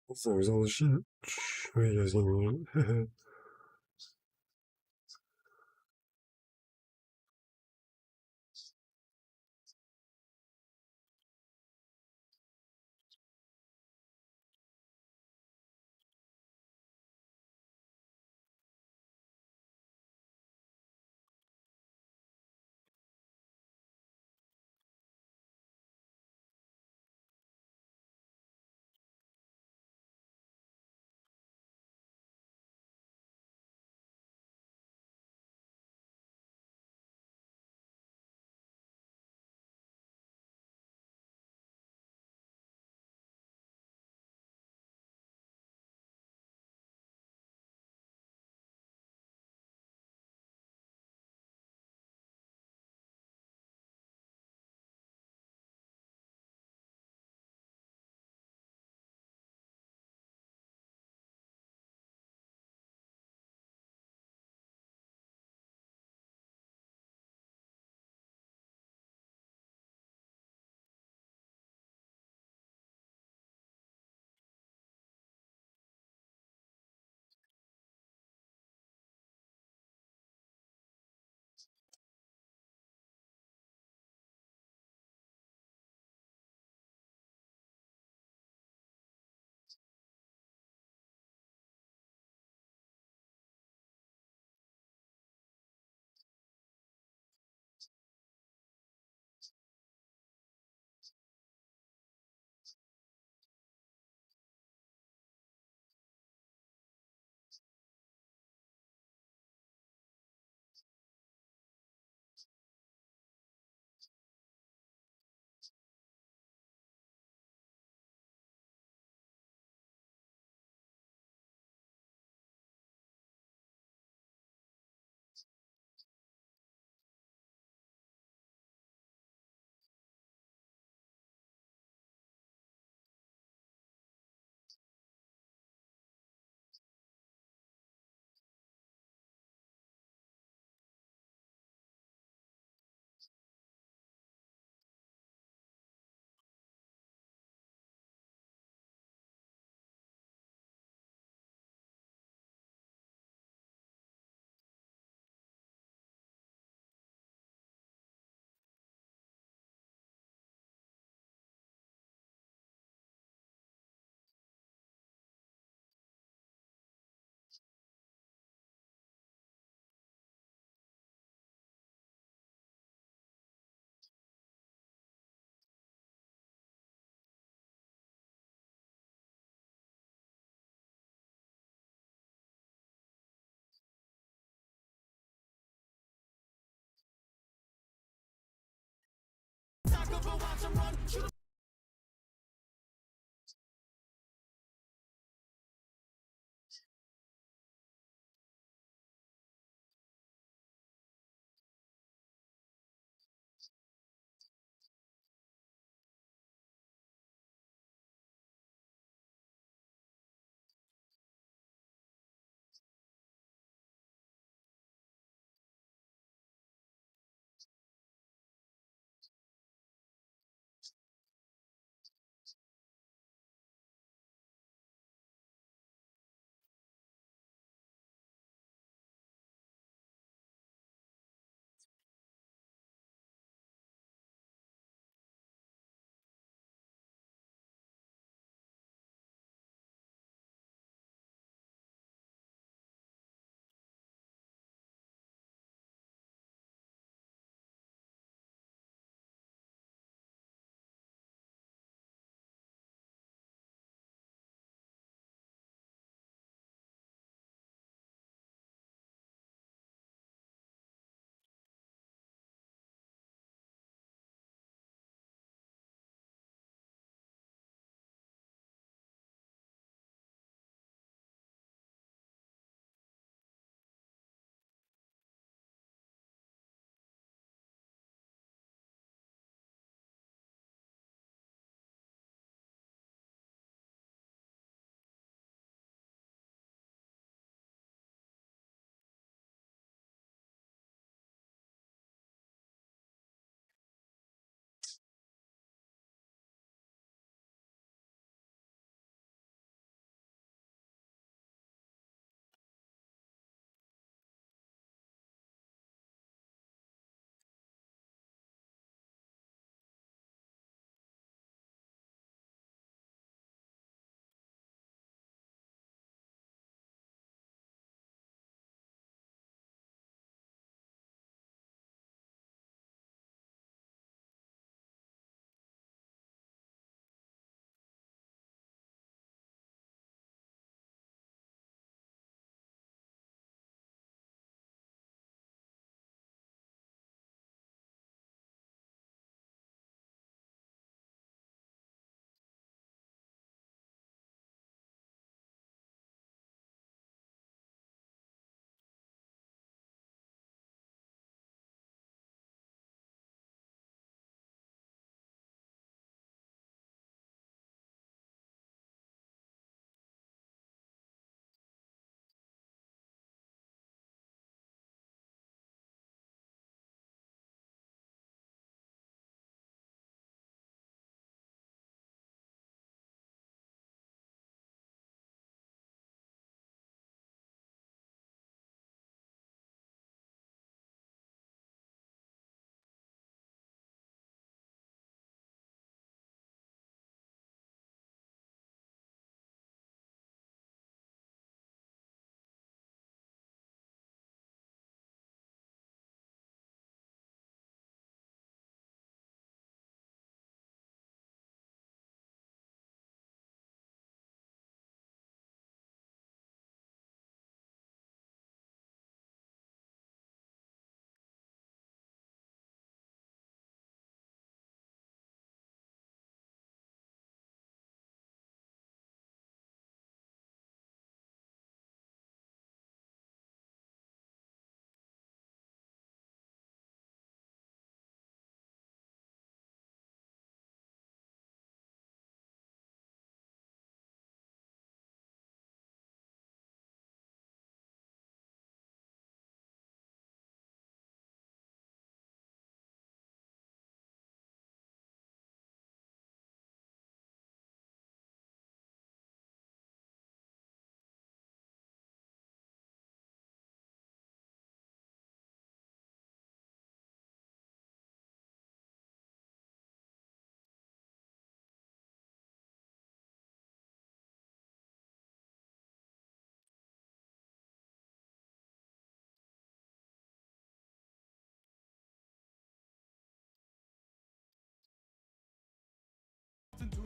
Nasıl resolution? Şöyle yazayım.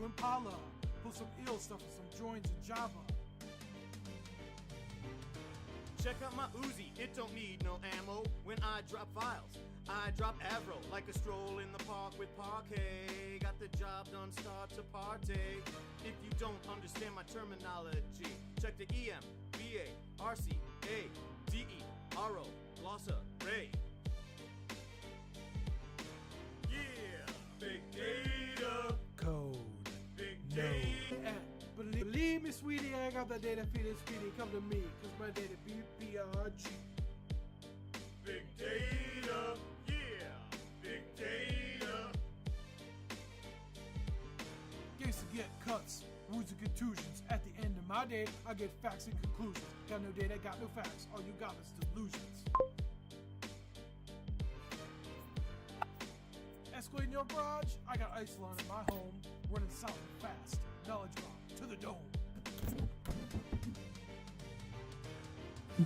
to Impala. Pull some ill stuff with some joins in Java. Check out my Uzi, it don't need no ammo. When I drop files, I drop Avro like a stroll in the park with Parquet. Got the job done, start to partake. If you don't understand my terminology, check the EM, BA, RC, A, DE, RO, Glossa, Ray. Yeah, big data, Code. big No. data. Believe me, sweetie, I got that data feeding speedy. Come to me, cause my data BRG. Big data, yeah, big data. Used to get cuts, wounds and contusions. At the end of my day, I get facts and conclusions. Got no data, got no facts. All you got is delusions. Escalating your garage, I got Iceland in my home. Running solid fast. Knowledge bomb to the dome.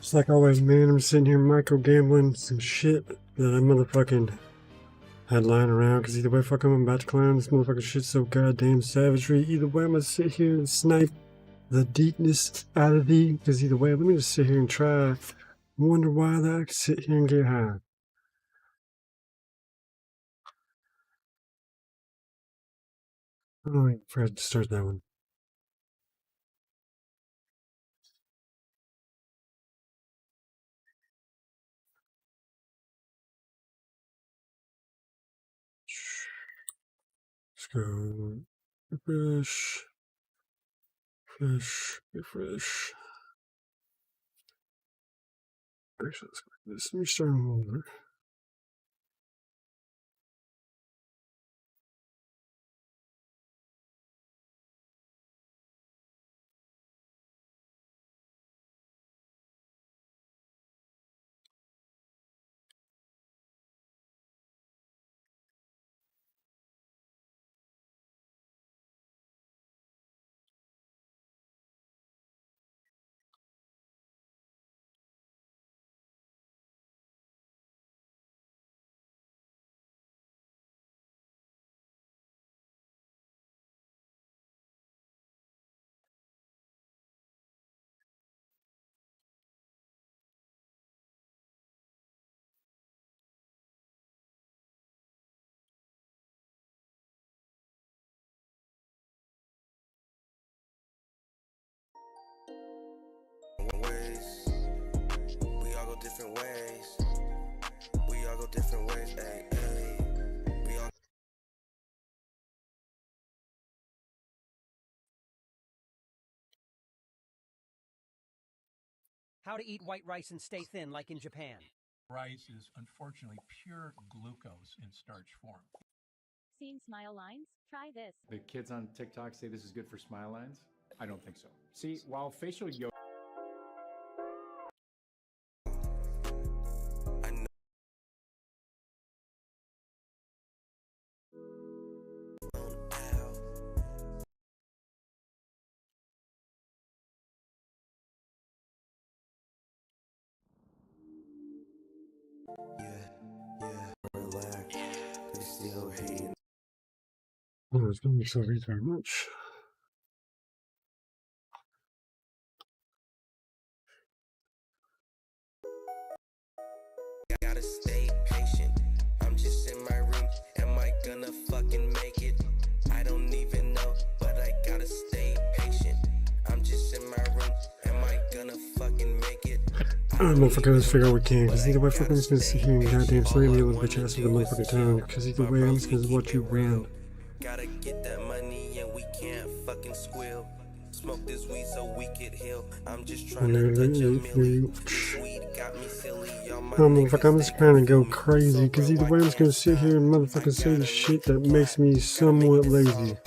Just like always, man, I'm sitting here micro gambling some shit that I motherfucking had lying around. Because either way, fuck, I'm about to clown this motherfucking shit so goddamn savagery. Either way, I'm gonna sit here and snipe the deepness out of thee. Because either way, let me just sit here and try. Wonder why that I can sit here and get high. Oh, I forgot to start that one. Let's go. Refresh. Refresh. Refresh. Actually, let's go like this. Let me start them over. Ways. We all go different ways. We all go different ways. Ay, ay. We all. How to eat white rice and stay thin like in Japan. Rice is unfortunately pure glucose in starch form. Seen smile lines? Try this. The kids on TikTok say this is good for smile lines. I don't think so. See, while facial yoga I know. Yeah. Relax. They still hating. Oh, it's gonna be so very much. Gotta stay patient. I'm just in my room. Am I gonna fucking make it? I don't even know, but I gotta stay patient. I'm just in my room. Am I gonna fucking make it? Alright, motherfucker, let's figure out what we can. Because either way, fuck, I'm just gonna sit here and goddamn slay me a little bitch ass with the motherfucking tongue. Because either way, I'm just gonna watch you round. Gotta get that money and we can't fucking squeal. Smoke this weed so we could heal. I'm just trying to touch a milli. This weed got me silly. Y'all my Oh, motherfucker, I'm niggas just ain't trying to with go me. crazy. Because either way, I'm just gonna sit here and motherfucking say the shit that makes me somewhat lazy.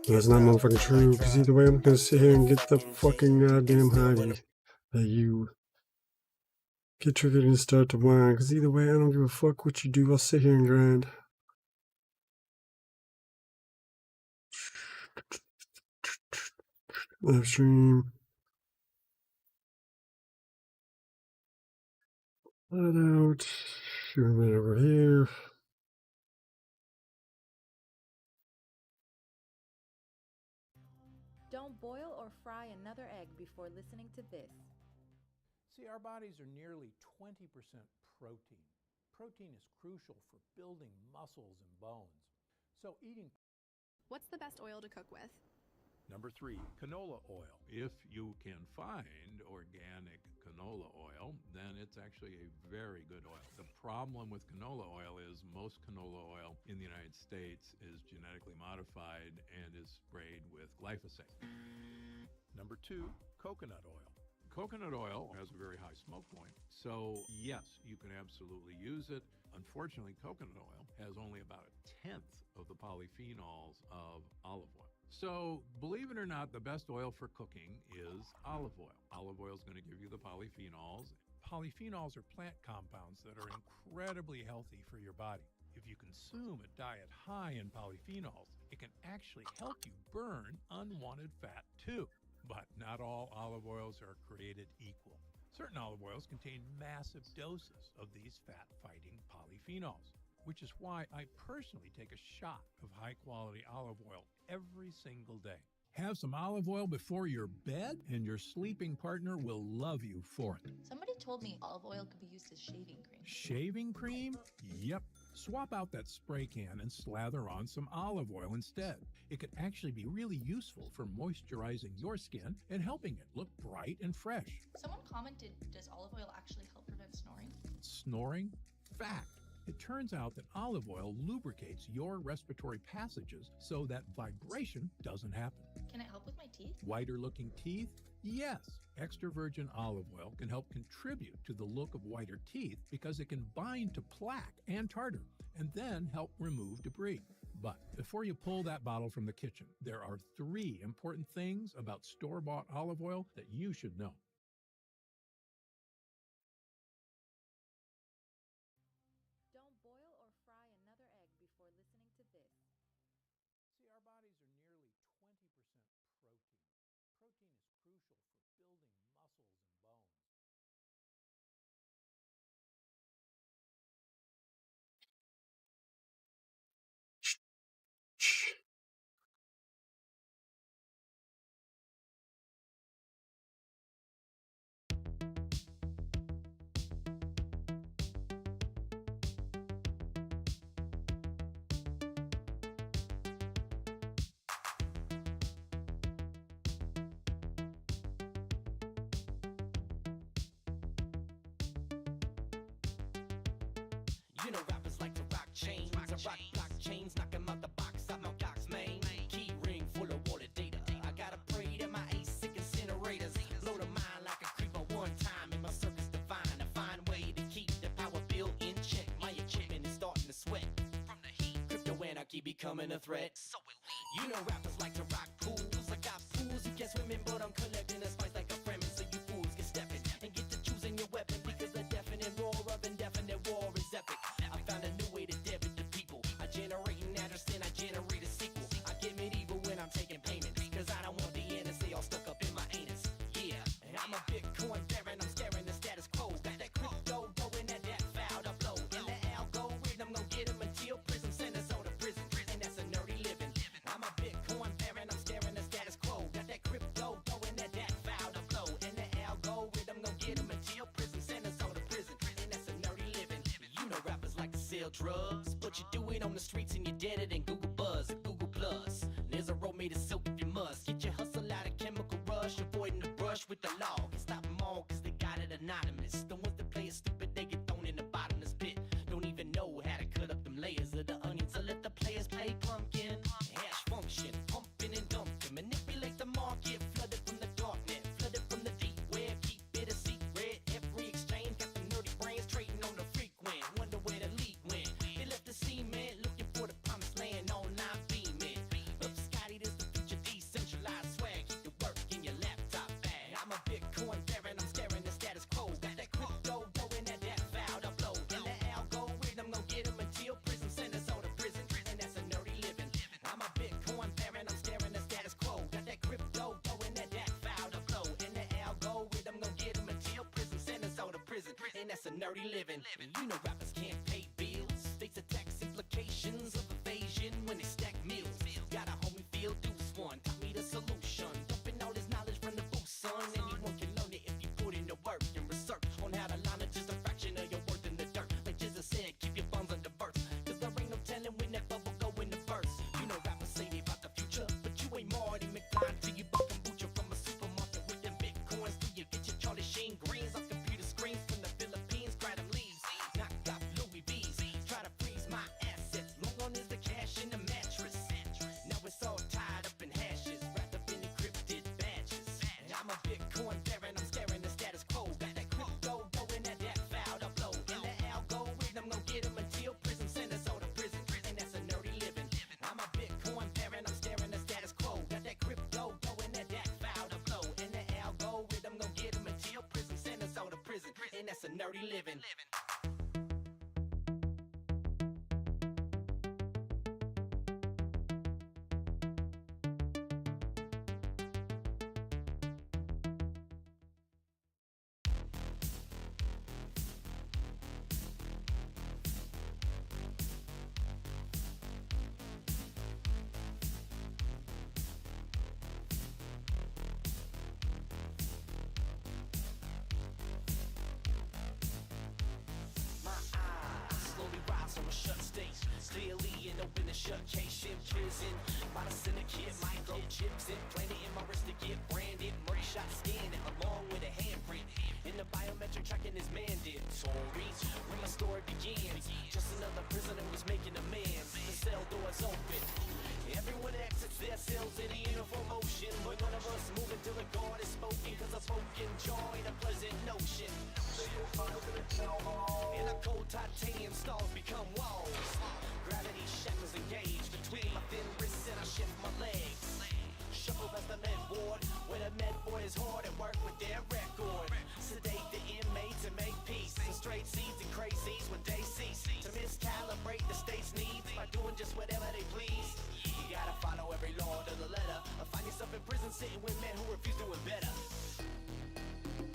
That's not motherfucking true. Because either way, I'm gonna sit here and get the fucking goddamn hottie that you get triggered and start to whine. Because either way, I don't give a fuck what you do. I'll sit here and grind. Live stream. Let out. Shoot it over here. fry another egg before listening to this. See, our bodies are nearly 20% protein. Protein is crucial for building muscles and bones. So eating... What's the best oil to cook with? Number 3, canola oil. If you can find organic canola oil, then it's actually a very good oil. The problem with canola oil is most canola oil in the United States is genetically modified and is sprayed with glyphosate. Number 2, coconut oil. Coconut oil has a very high smoke point, so yes, you can absolutely use it. Unfortunately, coconut oil has only about 1/10 of the polyphenols of olive oil. So, believe it or not, the best oil for cooking is olive oil. Olive oil is going to give you the polyphenols. Polyphenols are plant compounds that are incredibly healthy for your body. If you consume a diet high in polyphenols, it can actually help you burn unwanted fat too. But not all olive oils are created equal. Certain olive oils contain massive doses of these fat-fighting polyphenols, which is why I personally take a shot of high-quality olive oil every single day. Have some olive oil before your bed, and your sleeping partner will love you for it. Somebody told me olive oil could be used as shaving cream. Shaving cream? Yep. Swap out that spray can and slather on some olive oil instead. It could actually be really useful for moisturizing your skin and helping it look bright and fresh. Someone commented, does olive oil actually help prevent snoring? Snoring? Fact. It turns out that olive oil lubricates your respiratory passages so that vibration doesn't happen. Can it help with my teeth? Whiter looking teeth? Yes. Extra virgin olive oil can help contribute to the look of whiter teeth because it can bind to plaque and tartar and then help remove debris. But before you pull that bottle from the kitchen, there are 3 important things about store-bought olive oil that you should know. Don't boil or fry another egg before listening to this. See, our bodies are nearly 20% protein. Protein is crucial for building muscles and bones. You know rappers like to rock chains, I rock blockchains, knock 'em out the box, out my box, man. Key ring full of water data. I gotta pray that my ASIC incinerators blow the mind like a creeper one time in my circus divine. A fine way to keep the power bill in check. My equipment is starting to sweat from the heat. Crypto anarchy becoming a threat. So elite. You know rappers like to rock pools. I got pools, you can't swim in, but I'm collecting a spice like a Fremen, so you fools get stepping and get to choosing your weapon because the deafening roar of indefinite war is epic. I found a new way to debit the people. I generate an address and I generate a sequel. I get medieval when I'm taking payments, cause I don't want the NSA all stuck up in my anus. Yeah, and I'm a Bitcoin baron, I'm scaring the status quo. Got that crypto going at that foul to blow. And the algorithm gon' get him until prison send us all to prison. And that's a nerdy living. I'm a Bitcoin baron, I'm scaring the status quo. Got that crypto going at that foul to blow. And the algorithm gon' get him until prison send us all to prison. And that's a nerdy living. You know rappers like to sell drugs, but you do it on the streets and you dead it in Google Buzz or Google Plus. There's a road made of silk if you must. Get your hustle out of chemical rush, avoiding the brush with the law. Can stop them all cause they got it anonymous. The ones that play it stupid, they get thrown in the bottomless pit. Don't even know how to cut up them layers of the onion. So let the players play pumpkin. Hash function, pumping and dumping. Manipulate the market, flooded from the darknet, flooded from the deep web. Keep it a secret. Every exchange got the nerdy brains trading on the frequent. Wonder where the league went. They left the cement, looking for the promised land. Online beaming. Up Scotty, this the future decentralized swag. Keep the work in your laptop bag. I'm a Bitcoin baron, I'm scaring the status quo. Got that crypto going at that foul to blow. And the algorithm gon' get him until prison send us all to prison. And that's a nerdy living. I'm a Bitcoin baron, I'm scaring the status quo. Got that crypto going at that foul to blow. And the algorithm gon' get him until prison send us all to prison. And that's a nerdy living. And you know rappers can't pay bills. Face the tax implications of evasion when they stack meals. Got a homie field deuce one, taught me the solution. Dumping all his knowledge dirty living. From a shut state, clearly an open and shut case in prison. By the syndicate, microchips implanted in my wrist to get branded. Murkshot scanning along with a handprint. In the biometric tracking is mandatory. When my story begins, just another prisoner was making amends. The cell doors open. Everyone exits their cells in a uniform motion. But none of us move until the guard is spoken. Cause a spoken joy, a pleasant notion. In a cold titanium stalls become walls. Gravity shackles engage between my thin wrists and I shift my legs. Shuffle past the med ward, where the med boy is hard at work with their record. Sedate the inmates and make peace. And straight seeds and crazies when they cease to miscalibrate the state's needs by doing just whatever they please. You gotta follow every law to the letter, or find yourself in prison sitting with men who refuse to do better.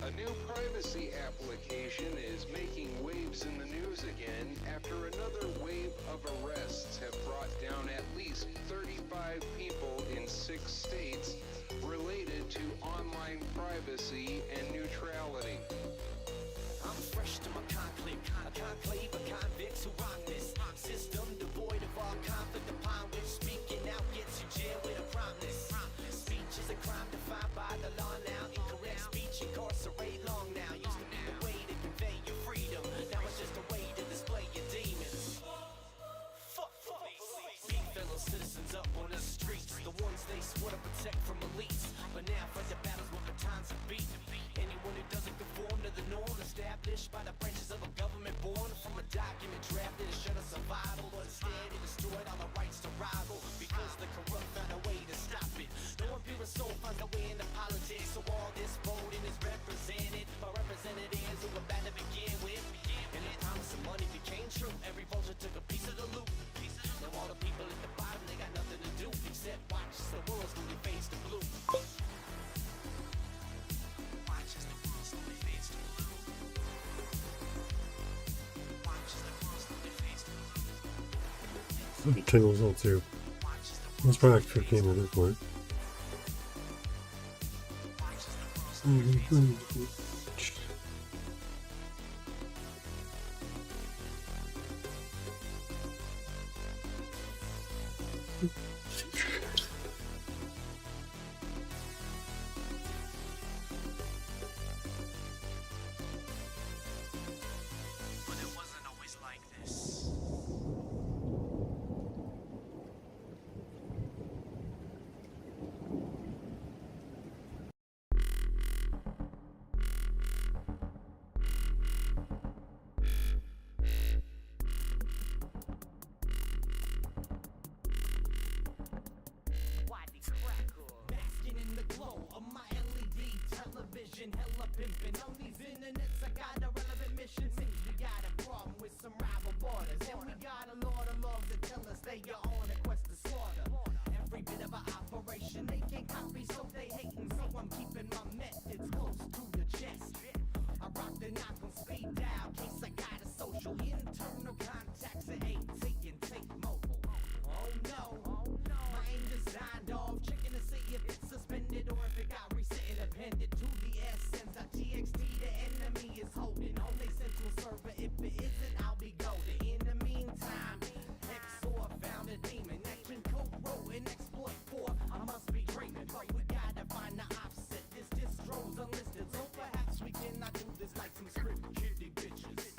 A new privacy application is making waves in the news again after another wave of arrests have brought down at least 35 people in 6 states related to online privacy and neutrality. I'm fresh to my conclave, a conclave of convicts who rock this system devoid of all conflict upon which speaking out gets you jailed with a promise. Speech is a crime defined by the law now. Incorrect speech incarcerate long now. Used to be the way to convey your freedom. Now it's just a way to display your demons. Fuck big fellow citizens up on the streets, the ones they swore to protect from elites. But now fight the battles with batons and beat. Anyone who doesn't conform to the norm established by the branches of a government born from a document drafted to shut us survival, but instead it destroyed all the rights to rival because the corrupt found a way to stop it. No one pure soul finds a way into politics, so all this voting is represented by representatives who were bad to begin with. And the promise of money became true. Every vulture took a piece of the loot. Now all the people at the bottom, they got nothing to do except watch as the world slowly fades to blue. Watch as the world slowly fades to blue. Watch as the world slowly fades to blue. 10 years old too. That's probably like 15 at this point. But it wasn't always like this. Basking in the glow of my LED television, hella pimping on these internets. I got a relevant mission. Seems we got a problem with some rival borders, and we got a lot of laws that tell us they are on a quest to slaughter. Every bit of an operation they can't copy, so they hating. So I'm keeping my methods close to the chest. I rock the knock on speed dial, case I got a social internal contacts at AT and take mobile. Oh no, my aim designed off, checking to see if it's suspended or if it got reset and appended to the essence. TXT the enemy is holding on their central server. If it isn't, I'll be golden. In the meantime, Hexor found a demon that can co-wrote and exploit for. I must be dreaming, but we gotta find the offset. This distro's unlisted, so perhaps we cannot do this like some script kiddie bitches.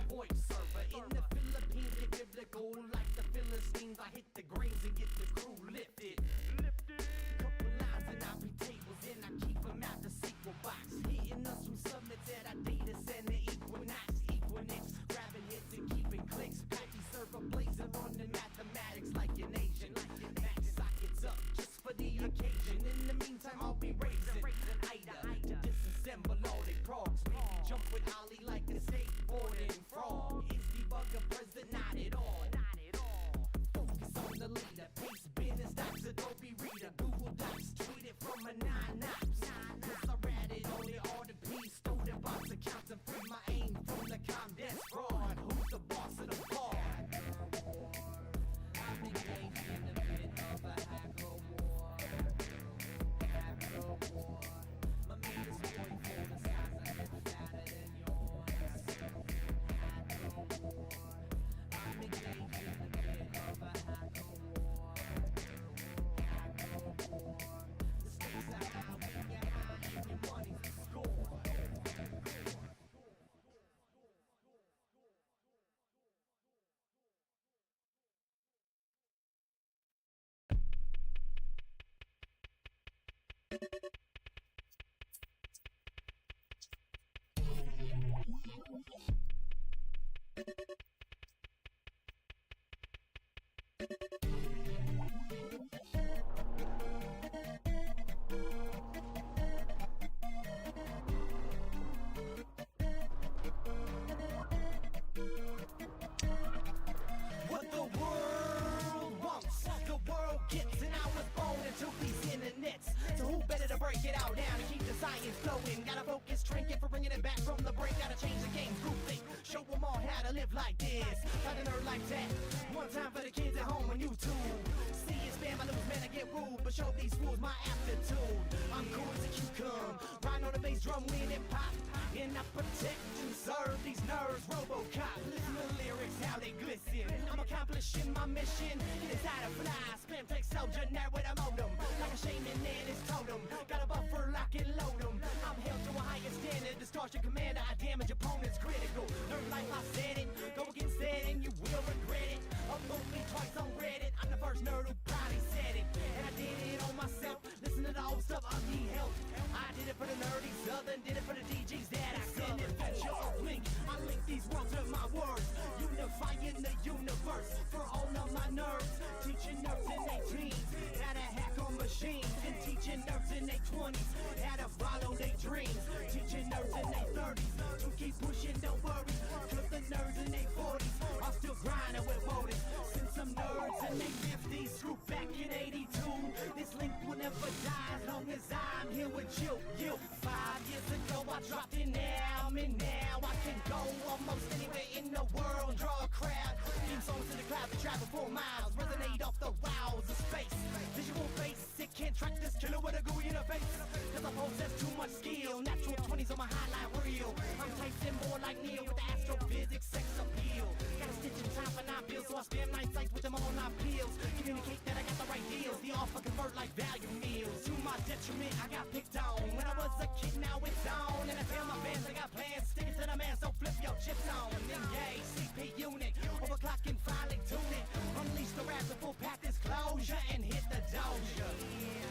VoIP server in the Philippines. Get biblical like the Philistines. I hit the greens and get the crew lifted. Couple lines and I be tables and I keep them out the sequel box. Hitting us from subnets at our data center Equinix, grabbing hits and keeping clicks. Patchy server blazing on the mathematics like an Asian. Max sockets up just for the occasion. In the meantime, I'll be raising Ida to disassemble all they progs. Maybe jump with Ollie like a skateboarding frog. Is debugger present? Not at all. Focus on the leader. Paste business docs, Adobe Reader, Google Docs. Tweet it from a 9-9. Cause I read it on the RDP. Stole the box accounts and free my aim from the Comdesk fraud. Who's the boss of the bar? I'm engaged in the bit of a hacker war. My meter's going for the size of it, fatter than yours. I'm engaged in the bit of a hacker war. The stakes are high when you're high and your money's the score. What the world wants, the world gets, and I was born into these internets. So who better to break it all down and keep the science flowing? Gotta focus, trinket for bringing it back from the break. Gotta change the game, group think, show them all how to live like this. Like a nerd like that. One time for the kids at home on YouTube. See it spam, my little man, I get rude, but show these fools my aptitude. I'm cool as a cucumber, riding on the bass drum, win and pop. And I protect and serve these nerds, Robocop. Listen to the lyrics, how they glisten. I'm accomplishing my mission. Inside a fly, spam text soldier, nerd with a modem. Like a shaman and his totem. Got a buffer, lock and load 'em. I'm held to a higher standard. Distortion commander, I damage opponents critical. Nerd life, I said it. Go against that and you will regret it. Upload me twice on Reddit. I'm the first nerd who probably said it. And I did it on myself. Listen to the old stuff, I need help. I did it for the nerdy southern, did it for the DGs that I send. Adventure of Link, I link these worlds with my words. Unifying the universe for all of my nerds. Teaching nerds in their teens how to hack on machines. And teaching nerds in their 20s how to follow their dreams. Teaching nerds in their 30s to keep pushing, don't worry. Cause the nerds in their 40s are still grinding with voters. Since some nerds in their 50s screw back in 82. This link will never die as long as I'm here with you. 5 years ago I dropped in now, and now I can go almost anywhere in the world, draw a crowd. Theme songs to the clouds that travel 4 miles, resonate off the walls of space. Visual face, it can't track this killer with a gooey interface. Cause I possess too much skill, natural 20s on my highlight reel. I'm typing more like Neil with the astrophysics sex appeal. Got a stitch in time for 9 bills, so I spam night sites with them all 9 pills. Communicate that I got the right deals, the offer convert like value meals. To my detriment, I got picked on. When I was a kid, now it's on. And I tell my fans I got plans, stick it to the man, so flip your chips on. Engage, CP unit, overclock and finally tune it. Unleash the rap, the full path disclosure, and hit the doja.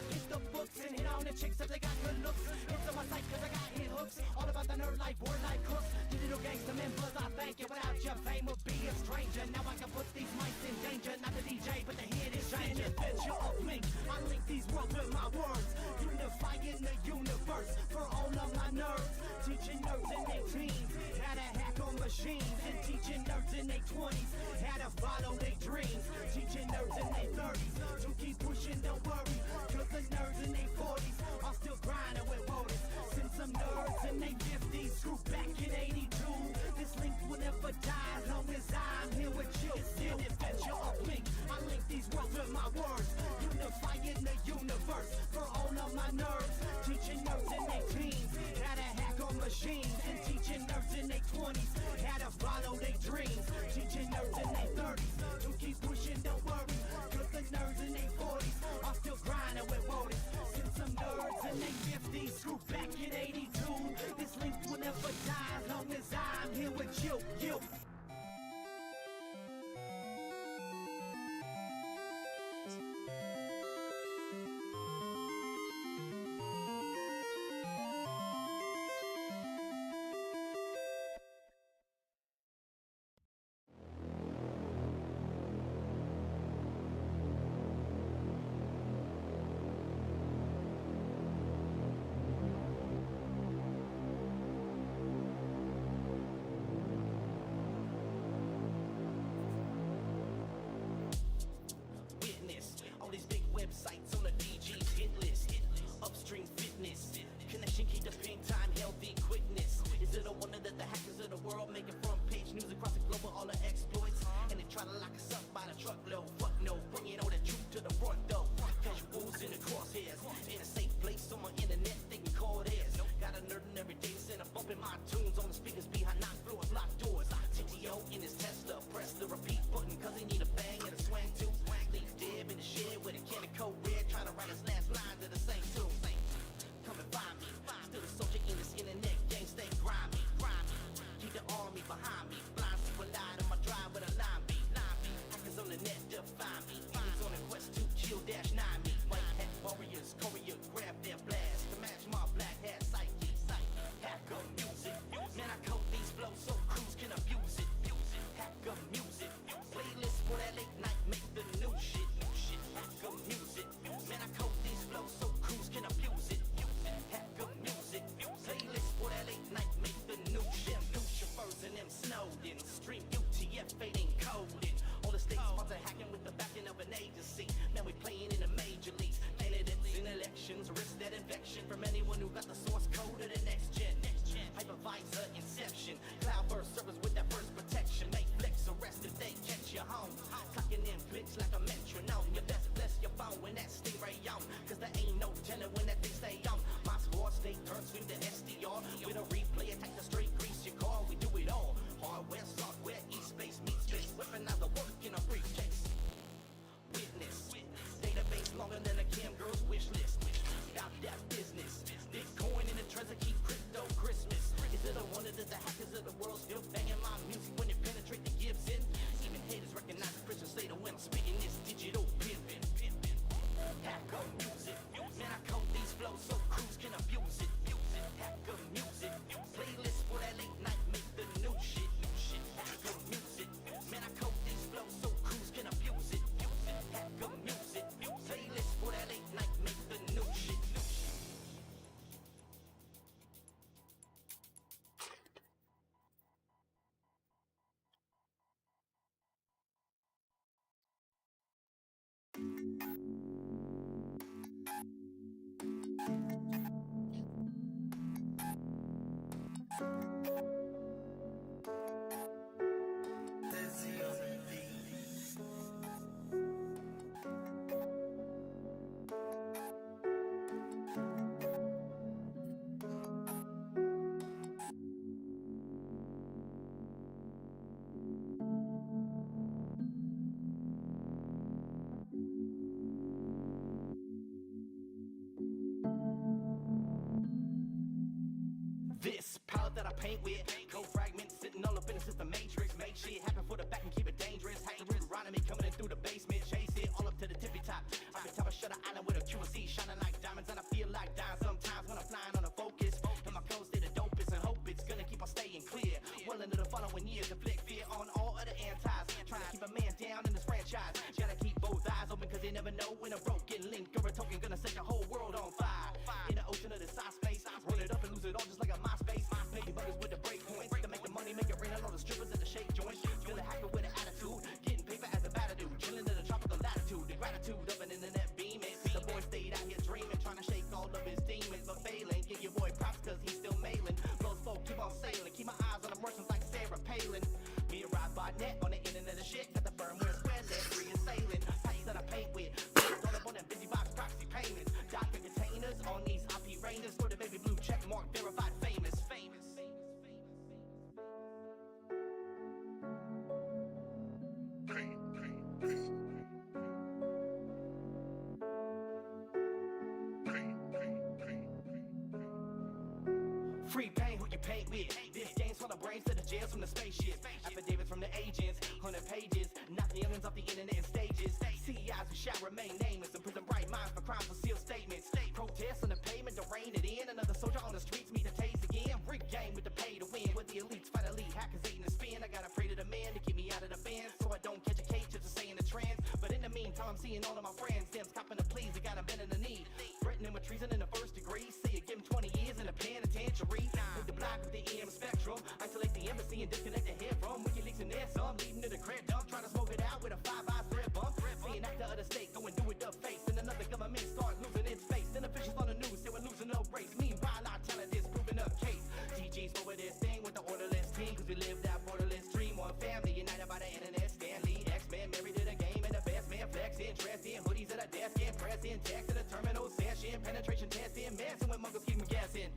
Hit the books and hit on the chicks if they got good looks. Hit on my site cause I got hit hooks. All about the nerd life, word like cooks. Digital gangster members, I thank you. Without your fame would be a stranger. Now I can put these mics in danger. Not the DJ, but the hit is change. Adventure of Link, I link these worlds with my words. Unifying the universe for all of my nerds. Teaching nerds in their teens how to hack on machines. And teaching nerds in their 20s how to follow their dreams. Teaching nerds in their 30s to keep pushing, don't worry. Cause the nerds in their 40s are still grinding with voters. Since some nerds in their 50s screw back in 82. This link will never die as long as I'm here with you. It's an adventure of Link, I link these worlds with my words. Unifying the universe for all of my nerds. Teaching nerds in their teens how to hack on machines. And teaching nerds in their 20s how to follow their dreams. Teaching nerds in their 30s to keep pushing, don't worry. Cause the nerds in their 40s are still behind me. Blind to a lie on my drive with a line beat. Hackers on the net define me. Demons on a quest to kill dash 9 me. White hat warriors choreograph their blast to match my black hat psyche. Hacker music, man I code these flows so crews can abuse it. Hacker music, playlist for that late night make the new shit. Hacker music, man I code these flows so crews can abuse it. Hacker music, playlist for that late night make the new shit. New chauffeurs and them Snowden, stream UTF fading coded. All the states want to hacking with the backing of an agency. Now we playing in the major leagues. Candidates in elections risk that infection from anyone who got the source code of the next gen. Hypervisor inception. Cloudburst servers with that first protection. Make flex arrest if they catch you home. Clocking in flicks like a metronome. You best bless your phone when that stingray on. Cause there ain't no telling when that thing stay on. My squad stay turned to the SDR. With a replay attack the straight grease your car. We do it all. Hardware, software, e-space, meet space. Weaponize the work in a briefcase. Witness. Database longer than a cam girl's wish list. Stop that business. Bitcoin in the treasure, keep crypto Christmas. Is it a wonder that the hackers of the world still banging my music when it penetrate the Gibson? Even haters recognize the Christian state of when I'm spitting this digital pimpin'. Hacker music, man I code these flows so crews can abuse it. Hacker music, playlist for that late night make the new shit. Hacker music, man I code these flows so crews can abuse it. Hacker music, playlist for that late night make the new shit. This palette that I paint with, code fragments sitting all up in the system matrix. Make shit happen for the back and keep it dangerous. Hackers around me coming in through the basement, chase it all up to the tippy top. I've been top of Shutter Island with a QC shining like diamonds, and I feel like dying sometimes when I'm flying on a focus. And my code stay the dopest and hope it's gonna keep on staying clear. Well into the following years, inflict fear on all other antis. Trying to keep a man down in this franchise. Gotta keep both eyes open cause they never know when a broken link or a token gonna set the whole world on fire. In the ocean of the side space, run it up and lose it all just like a MySpace. Baby buggers with the break points to make the money, make it rain on all the strippers at the shake joint. Still a hacker with an attitude, getting paper as a batter dude. Chilling in the tropical latitude, the gratitude of an internet beaming. The boy stayed out here dreaming, trying to shake all of his demons, but failing. Give your boy props cause he's still mailing. Those folk keep on sailing, keep my eyes on the merchants like Sarah Palin. Me and Rod Barnett on the internet of shit, got the firmware square net, free and sailing. Patties that I paint with, all up on them busy box proxy payments. Docker containers on these IP rangers for the baby blue check mark verified famous. Free paint who you paint with. This game's full of brains to the jails from the spaceship. Affidavits from the agents, 100 pages. Knock the youngins off the internet and stages. CEIs who shall remain nameless. Imprison bright minds for crimes with sealed statements. Protests on the pavement to rein it in. Another soldier on the streets meet the taste again. Rig game with the pay to win. With the elites fight elite hackers eating the spin. I gotta pray to the man to keep me out of the band, so I don't catch a case just to stay in the trance. But in the meantime, I'm seeing all of my friends. Them's copping the pleas, they got them bending the knee. Threatening with treason in the first degree. Say you give him 20 years in a penitentiary. Hit the block with the EM spectrum. Isolate the embassy and disconnect the head from WikiLeaks and their some. Leading to the crib dump. Try to smoke it out with a 5-eye thread bump. See an actor of the state go and do it up face. And another government start losing its face. Then officials on the news say we're losing no race. Meanwhile, our talent is proving up case. TG's over this thing with the orderless team. Cause we lived that borderless dream. One family united by the internet. Stanley, X-Men, married to the game. And the best man flexing. Dressed in hoodies at a desk. And pressing text in a terminal session. Penetration testing. Messing with muggles, keep them guessing.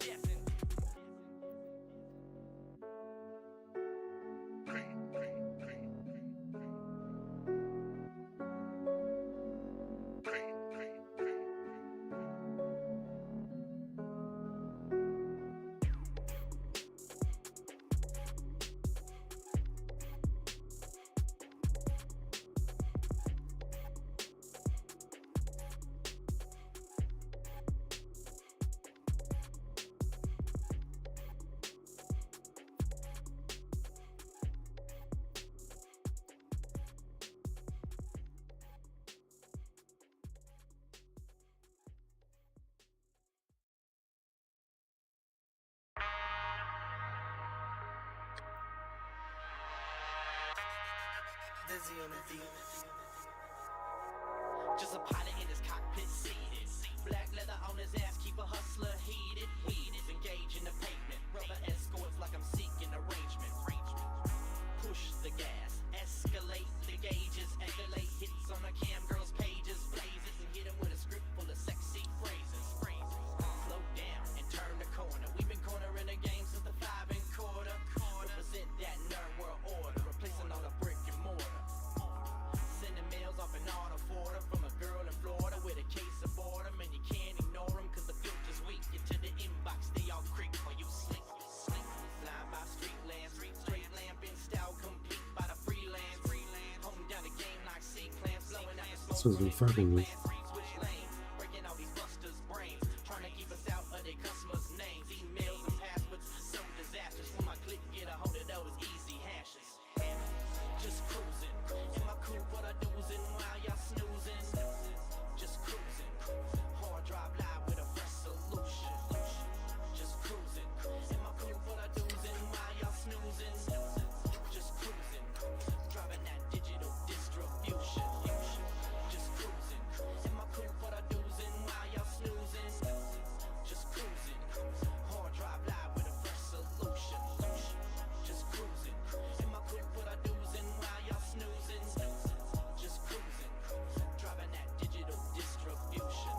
dizzy on the beat. Just a pilot in his cockpit seated. Black leather on his ass, keep a hustler heated. Weed is engaged in the pavement. Rubber escorts like I'm seeking arrangement. Push the gas, escalate the gauges, escalate hits on the cam girls' pages, blazes, and hit 'em with a script full of sexy phrases. Slow down and turn the corner. We've been cornering the game since the 5 1/4. Represent that nerd world order, replacing all the brick and mortar. Sending mails off an auto forder from a girl in Florida with a case of boredom, and you can't ignore them cause the filter's weak. Into the inbox, they all creep when you sleep. Flying by street lamp, straight lamp in style complete by the freelance. Home down the game like C-clamps, blowing out the smoke. This was fucking me. Switch lanes, breaking all these busters' brains, trying to keep us out of their customers' names. Emails and passwords, so disastrous. When my click get a hold of those easy hashes. Just cruising, in my coupe, what I do is in while y'all snoozing. Just cruising, hard drive live with a fresh solution. Just cruising, in my coupe, what I do is in while y'all snoozing. Just cruising, driving that digital distribution. Just cruising, in my coupe, what I do is in while y'all snoozing. Just cruising, hard drive live with a fresh solution. Just cruising, in my coupe, what I do is in while y'all snoozing. Just cruising, driving that digital distribution.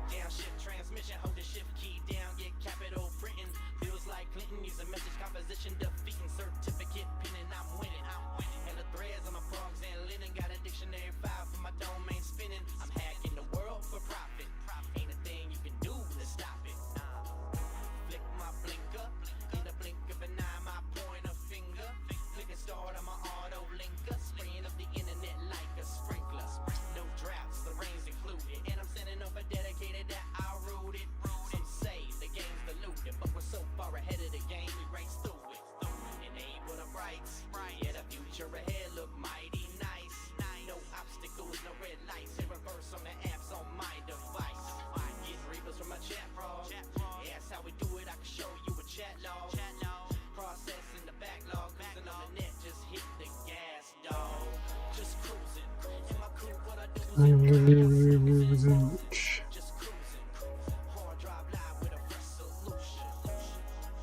Downshift transmission, hold the shift key down, get capital printing. Feels like Clinton, use a message composition, defeating certificate pinning. I'm winning. And the threads on my frogs and linen, got a dictionary file for my domain spinning. I'm hacking the world for profit. Ain't a thing you can do to stop it. Flick my blinker, in the blink of an eye, my pointer finger. Click and start on my auto linker, spraying up the internet like a sprinkler. No droughts, the rain's included, and I'm sending over dedicated that I rooted. Some say the game's diluted, but we're so far ahead of the game, we race through it. Enable the brights, yeah, the future ahead look mighty nice. No obstacles, no red lights, hit reverse on the apps on my device. Getting rebels from my chat frog, yeah, that's how we do it, I can show you a chat log. Processing the backlog, cruising on the net, just hit the gas, dog. Just cruising, in my coupe, what I do is just cruising, hard drive live with a fresh solution.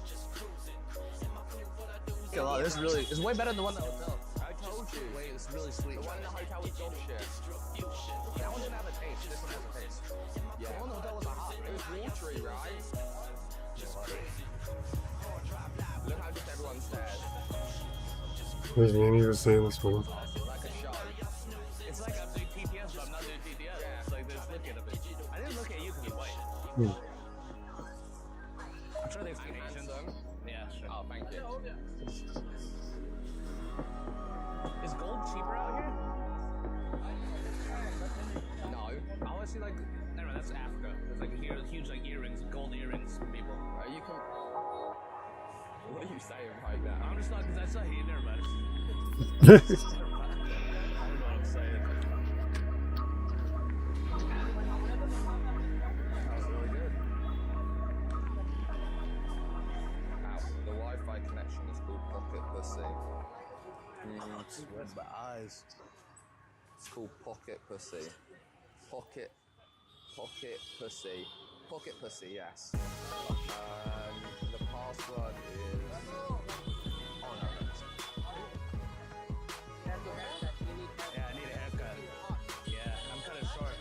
Just cruising, in my coupe, what I do is Okay, this is really, it's way better than the one in the hotel. I told you. Wait, it's really sweet. The one in the hotel was dog shit. That one didn't have a taste. This one has a taste. Yeah. The one in the hotel was a hot. It was watery, right? Look how just everyone stared. There's Annie was saying this one. Like a show. It's like I'm doing TTS, but I'm not doing TTS. Yeah. It's like this looking at it. I didn't look at you because you're white. I'm sure they explain Asian though. Yeah, sure. Oh, thank you. Is gold cheaper out here? No. I always see like, never mind, that's Africa. There's like here, huge like earrings, gold earrings for people. You can. What are you saying right now? I'm just not, because I saw here, never mind. I don't know what I'm saying. That was really good. Ow, the Wi-Fi connection is called Pocket Pussy. Where's my eyes? It's called Pocket Pussy. Pocket Pussy. Pocket Pussy, yes. The password is... Oh no, yeah, I need a haircut. Yeah, I'm kind of short.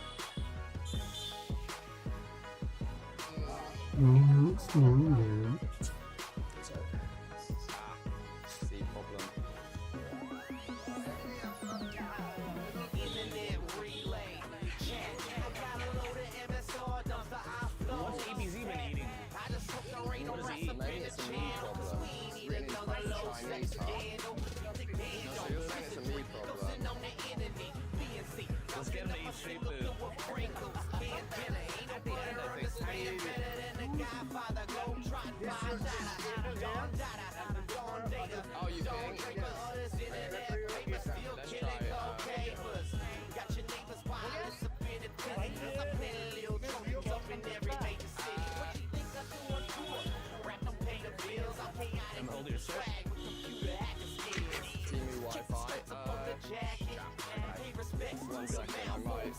See problem. What's EBZ been eating? Let's get an A shape move. Oh, you think? Let's try I'm holding your sesh. Teamy Wi-Fi. 1 second, I'm live.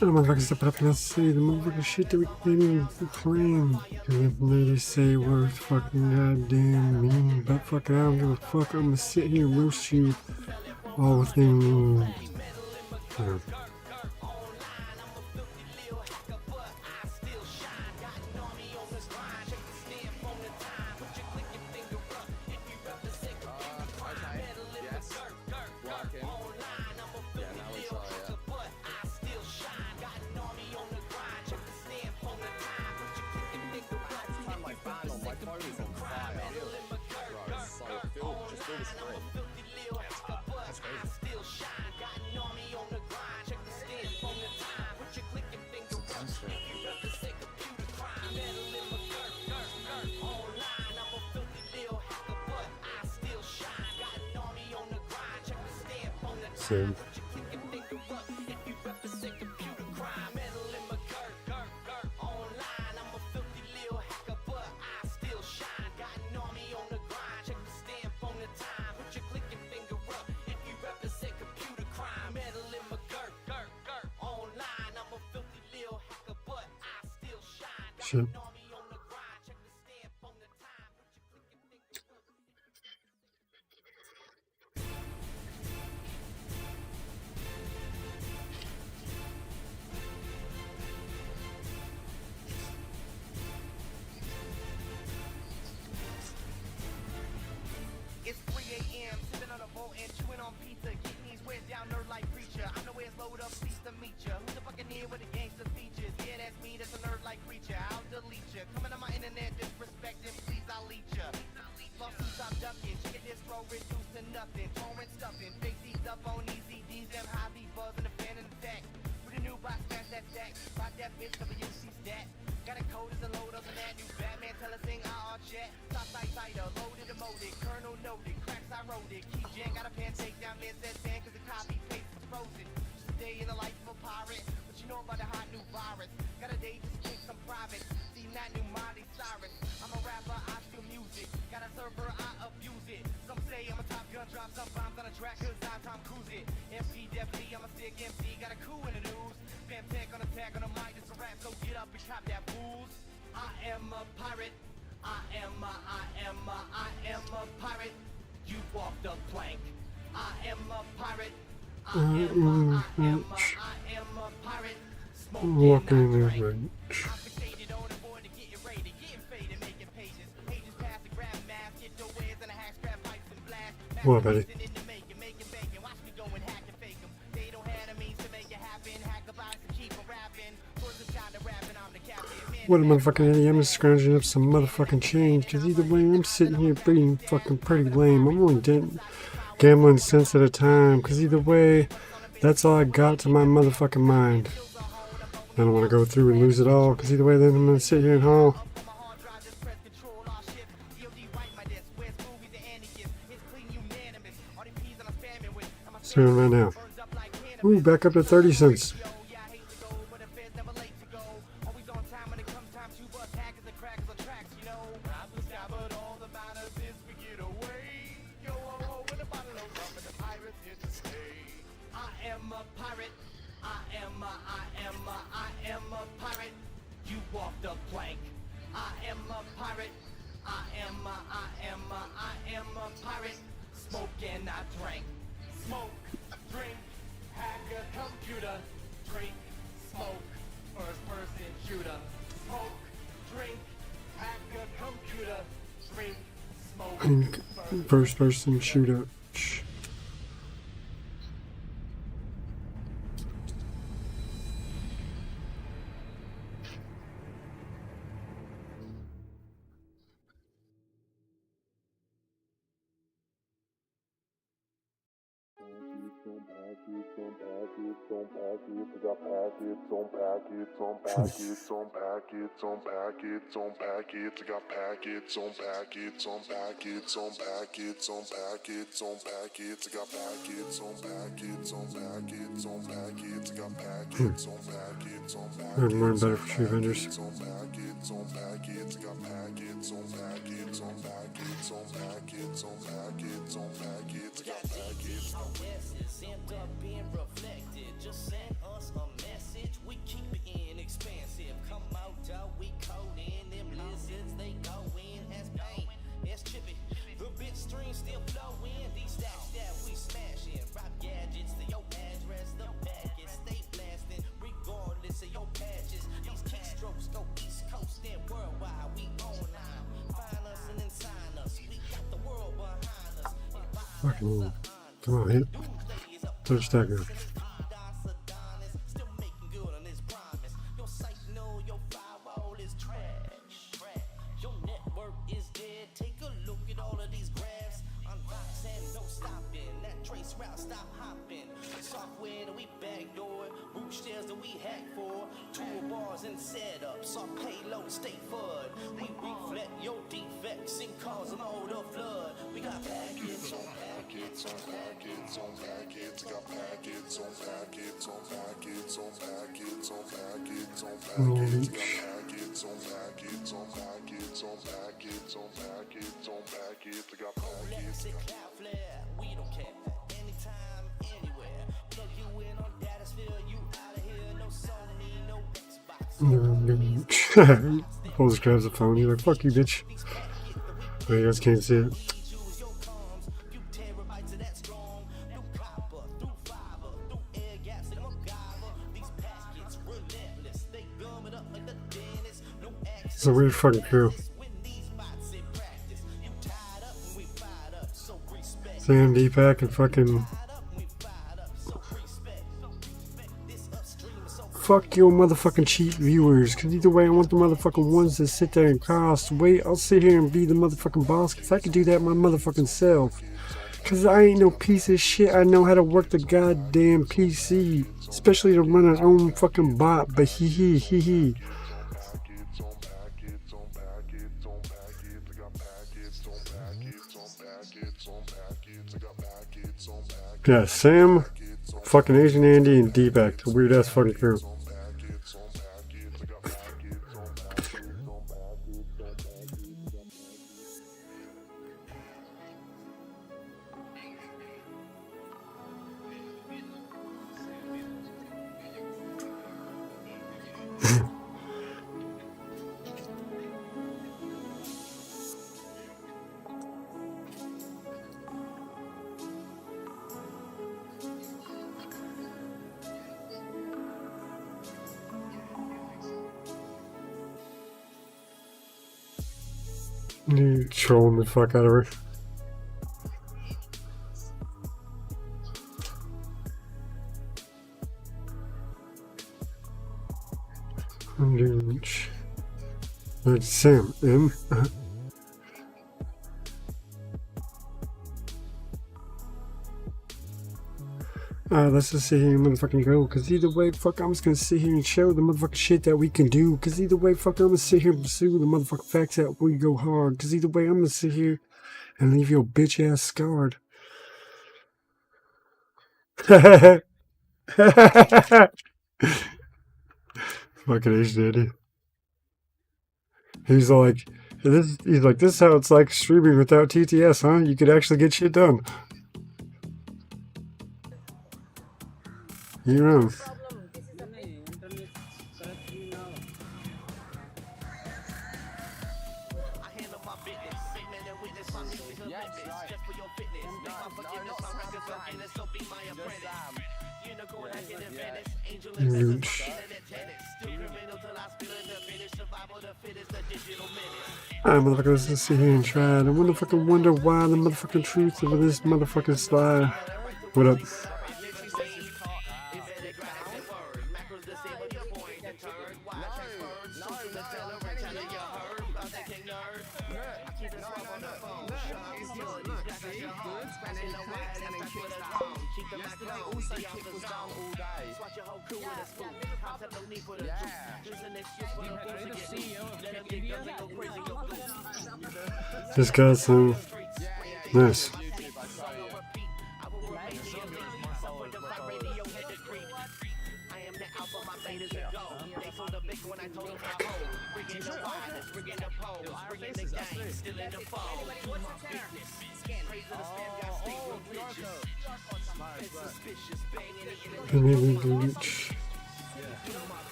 The motherfuckers step up and say the motherfucking shit that we can't even claim. And they say we're fucking goddamn mean, but fucking I don't give a fuck. I'm gonna sit here and roast you all within me. Same. Shit. It's 3 a.m. sipping on a bowl and chewing on pizza. Kidneys wet down nerd like preacher. I'm the way it's load up, pleased to meet ya. Who's the fucking here with the gangster features? Yeah, that's me, that's a nerd like creature. I'll delete ya. Coming on my internet, disrespecting, please I'll leech ya. Lawsuits I'm ducking, chicken this throw reduced to nothing. Torrent stuffing, face these up on easy D's, them hobby buzz and the fan in the tack. With a new box, smash that stack. Rock that bitch, WC stat. Got a code as a load up and that new Batman, tell us thing, I'll chat. Top side cider, loaded, emoted, Colonel noted, cracks I wrote it. Key Jen got a pen, take down mid set fan, cause the copy paste was frozen. Just a day in the life of a pirate, what you know about the hot new virus? Got a day just kick some private, see that new Miley Cyrus. I'm a rapper, I steal music, got a server, I abuse it. Some say I'm a top gun, drop some bombs on a track, cause I'm Tom Cruise it. MP Deputy, I'm a sick MC, got a coup in the news. Fam tech on attack on a mic, it's a rap, so get up and cop that booze. I am a pirate. I am a pirate. You walk the plank. I am a pirate. I am a pirate. Walking the range. What, buddy? What a motherfucking idiot. I'm just scrounging up some motherfucking change, because either way I'm sitting here being fucking pretty lame. I'm only gambling cents at a time, because either way that's all I got to my motherfucking mind. I don't want to go through and lose it all, because either way then I'm going to sit here and haul. Turn right now. Ooh, back up to 30 cents. First person shooter. I'm more better for tree vendors. Just send us a message, we keep it inexpensive. Come out, we code in them lizards, they go in as paint, as chippy. The bit stream still flow in, these stacks that we smash in. Rock gadgets to your address, the packets stay blasting, regardless of your patches. These keystrokes go east coast and worldwide, we online. Find us and then sign us, we got the world behind us. Fucking come on, hit. Touch that guy. And set up, so payload stay fud. We reflect your defects and cause them all to flood. We got packets on packets on packets on packets. Got packets on packets on packets on packets on packets on packets. Got packets on packets on packets on packets on packets on packets. Got packets. We don't care. Anytime, anywhere. Plug you in on data sphere. You out of here. No Sony, no Pulls grabs the phone. He's like, fuck you, bitch. Oh, you guys can't see it. It's a weird fucking crew. Sam, D-Pack, and fucking... Fuck your motherfucking cheap viewers, cause either way I want the motherfucking ones that sit there and cost. Wait, I'll sit here and be the motherfucking boss, cause I could do that my motherfucking self. Cause I ain't no piece of shit, I know how to work the goddamn PC. Especially to run our own fucking bot, but hee. Yeah, Sam, fucking Asian Andy, and D-Back, the weird ass fucking crew. You trolling the fuck out of her. That's Sam M. Let's just sit here and motherfucking go, cause either way, fuck, I'm just gonna sit here and show the motherfucking shit that we can do, cause either way, fuck, I'm gonna sit here and pursue the motherfucking facts that we go hard, cause either way, I'm gonna sit here and leave your bitch ass scarred. Fucking H Daddy. He's like, this is how it's like streaming without TTS, huh? You could actually get shit done. You know. I'm motherfuckers to sit here and try to motherfucking wonder why the motherfucking truth of this motherfucking sly. What up? This guy's so nice.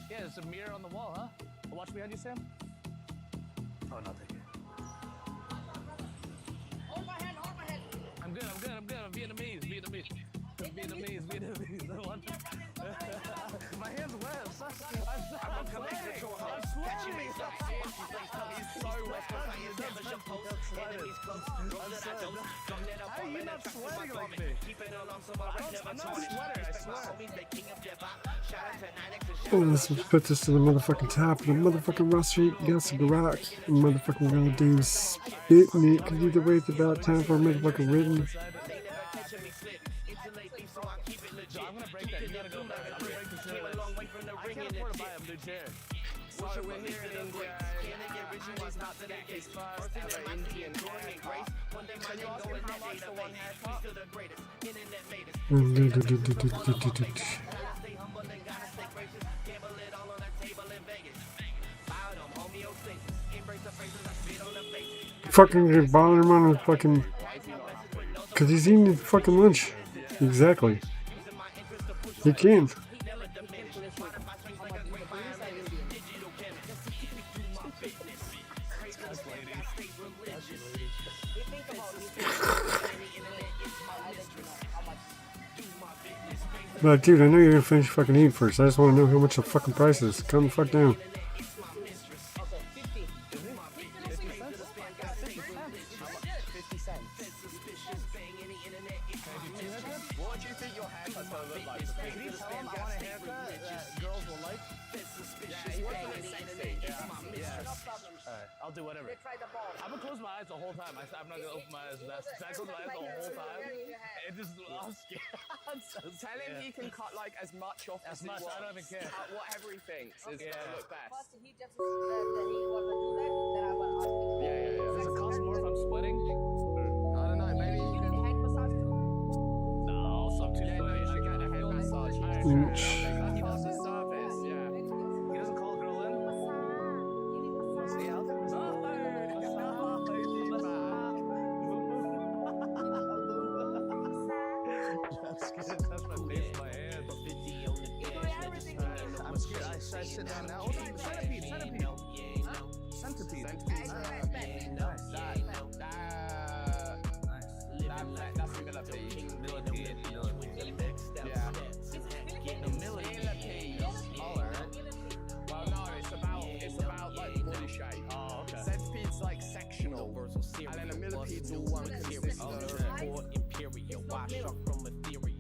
Yeah, there's a mirror on the wall, huh? Watch behind you, Sam. Oh, no, thank you. Hold my hand. I'm good. I'm Vietnamese. My hand's wet. I'm sweating. He's so wet. How are you not sweating like me? I'm not a sweater, I swear. Oh, let's put this to the motherfucking top of the motherfucking roster. Got some rock. Motherfucking goddamn spitting it. Cause either way, it's about time for a motherfucking written. I'm gonna break that. You gotta go back. I'm gonna break the chair. I can't afford to buy a new chair. So we're here in India. Chinese not today. Case first ever Indian haircut. Can you ask him how much for one haircut? Fucking bothering him on his fucking. Cause he's eating his fucking lunch. Exactly. He can. But dude, I know you're gonna finish fucking eating first. I just want to know how much the fucking price is. Calm the fuck down. What do you think your haircut's gonna look like? Can you tell him I want a haircut that girls will like? Yeah, he wants it sexy. Yeah. Alright, I'll do whatever. I'm gonna close my eyes the whole time. I'm not gonna open my eyes. I close my eyes the whole time. It just, I'm scared. Tell him he can cut like as much off as he wants. I don't even care. Whatever he thinks is gonna look best. Yeah. Does it cost more if I'm splitting? I don't know, maybe you can... No, I'm too sweaty. You should get a head massage. He does the service, yeah. He doesn't call a girl in? What's the help? That's good. That's my face, my hands. I'm scared. I sit down now. Centipede. That's a millipede. Yeah. The millipede is smaller. Well, no, it's about like body shape. Oh, okay. Centipede's like sectional, and then a millipede's all one consistent. Imperial, wash up from ethereal.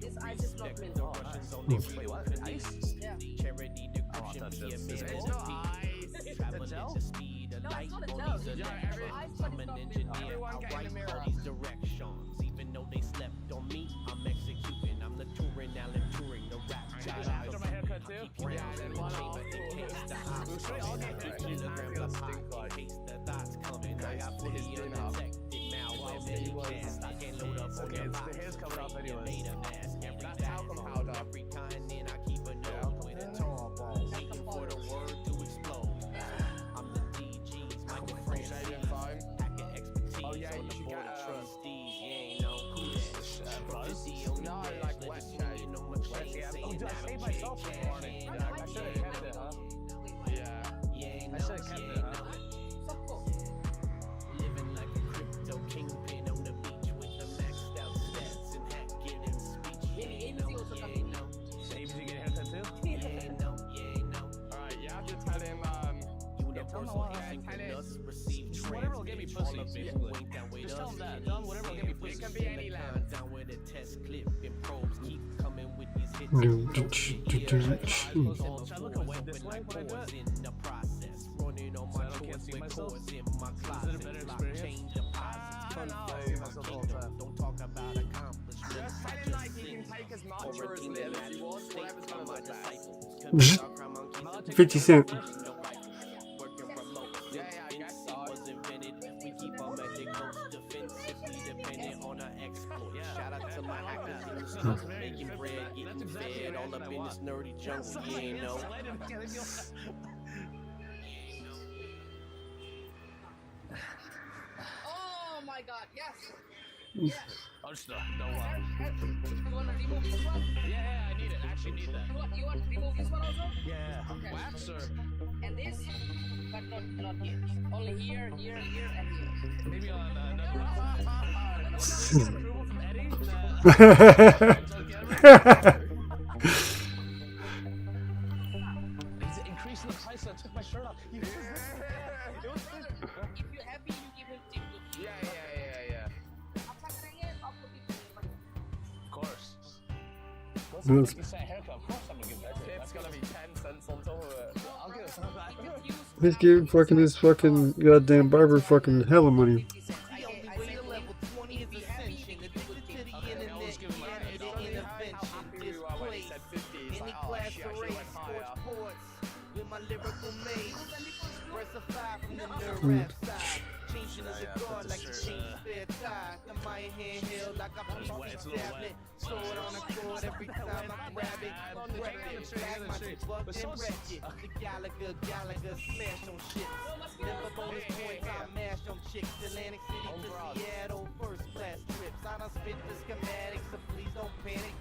Wait, what? Ice? Charity, I want that shit. It's not ice. traveling at speed of light. light on these electrons. I'm an engineer, I write all these directions. Even though they slept on me, I'm executing. I'm the touring Alan Turing, the rap guy. After my haircut too? Keep your mouth in the chamber in case the odds come. I keep kilograms of pot in case the thoughts coming. I got fully undetected malware, many cast. I can load up on your box. Hair's coming off Made anyways. a mask, every That's talcum powder. every kind, and I keep a note with a tall ball, waiting for the word to explode. I'm the DG's microphone Shaving foam. hacker expertise Oh, yeah, on you the should board get, of trustees. You ain't no cool that. No, like wet shave. Oh, dude, I shaved myself this morning. I should have kept it, huh? Yeah. I should have kept it, huh? Living like a crypto kingpin on the beach with the maxed out stats and hack getting speech. You ain't know. Hey, did you get a haircut too? You ain't know. Alright, you have to tell him, Universal asynchronous receive Whatever will get me pussy, basically. Just tell him that. Tell him whatever will get me pussy. It can be any length. Down with a test clip and probes keep coming with these hits. Should I look away this way when I do it? In the process, running on my can't see with myself? cords in my Is closet. it a better experience? Blockchain deposits, I don't know. I confirm see my myself all the kingdom. time. Don't talk about accomplishments. just tell him like he can take as much or as little as he wants, whatever's gonna look best. 50 Cent. Yeah, I guess so. Was invented. We keep our magic most defensively dependent on our exploits. Shout out to my hackers who's making bread, getting fed all up in this nerdy jungle. You ain't know. Oh my god, yes! Oh, just don't worry. You wanna remove this one? Yeah, I need it. I actually need that. You want to remove this one also? Yeah. Okay. Wax or And this? But not here. Only here, here, and here. maybe on another. Approval from Eddie? He's increasing the price, so I took my shirt off. If you're happy, you give him tip. Yeah. Of course. What's No, the it's- 50 cent haircut? Of course I'm gonna give that to him. Tip's gonna be 10 cents on top of it. I'll give it some back. Let's give fucking this fucking goddamn barber fucking hella money.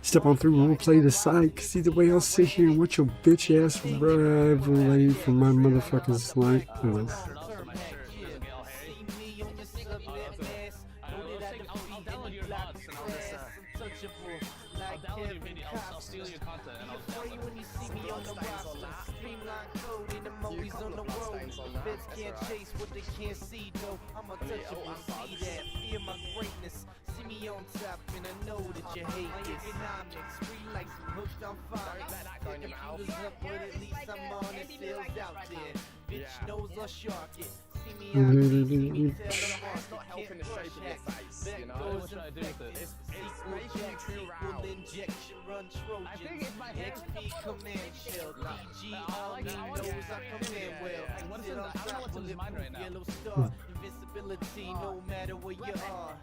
Step on through, we'll play the side, cause either way I'll sit here and watch your bitch ass rivalry for my motherfucking slide. Oh. I'll steal your content and I'll download it. Chase what they can't see though. I'm untouchable, see that, fear my greatness. See me on top and I know that you hate this. Economics, free like some hooked on fire. Pick the shooters up, but at least I'm on it, sales out there. Bitch knows I'll shark it. See me out there, see me tell them It's not helping the shape of your face, you know? What should I do with it? It's making you too round. Injection run Trojan. I think it's my hair. XP command shield. I like it. I want knows it. I command well. What is Sit it? on I don't know top, what's in his mind right now. Yellow star, invincibility no matter where you are.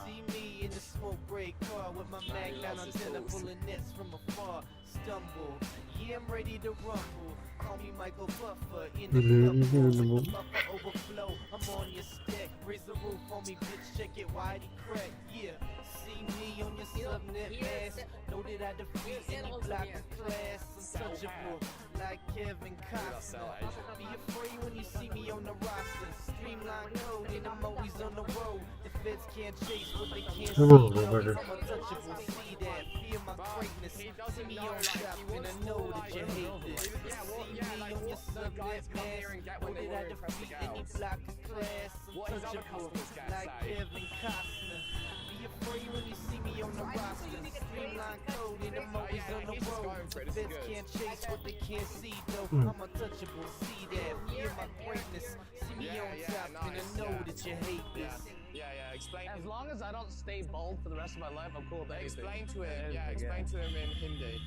See me in the smoke break car with my mag down antenna pulling nets from afar. Stumble, yeah I'm ready to rumble. Call me Michael Buffer in the club. Buffer overflow, I'm on your stick. Raise the roof on me, bitch. Check it, Whitey crack. Yeah, see me on your subnet mask. Know that I defeat any block of class. Untouchable, like Kevin Costner. Be afraid when you see me on the roster. Streamline code and I'm always on the road. The feds can't chase what they can't see. Come on, motherfucker. I'm untouchable, see that. Fear my greatness. See me on top and I know that you hate this. See me on your subnet mask. Know that I defeat any block of class. Untouchable, like Kevin Costner. Be afraid when you see me on the roster. Streamline code and I'm always on the road. CREIT. This is good. Can't chase what they can't see, though. Mm. I'm untouchable. See that? Hear my greatness. See me on top, and I know that you hate this. Yeah, explain. As long as I don't stay bald for the rest of my life, I'm cool with anything. Explain to him. Yeah, explain to him in Hindi.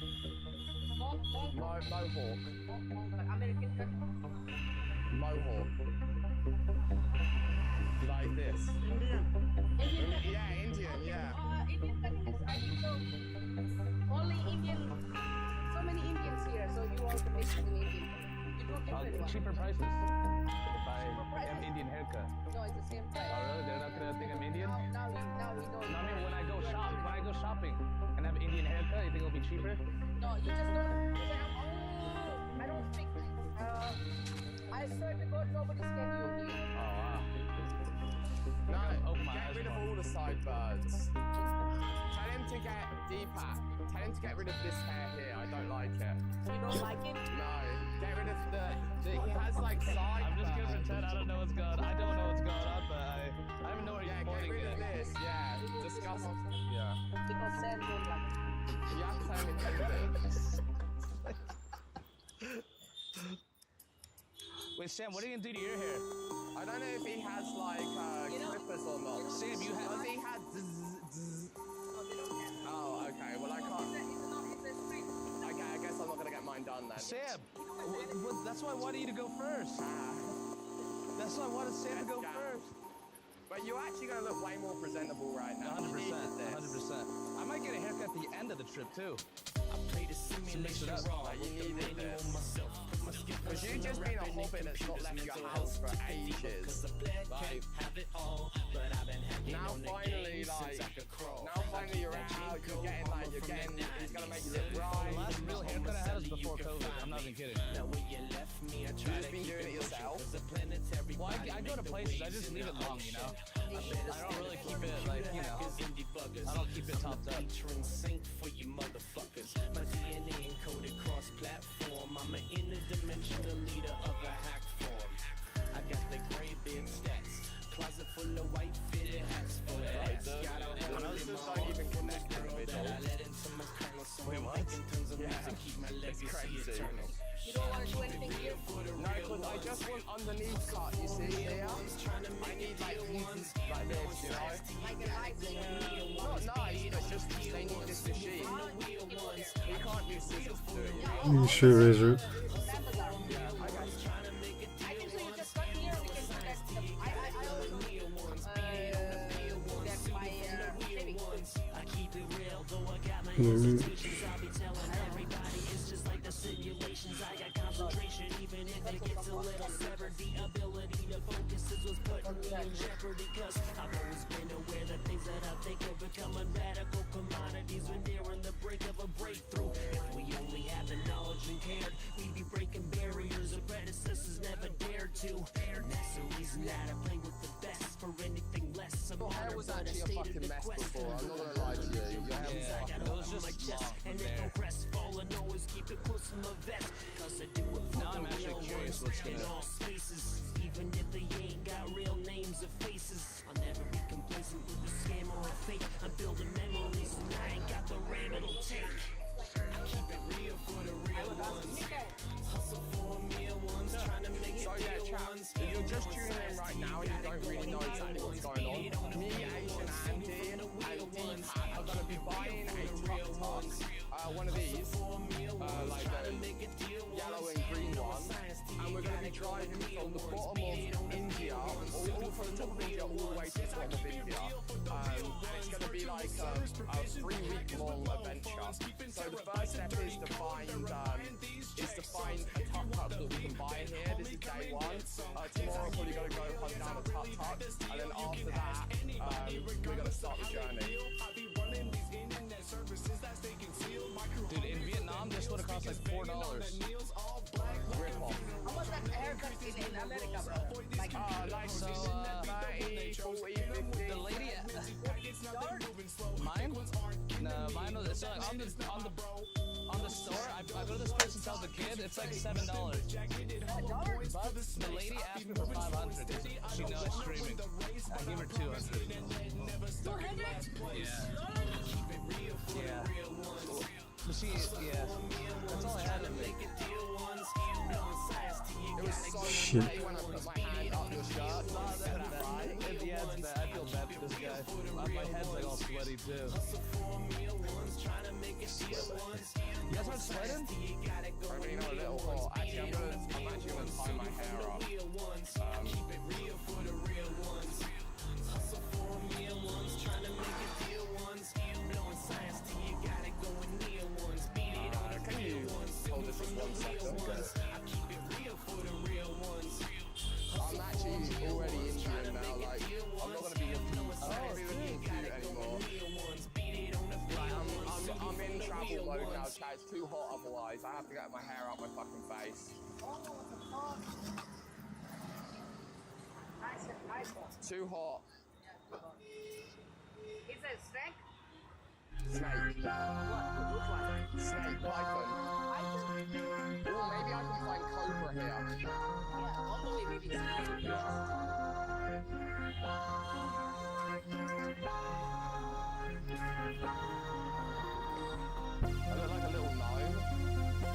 Mohawk. American cut. Mohawk. Like this. Indian. Yeah, Indian. Yeah. Indian cutting is, I think so. Only Indian. So many Indians here, so you want to make it an Indian. You don't get very well. Cheaper prices. If I have Indian haircut. No, it's the same price. Oh really? They're not gonna think I'm Indian? Now we don't. No, I mean when I go shopping and have an Indian haircut, you think it'll be cheaper? No, you just don't. I don't speak. I swear to God, nobody's can you here. Oh wow. No, Open my get eyes rid of more. all the sideburns. Tell him to get Deepak. Tell him to get rid of this hair here. I don't like it. You don't like it? No, get rid of the he has like sideburns. I'm just gonna pretend I don't know what's going on. I don't know what's going on, but I don't know where Yeah, you're get pointing rid of it. this. Yeah, disgusting. Yeah. Because Sam don't like it. You have to tell him in Wait, Sam, what are you gonna do to your hair? I don't know if he has like clippers or not. Sam, you have. Does he have? Oh, okay. Well, I can't. Okay, I guess I'm not gonna get mine done then. Sam, that's why I wanted you to go first. That's why I wanted Sam to go first. But you're actually gonna look way more presentable right now. 100%. 100%. I might get a haircut at the end of the trip too. To mix it up. Like, you needed this. Because you've just been a hobbit that's not left your house for ages. Like, now finally you're out, you're getting, he's gonna make you look right. The last real haircut I had was before COVID. I'm not even kidding. You've just been doing it yourself. Well, I go to places, I just leave it long, you know? I don't really keep it, like, you know, I don't keep it topped up. For you motherfuckers, my DNA encoded cross-platform. I'm an interdimensional leader of a hack form. I got the gray big stats, closet full of white fitted hats for that. Got a hole in my don't even connect to the that I let into my kernel, so I'm thinking tons of music, keep my legacy eternal. You don't want to do anything here? No, because I just want underneath cut, you see, here. I need like this, you know? Like a light Not nice, but just, they need this machine. You can't use scissors to do it, you know? You straight razor. I think so you just cut here, we can do that. I always that's my saving. I keep it real, though I got my Mm-hmm. institutions. I'll be telling everybody it's just like the simulations. I got concentration, even if it gets a little severed. The ability to focus is what's putting me in jeopardy. Cause I've always been aware that things that I think are becoming radical commodities when they're on the brink of a breakthrough. If we only had the knowledge and cared, we'd be breaking barriers our predecessors never dared to. And that's the reason that I play with the best. For anything less, I'm Your hair was actually a fucking mess before, I'm not gonna lie to you. Your hair was fucking it was just long and from if there. I'm crestfallen, always keep it close to my vest. Cause I do it for Now I'm the actually real curious ones what's in gonna- all spaces. Even if they ain't got real names or faces, I'll never be complacent with a scam or a fake. I'm building memories and I ain't got the RAM it'll take. I keep it real for the real ones. Hustle for real ones, trying to make it So yeah, real chat, ones. if you're just tuning in right now and you don't really know exactly what's going on, me, Asian Andy, and Deepak are gonna be buying a tuk-tuk, one of these, like the yellow and green one, and we're gonna be driving from the bottom of India, all from the top of India, all the way to the bottom of India, and it's gonna be like a 3-week-long adventure. So the first step is to find a tuk-tuk that we can buy here. This is day one. Tomorrow we're probably gonna go hunt down a tuk-tuk, and then after that, we're gonna start the journey. Dude, in Vietnam, this would have cost like $4. Rip off. How was that haircut in America, bro? Like, So, 30, 40, 50. the lady, mine? No, mine was, so like on the store, I go to this place and tell the kid, it's like $7. But the lady asked me for 500 because she knows streaming. I gave her 200. 200? Yeah. Yeah. But she, yeah. shit. Hey, when I put my hand up your shirt, yeah, it's bad. I feel bad for this guy. My head's like all sweaty too. You guys aren't sweating? I mean, a little hot. Actually, I'm actually gonna tie my hair up. Can you hold this just 1 second? I'm actually already Indian now. Like, I'm not gonna be looking cute anymore. Like, I'm in travel mode now, chat. It's too hot otherwise. I have to get my hair out my fucking face. Too hot. Is it snake? Snake. Snake, python. Or maybe I can find cobra here. Yeah, all the way maybe snake. I look like a little gnome.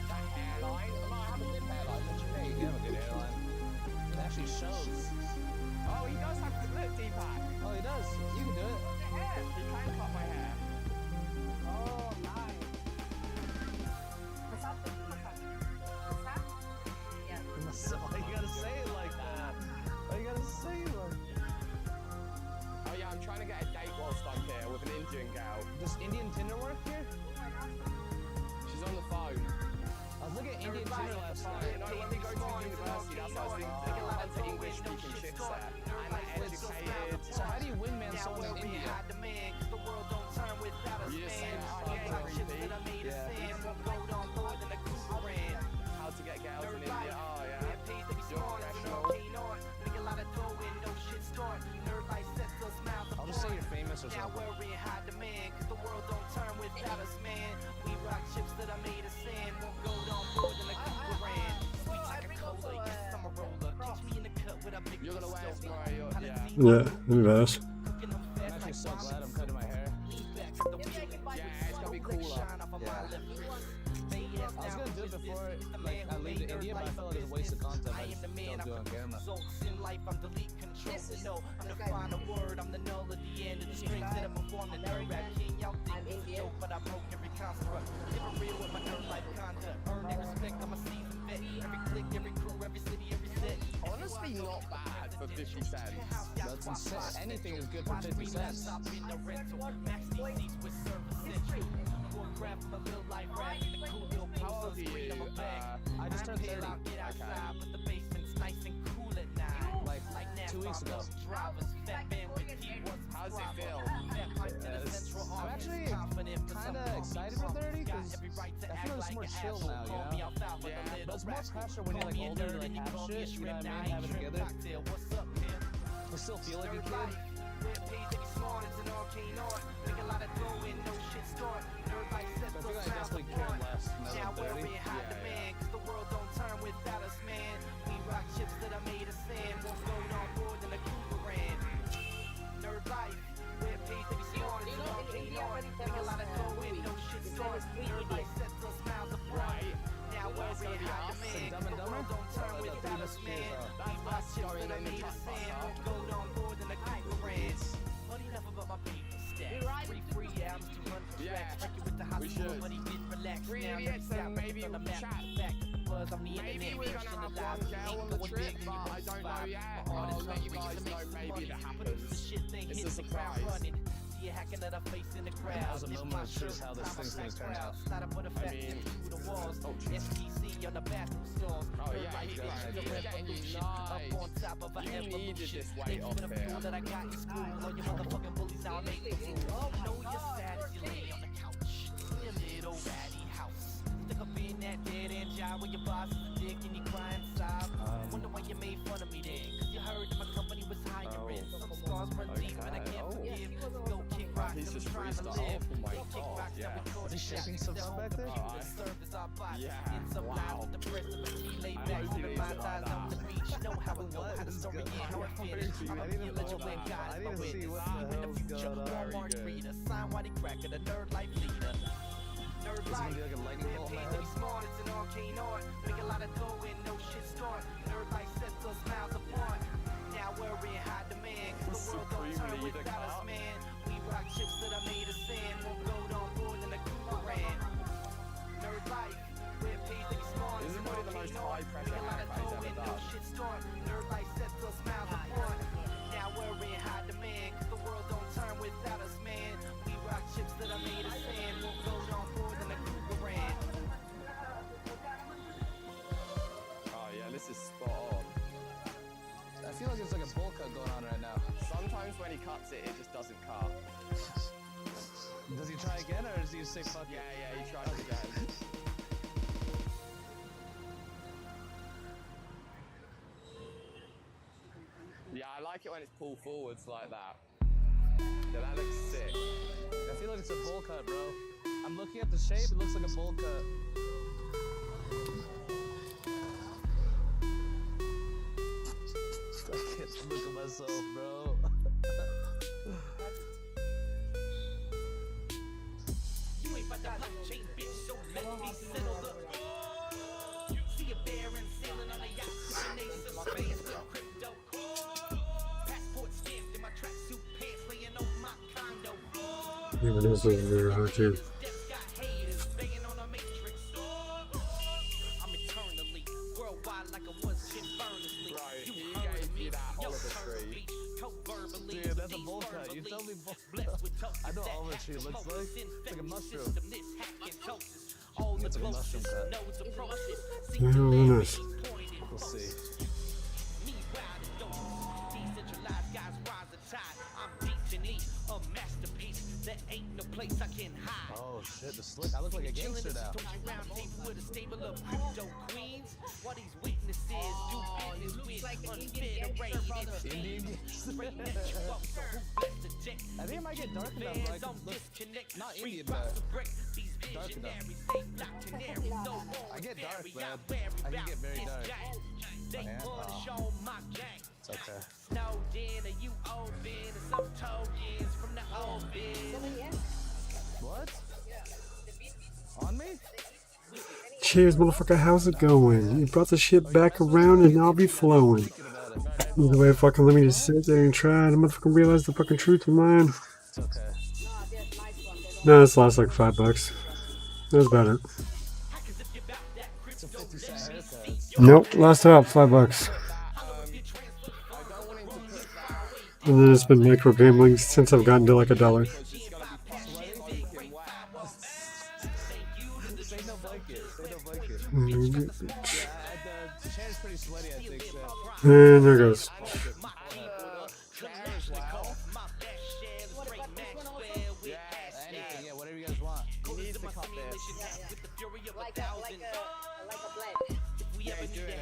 That hairline? I have a good hairline. What do you mean? You have a good hairline. It actually shows. Oh, he does have good look, Deepak. Oh, he does. You can do it. He can cut my hair. Oh, nice. What's up? Yeah. So why you gotta say it like that? Why you gotta say it like that? Oh yeah, I'm trying to get a date whilst I'm here with an Indian gal. Does Indian Tinder work here? She's on the phone. I was looking at Indian Tinder last night. You know, when we go to university, that's why I was thinking a lot of English-speaking chicks there. And they're educated. So how do you wingman someone in India? You just say that I have creepy. Yeah. How to get girls in India. Oh yeah. You're professional. I'll just say you're famous or something. You're gonna wear tomorrow, yeah. Yeah, let me pass. I'm actually so glad I'm cutting my hair. Yeah, it's gonna be cooler. I was gonna do it before like I leave to India, but I felt like it was a waste of content. I just don't do it on camera. This is I'm the final word, I'm the null at the end of the strings that I perform the nerd rap king. Y'all think it's dope, but I broke every construct. Living real with my nerd life conduct. Earn their respect, I'm a seasoned vet. Every click, every crew, every city, every set. Honestly, not bad for 50 cents. That's insane. Anything is good for 50 cents. Max these seats with service century. Grab my little life rap in the cool little How old are you? I just turned 30. Get outside, but the basement's nice and cool at night. Like 2 weeks ago. How's it feel? I'm actually kind of excited for 30 because I feel it's more chill now, you know? Yeah. But it's more pressure when you're like older, you like have shit, you know what I mean? Have it together. I still feel like a kid. But I feel like I definitely care less now that I'm 30. The world don't turn without us, man. We rock chips that are made of sand. Won't float on board than a Cooper ran. Nerd life, where pays to be smart as an arcane art. Make a lot of dough and no shit starts. Nerd life sets us miles apart. Now we're in high demand. The world don't turn without us, man. We rock chips that are made of sand. Won't float on board than a Cooper ran. Funny enough about my paper stack. Free albums to run for tracks. Like it with the hospital, but he didn't relax. Now he's out maybe on the we'll map. chat. Maybe we're gonna have one girl on the trip, but I don't know yet. I'll let you guys know maybe if it happens. It's a surprise. That was a moment of truth how this thing's gonna turn out. I mean, oh yeah, he's getting you nice. You needed this weight off here. Stick up in that dead end job where your boss is a dick and you cry inside. Wonder why you made fun of me then, cause you heard that my company was hiring. Some scars run deep and I can't forgive. Go kick rocks He's and just I'm trying to freestyle. live. Oh my Go kick god, rocks yeah. and record Is he the shaping shit. some stuff back there? Served as our boss. Yeah. In some lives Wow. with the press of a key laid I back. hope he Keeping leaves my it like eyes on that. the beach. Know how it go, how the story end, how it finish. I'm a I need to let you know win, about guys. I need My to see witness. what See the you in the hell's future. going on. Walmart reader, sign whitey cracker, the nerd life leader. Nerd Is it life. gonna be like a lightning bolt in my head? Smart, it's an arcane art. Make a lot of dough and no shit start. Nerd life sets us miles apart. Now we're in high demand. Cause the world don't turn without us, man. We rock chips that are made of sand. More gold on board than a Cougar ran. Nerd life. Where pays to be smart. This is probably the most high pressure haircut he's ever done. Shit start. Nerd life sets us miles apart. Now we're in high demand. Cause the world don't turn without us, man. We rock chips that are made of sand. More gold on board than a Cougar ran. Oh yeah, this is spot on. I feel like there's like a bowl cut going on right now. Sometimes when he cuts it, it just doesn't cut. Does he try again, or does he just say fuck it? Yeah, he tries again. Yeah, I like it when it's pulled forwards like that. Yeah, that looks sick. I feel like it's a bowl cut, bro. I'm looking at the shape, it looks like a bowl cut. I can't look at myself, bro. You ain't about to blockchain, bitch, so let me settle the see a bear and sailing on a yacht, sipping ace of spades with crypto. Passport stamped in my tracksuit pants, laying on my condo. Even this is very hard too. I'm eternally worldwide like I was infernally. Right, he gave you that Oliver tree. Dude, that's a bowl cut. You tell me bowl cut. I know what Oliver tree looks like. It's like a mushroom. It's like a mushroom cut. I don't know this. We'll see. Oh shit, the slick. I look like a gangster now. Indian I think I might get dark enough where I can look not Indian, but dark enough. I get dark, man. I can get very dark. Man, oh. It's okay. What? On me? Cheers, motherfucker, how's it going? You brought the shit back around and I'll be flowing. Either way, fucking let me just sit there and try and motherfucking realize the fucking truth of mine. It's okay. No, this lost like $5. That's about it. It's a 50-cent haircut. Nope, lost about $5. And then it's been micro gambling since I've gotten to like $1. Say no blanket. Say no blanket. And The chair's pretty sweaty, I think so. there goes. Anything, yeah, whatever you guys want. He needs to cut this. Like a blend. Yeah, he's doing it.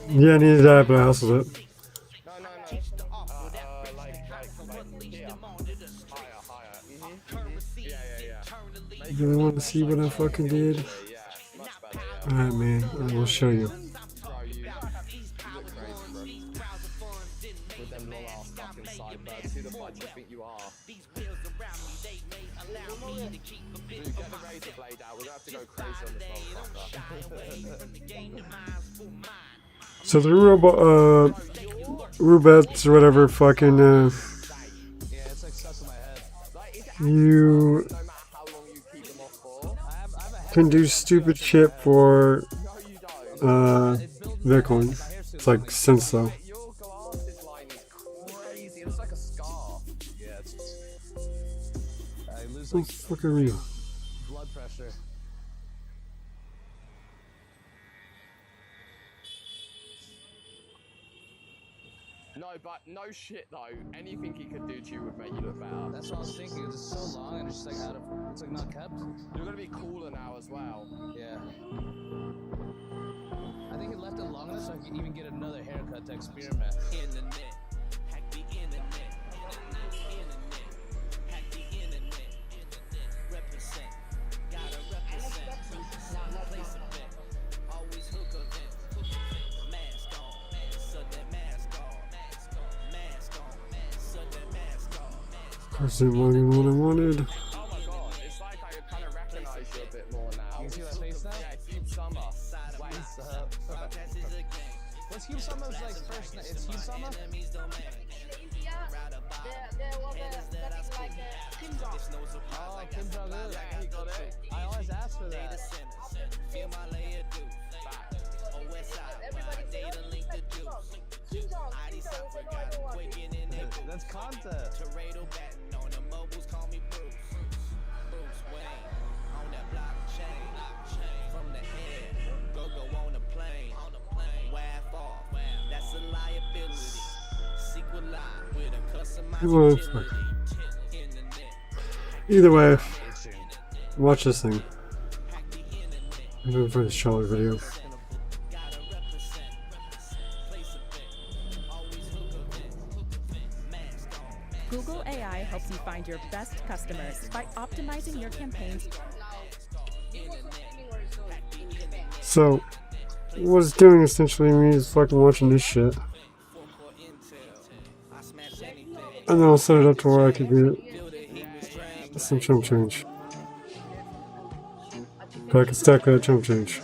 Yeah, I needed that, but I hustled it. No. Like here. Higher. Yeah. You really want to see what I fucking did? Yeah, much better, yeah. Alright, man, I will show you. Bro, you look crazy, bro. With them long ass fucking sideburns. Who the fuck do you think you are? Dude, get the razor blade out. We're gonna have to go crazy on this motherfucker. So the Rubettes or whatever fucking Yeah, it's like stuck in my head. you can do stupid shit for Bitcoin. It's like sense though. Your glasses line is crazy. It's like a scarf. Yeah, it's... I lose What like the fuck are you? blood pressure. No, but no shit though. Anything he could do to you would make you look better. That's what I was thinking. It's so long and it's just like out of... It's like not kept. You're gonna be cooler now as well. Yeah. I think he left it long enough so I can even get another haircut to experiment. Internet, hack the internet, hack the internet, represent, gotta represent, place a bet, always hook event, mask on, so that mask on, mask on, so that mask on, Wasn't what I wanted. Oh my god, it's like I kind of recognize you a bit more now. You see my face now? Yeah, Hugh Summer. What's up? What's Hugh Summer's like first name? It's Hugh Summer? In India, there was that is like Kim Jong. Oh, Kim Jong-un. Yeah, he got it. I always ask for that. Everybody say, oh, Kim Jong. That's content. Well, fuck. Either way, watch this thing. I'm doing for the short video. Google AI helps you find your best customers by optimizing your campaigns. So, what it's doing essentially me is fucking watching this shit. And then I'll set it up to where I could get some chump change. So I can stack that chump change.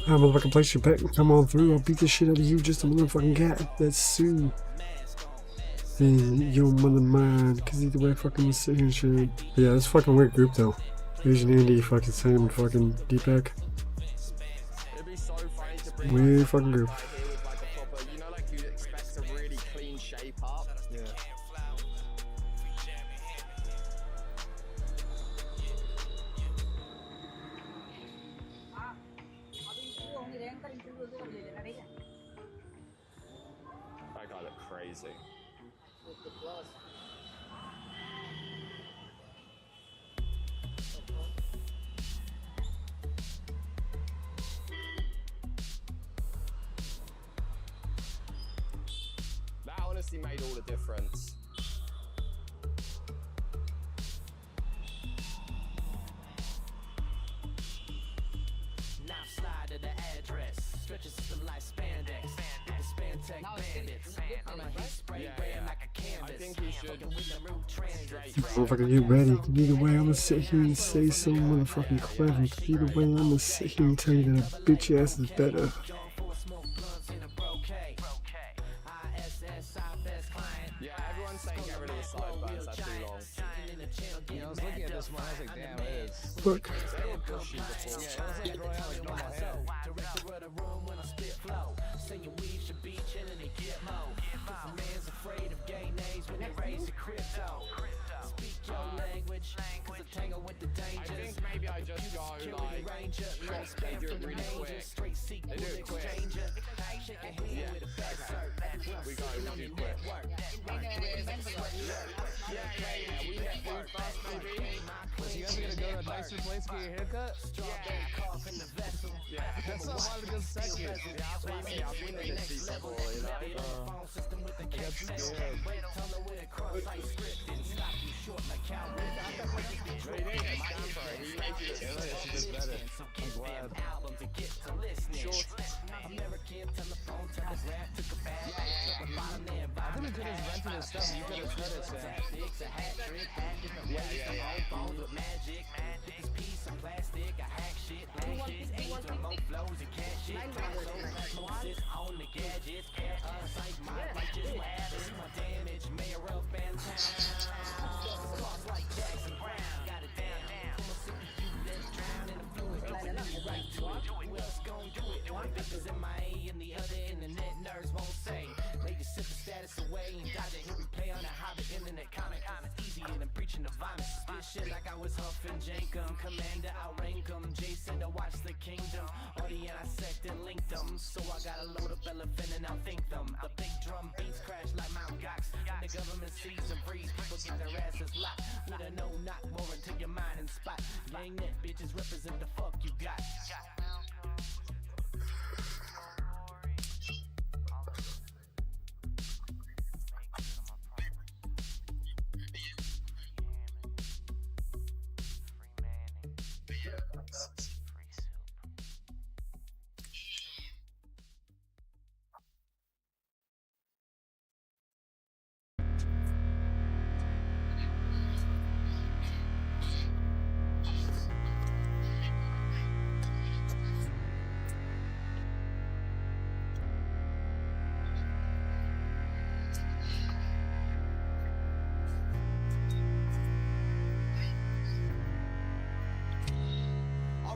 I'm a motherfucking place your bet. Come on through. I'll beat the shit out of you. Just a motherfucking cat. That's Sue. And your mother mine. Cause either way, fucking was sitting and shit. But yeah, this fucking weird group though. Asian Andy, fucking Sam, and fucking Deepak. Weird fucking group. You know, like you'd expect a really clean shape up. Yeah. That guy looked crazy. That honestly made all the difference. Now slide to the address. Stretches system like spandex. Get the Spantech bandits. I'm a heat spray red like a canvas. I think he should Motherfucker, get ready. Either way, I'm gonna sit here and say so motherfucking clever. Either way, I'm gonna sit here and tell you that a bitch ass is better. Yeah, everyone's saying get rid of the sideburns, that's too long. You know, I was looking at this one, I was like, damn, it is. Fuck. They were pushy before. Yeah, it was like growing out like normal hair. Director of the room when I spit flow. Saying we should be chilling and get low. Cause a man's afraid of gay names when they raise the crypto. Speak your language, cause I tangle with the dangers. I think maybe I just go like, they do it really quick. They do it quick. Yeah. We go, we do quick. Yeah, we get food fast, baby. So you guys are gonna go to a nicer place to get your haircut? Yeah. That's not one of the good seconds. Yeah, I've been in this seat before, you know? I got scared. I think we could have rented his stuff and you could have said it, Sam. station to vomit. Spit shit like I was huffing Jankum. Commander, outrank him. Jason to watch the kingdom. Audience, I sect and linked them. So I gotta load up elephant and outthink them. The big drum beats crash like Mount Gox. When the government sees and freeze, people get their asses locked. With a no-knock warrant to your mind and spot. Gang net bitches represent the fuck you got.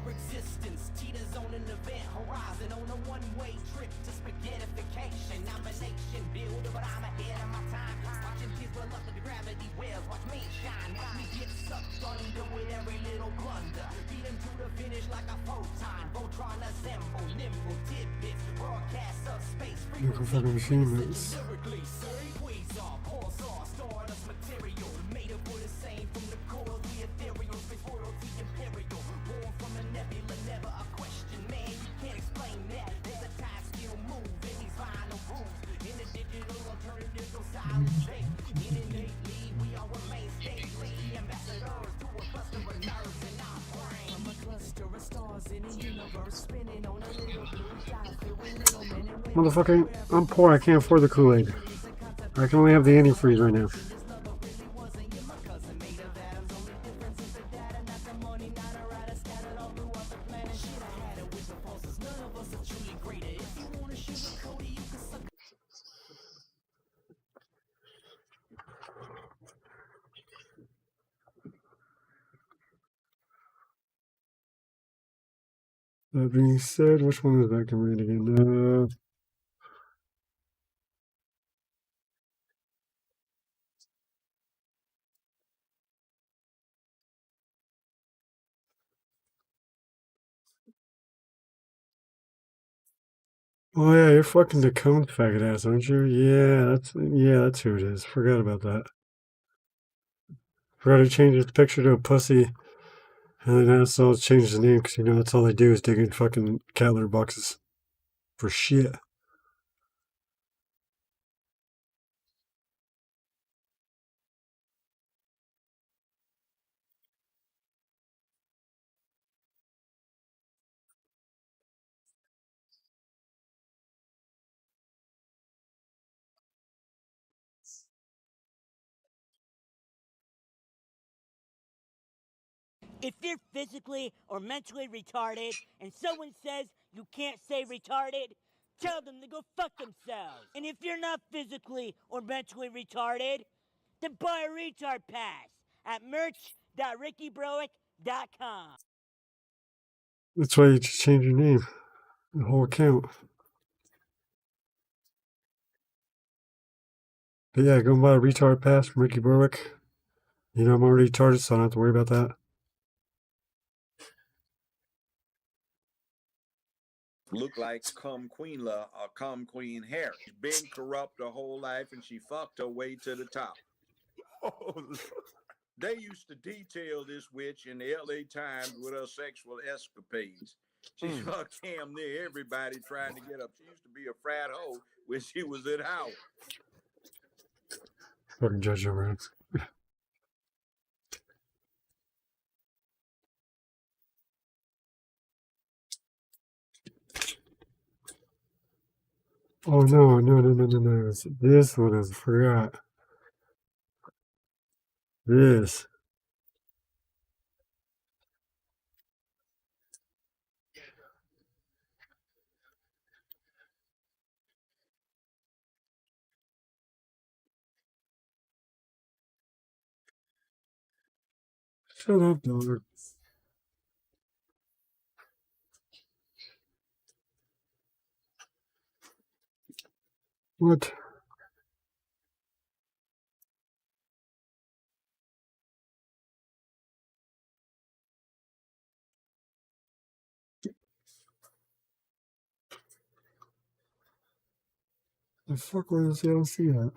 Existence, teeters on an event horizon on a one-way trip to spaghettification. Nomination builder, but I'm ahead of my time. Watching kids roll up with the gravity wells. Watch me shine, watch me get sucked under with every little blunder. Beat him to the finish like a photon. Voltron assemble, nimble tidbits. Broadcast of space frequency. Lyrically, sir, quasar, pulsar, stardust material. Made up for the same from the core, the ethereal, space royalty imperial. Born from a nebula, never a question, man. You can't explain that. There's a time still move in these final rules. In the digital alternative, no silence fake. Innately, we all remain stately. Ambassadors to a cluster of nerves in our brain. From a cluster of stars in the universe, spinning on a little blue dot filled with little men and women. Motherfucker, I'm poor. I can't afford the Kool-Aid. I can only have the antifreeze right now. That being said, which one is that I can read again? Oh yeah, you're fucking the cone faggot ass, aren't you? Yeah, that's who it is. Forgot about that. Forgot to change his picture to a pussy. And then also change his name because that's all they do is dig in fucking cat litter boxes for shit. If you're physically or mentally retarded and someone says you can't say retarded, tell them to go fuck themselves. And if you're not physically or mentally retarded, then buy a retard pass at merch.rickybroick.com. That's why you just change your name, the whole account. But yeah, go buy a retard pass from Ricky Berwick. I'm already retarded, so I don't have to worry about that. Look like Cum Queen La or Cum Queen Harris. She's been corrupt her whole life and she fucked her way to the top. They used to detail this witch in the LA Times with her sexual escapades. She fucked damn near everybody trying to get up. She used to be a frat hoe when she was at Howard. Fucking judge around. Oh no. This one is, I forgot. This. Shut up, dog. What? The fuck was I don't see that?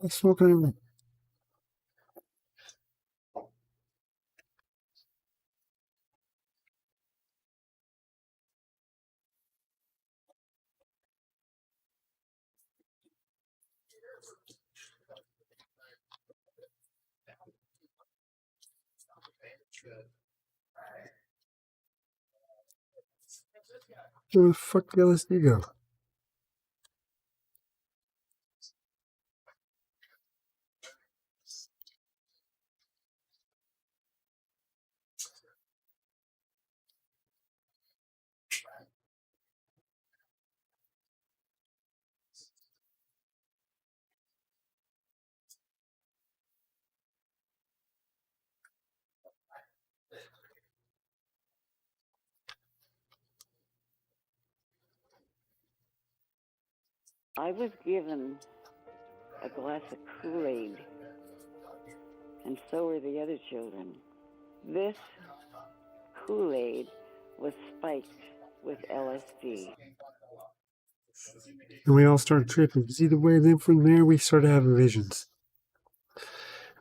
I'm smoking. Where the fuck did LSD go? I was given a glass of Kool-Aid, and so were the other children. This Kool-Aid was spiked with LSD. And we all started tripping. Because either way, then from there, we started having visions.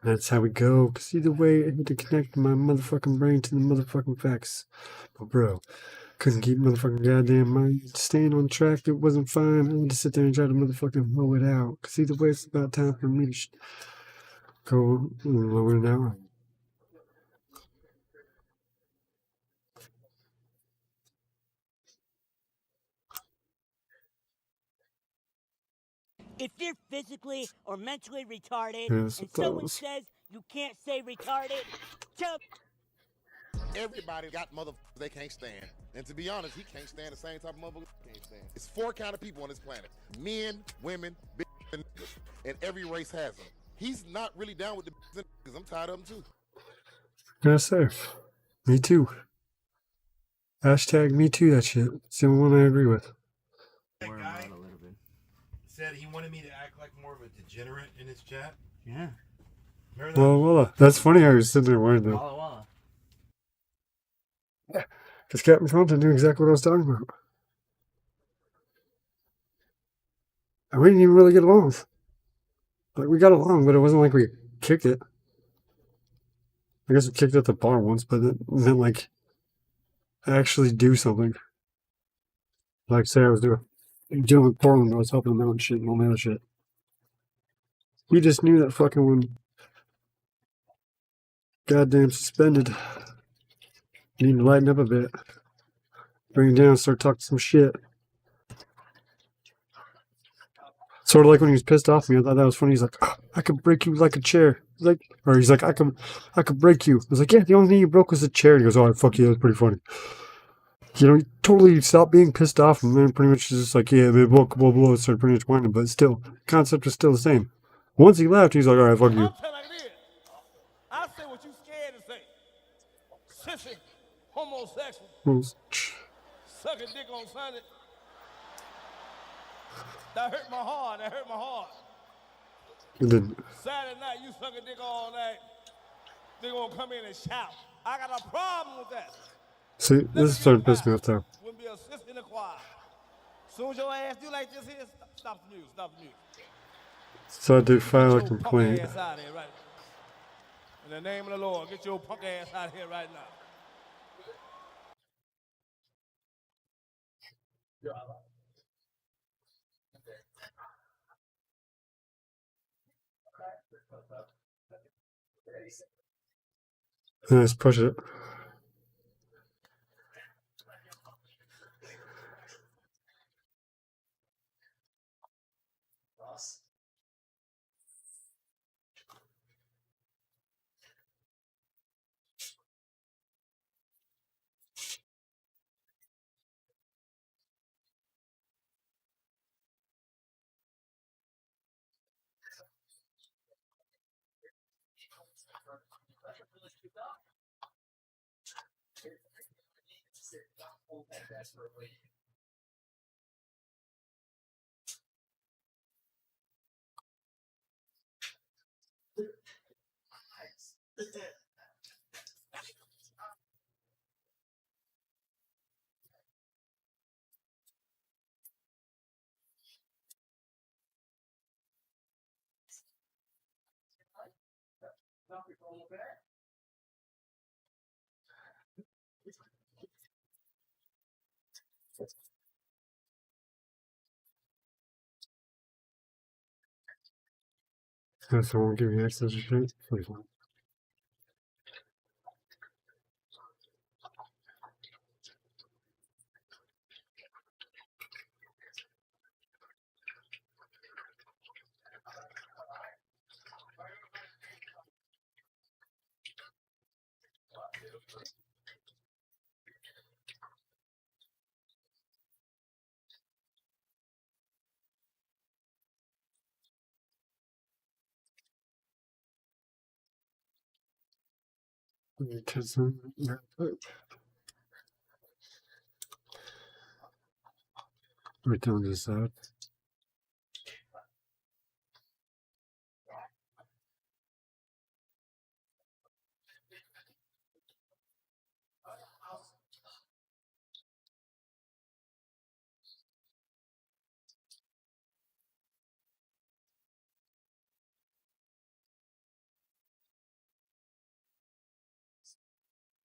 And that's how we go. Because either way, I had to connect my motherfucking brain to the motherfucking facts. But bro, couldn't keep motherfucking goddamn mind staying on track. It wasn't fine. I had to sit there and try to motherfucking blow it out. Because either way, it's about time for me to go lower it out. If you're physically or mentally retarded Yes, and it someone does. says you can't say retarded, tell Everybody got motherfuckers they can't stand. And to be honest, he can't stand the same type of motherfuckers he can't stand. It's 4 kind of people on this planet. Men, women, bitches, and niggas. And every race has them. He's not really down with the bitches and niggas. I'm tired of them too. Gotta say, me too. Hashtag me too, that shit. It's the only one I agree with. That guy said he wanted me to act like more of a degenerate in his chat. Yeah. Remember that? Walla Walla. That's funny how you're sitting there wearing that. Walla Walla. Yeah, because Captain Compton knew exactly what I was talking about. And we didn't even really get along. Like, we got along, but it wasn't like we kicked it. I guess we kicked it at the bar once, but it meant like actually do something. Like, say I was doing in Portland, I was helping them out and shit and all that other shit. We just knew that fucking when goddamn suspended, you need to lighten up a bit. Bring it down, start talking some shit. Sort of like when he was pissed off at me. I thought that was funny. He's like, oh, I could break you like a chair. He's like, I could break you. I was like, yeah, the only thing you broke was the chair. And he goes, oh, fuck you, that was pretty funny. You know, he totally stopped being pissed off and then pretty much just like, yeah, they blah, blah, blah, started pretty much whining, but still, the concept was still the same. Once he left, he's like, all right, fuck you. I say what you scared to say. Sissy, homosexual, sucking dick on Sunday. That hurt my heart, It didn't. Saturday night, you sucking dick all night. They gonna come in and shout. I got a problem with that. See, this started pissing me off though. Wouldn't be a sis in the choir. Soon as your ass do like this here, stop the music, stop the music. So I did file a Get your complaint. punk ass out of here right now. In the name of the Lord, get your punk ass out of here right now. Let's push it. So someone give me access to shit? Please don't. Right down this side.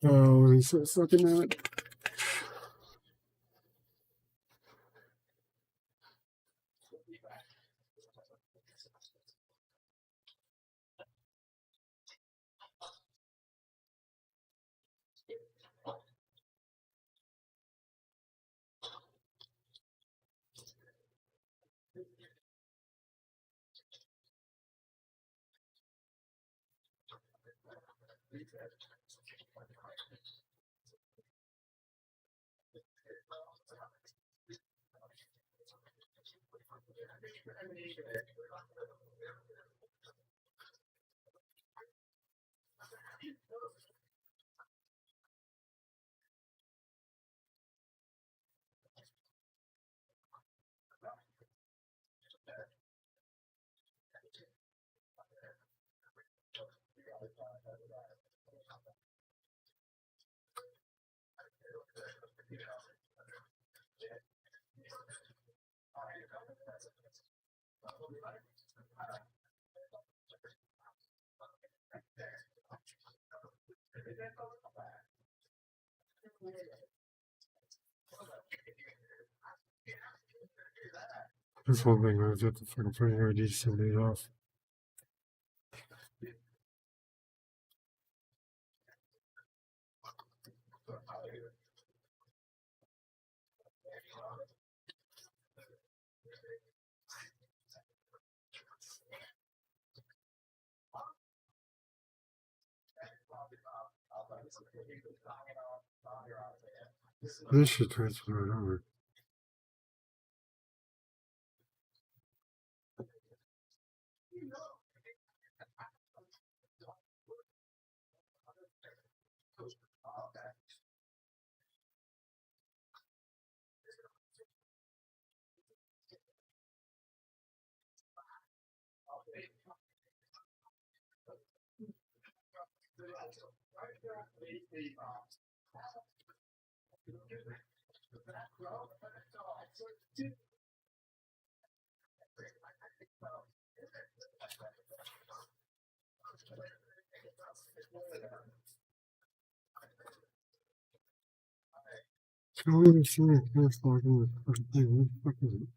Oh, he's so fucking mad. This whole thing, I was at the fucking point where I need to send it off. This should transfer it over. So what is it? That's fucking thing. What the fuck is it?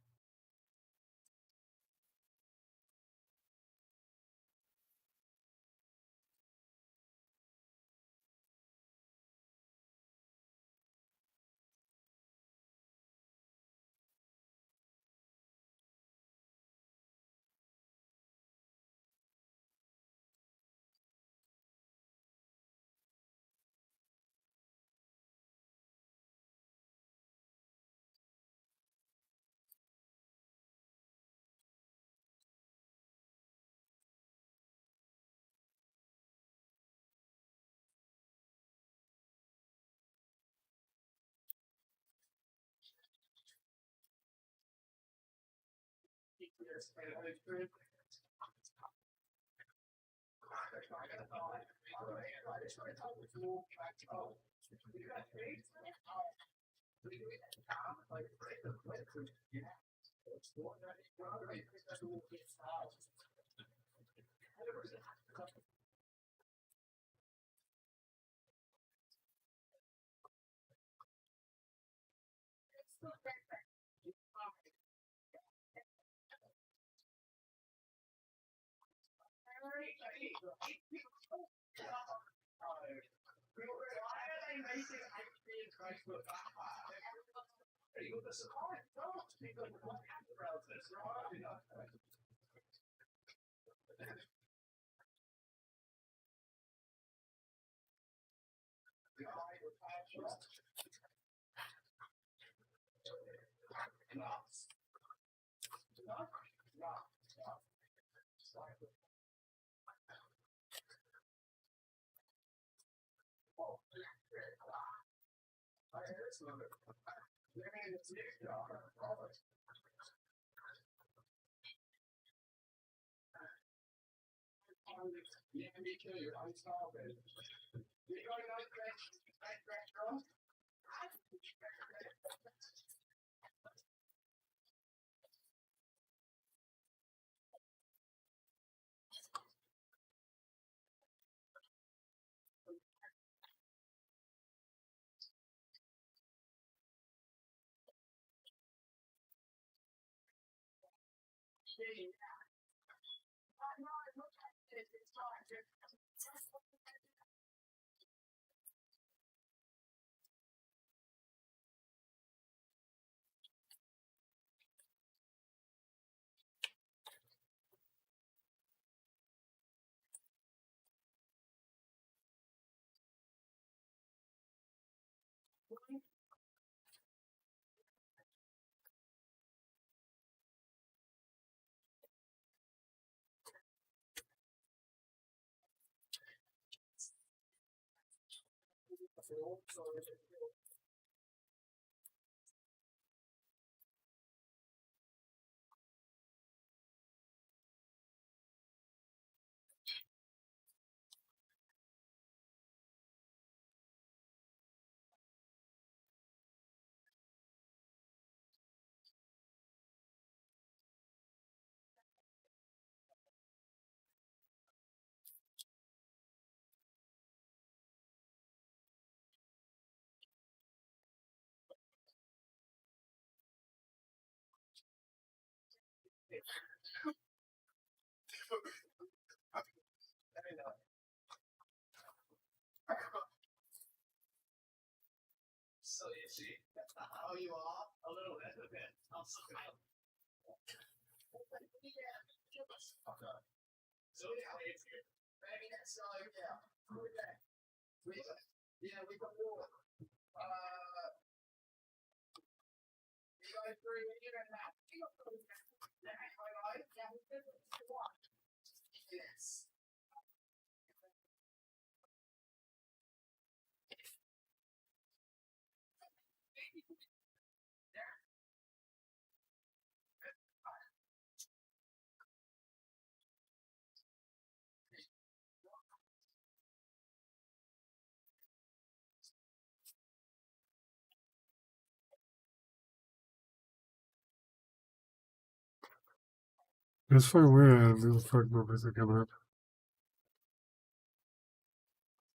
It's fucking weird how those fucking numbers are coming up.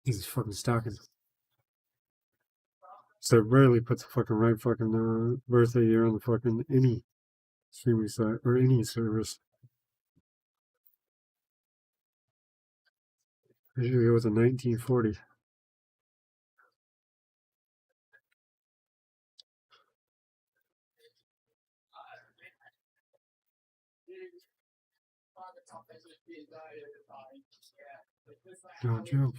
He's fucking stalking. So it rarely puts a fucking right fucking birthday year on the fucking any streaming site or any service. I usually go with a 1940. No joke.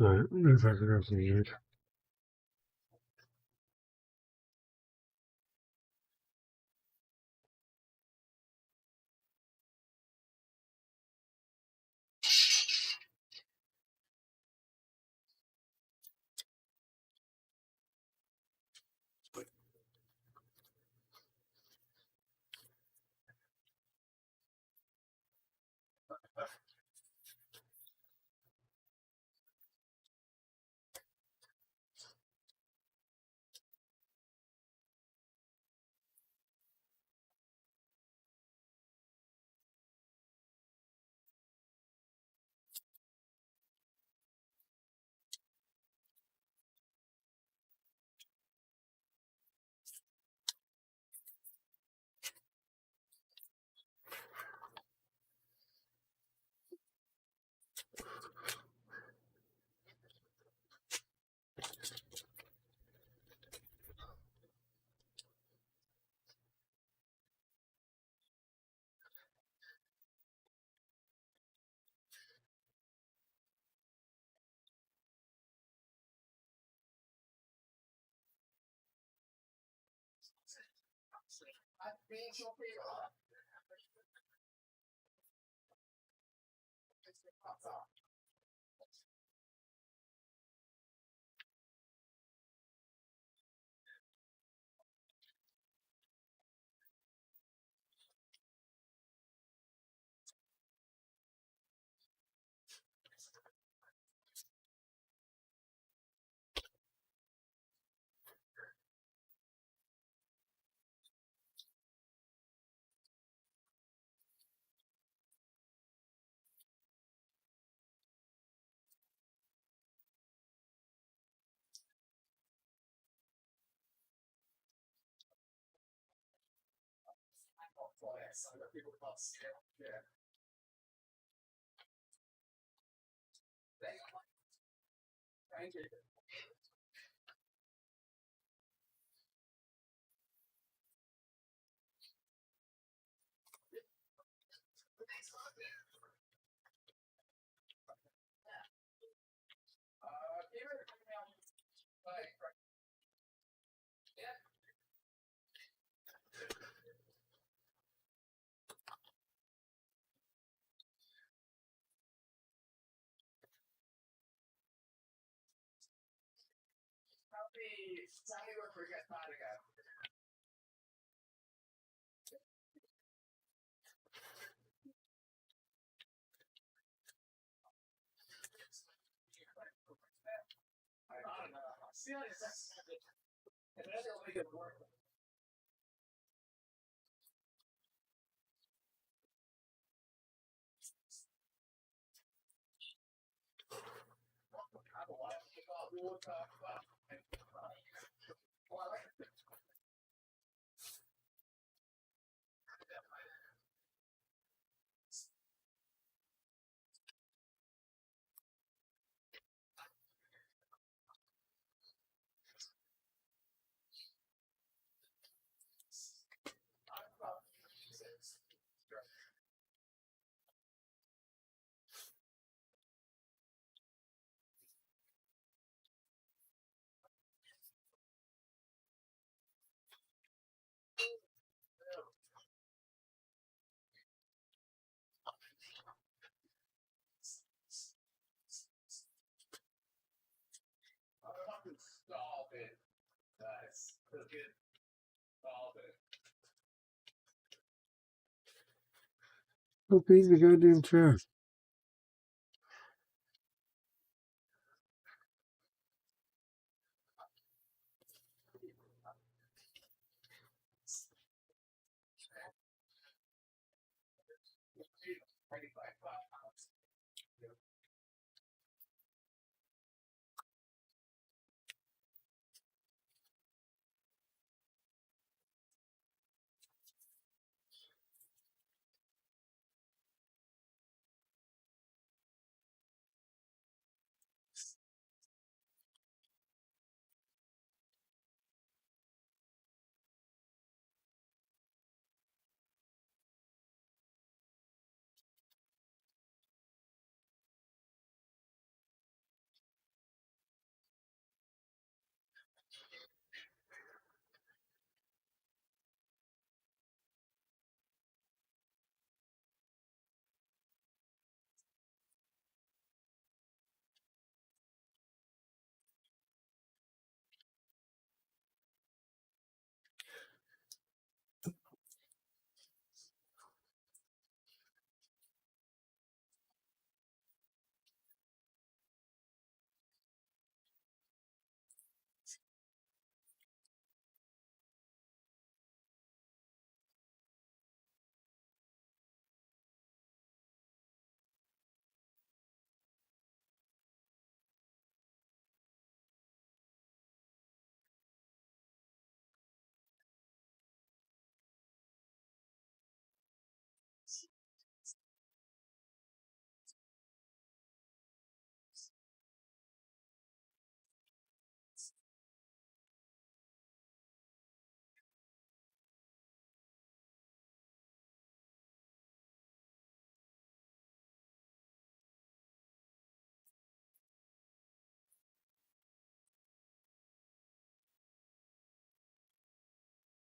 Alright, if I could go from here. Oh, piece of goddamn trash.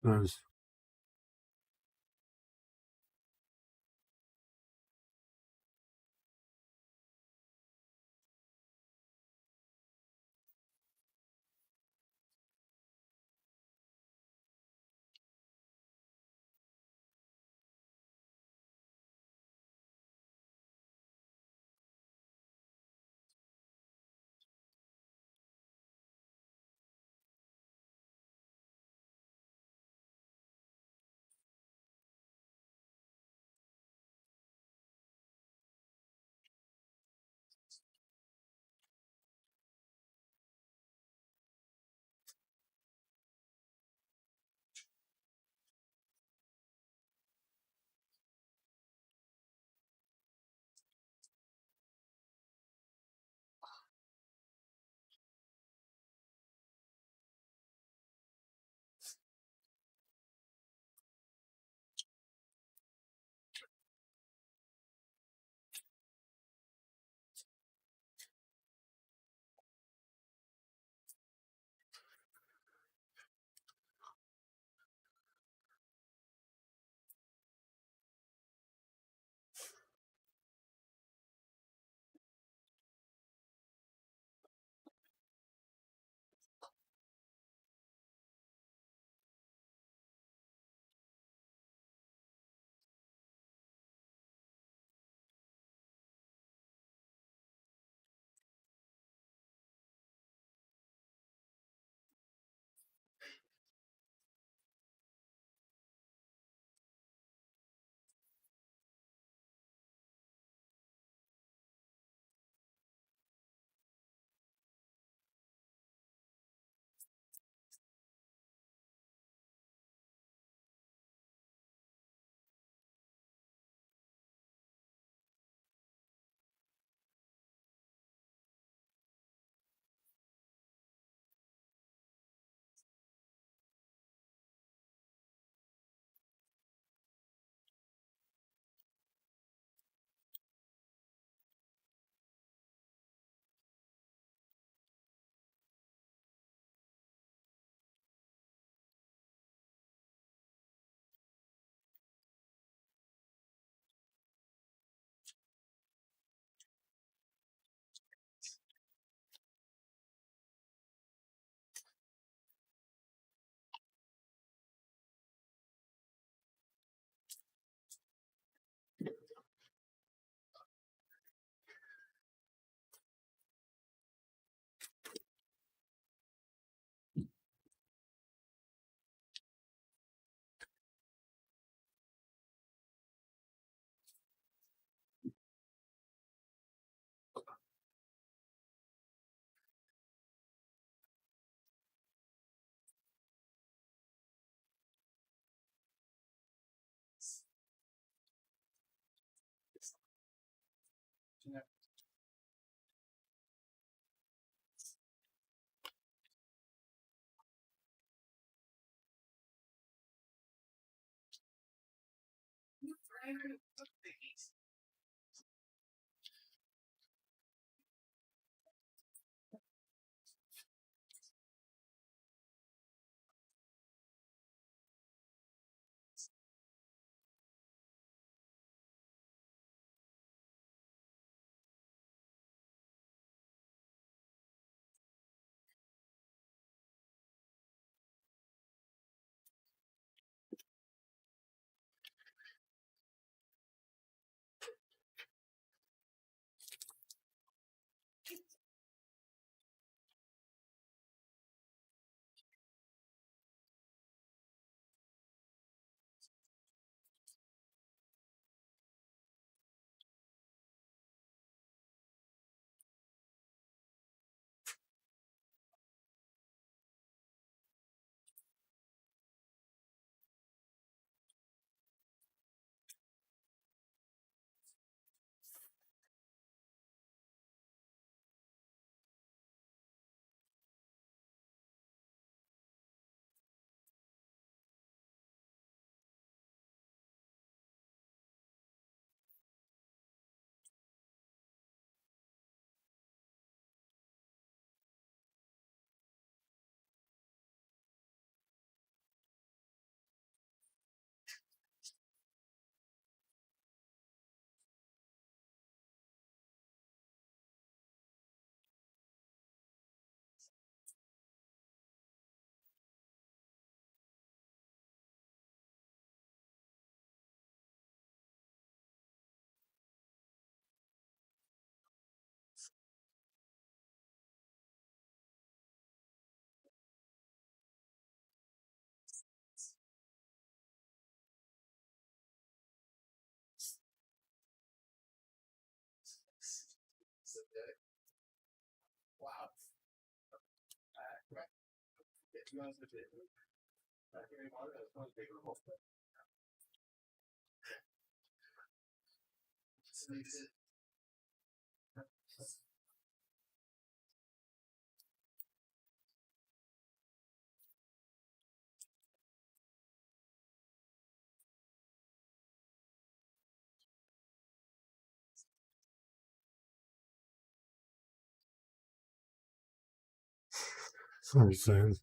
Nice. That's what I'm saying.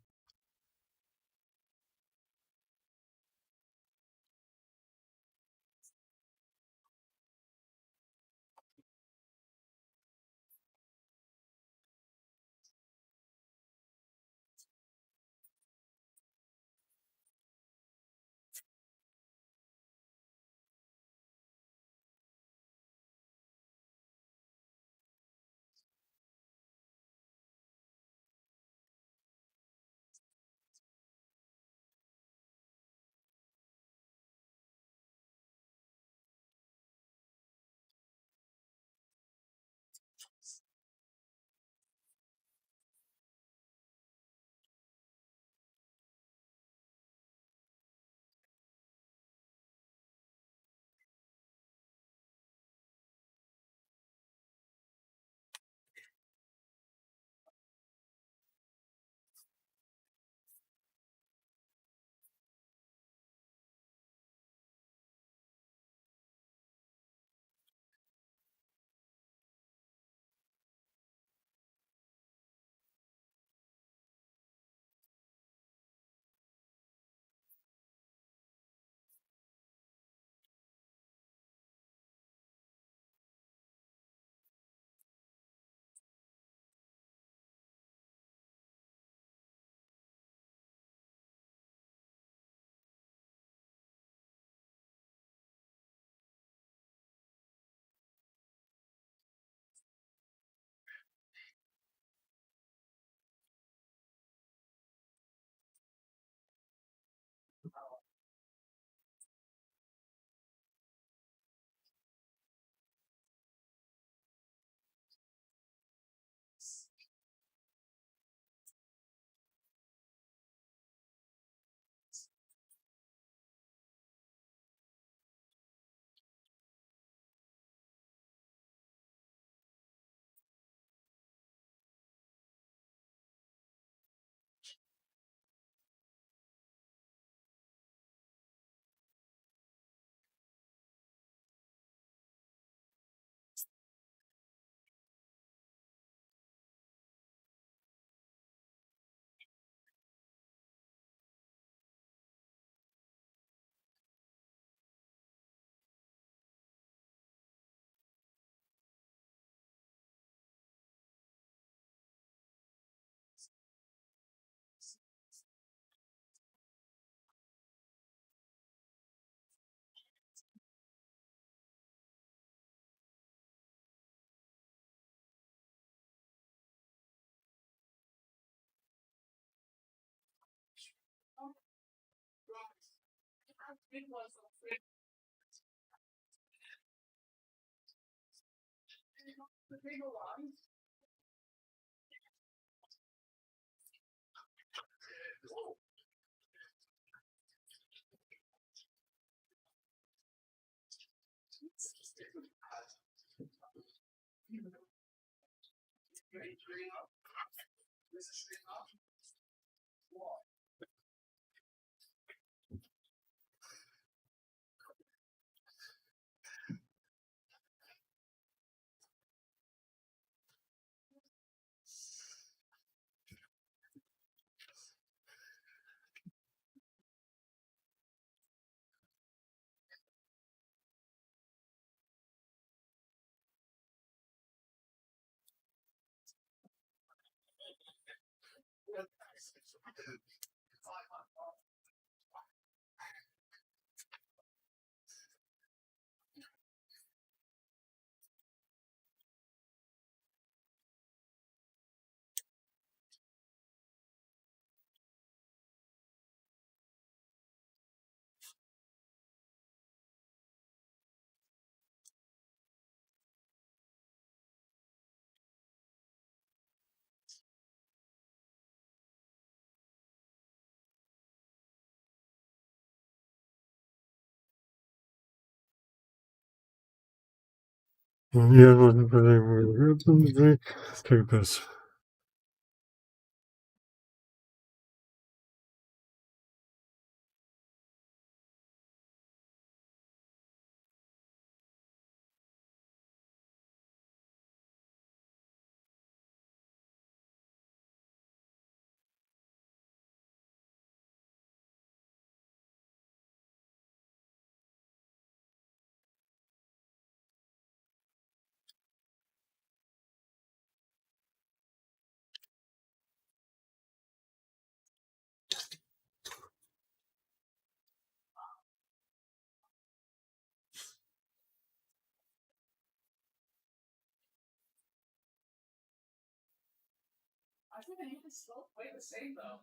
Yeah, wasn't for the take a piss. I think I need to still play the same though.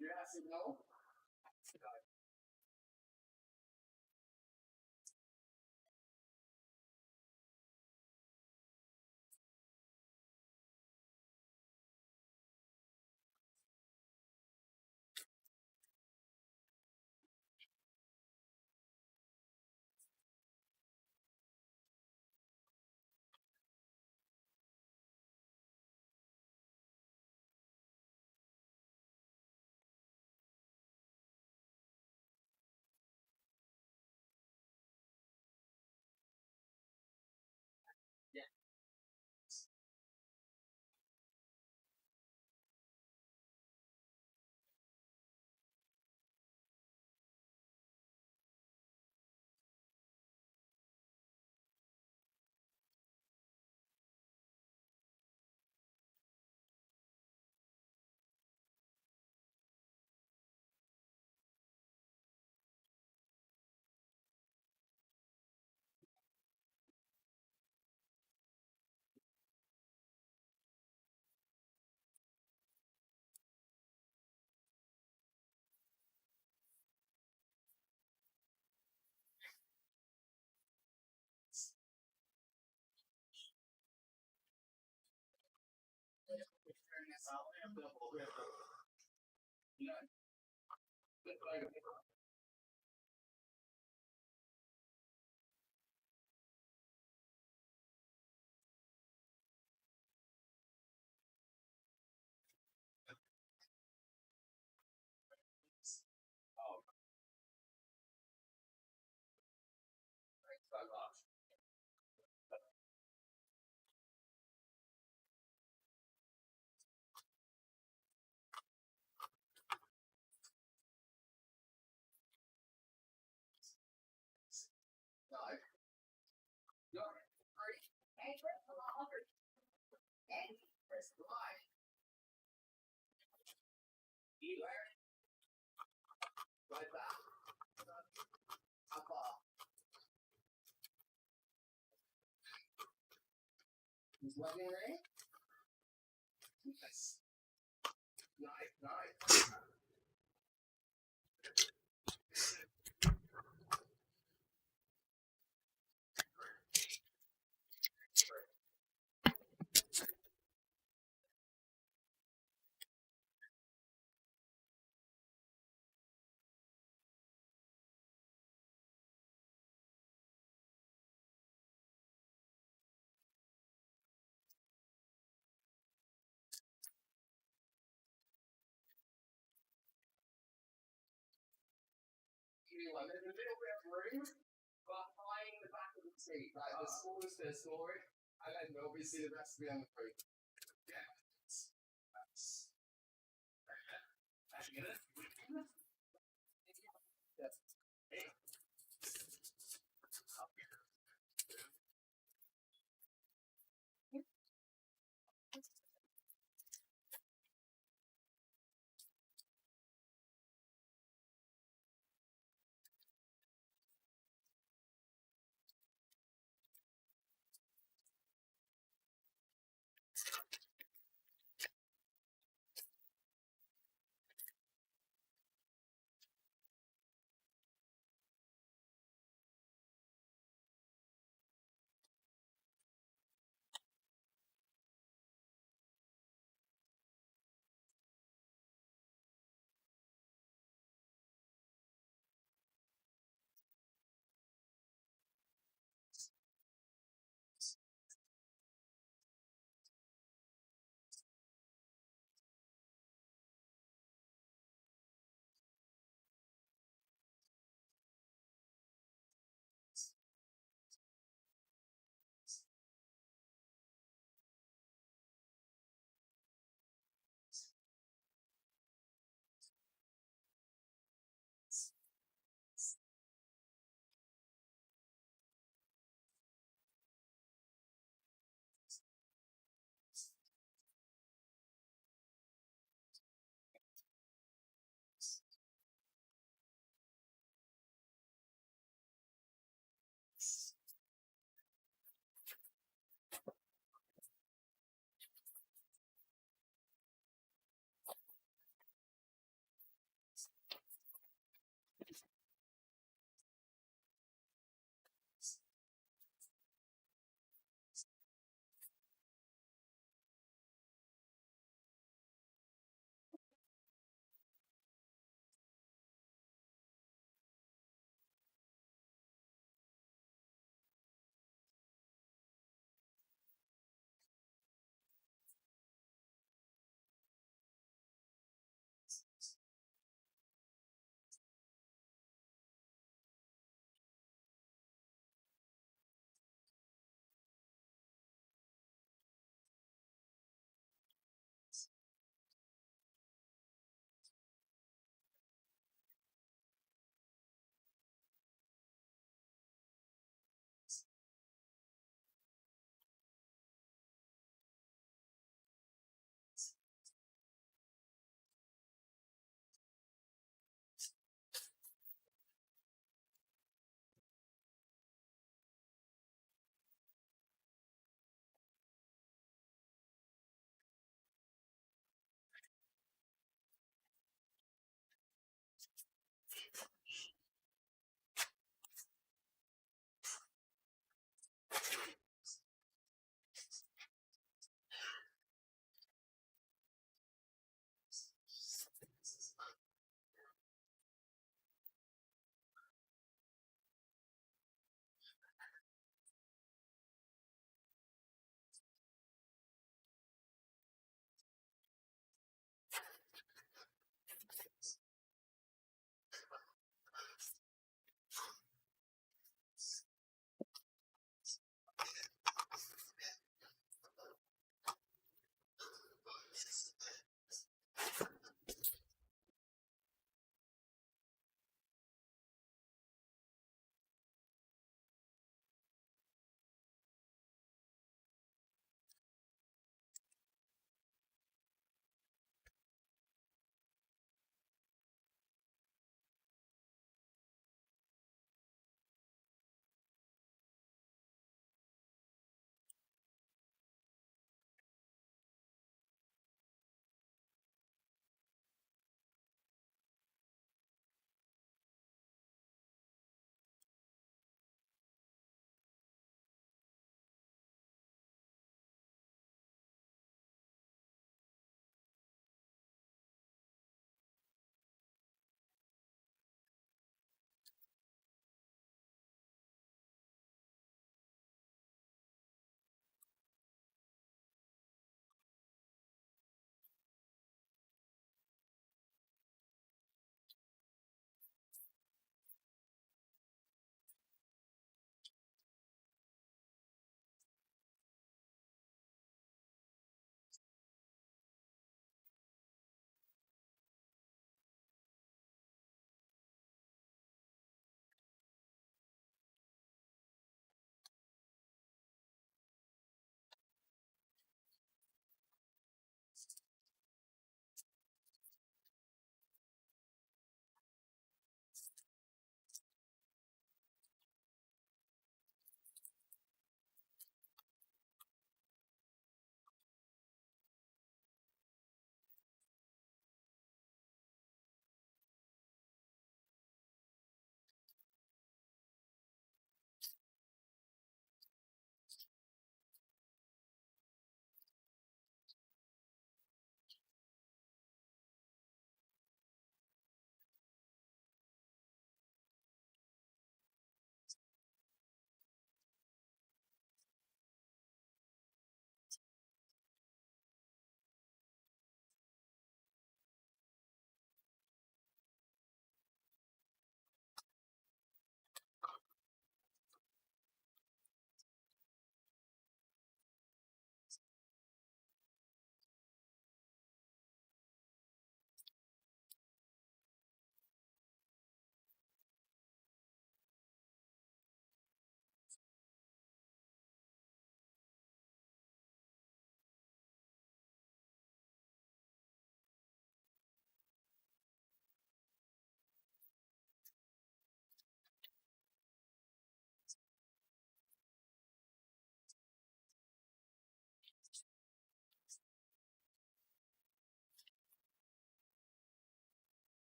Your ass is no. There's a little bit of room behind the back of the seat, like the smallest bit of storage, and then obviously the rest will be on the front. Yeah. That's actually it. Yes.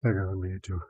I got me too.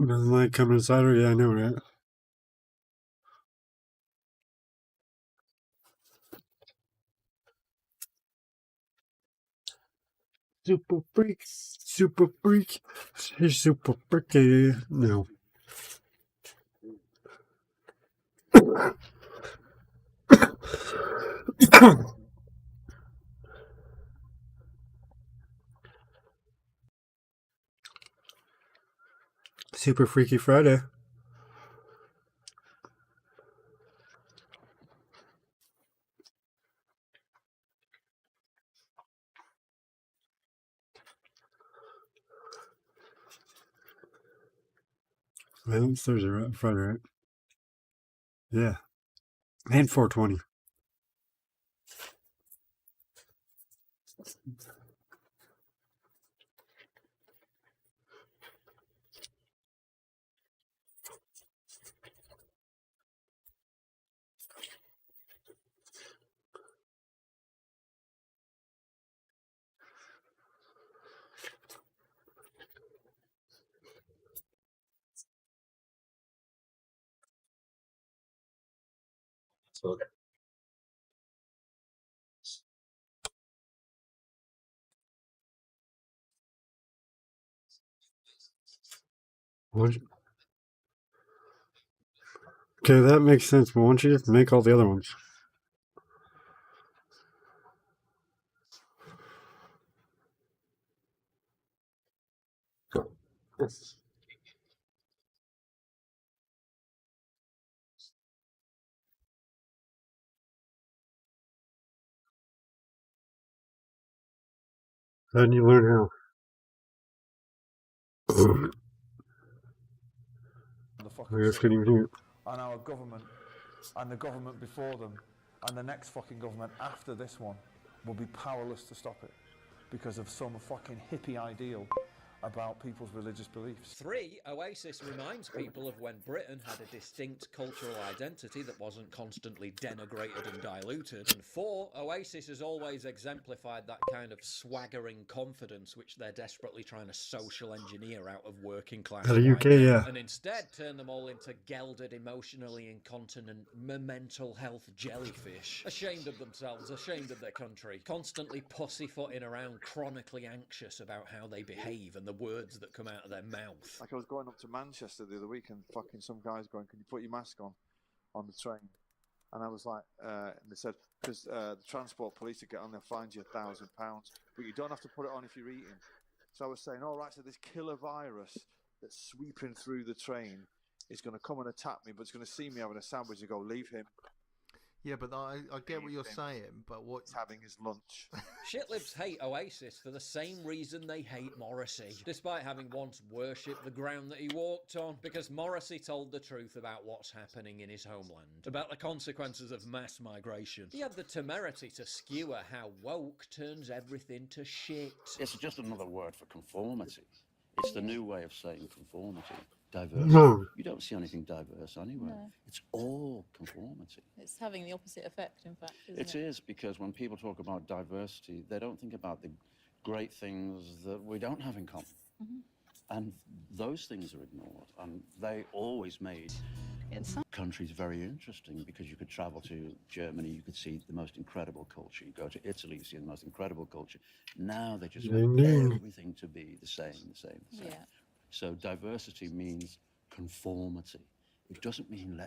Doesn't like coming inside her? Yeah, I know, right? Super freak. Super freak. She's super freaky. No. Super Freaky Friday. Well, it's Thursday, right? Friday, right? Yeah. And 420. Okay. Okay, that makes sense, but why don't you just make all the other ones? How did you learn how? The I fucking just couldn't even hear it. and our government and the government before them and the next fucking government after this one will be powerless to stop it because of some fucking hippie ideal about people's religious beliefs. 3. Oasis reminds people of when Britain had a distinct cultural identity that wasn't constantly denigrated and diluted. And 4. Oasis has always exemplified that kind of swaggering confidence which they're desperately trying to social engineer out of working class Out of white UK, men, yeah. and instead turn them all into gelded, emotionally incontinent, mental health jellyfish. Ashamed of themselves, ashamed of their country, constantly pussyfooting around, chronically anxious about how they behave and the words that come out of their mouth. Like I was going up to Manchester the other week and fucking some guys going, "Can you put your mask on the train?" And I was like, and they said, because the transport police will get on, they'll find you £1,000, but you don't have to put it on if you're eating. So I was saying, all right, so this killer virus that's sweeping through the train is going to come and attack me, but it's going to see me having a sandwich and go, leave him. Yeah, but I get what you're saying, but what... He's having his lunch. Shitlibs hate Oasis for the same reason they hate Morrissey, despite having once worshipped the ground that he walked on, because Morrissey told the truth about what's happening in his homeland, about the consequences of mass migration. He had the temerity to skewer how woke turns everything to shit. It's just another word for conformity. It's the new way of saying conformity. Diversity. No. You don't see anything diverse anywhere. No. It's all conformity. It's having the opposite effect, in fact, isn't It is, because when people talk about diversity, they don't think about the great things that we don't have in common. And those things are ignored. And they always made countries very interesting, because you could travel to Germany, you could see the most incredible culture. You go to Italy, you see the most incredible culture. Now they just want everything to be the same. Yeah. So diversity means conformity. It doesn't mean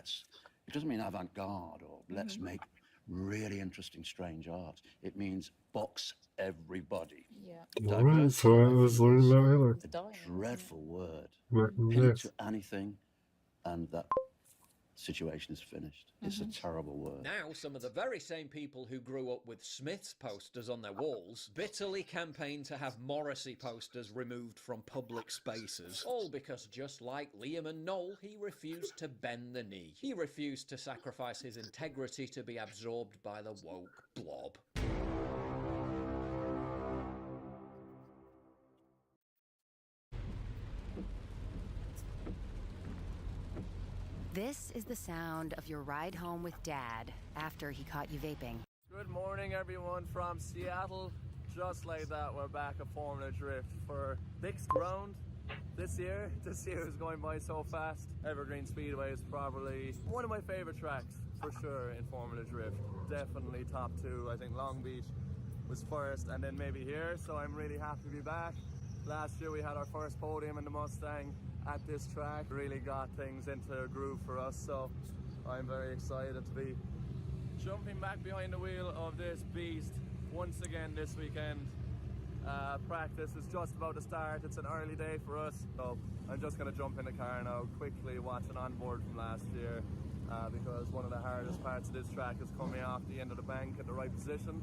avant-garde or let's make really interesting strange art. It means box everybody. Yeah. Alright, that's what I was learning about Hitler. Dreadful word. Back in the Pin it day. to anything and that situation is finished. It's a terrible word. Now, some of the very same people who grew up with Smith's posters on their walls bitterly campaign to have Morrissey posters removed from public spaces. All because, just like Liam and Noel, he refused to bend the knee. He refused to sacrifice his integrity to be absorbed by the woke blob. This is the sound of your ride home with Dad after he caught you vaping. Good morning, everyone from Seattle. Just like that, we're back at Formula Drift for 6th round this year. This year is going by so fast. Evergreen Speedway is probably one of my favorite tracks for sure in Formula Drift. Definitely top 2. I think Long Beach was first and then maybe here, so I'm really happy to be back. Last year we had our first podium in the Mustang at this track. Really got things into a groove for us, so I'm very excited to be jumping back behind the wheel of this beast once again this weekend. Practice is just about to start. It's an early day for us, so I'm just going to jump in the car now, quickly watch an onboard from last year, because one of the hardest parts of this track is coming off the end of the bank at the right position.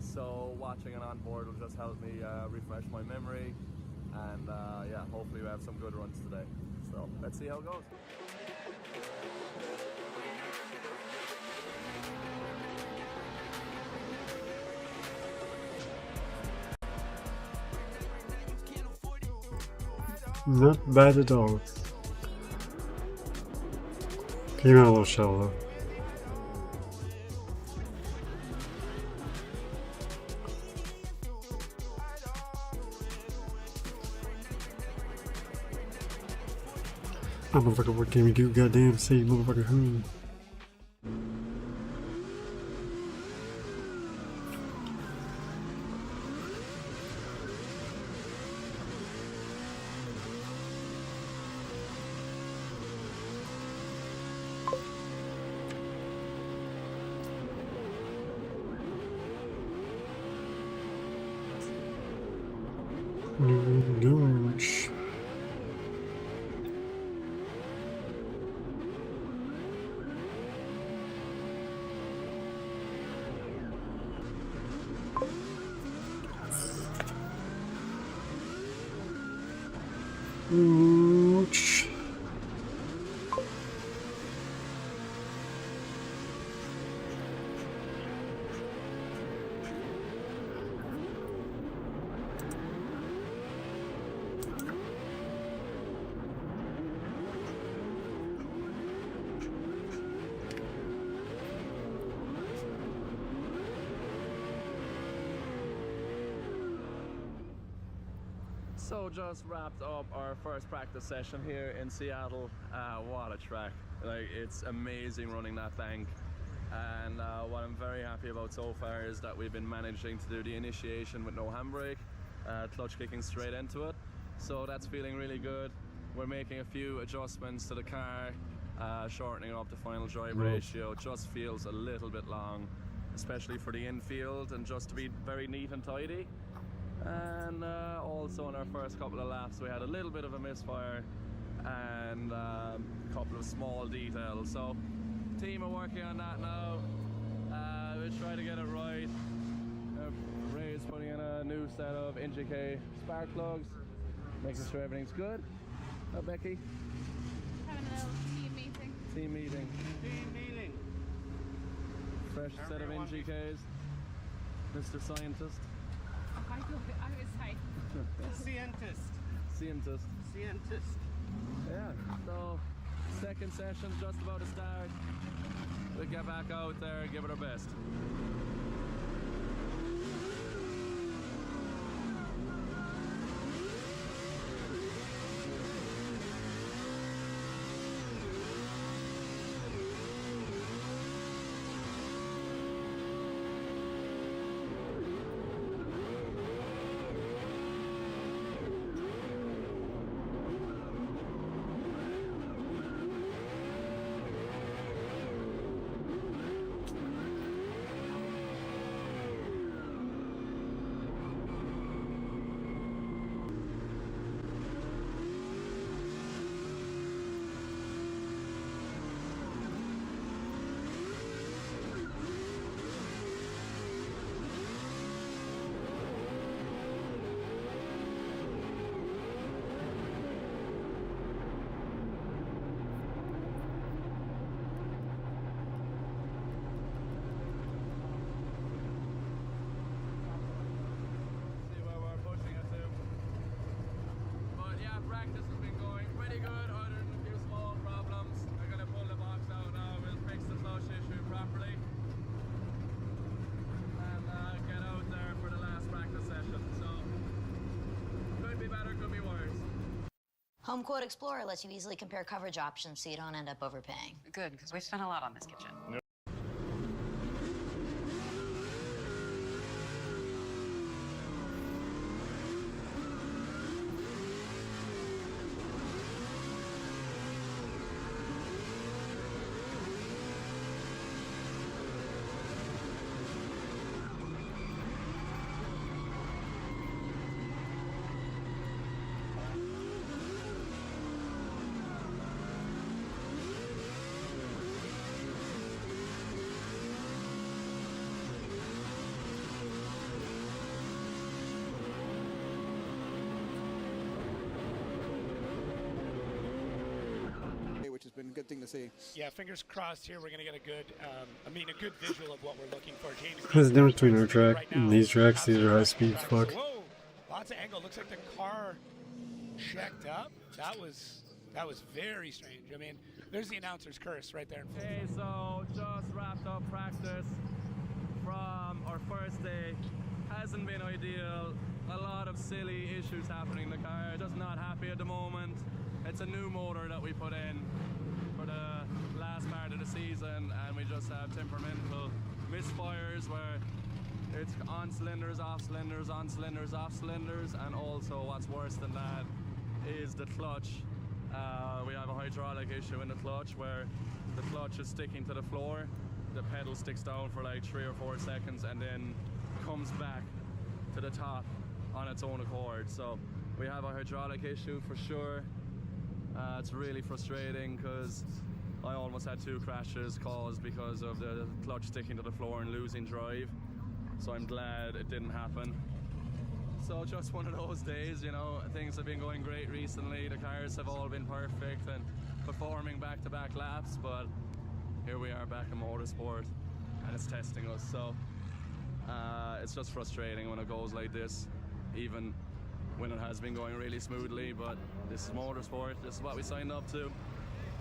So watching an onboard will just help me refresh my memory, and yeah, hopefully we have some good runs today. So let's see how it goes. Not bad at all. Came out a little shallow. Oh, motherfucker, what game you do? Goddamn, say, motherfucker, who? Gosh. Ouch. So just wrapped up our first practice session here in Seattle. What a track. Like, it's amazing running that bank. And what I'm very happy about so far is that we've been managing to do the initiation with no handbrake, clutch kicking straight into it. So that's feeling really good. We're making a few adjustments to the car, shortening up the final drive ratio. Just feels a little bit long, especially for the infield, and just to be very neat and tidy. And also in our first couple of laps we had a little bit of a misfire and a couple of small details, so team are working on that now. We'll try to get it right. Ray's putting in a new set of NGK spark plugs, making sure everything's good. Oh, Becky? Having a little team meeting. Team meeting. Team meeting. Fresh set of NGKs. Mr. Scientist. I was like, scientist. Scientist. Scientist. Yeah, so second session's just about to start. We'll get back out there and give it our best. Home Quote Explorer lets you easily compare coverage options so you don't end up overpaying. Good, because we spent a lot on this kitchen. Which has been a good thing to see. Yeah, fingers crossed here. We're going to get a good, a good visual of what we're looking for. James. What's the difference between our track and these tracks? These are high speed. Fuck. Whoa, lots of angle. Looks like the car checked up. That was very strange. I mean, there's the announcer's curse right there. Okay, so just wrapped up practice from our first day. Hasn't been ideal. A lot of silly issues happening in the car. Just not happy at the moment. It's a new motor that we put in for the last part of the season, and we just have temperamental misfires where it's on cylinders, off cylinders, on cylinders, off cylinders, and also what's worse than that is the clutch. We have a hydraulic issue in the clutch where the clutch is sticking to the floor. The pedal sticks down for like 3 or 4 seconds and then comes back to the top on its own accord. So we have a hydraulic issue for sure. It's really frustrating because I almost had 2 crashes caused because of the clutch sticking to the floor and losing drive. So I'm glad it didn't happen. So just one of those days, you know, things have been going great recently. The cars have all been perfect and performing back-to-back laps, but here we are back in motorsport and it's testing us. So it's just frustrating when it goes like this, even when it has been going really smoothly, but this is motorsport. This is what we signed up to.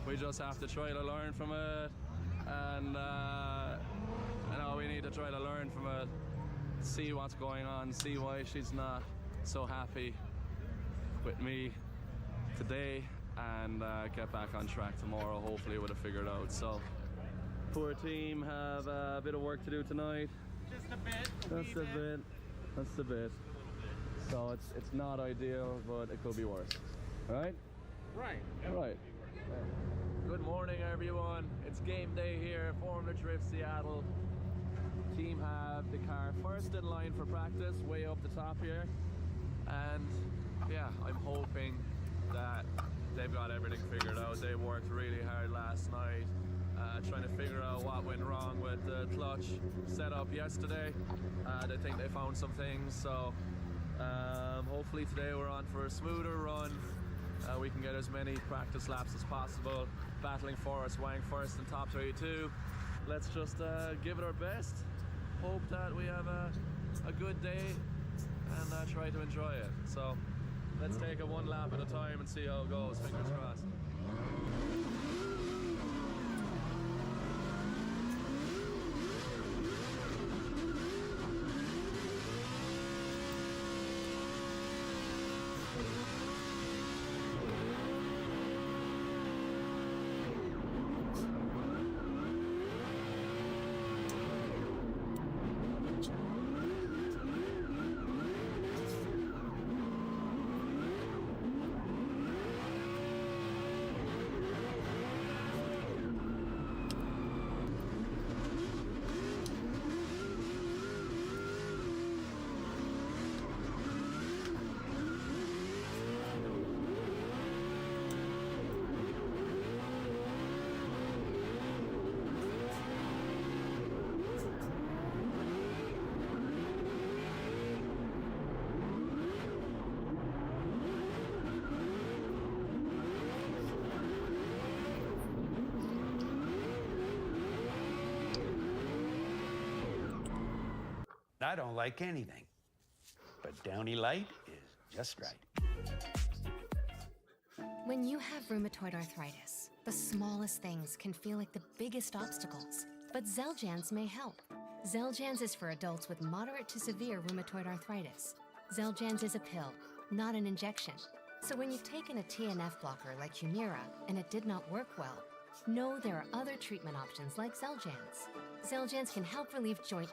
We just have to try to learn from it, and you know, we need to try to learn from it, see what's going on, see why she's not so happy with me today, and get back on track tomorrow. Hopefully we'll have figured out. So poor team have a bit of work to do tonight. Just a bit. Just a bit. Just a bit. So it's not ideal, but it could be worse. Right? Right. Right. Good morning, everyone. It's game day here, Formula Drift Seattle. Team have the car first in line for practice, way up the top here. And yeah, I'm hoping that they've got everything figured out. They worked really hard last night, trying to figure out what went wrong with the clutch setup yesterday. They think they found some things, so hopefully today we're on for a smoother run. We can get as many practice laps as possible, battling for us, Wang first and top 32. Let's just give it our best. Hope that we have a good day and try to enjoy it. So let's take it one lap at a time and see how it goes. Fingers crossed. I don't like anything, but Downy Light is just right. When you have rheumatoid arthritis, the smallest things can feel like the biggest obstacles, but Xeljanz may help. Xeljanz is for adults with moderate to severe rheumatoid arthritis. Xeljanz is a pill, not an injection. So when you've taken a TNF blocker like Humira and it did not work well, know there are other treatment options like Xeljanz. Xeljanz can help relieve joint...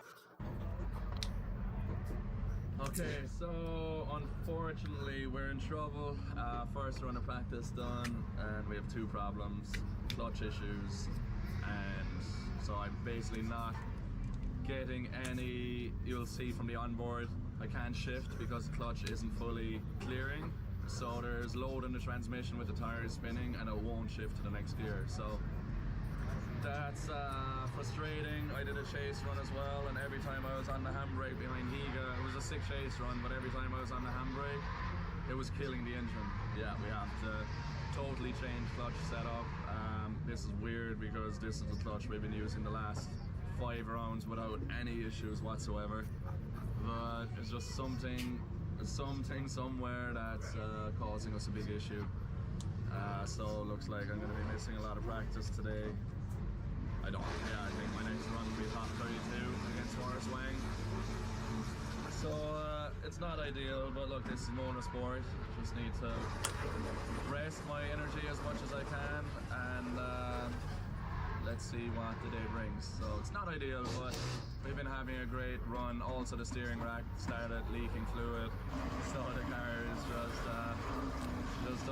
Okay, so unfortunately we're in trouble. First run of practice done, and we have two problems, clutch issues, and so I'm basically not getting any, you'll see from the onboard, I can't shift because the clutch isn't fully clearing. So there's load in the transmission with the tires spinning and it won't shift to the next gear. So that's frustrating. I did a chase run as well, and every time I was on the handbrake behind Higa, it was a 6 chase run, but every time I was on the handbrake, it was killing the engine. Yeah, we have to totally change clutch setup. This is weird because this is the clutch we've been using the last 5 rounds without any issues whatsoever. But it's just something somewhere that's causing us a big issue. So it looks like I'm going to be missing a lot of practice today. I think my next run will be top 32 against Horace Wang. So it's not ideal, but look, this is motorsport. Just need to rest my energy as much as I can, and let's see what the day brings. So it's not ideal, but we've been having a great run. Also the steering rack started leaking fluid, so the car is just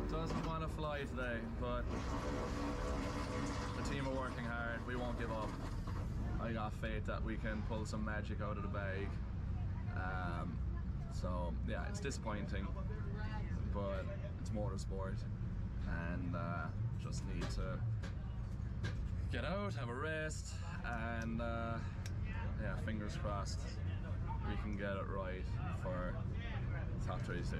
doesn't want to fly today. But the team are working hard. We won't give up. I got faith that we can pull some magic out of the bag. So yeah, it's disappointing, but it's motorsport, and just need to get out, have a rest, and yeah, fingers crossed we can get it right for top 32.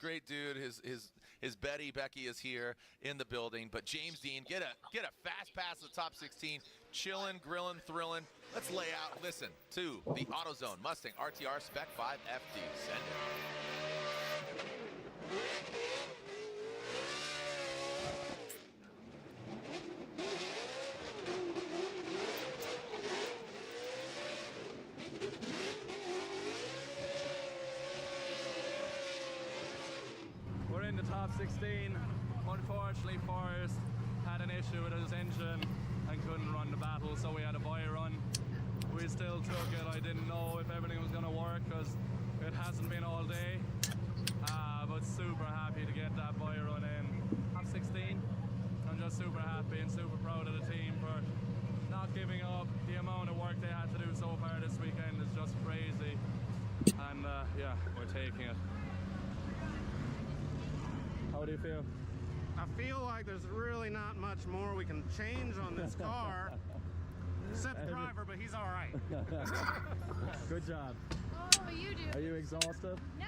Great dude. His Becky is here in the building. But James Dean, get a fast pass to the top 16. Chillin', grillin', thrillin'. Let's lay out. Listen to the AutoZone Mustang RTR Spec 5 FD. Send it. We're in the top 16. Unfortunately, Forrest had an issue with his engine and couldn't run the battle, so we had a buy run. We still took it. I didn't know if everything was going to work because it hasn't been all day. But super happy to get that buy run in. Top 16. I'm just super happy and super proud of the team for not giving up. The amount of work they had to do so far this weekend is just crazy. And yeah, we're taking it. How do you feel? I feel like there's really not much more we can change on this car. Except the driver, but he's all right. Good job. Oh, you do. Are you exhausted? No.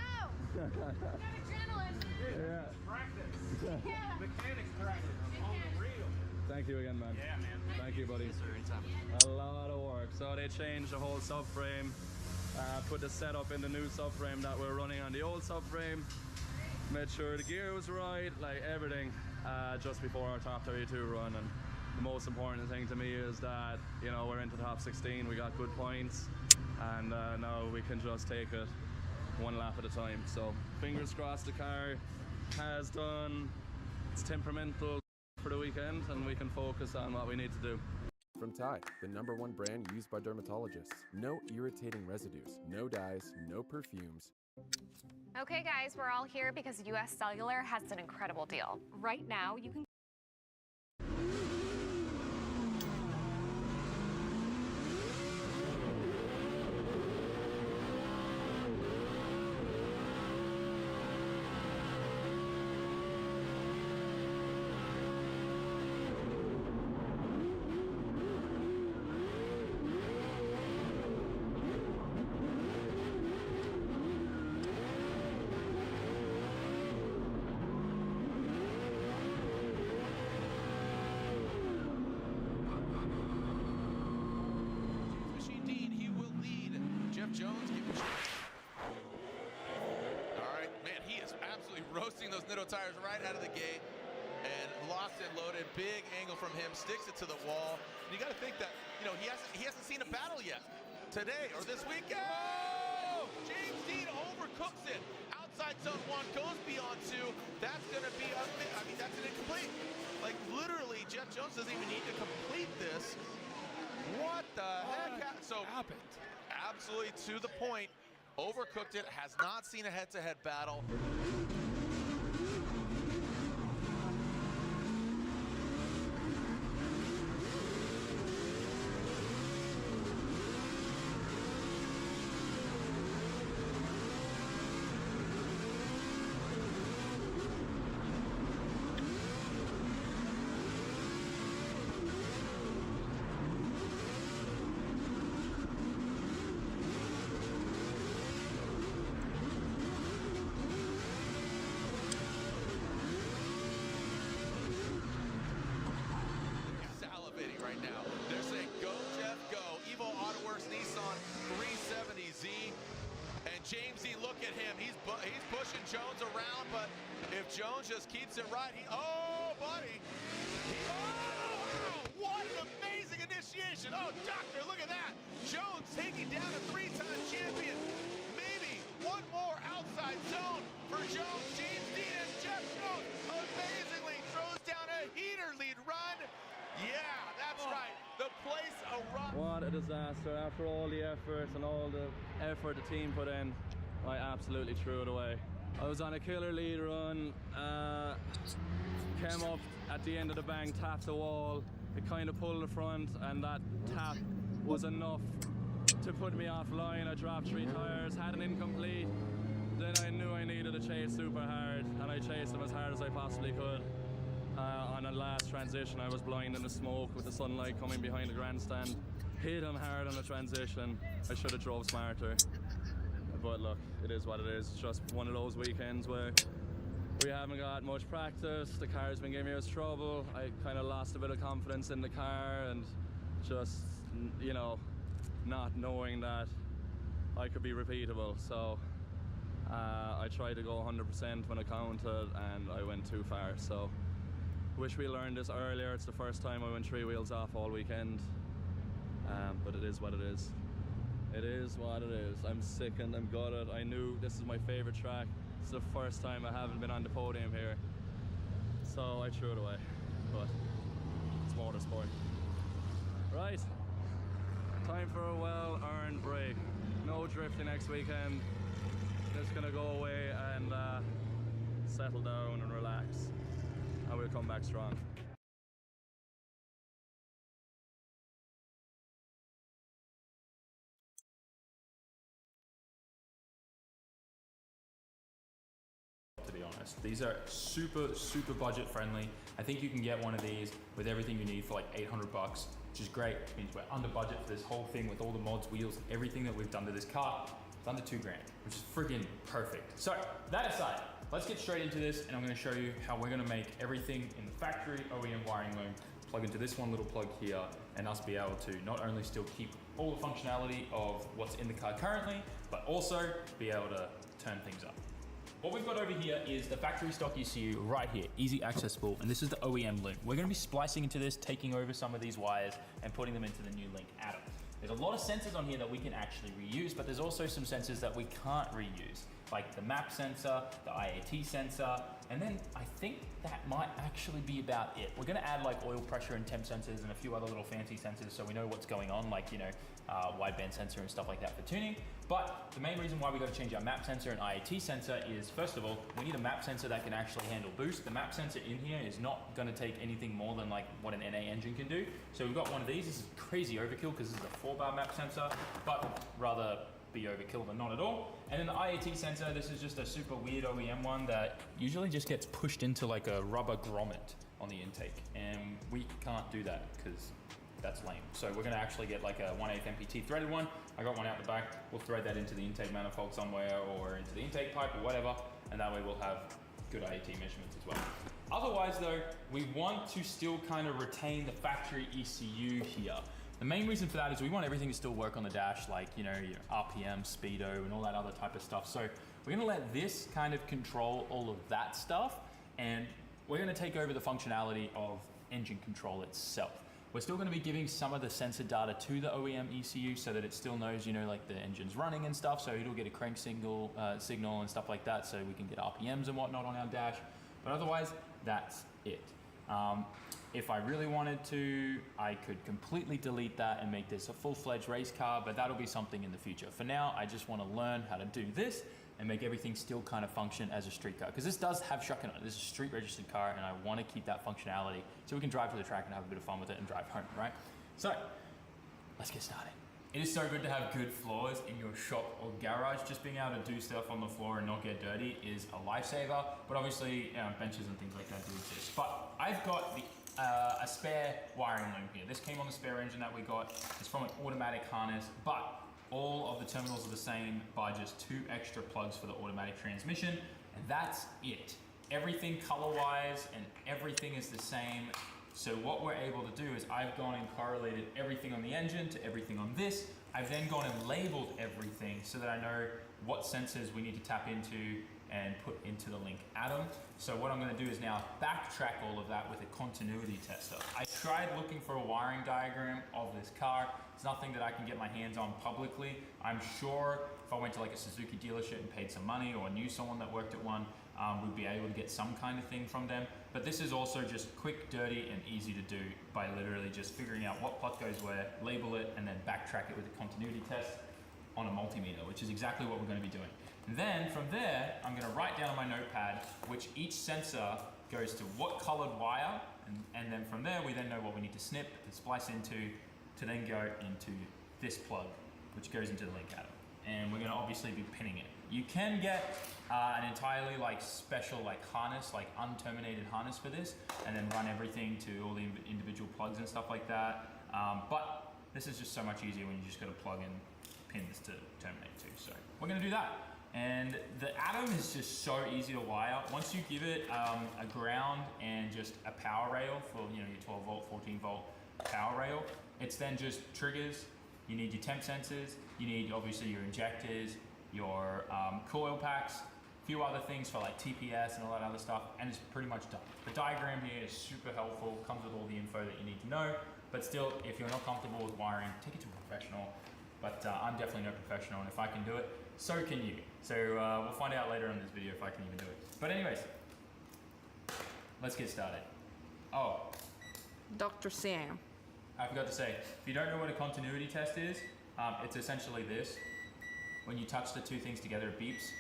Got adrenaline. Yeah. Practice. Yeah. Mechanics practice on the reel. Thank you again, man. Yeah, man. Thank you, buddy. Yes, sir, anytime. A lot of work. So they changed the whole subframe, put the setup in the new subframe that we're running on the old subframe, made sure the gear was right, like everything, just before our top 32 run. And the most important thing to me is that, you know, we're into top 16, we got good points, and now we can just take it one lap at a time. So fingers crossed the car has done its temperamental for the weekend, and we can focus on what we need to do. From Tide, the #1 brand used by dermatologists. No irritating residues, no dyes, no perfumes, Okay, guys, we're all here because US Cellular has an incredible deal. Right now, you can. Jones. All right, man, he is absolutely roasting those Nitto tires right out of the gate. And locked and loaded, big angle from him, sticks it to the wall. And you got to think that, you know, he hasn't seen a battle yet today or this weekend. Oh! James Dean overcooks it. Outside zone 1 goes beyond 2. That's going to be, that's an incomplete. Like, literally, Jeff Jones doesn't even need to complete this. What the heck? So happened. Absolutely to the point. Overcooked it. Has not seen a head-to-head battle. James Dean, look at him. He's pushing Jones around, but if Jones just keeps it right, oh, buddy. Oh, wow, what an amazing initiation. Oh, doctor, look at that. Jones taking down a 3-time champion. Maybe one more outside zone for Jones. James Dean and Jeff Jones amazingly throws down a heater lead run. Yeah, that's right. The place erupts. What a disaster. After all the effort and all the effort the team put in, I absolutely threw it away. I was on a killer lead run, came up at the end of the bank, tapped the wall. It kind of pulled the front, and that tap was enough to put me offline. I dropped 3 tires, had an incomplete. Then I knew I needed to chase super hard, and I chased them as hard as I possibly could. On a last transition, I was blind in the smoke with the sunlight coming behind the grandstand. Hit him hard on the transition. I should have drove smarter. But look, it is what it is. It's just one of those weekends where we haven't got much practice. The car's been giving us trouble. I kind of lost a bit of confidence in the car and just, you know, not knowing that I could be repeatable. So I tried to go 100% when I counted and I went too far. So wish we learned this earlier. It's the first time I went 3 wheels off all weekend. But it is what it is. It is what it is. I'm sickened, I'm gutted. I knew this is my favorite track. It's the first time I haven't been on the podium here. So I threw it away, but it's motorsport. Right, time for a well-earned break. No drifting next weekend. Just gonna go away and settle down and relax. And we'll come back strong. To be honest, these are super budget friendly. I think you can get one of these with everything you need for like 800 bucks, which is great. It means we're under budget for this whole thing with all the mods, wheels, everything that we've done to this car. It's under 2 grand, which is freaking perfect. So that aside, let's get straight into this, and I'm going to show you how we're going to make everything in the factory OEM wiring loom plug into this one little plug here, and us be able to not only still keep all the functionality of what's in the car currently, but also be able to turn things up. What we've got over here is the factory stock ECU right here, easy accessible, and this is the OEM loom. We're going to be splicing into this, taking over some of these wires and putting them into the new link add-on. There's a lot of sensors on here that we can actually reuse, but there's also some sensors that we can't reuse. like the map sensor, the IAT sensor, and then I think that might actually be about it. We're gonna add like oil pressure and temp sensors and a few other little fancy sensors so we know what's going on, like, you know, wideband sensor and stuff like that for tuning. But the main reason why we got to change our map sensor and IAT sensor is, first of all, we need a map sensor that can actually handle boost. The map sensor in here is not going to take anything more than like what an NA engine can do. So we've got one of these. This is crazy overkill because this is a 4-bar map sensor, but rather be overkill than not at all. And then the IAT sensor, this is just a super weird OEM one that usually just gets pushed into like a rubber grommet on the intake. And we can't do that because that's lame. So we're gonna actually get like a 1/8 MPT threaded one. I got one out the back. We'll thread that into the intake manifold somewhere or into the intake pipe or whatever. And that way we'll have good IAT measurements as well. Otherwise though, we want to still kind of retain the factory ECU here. The main reason for that is we want everything to still work on the dash, like, you know, your RPM, speedo, and all that other type of stuff. So we're gonna let this kind of control all of that stuff, and we're gonna take over the functionality of engine control itself. We're still gonna be giving some of the sensor data to the OEM ECU so that it still knows, you know, like the engine's running and stuff, so it'll get a crank signal and stuff like that, so we can get RPMs and whatnot on our dash. But otherwise, that's it. If I really wanted to, I could completely delete that and make this a full-fledged race car, but that'll be something in the future. For now, I just want to learn how to do this and make everything still kind of function as a street car. Because this does have shotgun on it. This is a street registered car, and I want to keep that functionality so we can drive to the track and have a bit of fun with it and drive home, right? So, let's get started. It is so good to have good floors in your shop or garage. Just being able to do stuff on the floor and not get dirty is a lifesaver, but obviously benches and things like that do exist. But I've got a spare wiring loom here. This came on the spare engine that we got. It's from an automatic harness, but all of the terminals are the same, by just 2 extra plugs for the automatic transmission, and that's it. Everything color-wise and everything is the same. So what we're able to do is I've gone and correlated everything on the engine to everything on this. I've then gone and labeled everything so that I know what sensors we need to tap into and put into the link atom. So what I'm gonna do is now backtrack all of that with a continuity tester. I tried looking for a wiring diagram of this car. It's nothing that I can get my hands on publicly. I'm sure if I went to like a Suzuki dealership and paid some money or knew someone that worked at one, we'd be able to get some kind of thing from them. But this is also just quick, dirty, and easy to do by literally just figuring out what plot goes where, label it, and then backtrack it with a continuity test on a multimeter, which is exactly what we're gonna be doing. And then from there, I'm gonna write down on my notepad which each sensor goes to what colored wire, and then from there, we then know what we need to snip and splice into to then go into this plug, which goes into the link atom. And we're gonna obviously be pinning it. You can get an entirely like special like harness, like unterminated harness for this, and then run everything to all the individual plugs and stuff like that. But this is just so much easier when you just gotta plug in pins to terminate to. So we're gonna do that. And the atom is just so easy to wire. Once you give it a ground and just a power rail for, you know, your 12 volt, 14 volt power rail, it's then just triggers. You need your temp sensors. You need obviously your injectors, your coil packs, a few other things for like TPS and all that other stuff, and it's pretty much done. The diagram here is super helpful, comes with all the info that you need to know, but still, if you're not comfortable with wiring, take it to a professional. But I'm definitely no professional, and if I can do it, so can you. So we'll find out later in this video if I can even do it. But anyways, let's get started. Oh. Dr. Sam. I forgot to say, if you don't know what a continuity test is, it's essentially this. When you touch the 2 things together, it beeps.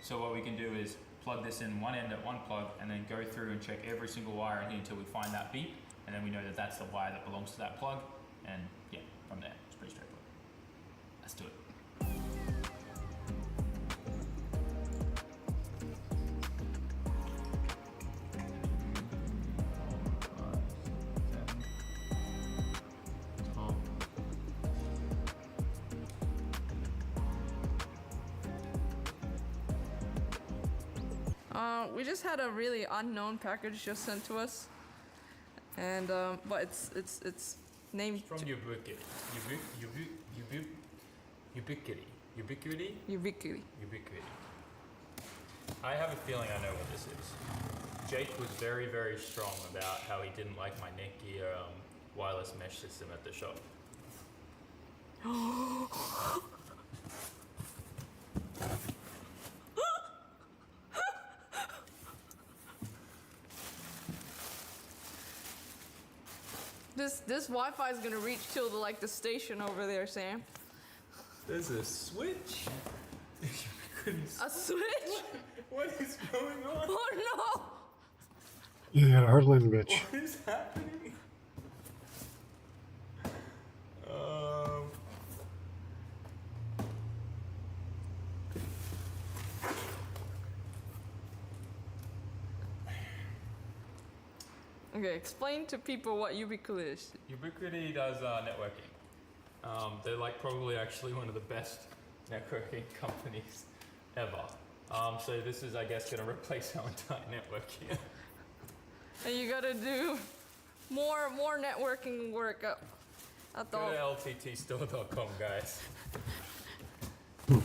So what we can do is plug this in one end at one plug and then go through and check every single wire in here until we find that beep. And then we know that that's the wire that belongs to that plug. And yeah, from there, it's pretty straightforward. Let's do it. We just had a really unknown package just sent to us, and but it's named from Ubiquity. Ubiquity. I have a feeling I know what this is. Jake was very, very strong about how he didn't like my Netgear wireless mesh system at the shop. This Wi-Fi is gonna reach till the station over there, Sam. There's a switch. A switch? What is going on? Oh no! You got a hard landing, bitch. What is happening? Okay, explain to people what Ubiquiti is. Ubiquiti does networking. They're like probably actually one of the best networking companies ever. So this is, I guess, going to replace our entire network here. And you gotta do more networking work up at the. Go to lttstore.com, guys. This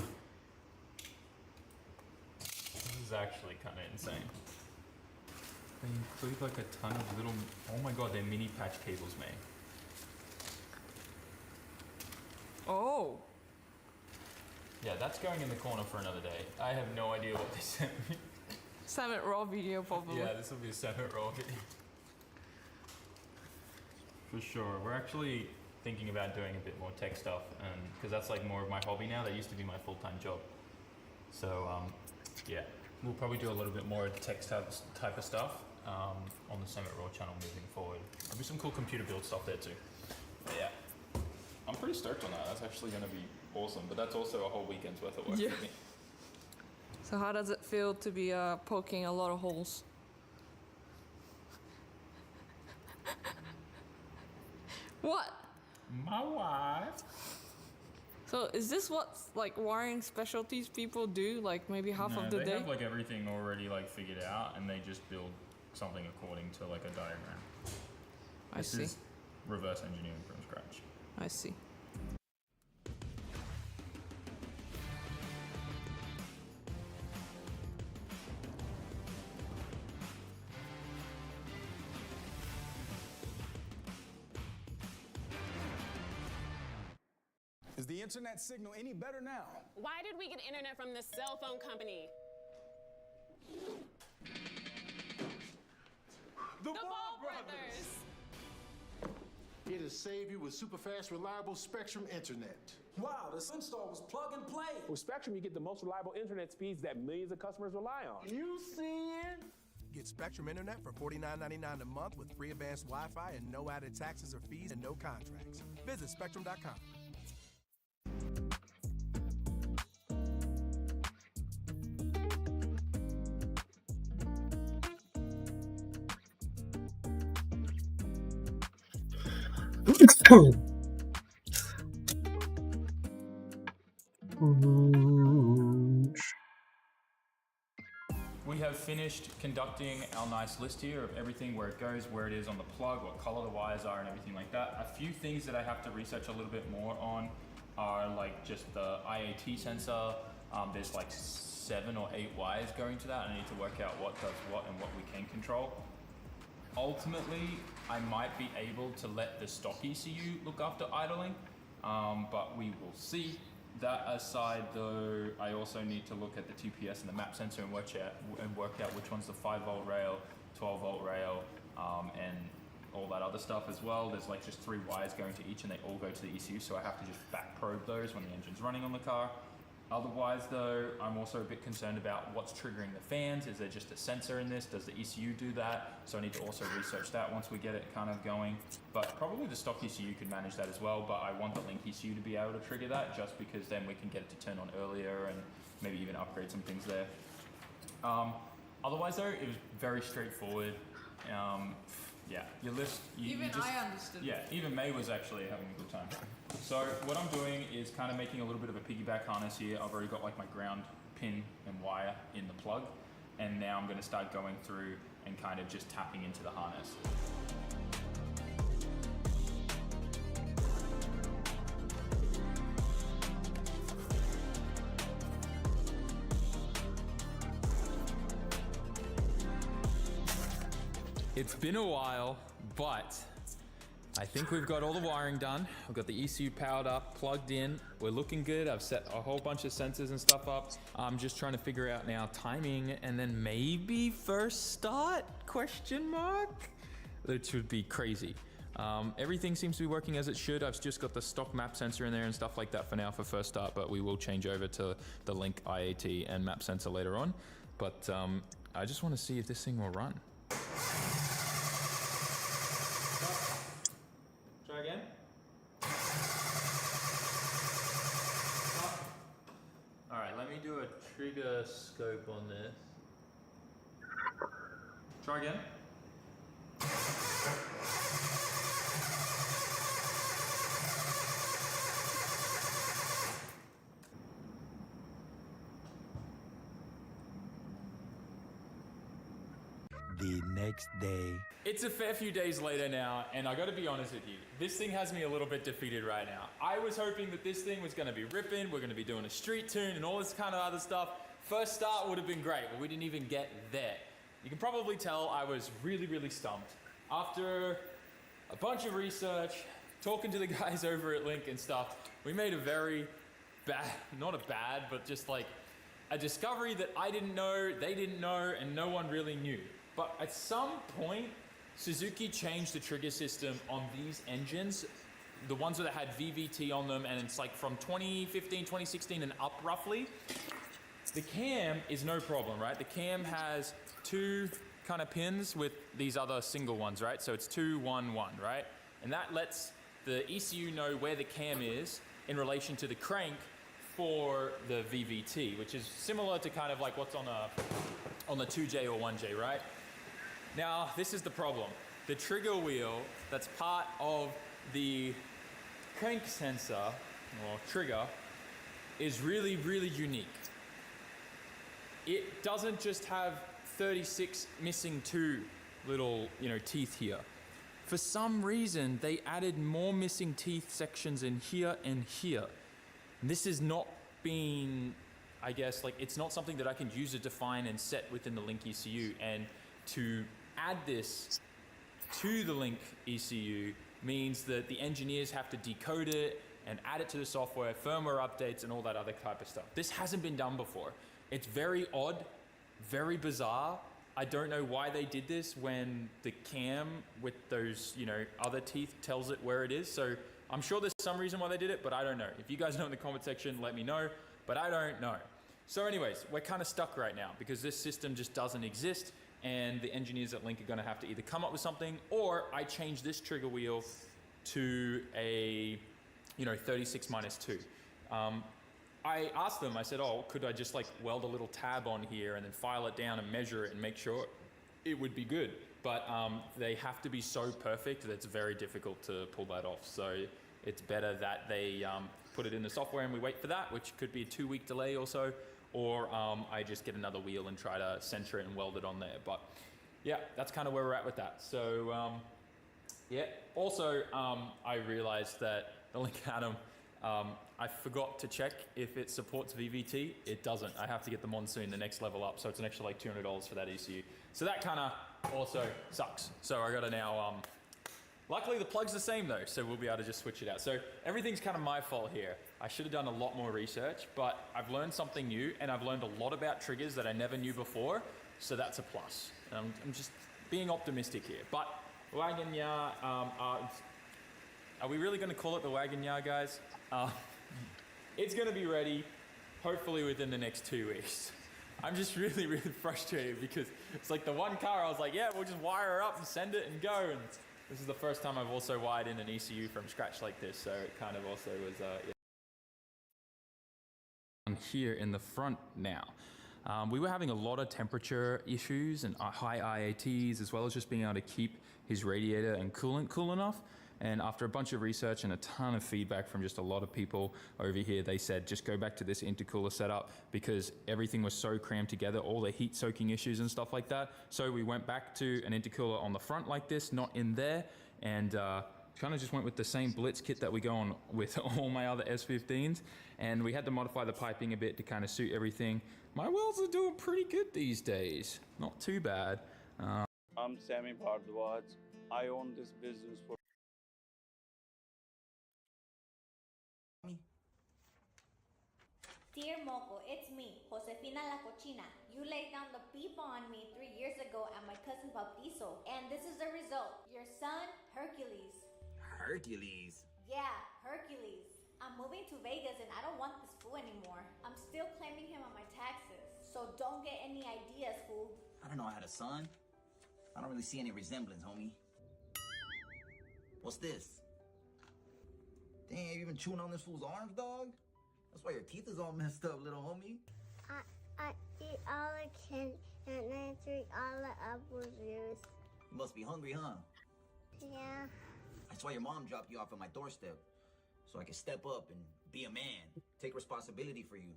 is actually kind of insane. They include like a ton of little, oh my god, they're mini patch cables, man. Oh. Yeah, that's going in the corner for another day. I have no idea what they sent me. Summit Raw video, probably. Yeah, this will be a Summit Raw video. For sure. We're actually thinking about doing a bit more tech stuff, because that's like more of my hobby now. That used to be my full-time job. So, yeah, we'll probably do a little bit more tech type of stuff on the Summit Raw channel moving forward. There'll be some cool computer build stuff there too. But yeah, I'm pretty stoked on that. That's actually going to be awesome, but that's also a whole weekend's worth of work for me. So how does it feel to be poking a lot of holes? What? My wife. So is this what like wiring specialties people do? Like maybe half of the day? They have like everything already like figured out, and they just build something according to like a diagram. I see. This is reverse engineering from scratch. I see. Is the internet signal any better now? Why did we get internet from this cell phone company? The Ball Brothers! Here to save you with super fast, reliable Spectrum internet. Wow, this install was plug and play. With Spectrum, you get the most reliable internet speeds that millions of customers rely on. You seeing? Get Spectrum internet for $49.99 a month with free advanced Wi-Fi and no added taxes or fees and no contracts. Visit Spectrum.com. We have finished conducting our nice list here of everything, where it goes, where it is on the plug, what color the wires are and everything like that. A few things that I have to research a little bit more on are like just the IAT sensor. There's like 7 or 8 wires going to that. I need to work out what does what and what we can control. Ultimately, I might be able to let the stock ECU look after idling, but we will see. That aside though, I also need to look at the TPS and the map sensor and work out which one's the 5-volt rail, 12-volt rail, and all that other stuff as well. There's like just 3 wires going to each and they all go to the ECU, so I have to just back probe those when the engine's running on the car. Otherwise though, I'm also a bit concerned about what's triggering the fans. Is there just a sensor in this? Does the ECU do that? So I need to also research that once we get it kind of going. But probably the stock ECU could manage that as well, but I want the Link ECU to be able to trigger that, just because then we can get it to turn on earlier and maybe even upgrade some things there. Otherwise though, it was very straightforward. Yeah, your list. Even I understood. Yeah, even May was actually having a good time. So what I'm doing is kind of making a little bit of a piggyback harness here. I've already got like my ground pin and wire in the plug, and now I'm going to start going through and kind of just tapping into the harness. It's been a while, but I think we've got all the wiring done. I've got the ECU powered up, plugged in. We're looking good. I've set a whole bunch of sensors and stuff up. I'm just trying to figure out now timing and then maybe first start, question mark? Which would be crazy. Everything seems to be working as it should. I've just got the stock map sensor in there and stuff like that for now for first start, but we will change over to the Link IAT and map sensor later on. But I just want to see if this thing will run. Try again. All right, let me do a trigger scope on this. Try again. The next day. It's a fair few days later now, and I gotta be honest with you, this thing has me a little bit defeated right now. I was hoping that this thing was gonna be ripping, we're gonna be doing a street tune and all this kind of other stuff. First start would have been great, but we didn't even get there. You can probably tell I was really, really stumped. After a bunch of research, talking to the guys over at Link and stuff, we made a very bad, not a bad, but just like a discovery that I didn't know, they didn't know, and no one really knew. But at some point, Suzuki changed the trigger system on these engines, the ones that had VVT on them, and it's like from 2015, 2016 and up roughly. The cam is no problem, right? The cam has two kind of pins with these other single ones, right? So it's 2, 1, 1, right? And that lets the ECU know where the cam is in relation to the crank for the VVT, which is similar to kind of like what's on the 2J or 1J, right? Now, this is the problem. The trigger wheel that's part of the crank sensor, or trigger, is really, really unique. It doesn't just have 36 missing 2 little, teeth here. For some reason, they added more missing teeth sections in here and here. And this has not been, I guess, like, it's not something that I can use to define and set within the Link ECU. And to add this to the Link ECU means that the engineers have to decode it and add it to the software, firmware updates, and all that other type of stuff. This hasn't been done before. It's very odd, very bizarre. I don't know why they did this when the cam with those, other teeth tells it where it is. So I'm sure there's some reason why they did it, but I don't know. If you guys know in the comment section, let me know, but I don't know. So anyways, we're kind of stuck right now because this system just doesn't exist, and the engineers at Link are gonna have to either come up with something, or I change this trigger wheel to a, 36 minus 2. I asked them, I said, oh, could I just like weld a little tab on here and then file it down and measure it and make sure it would be good? But they have to be so perfect that it's very difficult to pull that off. So it's better that they put it in the software and we wait for that, which could be a 2-week delay or so, or I just get another wheel and try to center it and weld it on there. But yeah, that's kind of where we're at with that. So yeah, also I realized that the Link Atom, I forgot to check if it supports VVT. It doesn't. I have to get the Monsoon the next level up, so it's an extra like $200 for that ECU. So that kind of also sucks. So I gotta now, luckily the plug's the same though, so we'll be able to just switch it out. So everything's kind of my fault here. I should have done a lot more research, but I've learned something new, and I've learned a lot about triggers that I never knew before, so that's a plus. I'm just being optimistic here. But Wagon Yard, are we really gonna call it the Wagon Yard, guys? It's gonna be ready, hopefully within the next 2 weeks. I'm just really, really frustrated because it's like the one car I was like, yeah, we'll just wire her up and send it and go. And this is the first time I've also wired in an ECU from scratch like this, so it kind of also was, yeah. Here in the front now. We were having a lot of temperature issues and high IATs, as well as just being able to keep his radiator and coolant cool enough. And after a bunch of research and a ton of feedback from just a lot of people over here, they said, just go back to this intercooler setup because everything was so crammed together, all the heat soaking issues and stuff like that. So we went back to an intercooler on the front like this, not in there, and kind of just went with the same Blitz kit that we go on with all my other S15s. And we had to modify the piping a bit to kind of suit everything. My welds are doing pretty good these days. Not too bad. I'm Sammy Bhardwaj. I own this business for Dear Moco, it's me, Josefina La Cochina. You laid down the beef on me 3 years ago. ago at my cousin Bautizo, and this is the result. Your son, Hercules. Hercules? Yeah, Hercules. I'm moving to Vegas and I don't want this fool anymore. I'm still claiming him on my taxes, so don't get any ideas, fool. I don't know I had a son. I don't really see any resemblance, homie. What's this? Damn, you been chewing on this fool's arms, dog? That's why your teeth is all messed up, little homie. I eat all the candy and I drink all the apple juice. You must be hungry, huh? Yeah. That's why your mom dropped you off at my doorstep. So I can step up and be a man. Take responsibility for you.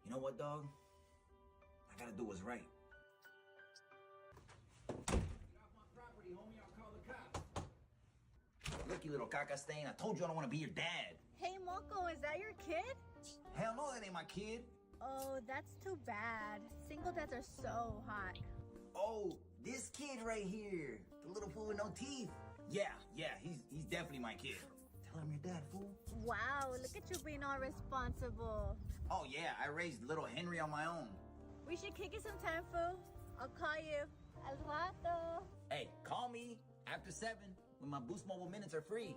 You know what, dog? I gotta do what's right. Get off my property, homie. I'll call the cops. Look, you little caca stain. I told you I don't want to be your dad. Hey, Moko, is that your kid? Hell no, that ain't my kid. Oh, that's too bad. Single dads are so hot. Oh, this kid right here. The little fool with no teeth. Yeah, he's definitely my kid. Tell him your dad, fool. Wow, look at you being all responsible. Oh yeah, I raised little Henry on my own. We should kick it sometime, fool. I'll call you. Al rato. Hey, call me after 7 when my Boost Mobile minutes are free.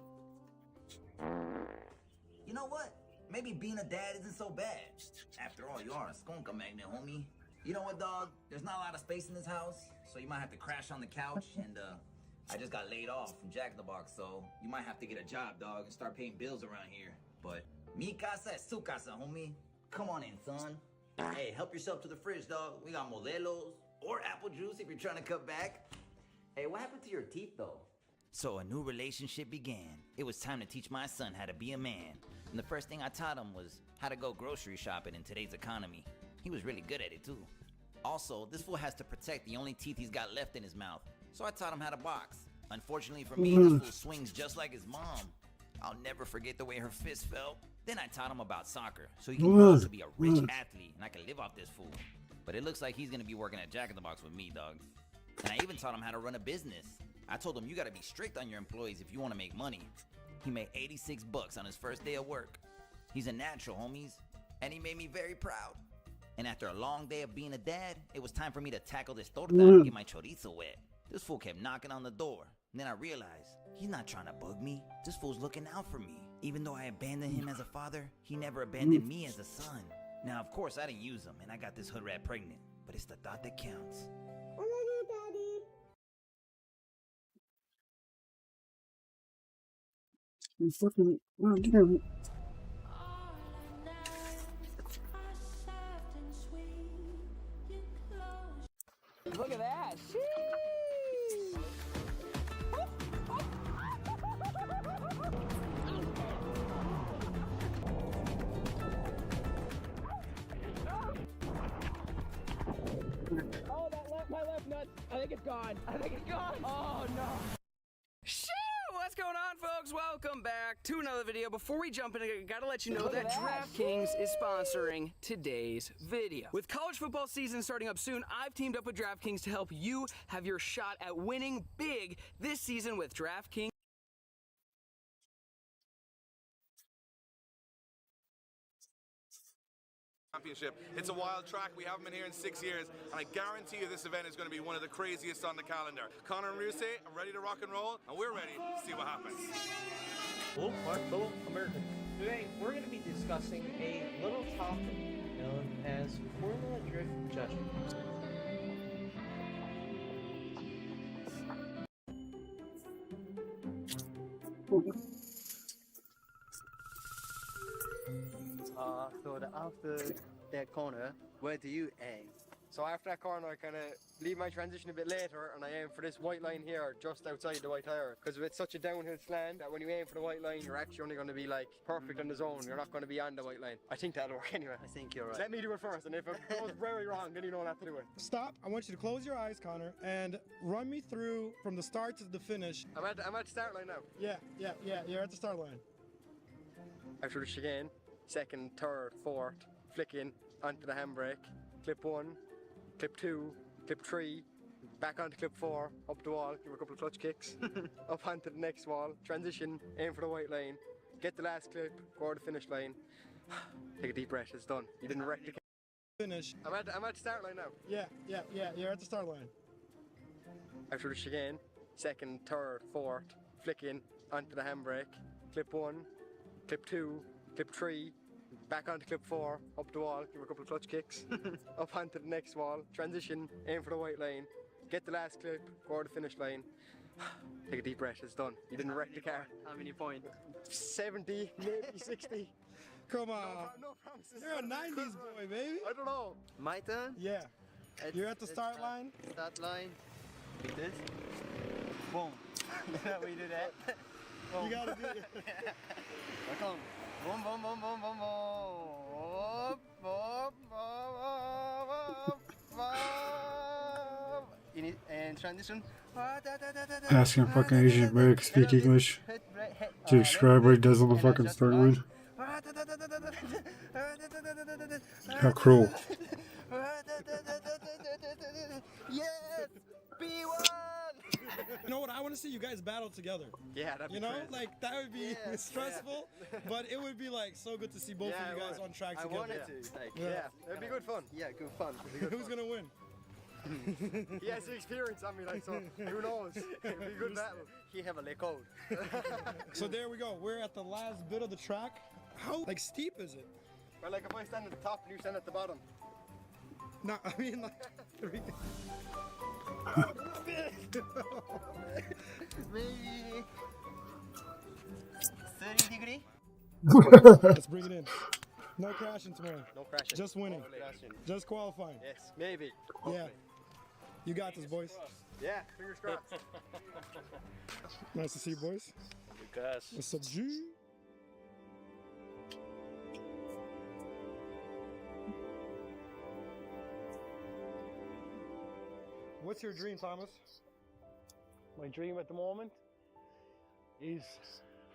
You know what? Maybe being a dad isn't so bad. After all, you are a skunka magnet, homie. You know what, dog? There's not a lot of space in this house, so you might have to crash on the couch, and I just got laid off from Jack in the Box, so you might have to get a job, dog, and start paying bills around here. But mi casa es su casa, homie. Come on in, son. Hey, help yourself to the fridge, dog. We got modelos or apple juice if you're trying to cut back. Hey, what happened to your teeth, though? So a new relationship began. It was time to teach my son how to be a man. And the first thing I taught him was how to go grocery shopping in today's economy. He was really good at it, too. Also, this fool has to protect the only teeth he's got left in his mouth. So I taught him how to box. Unfortunately for me, this fool swings just like his mom. I'll never forget the way her fist felt. Then I taught him about soccer, so he can grow up to be a rich athlete, and I can live off this fool. But it looks like he's gonna be working at Jack in the Box with me, dog. And I even taught him how to run a business. I told him you gotta be strict on your employees if you wanna make money. He made 86 bucks on his first day of work. He's a natural, homies, and he made me very proud. And after a long day of being a dad, it was time for me to tackle this torta and get my chorizo wet. This fool kept knocking on the door. And then I realized, he's not trying to bug me. This fool's looking out for me. Even though I abandoned him as a father, he never abandoned me as a son. Now, of course, I didn't use him, and I got this hood rat pregnant. But it's the thought that counts. I love you, Daddy. You fucking... Oh, damn it. Look at that. Oh, my left nut. I think it's gone. Oh, no. Shoo! What's going on, folks? Welcome back to another video. Before we jump in, I gotta let you know that DraftKings is sponsoring today's video. With college football season starting up soon, I've teamed up with DraftKings to help you have your shot at winning big this season with DraftKings. Championship. It's a wild track. We haven't been here in 6 years, and I guarantee you this event is going to be one of the craziest on the calendar. Connor and Rusey are ready to rock and roll, and we're ready to see what happens. Hello, Mark, fellow American. Today, we're going to be discussing a little topic known as formula drift judging. So after that corner, where do you aim? So after that corner, I kind of leave my transition a bit later, and I aim for this white line here, just outside the white tire. Because it's such a downhill slant that when you aim for the white line, you're actually only going to be like perfect on the zone. You're not going to be on the white line. I think that'll work anyway. I think you're right. Let me do it first, and if it goes very wrong, then you know not to do it. Stop. I want you to close your eyes, Connor, and run me through from the start to the finish. I'm at the start line now. Yeah, you're at the start line. After the chicane, second, third, fourth, flick in onto the handbrake, clip 1, clip 2, clip 3, back onto clip 4, up the wall, give a couple of clutch kicks, up onto the next wall, transition, aim for the white line, get the last clip, go over the finish line, take a deep breath, it's done. You didn't wreck the finish. I'm at the start line now. Yeah, you're at the start line. after the chicane, second, third, fourth, flicking onto the handbrake, clip 1, clip 2, clip 3, back onto clip 4, up the wall, give a couple of clutch kicks, up onto the next wall, transition, aim for the white line, get the last clip, go to the finish line. Take a deep breath, it's done. You didn't wreck the car. How many points? 70, maybe 60. Come on. No promises. You're a 90s boy, baby. I don't know. My turn? Yeah. You're at the start line? Start line. Like this. Boom. We do that. Boom. You gotta do it. Come on. Boom, boom, boom, boom, boom, boom. Boom, boom, boom, boom. And transition. Asking fucking Asian American speak English to describe what he does on the fucking start line. How cruel. Yes! B1! You know what? I want to see you guys battle together. Yeah, that'd be You know, crazy. like that would be stressful, but it would be like so good to see both of you guys on track I together. wanted to. Like, yeah, it'd be good fun. Yeah, good fun. Who's gonna win? He has the experience on me, like, so who knows? It'd be a good battle. He have a lick out. So there we go. We're at the last bit of the track. How like steep is it? Well, like if I stand at the top and you stand at the bottom. No, I mean like Maybe 30 degree. Let's bring it in. No crashing tomorrow. No crashing. Just winning. Crashing. Just qualifying. Yes, maybe. Yeah. You got this, boys. Yeah, fingers crossed. Nice to see you, boys. Gus. What's up, G? What's your dream, Thomas? My dream at the moment is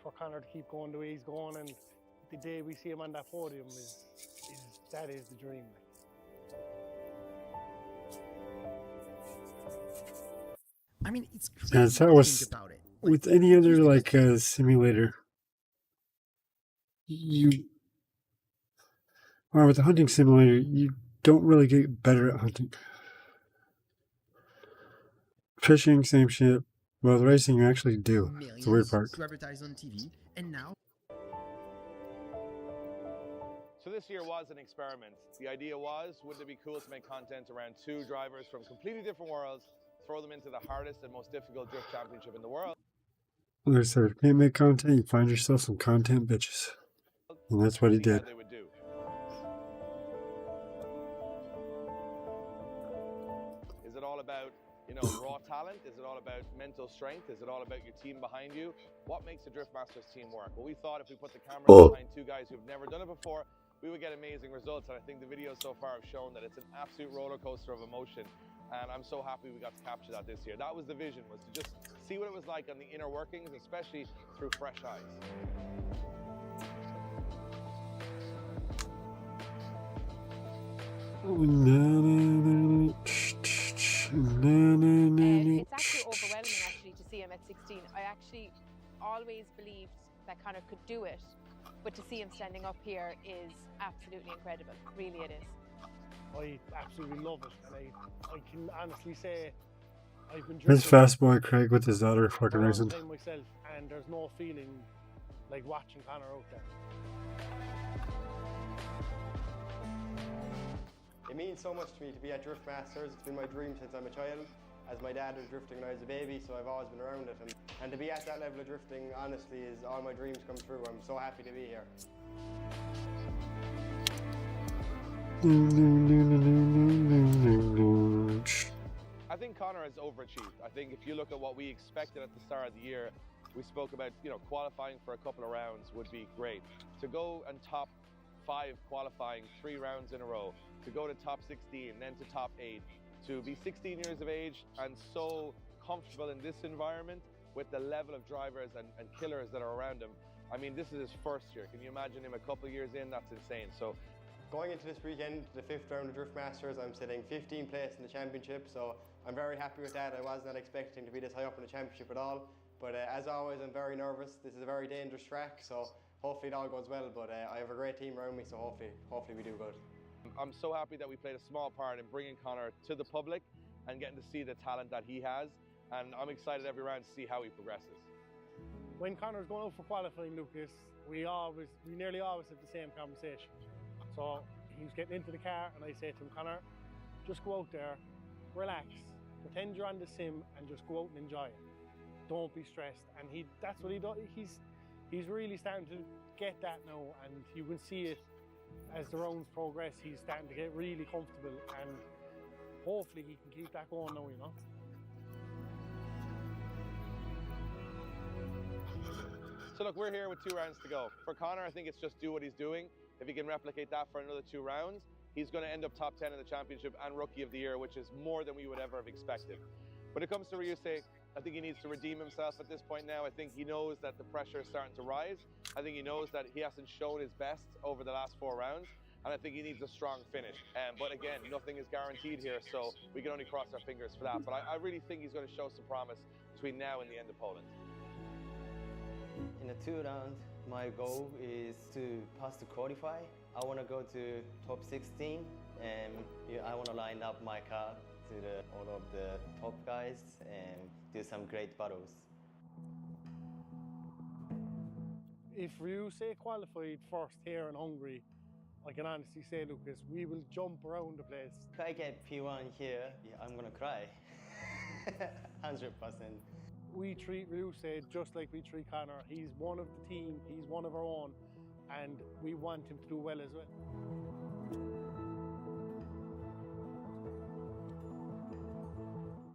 for Connor to keep going the way he's going, and the day we see him on that podium is the dream. I mean, it's crazy That's how it to was think about it. with any other like simulator. Or with a hunting simulator, you don't really get better at hunting. Fishing, same shit. Well, the racing you actually do. It's the weird part. To advertise on TV, and now So this year was an experiment. The idea was, wouldn't it be cool to make content around two drivers from completely different worlds, throw them into the hardest and most difficult drift championship in the world? Like I said, if you can't make content, you find yourself some content bitches. And that's what he See how did. they would do. Is it all about, raw talent? Is it all about mental strength? Is it all about your team behind you? What makes a Drift Masters team work? Well, we thought if we put the camera behind two guys who've never done it before, we would get amazing results. And I think the videos so far have shown that it's an absolute roller coaster of emotion. And I'm so happy we got to capture that this year. That was the vision, was to just see what it was like on the inner workings, especially through fresh eyes. It's actually overwhelming actually to see him at 16. I actually always believed that Connor could do it, but to see him standing up here is absolutely incredible. Really it is. I absolutely love it, and I can honestly say I've been This drifting fast boy Craig with his daughter fucking for a long racing. time myself, and there's no feeling like watching Connor out there. It means so much to me to be at Drift Masters. It's been my dream since I'm a child, as my dad was drifting when I was a baby, so I've always been around it. And to be at that level of drifting, honestly, is all my dreams come true. I'm so happy to be here. I think Connor has overachieved. I think if you look at what we expected at the start of the year, we spoke about, qualifying for a couple of rounds would be great. To go and top 5 qualifying 3 rounds in a row, to go to top 16, then to top 8, to be 16 years of age and so comfortable in this environment with the level of drivers and killers that are around him. I mean, this is his first year. Can you imagine him a couple of years in? That's insane. So, going into this weekend, the 5th round of Drift Masters, I'm sitting 15th place in the championship, so I'm very happy with that. I was not expecting to be this high up in the championship at all, but as always, I'm very nervous. This is a very dangerous track, so hopefully it all goes well, but I have a great team around me, so hopefully we do good. I'm so happy that we played a small part in bringing Connor to the public and getting to see the talent that he has. And I'm excited every round to see how he progresses. When Connor's going out for qualifying, Lucas, we nearly always have the same conversation. So he was getting into the car and I say to him, Connor, just go out there, relax, pretend you're on the sim and just go out and enjoy it. Don't be stressed. And that's what he does. He's really starting to get that now, and you can see it as the rounds progress. He's starting to get really comfortable, and hopefully he can keep that going now, you know. So look, we're here with 2 rounds to go. For Connor, I think it's just do what he's doing. If he can replicate that for another 2 rounds, he's going to end up top 10 in the championship and Rookie of the Year, which is more than we would ever have expected. When it comes to Ryusei, I think he needs to redeem himself at this point now. I think he knows that the pressure is starting to rise. I think he knows that he hasn't shown his best over the last 4 rounds, and I think he needs a strong finish. But again, nothing is guaranteed here, so we can only cross our fingers for that. But I really think he's going to show some promise between now and the end of Poland. In the 2 rounds, my goal is to pass to qualify. I want to go to top 16, and I want to line up my car to all of the top guys and do some great battles. If Ryusei qualified first here in Hungary, I can honestly say, Lucas, we will jump around the place. If I get P1 here, I'm gonna cry. 100%. We treat Ryusei just like we treat Connor. He's one of the team, he's one of our own, and we want him to do well as well.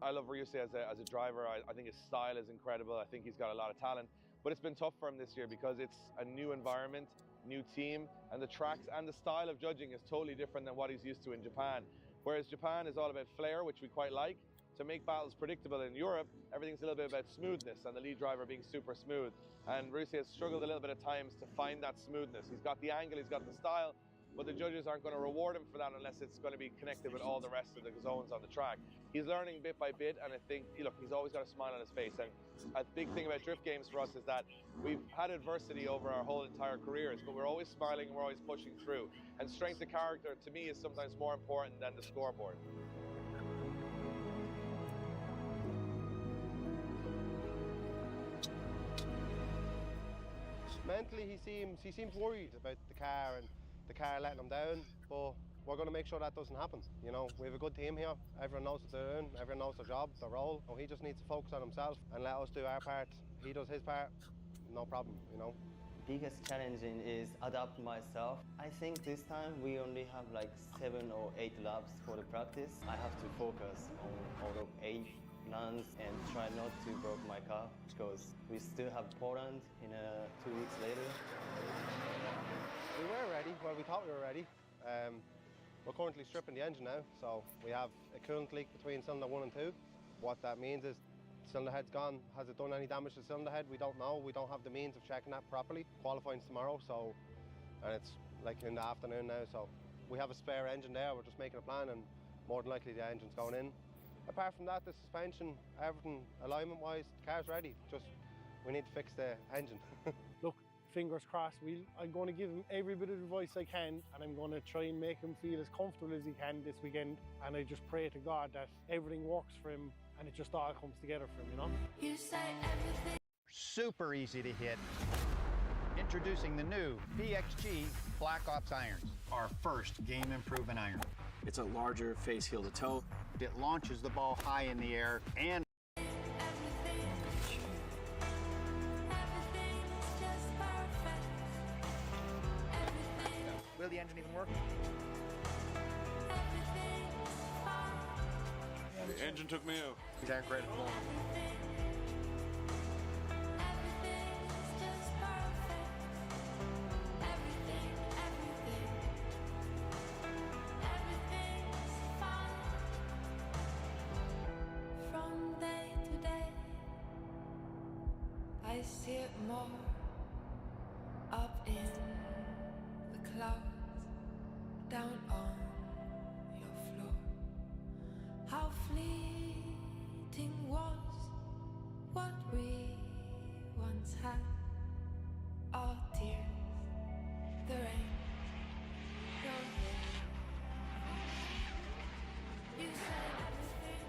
I love Ryusei as a driver. I think his style is incredible. I think he's got a lot of talent. But it's been tough for him this year because it's a new environment, new team, and the tracks and the style of judging is totally different than what he's used to in Japan. Whereas Japan is all about flair, which we quite like. To make battles predictable in Europe, everything's a little bit about smoothness and the lead driver being super smooth. And Ryusei has struggled a little bit at times to find that smoothness. He's got the angle, he's got the style, but the judges aren't going to reward him for that unless it's going to be connected with all the rest of the zones on the track. He's learning bit by bit, and I think, look, he's always got a smile on his face. And a big thing about drift games for us is that we've had adversity over our whole entire careers, but we're always smiling and we're always pushing through. And strength of character, to me, is sometimes more important than the scoreboard. Mentally, he seems worried about the car and the car letting him down, but we're going to make sure that doesn't happen. You know, we have a good team here. Everyone knows what they're doing. Everyone knows their job, their role. So he just needs to focus on himself and let us do our part. He does his part, no problem, you know. Biggest challenge is adapt myself. I think this time we only have like 7 or 8 laps for the practice. I have to focus on all of 8 runs and try not to break my car because we still have Poland in 2 weeks later. We were ready, well we thought we were ready. We're currently stripping the engine now, so we have a coolant leak between cylinder 1 and 2. What that means is cylinder head's gone. Has it done any damage to the cylinder head? We don't know. We don't have the means of checking that properly. Qualifying's tomorrow, so, and it's like in the afternoon now, so we have a spare engine there. We're just making a plan, and more than likely the engine's going in. Apart from that, the suspension, everything alignment-wise, the car's ready. Just we need to fix the engine. Look, fingers crossed. I'm going to give him every bit of advice I can, and I'm going to try and make him feel as comfortable as he can this weekend. And I just pray to God that everything works for him and it just all comes together for him, you know? You say everything. Super easy to hit. Introducing the new PXG Black Ops irons, our first game improvement iron. It's a larger face heel to toe. It launches the ball high in the air and Will the engine even work? The engine took me out. These aren't great at the moment. From day to day, I see it more up in the clouds, down on your floor. How fleeting was what we once had. Our tears, the rain, your hair. You said everything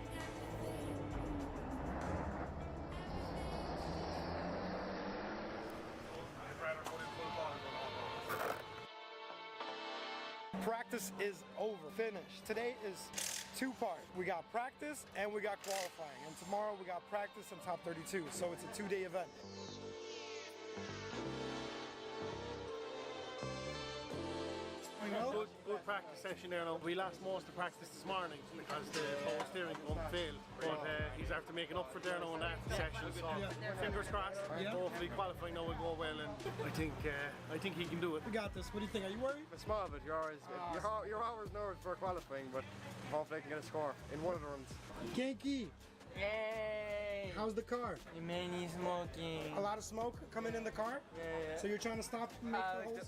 Practice is over, finished. Today is two-part. We got practice and we got qualifying. And tomorrow we got practice and top 32. So it's a 2-day event. Good practice session there now. We lost most of the practice this morning because the power steering won't fail. But he's after making up for there now in that session. So fingers crossed. Hopefully qualifying now will go well, and I think he can do it. We got this. What do you think? Are you worried? A small bit. You're always nervous for qualifying, but hopefully I can get a score in one of the runs. Genki, Yay! how's the car? Many smoking. A lot of smoke coming in the car? Yeah. So you're trying to stop and make the holes?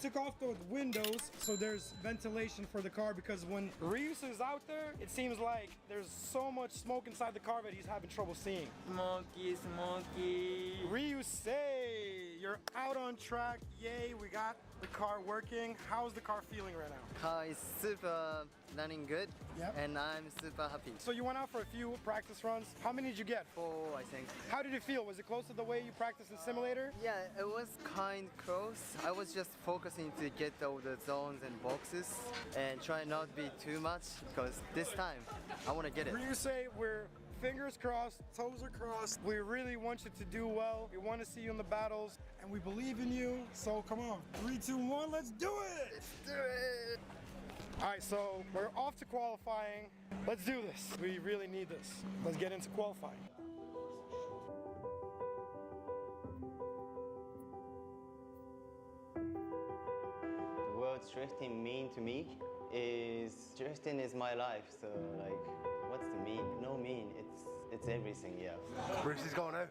Took off the windows so there's ventilation for the car, because when Reeves is out there, it seems like there's so much smoke inside the car that he's having trouble seeing. Smoky. Reeves, say you're out on track. Yay, we got the car working. How's the car feeling right now? Car is super running good, and I'm super happy. So you went out for a few practice runs. How many did you get? 4, I think. How did it feel? Was it close to the way you practiced in simulator? Yeah, it was kind close. I was just focusing to get all the zones and boxes and try not to be too much, because this time I want to get it. You say we're fingers crossed, toes are crossed. We really want you to do well. We want to see you in the battles, and we believe in you. So come on, 3, 2, 1, let's do it! Let's do it! All right, so we're off to qualifying. Let's do this. We really need this. Let's get into qualifying. The word drifting mean to me is drifting is my life. So like, what's the mean? No mean. It's everything. Yeah. Bruce is gone now.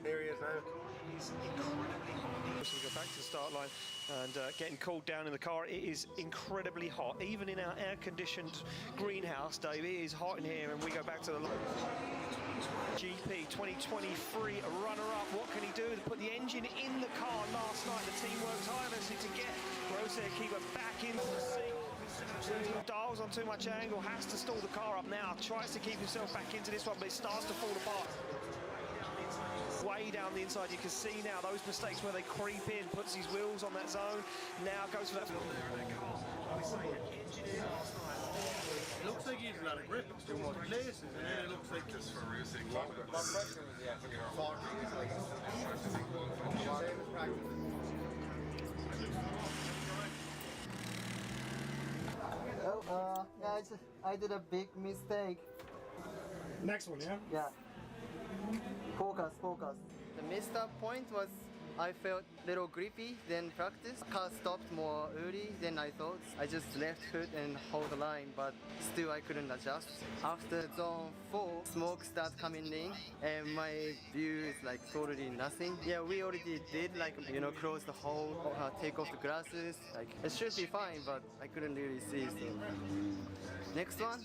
There he is now. So we go back to the start line and getting cooled down in the car. It is incredibly hot. Even in our air-conditioned greenhouse, Dave, it is hot in here, and we go back to the GP 2023, a runner-up. What can he do? They put the engine in the car last night. The team worked tirelessly to get Rosair Keeper back into the seat. Dials on too much angle, has to stall the car up now. Tries to keep himself back into this one, but it starts to fall apart. Way down the inside, you can see now those mistakes where they creep in, puts his wheels on that zone, now goes for that. It looks like he's not a grip, it's too much places, and then it looks like just for racing. I did a big mistake. Next one, yeah? Yeah. Focus. The missed up point was I felt a little grippy than practice. Car stopped more early than I thought. I just left hood and hold the line, but still I couldn't adjust. After zone 4, smoke starts coming in and my view is like totally nothing. Yeah, we already did close the hole, take off the glasses. Like it should be fine, but I couldn't really see. So next one.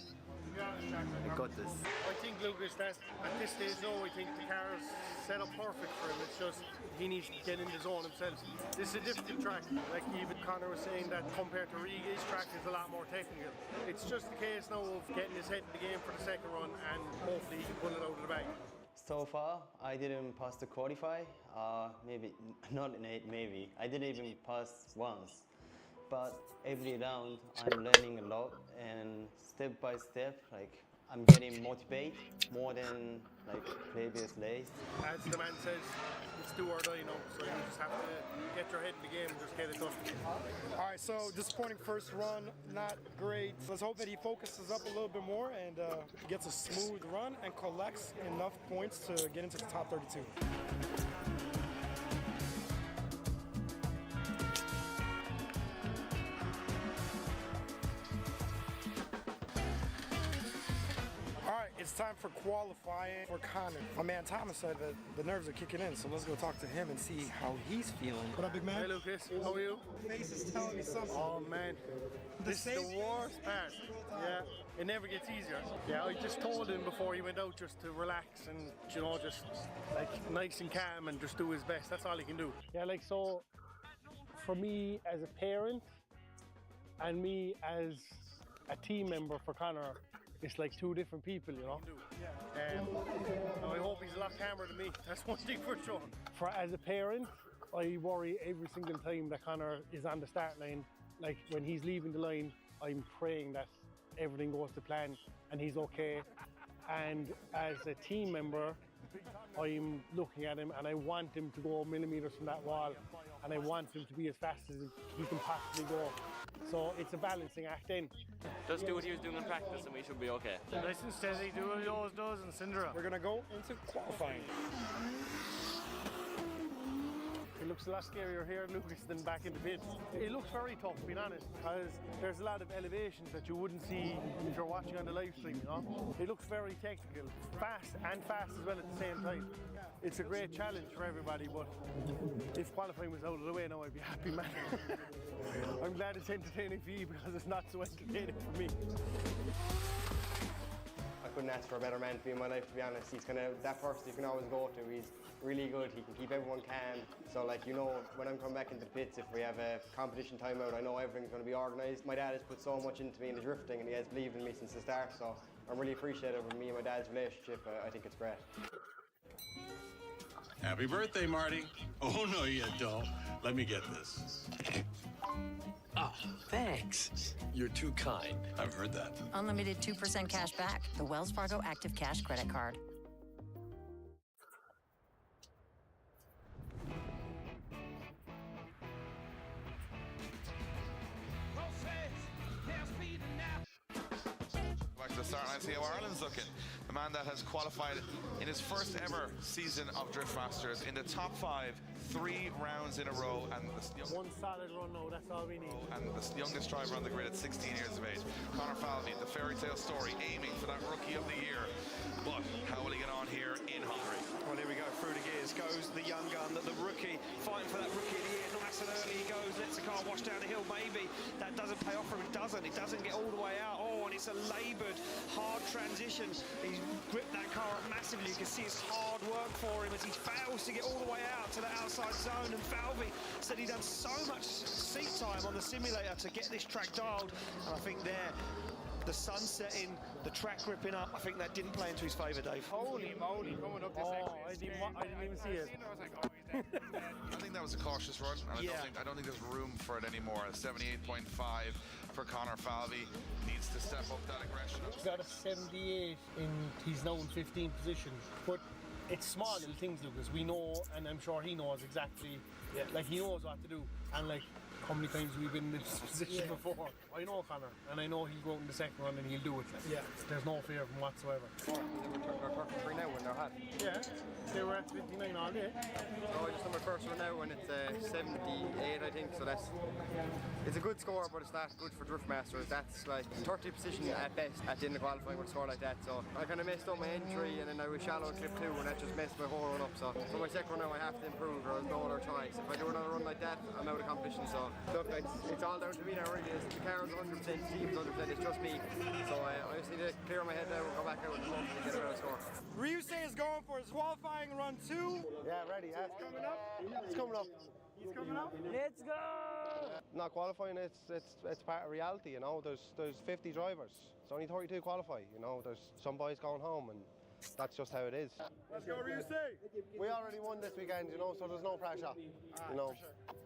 I got this. I think, Lucas, that at this stage now, I think the car's set up perfect for him. It's just he needs to get in the zone himself. This is a difficult track. Like even Connor was saying, that compared to Riga's track is a lot more technical. It's just a case now of getting his head in the game for the second run, and hopefully he can pull it out of the bag. So far, I didn't pass the qualify. Maybe not in 8. Maybe I didn't even pass once. But every round, I'm learning a lot, and step by step, like I'm getting motivated more than like previous days. As the man says, it's do or die now, so you just have to get your head in the game and just get it done. All right, so disappointing first run, not great. Let's hope that he focuses up a little bit more and gets a smooth run and collects enough points to get into the top 32. It's time for qualifying for Connor. My man Thomas said that the nerves are kicking in, so let's go talk to him and see how he's feeling. What up, big man? Hey, Lucas. How are you? Face is telling me something. Oh, man. This is the worst part. Yeah, it never gets easier. Yeah, I just told him before he went out just to relax and, just like nice and calm and just do his best. That's all he can do. Yeah, like so for me as a parent and me as a team member for Connor, it's like two different people, I hope he's a lot calmer than me. That's one thing for sure. As a parent, I worry every single time that Connor is on the start line like when he's leaving the line, I'm praying that everything goes to plan and he's okay. And as a team member, I'm looking at him and I want him to go millimeters from that wall, and I want him to be as fast as he can possibly go. So it's a balancing act then. Just do what he was doing in practice and we should be okay. Nice and steady, do what he always does in Syndra. We're gonna go into qualifying. It looks a lot scarier here, Lucas, than back in the pits. It looks very tough, being honest, because there's a lot of elevations that you wouldn't see if you're watching on the live stream, you know? It looks very technical, fast as well at the same time. It's a great challenge for everybody, but if qualifying was out of the way now, I'd be happy, man. I'm glad it's entertaining for you because it's not so entertaining for me. I couldn't ask for a better man to be in my life, to be honest. He's kind of that person you can always go to. He's really good. He can keep everyone calm. So, like, you know, when I'm coming back into the pits, if we have a competition timeout, I know everything's going to be organised. My dad has put so much into me in the drifting, and he has believed in me since the start. So I'm really appreciative of me and my dad's relationship. I think it's great. Happy birthday, Marty. Oh, no, you don't. Let me get this. Oh, thanks. You're too kind. I've heard that. Unlimited 2% cash back. The Wells Fargo Active Cash Credit Card. Back to the start line, see how Ireland's looking. The man that has qualified in his first ever season of Drift Masters in the top 5, 3 rounds in a row, and one solid run now, that's all we need. And the youngest driver on the grid at 16 years of age. Conor Falvey, the fairy tale story, aiming for that Rookie of the Year. But how will he get on here in Hungary? Well, here we go, through the gears goes the young gun, the rookie, fighting for that Rookie of the Year. Nice and early he goes, lets the car wash down the hill, maybe. That doesn't pay off for him, it doesn't get all the way out. Oh, and it's a laboured, hard transition. He's gripped that car up massively. You can see it's hard work for him as he fails to get all the way out to the outside zone. And Falvey said he'd done so much seat time on the simulator to get this track dialed. And I think there, the sun setting, the track gripping up, I think that didn't play into his favour, Dave. Holy moly, coming up this I didn't even see it. I was like, oh, he's dead. I think that was a cautious run, and I don't think there's room for it anymore. 78.5 for Conor Falvey. Needs to step up that aggression. He's got a 78 in his known 15th position, but it's small little things, Lucas. We know, and I'm sure he knows exactly, like he knows what to do, and like how many times we've been in this position before. I know Conor, and I know he'll go out in the second run and he'll do it. Like, there's no fear of him whatsoever. They're 33 now when they're hot. Yeah, they were at 59 all day. So I just done my first one now and it's 78, I think. So it's a good score, but it's not good for Drift Masters. That's like 30 position at best at the end of qualifying with a score like that. So I kind of messed up my entry, and then I was shallow in clip 2, and that just messed my whole run up. So for my second run now, I have to improve. There's no other choice. If I do another run like that, I'm out of competition. So look, it's all down to me now. Really, the car is 100%, the team's 100%. It's just me. So I just need to clear my head now and go back out and get a better score. Ryusei is going for his qualifying run 2. Yeah, ready. Coming up. It's coming up. He's coming up. Let's go! Not qualifying, it's part of reality, you know. There's 50 drivers. It's only 32 qualify, you know. There's some boys going home, and that's just how it is. Let's go, Ryusei. We already won this weekend, you know, so there's no pressure, you know.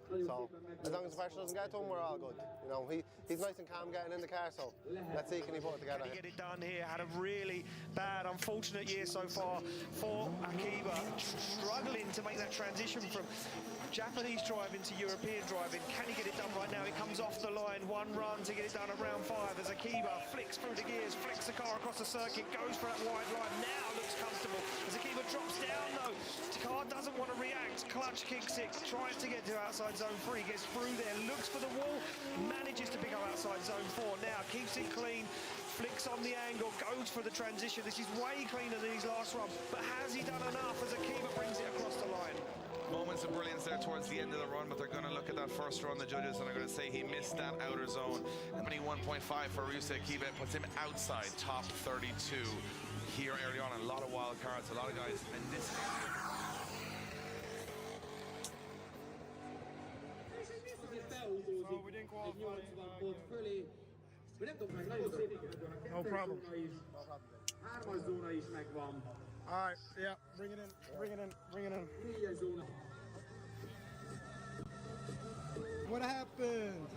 So as long as the pressure doesn't get to him, we're all good. You know, he's nice and calm getting in the car, so let's see can he put it together. Can he get it done here? Had a really bad, unfortunate year so far for Akiba, struggling to make that transition from Japanese driving to European driving. Can he get it done right now? It comes off the line, one run to get it done at round 5 as Akiba flicks through the gears, flicks the car across the circuit, goes for that wide line, now looks comfortable. As Akiba drops down though, the car doesn't want to react, clutch kicks it, tries to get to outside zone 3, gets through there, looks for the wall, manages to pick up outside zone 4, now keeps it clean, flicks on the angle, goes for the transition. This is way cleaner than his last run, but has he done enough as Akiba brings it across the line? Moments of brilliance there towards the end of the run, but they're going to look at that first run, the judges, and they're going to say he missed that outer zone. 21.5 for Ryusei Akiba puts him outside top 32 here early on. A lot of wild cards, a lot of guys, and this. Oh, we didn't qualify. No problem. All right, yeah, bring it in. What happened?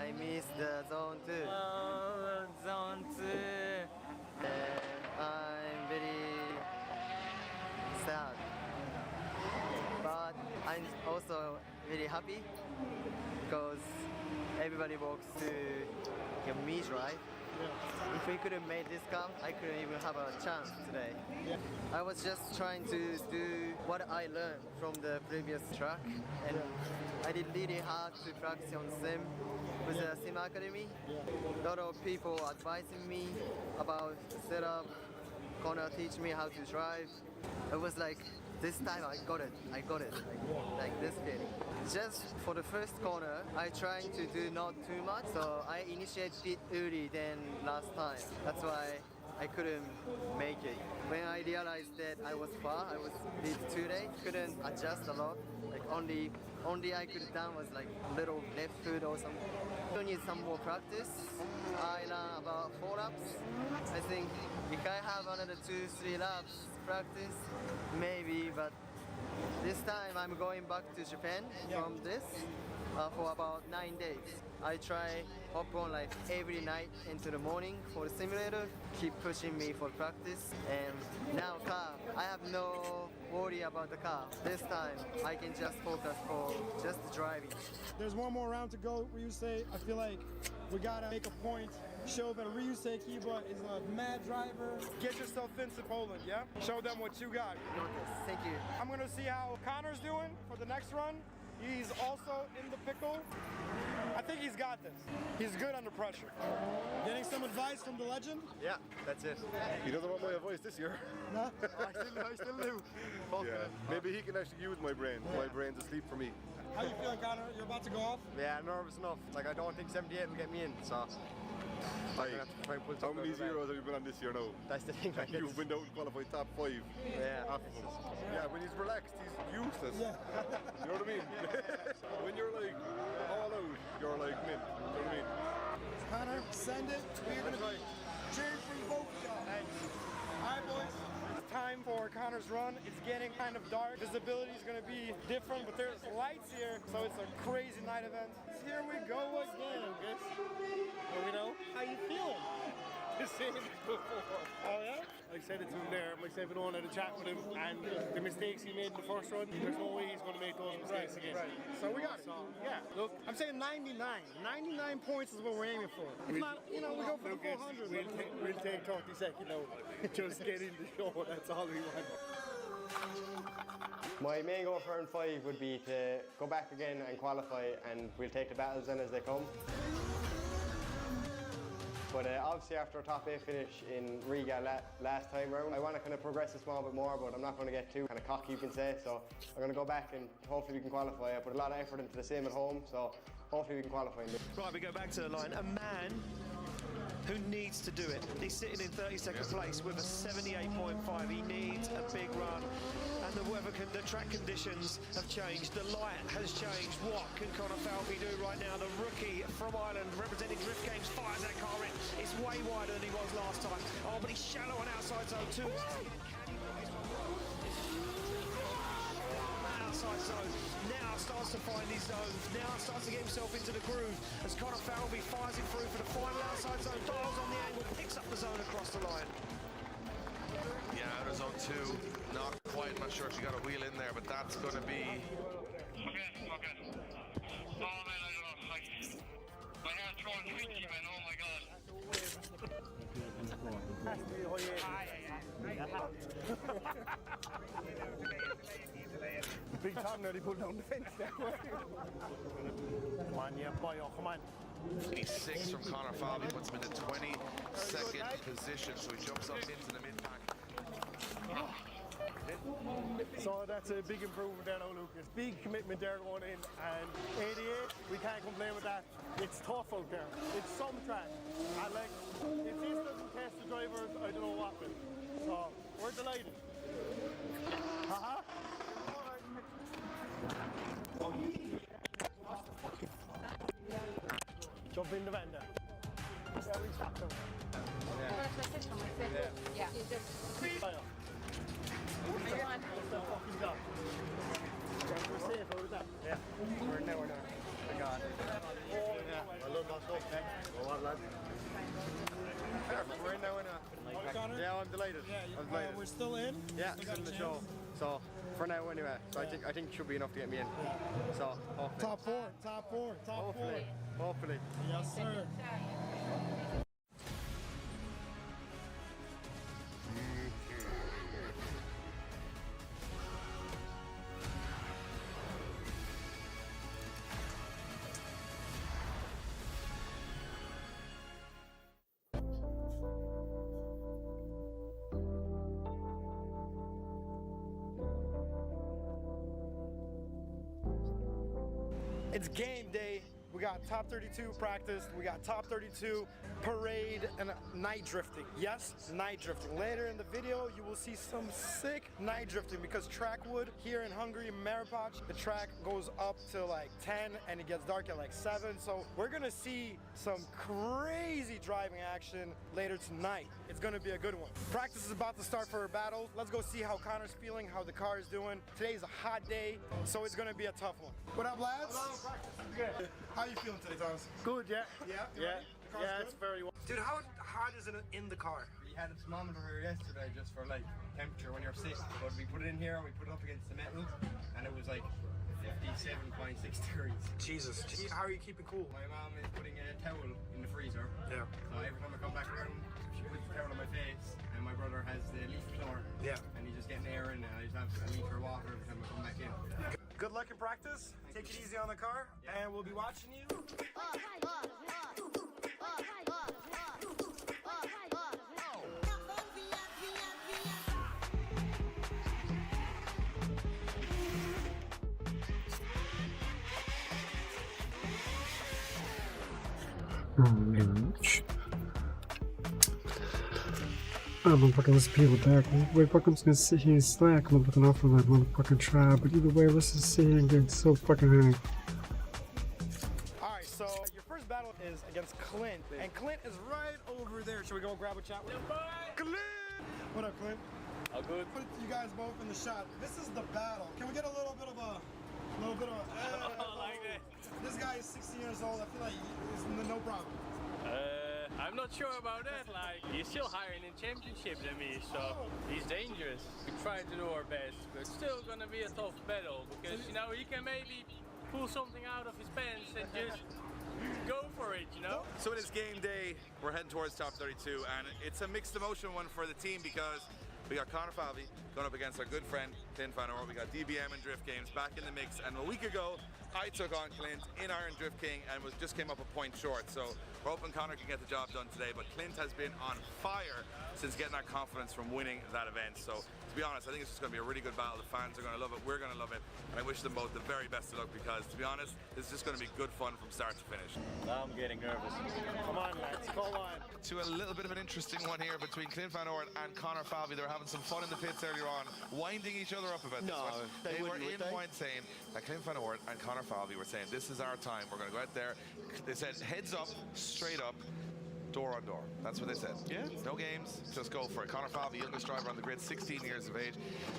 I missed the zone 2. Zone 2. I'm very sad. But I'm also very happy because everybody walks to get me right. If we couldn't make this car, I couldn't even have a chance today. I was just trying to do what I learned from the previous track, and I did really hard to practice on sim with the sim academy. A lot of people advising me about the setup, gonna teach me how to drive. It was like, this time I got it, like this feeling. Just for the first corner, I tried to do not too much, so I initiated a bit early than last time. That's why I couldn't make it. When I realized that I was far, I was a bit too late, couldn't adjust a lot. Like only I could have done was like little left foot or something. Still need some more practice. I learned about 4 laps. I think if I have another 2-3 laps practice, maybe, but this time I'm going back to Japan from this for about 9 days. I try hop on like every night into the morning for the simulator, keep pushing me for practice, and now car, I have no worry about the car. This time I can just focus for just driving. There's one more round to go, Ryusei. I feel like we gotta make a point, show that Ryusei Kiba is a mad driver. Get yourself into Poland, yeah? Show them what you got. Thank you. I'm gonna see how Connor's doing for the next run. He's also in the pickle. I think he's got this. He's good under pressure. Getting some advice from the legend? Yeah, that's it. He doesn't want my advice this year. No? I still do. Yeah. Maybe he can actually use my brain. My brain's asleep for me. How you feeling, Connor? You're about to go off? Yeah, nervous enough. Like, I don't think 78 will get me in, so... How many zeros have you been on this year now? That's the thing. Like, you've been down qualified top 5. Yeah. Yeah, when he's relaxed, he's useless. Yeah. You know what I mean? When you're like all out, you're like mint. You know what I mean? Connor, send it. We're gonna be cheering for you both of y'all. All right, boys. It's time for Connor's run. It's getting kind of dark. Visibility is gonna be different, but there's lights here, so it's a crazy night event. Here we go again, Lucas. You know, how you feeling? The same as before. Oh yeah? I said it to him there, myself and Owen had a chat with him, and the mistakes he made in the first run, there's no way he's going to make those mistakes again. Right. So we got it. Yeah. Look, I'm saying 99. 99 points is what we're aiming for. If not, you know, we go for the 400. We'll take 30 seconds out. Just get in the show, that's all we want. My main goal for round 5 would be to go back again and qualify, and we'll take the battles then as they come. But obviously after a top 8 finish in Riga last time round, I want to kind of progress a small bit more, but I'm not going to get too kind of cocky, you can say. So I'm going to go back and hopefully we can qualify. I put a lot of effort into the sim at home, so hopefully we can qualify. Right, we go back to the line. A man who needs to do it. He's sitting in 32nd place with a 78.5. He needs a big run. And the track conditions have changed. The light has changed. What can Connor Falvey do right now? The rookie from Ireland, representing Drift Games, fires that car in. It's way wider than he was last time. Oh, but he's shallow on outside zone too. Outside zone. Now starts to find his zones. Now starts to get himself into the groove as Connor Falvey fires it through for the final outside zone. Dials on the angle, picks up the zone across the line. Yeah, outer zone 2, not quite. I'm not sure if you got a wheel in there, but that's going to be... Okay. Oh man, I don't know. My heart's going twitchy, man. Oh my god. Big Tom nearly pulled down the fence there. Come on, yeah, boy, oh, come on. 26 from Connor Falvey puts him in the 22nd position, so he jumps up into the mid-pack. So that's a big improvement there now, Lucas. Big commitment there going in, and 88, we can't complain with that. It's tough out there. It's some track. And like, if this doesn't test the drivers, I don't know what will. So, we're delighted. Jump in the van there. Yeah, we stopped them. Yeah. We're safe over that. Yeah. We're now. Thank God. Yeah. I love that. Yeah, I'm delighted. Yeah, I'm delighted. We're still in? Yeah, still in the show. So, for now anyway. So Yeah. I think it should be enough to get me in. So, hopefully. Top four. Hopefully. Yes, sir. It's game day. We got top 32 practice, we got top 32 parade and night drifting. Yes, night drifting. Later in the video, you will see some sick night drifting because Trackwood here in Hungary, Maripach, the track goes up to like 10 and it gets dark at like 7. So we're gonna see some crazy driving action later tonight. It's gonna be a good one. Practice is about to start for a battle. Let's go see how Connor's feeling, how the car is doing. Today's a hot day, so it's gonna be a tough one. What up, lads? Good. How you feeling today, Thomas? Good, yeah. Yeah? It's very well. Dude, how hot is it in the car? We had a thermometer here yesterday just for like temperature when you're sick, but we put it in here and we put it up against the metal and it was like 57.6 degrees. Jesus. How are you keeping cool? My mom is putting a towel in the freezer. Yeah. So every time I come back around, she puts the towel on my face and my brother has the leaf blower. Yeah. And he's just getting air in and I just have a liter of water every time I come back in. Good luck in practice. Take it easy on the car, and we'll be watching you. Motherfucking let's people back. Wait, fucking just gonna sit here and slack. Motherfucking off of that motherfucking tribe. But either way, let's just sit here and get so fucking high. Alright, so your first battle is against Clint. And Clint is right over there. Should we go grab a chat with him? Clint! What up, Clint? All good. Put you guys both in the shot. This is the battle. Can we get a little bit of a... like that. This guy is 16 years old. I feel like it's no problem. I'm not sure about that, like, he's still higher in the championship than me, so he's dangerous. We try to do our best, but it's still gonna be a tough battle, because, you know, he can maybe pull something out of his pants and just go for it, you know? So it is game day. We're heading towards top 32, and it's a mixed emotion one for the team because we got Connor Falvey going up against our good friend Clint Van Orr. We got DBM and Drift Games back in the mix, and a week ago I took on Clint in Iron Drift King and just came up a point short. So we're hoping Connor can get the job done today, but Clint has been on fire since getting that confidence from winning that event. So to be honest, I think it's just going to be a really good battle. The fans are going to love it, we're going to love it, and I wish them both the very best of luck because, to be honest, this is just going to be good fun from start to finish. Now I'm getting nervous. Come on, lads, come on. To a little bit of an interesting one here between Clint Van Orr and Connor Falvey. They were having some fun in the pits earlier on, winding each other up about this one. They were in wine saying that Clint Van Orr and Connor Falvey were saying, this is our time, we're going to go out there. They said, heads up, straight up, door on door. That's what they said. Yeah. No games, just go for it. Connor Falvey, youngest driver on the grid, 16 years of age.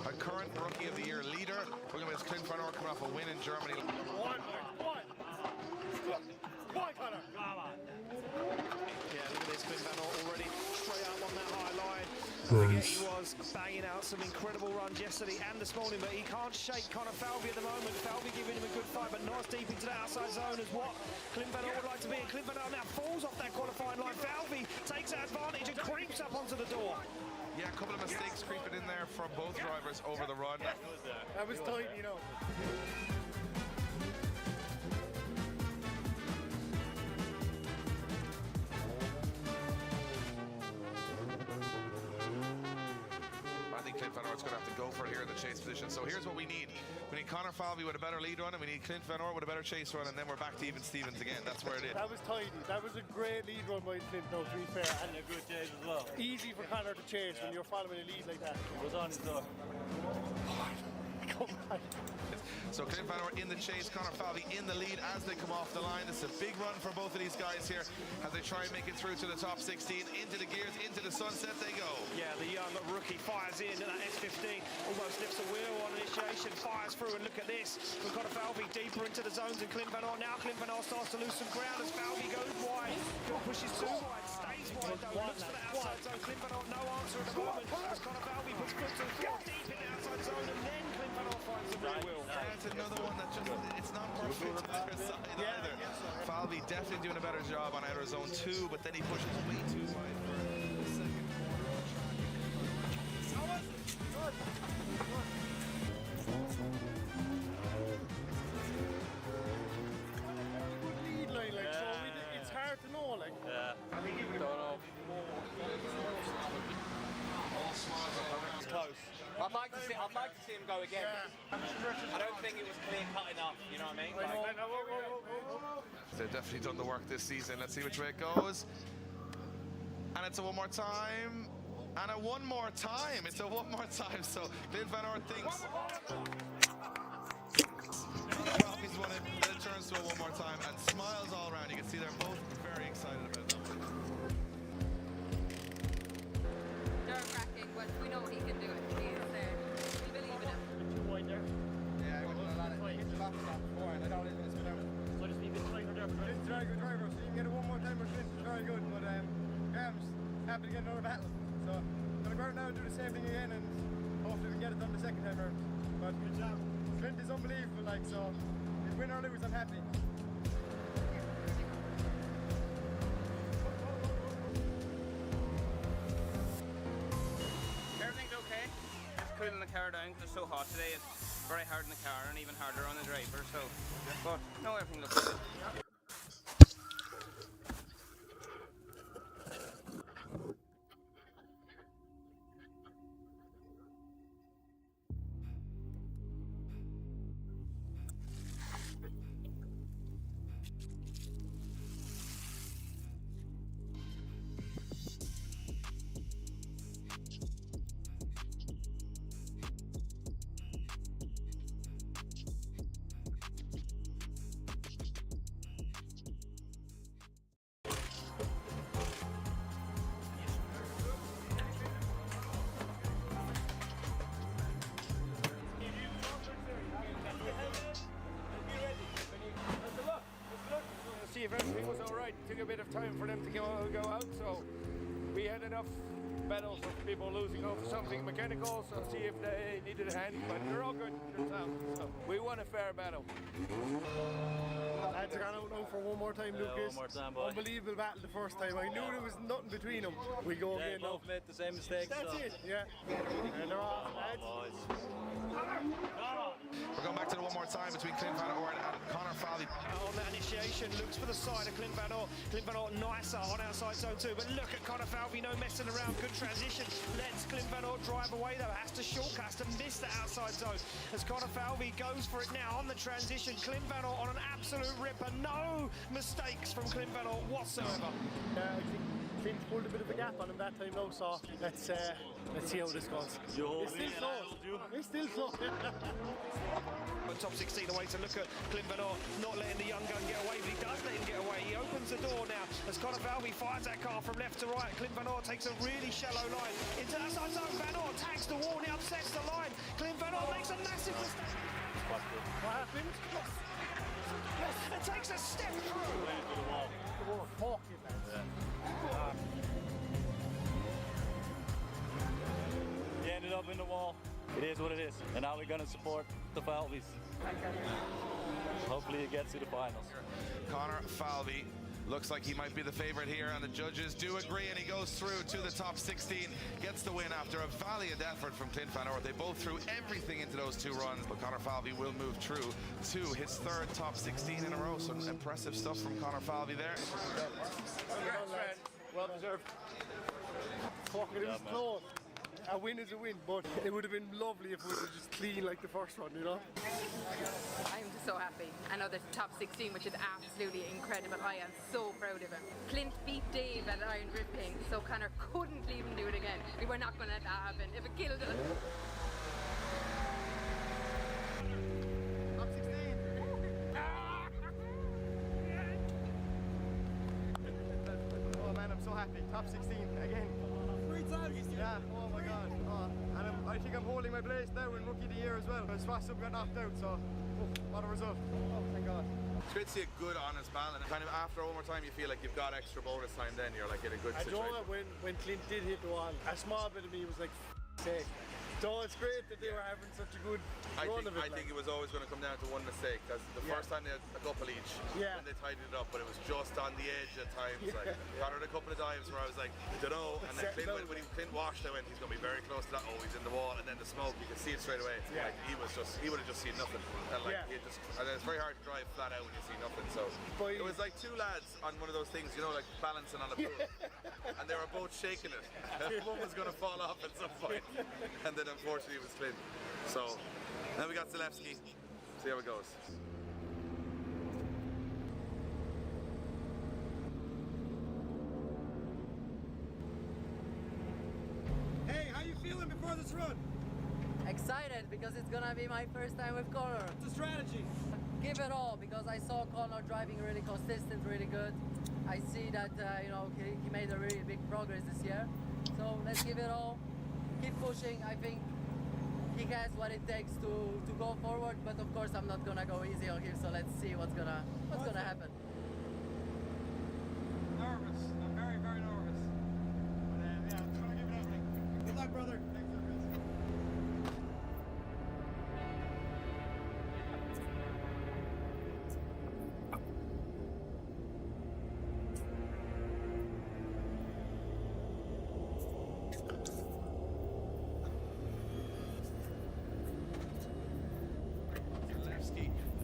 A current Rookie of the Year leader. We're going to miss Clint Van Orr coming off a win in Germany. One, Connor. Come on. Yeah, look at this, Clint Van Orr already straight up on that high line. Nice. He was banging out some incredible runs yesterday and this morning, but he can't shake Connor Falvey at the moment. Falvey giving him a good fight, but not as deep into the outside zone as what Clint Van Orr would like to be. And Clint Van Orr now falls off that qualifying line. Falvey takes that advantage and creeps up onto the door. Yeah, a couple of mistakes creeping in there from both drivers over the run. That was tight, you know. I think Clint Van Orr's going to have to go for it here in the chase position. So here's what we need. We need Connor Falvey with a better lead run, and we need Clint Van Orr with a better chase run, and then we're back to even Stevens again. That's where it is. That was tidy. That was a great lead run by Clint, though, to be fair. And a good chase as well. Easy for Connor to chase when you're following a lead like that. It was on his door. something like. So Clint Van Orr in the chase, Conor Falvey in the lead as they come off the line. This is a big run for both of these guys here as they try and make it through to the top 16. Into the gears, into the sunset they go. Yeah, the young rookie fires in at that S15, almost lifts the wheel on initiation, fires through, and look at this. We've got a Falvey deeper into the zones, and Clint Van Orr. Now Clint Van Orr starts to lose some ground as Falvey goes wide. Pushes too wide, stays wide though, looks for the outside zone. Clint Van Orr, no answer at the moment as Conor Falvey puts foot to the floor, deep in the outside zone, and then Clint Van Orr finds the rear wheel. That's another one that just, it's not perfect on their side either. Falvey definitely doing a better job on outer zone 2, but then he pushes way too wide for the second Lead line, like, so it's hard to know, like. Don't know. It's close. I'd like to see him go again. I don't think it was clear cut enough, you know what I mean? They've definitely done the work this season. Let's see which way it goes. And it's a one more time. And a one more time. It's a one more time. So Clint Van Orr thinks he's won it. Then it turns to a one more time and smiles all around. You can see they're both very excited about that. Nerve-wracking, but we know he can do it. We believe in him. Yeah, I went a lot of hit the lap stop before and I don't even spin out. So just need to try for there. Clint's a very good driver, so you can get it one more time with Clint. It's very good, but yeah, I'm just happy to get another battle. So I'm gonna go out now and do the same thing again, and hopefully we can get it done the second time around. But good job. Clint is unbelievable, like, so if win or lose, I'm happy. Everything's okay. Just cooling the car down because it's so hot today. It's very hard in the car and even harder on the driver. So, but no, everything looks good. See if everything was alright. It took a bit of time for them to go out, so we had enough battles of people losing over something mechanical, so see if they needed a hand, but they're all good. They're sound, so we won a fair battle. Lads are gone out now for one more time, Lucas. One more time, boy. Unbelievable battle the first time. I knew there was nothing between them. We go They again now. both made the same mistakes. That's so. it, yeah. And they're off, lads. We're going back to the one more time between Clint Van Orr and Conor Falvey. On that initiation, looks for the side of Clint Van Orr. Clint Van Orr nicer on outside zone 2, but look at Conor Falvey, no messing around, good transition. Lets Clint Van Orr drive away though, has to shortcast and miss the outside zone. As Conor Falvey goes for it now on the transition, Clint Van Orr on an absolute ripper, no mistakes from Clint Van Orr whatsoever. I think Clint pulled a bit of a gap on him that time though, so let's see how this goes. It's still close. It's still close. But top 16 away to look at Clint Van Orr, not letting the young gun get away, but he does let him get away. He opens the door now as Conor Falvey fires that car from left to right. Clint Van Orr takes a really shallow line into that side zone. Van Orr tags the wall, he upsets the line. Clint Van Orr makes a massive mistake. What happened? It takes a step through. He ended up in the wall. It is what it is. And now we're going to support the Falveys. Hopefully it gets to the finals. Conor Falvey looks like he might be the favorite here, and the judges do agree, and he goes through to the top 16, gets the win after a valiant effort from Clint Van Orr. They both threw everything into those two runs, but Conor Falvey will move through to his third top 16 in a row. So impressive stuff from Conor Falvey there. Well deserved. Fucking, it was close. A win is a win, but it would have been lovely if it was just clean like the first one, you know? I'm just so happy. I know the top 16, which is absolutely incredible. I am so proud of him. Clint beat Dave at Iron Drifting, so Conor couldn't leave him do it again. We were not going to let that happen. If it killed us. happy. Top 16 again. 3 times. Yeah, oh my god. Oh. And I think I'm holding my place now in Rookie of the Year as well. Swasub got knocked out, so what a result. Oh, thank God. It's great to see a good, honest battle, and kind of after one more time, you feel like you've got extra bonus time. Then you're like in a good I situation. know that when Clint did hit the wall, a small bit of me was like, sake. So it's great that they were having such a good run of it. I think it was always going to come down to one mistake. Because the first time they had a couple each, and they tidied it up, but it was just on the edge at times. Like Connor had a couple of times where I was like, dunno, and then Clint, when Clint washed, I went, he's going to be very close to that. Oh, he's in the wall, and then the smoke, you could see it straight away. Like he would have just seen nothing. And like and then it's very hard to drive flat out when you see nothing. So it was like two lads on one of those things, you know, like balancing on a pool, and they were both shaking it. One was going to fall off at some point, and then unfortunately it was Clint. So then we got Zalewski. See how it goes. Hey, how you feeling before this run? Excited because it's gonna be my first time with Connor. What's the strategy? Give it all because I saw Connor driving really consistent, really good. I see that you know he made a really big progress this year. So let's give it all. Keep pushing. I think he has what it takes to go forward. But of course I'm not gonna go easy on him. So let's see what's gonna happen. Nervous. I'm very, very nervous. But yeah, I'm gonna give it everything. Good luck, brother.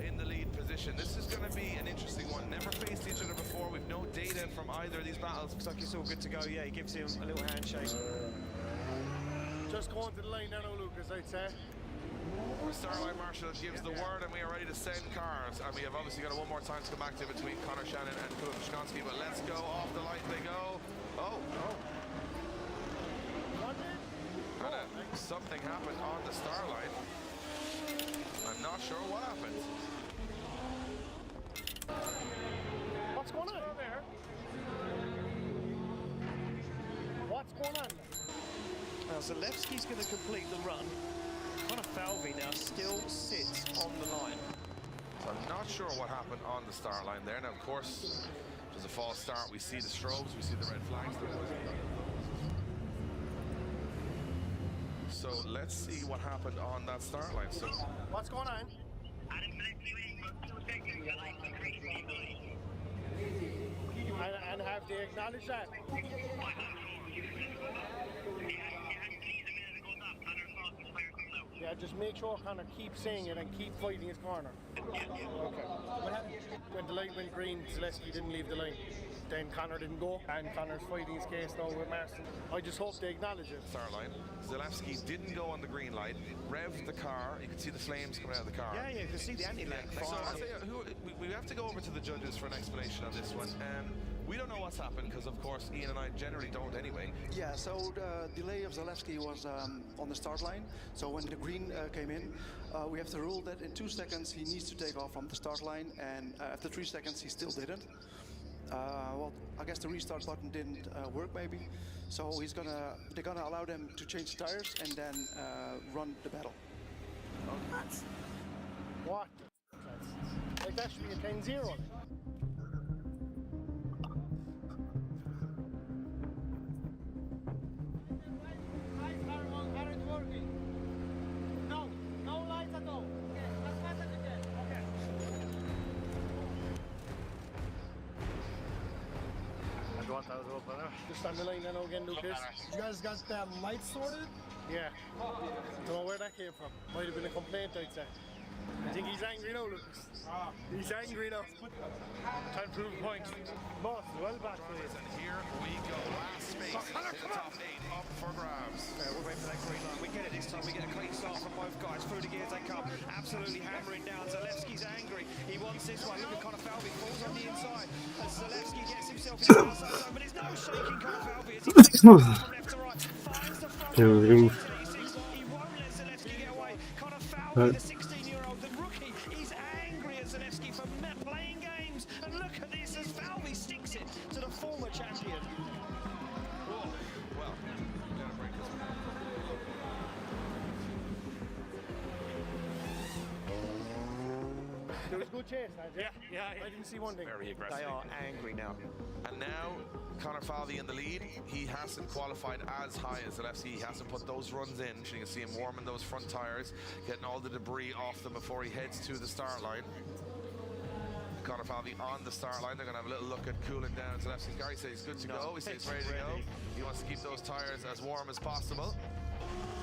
In the lead position. This is going to be an interesting one. Never faced each other before. We've no data from either of these battles. Looks like it's all good to go. Yeah, he gives him a little handshake. Just going to the line now, Lucas, I'd say. Starlight Marshall gives the word, and we are ready to send cars. And we have obviously got one more time to come back to between Connor Shannon and Kulov Shkonsky. But let's go. Off the light they go. Oh. And something happened on the Starlight. I'm not sure what happened. What's going on there? What's going on? Now Zalewski's going to complete the run. Connor Falvey now still sits on the line. So I'm not sure what happened on the start line there. Now, of course, it was a false start. We see the strobes, we see the red flags. So let's see what happened on that start line. So what's going on? And have they acknowledged that? Yeah, just make sure Connor keeps saying it and keep fighting his corner. Okay. What happened? When the light went green, Zalewski didn't leave the line. Then Connor didn't go, and Connor's fighting his case now with Marston. I just hope they acknowledge it. Start line. Zalewski didn't go on the green light. Revved the car. You can see the flames coming out of the car. Yeah, you can see the anti-lag. So I'll tell you, we have to go over to the judges for an explanation on this one. We don't know what's happened because, of course, Ian and I generally don't anyway. Yeah, so the delay of Zalewski was on the start line. So when the green came in, we have the rule that in 2 seconds he needs to take off from the start line, and after 3 seconds he still didn't. Well, I guess the restart button didn't work maybe. So they're gonna allow them to change the tires and then run the battle. What? Like that should be a 10-0. Just on the line now again, Lucas. You guys got that light sorted? Yeah. Don't know where that came from. Might have been a complaint, I'd say. I think he's angry now, Lucas. He's angry now. Time to prove a point. Boss, well back for this. And here we go. Last space. The top 8 up for grabs. We're waiting for that green line. We get it this time. We get a clean start from both guys. Through the gears they come. Absolutely hammering down. Zalewski's angry. He wants this one. Look at Connor Falvey. Falls on the inside. As Zalewski gets himself in the outside zone. But it's no shaking Connor Falvey as he takes from left to right. Finds the front. He won't let Zalewski get away. Connor Falvey, the 16-year-old, the rookie, is angry at Zalewski for playing games. And look at this as Falvey sticks it to the former champion. It was a good chase, lads. Yeah. I didn't see one thing. Very aggressive. They are angry now. And now, Conor Falvey in the lead. He hasn't qualified as high as Zalewski. He hasn't put those runs in. You can see him warming those front tyres, getting all the debris off them before he heads to the start line. Conor Falvey on the start line. They're going to have a little look at cooling down. Zalewski. Gary says he's good to go. He says he's ready to go. He wants to keep those tyres as warm as possible.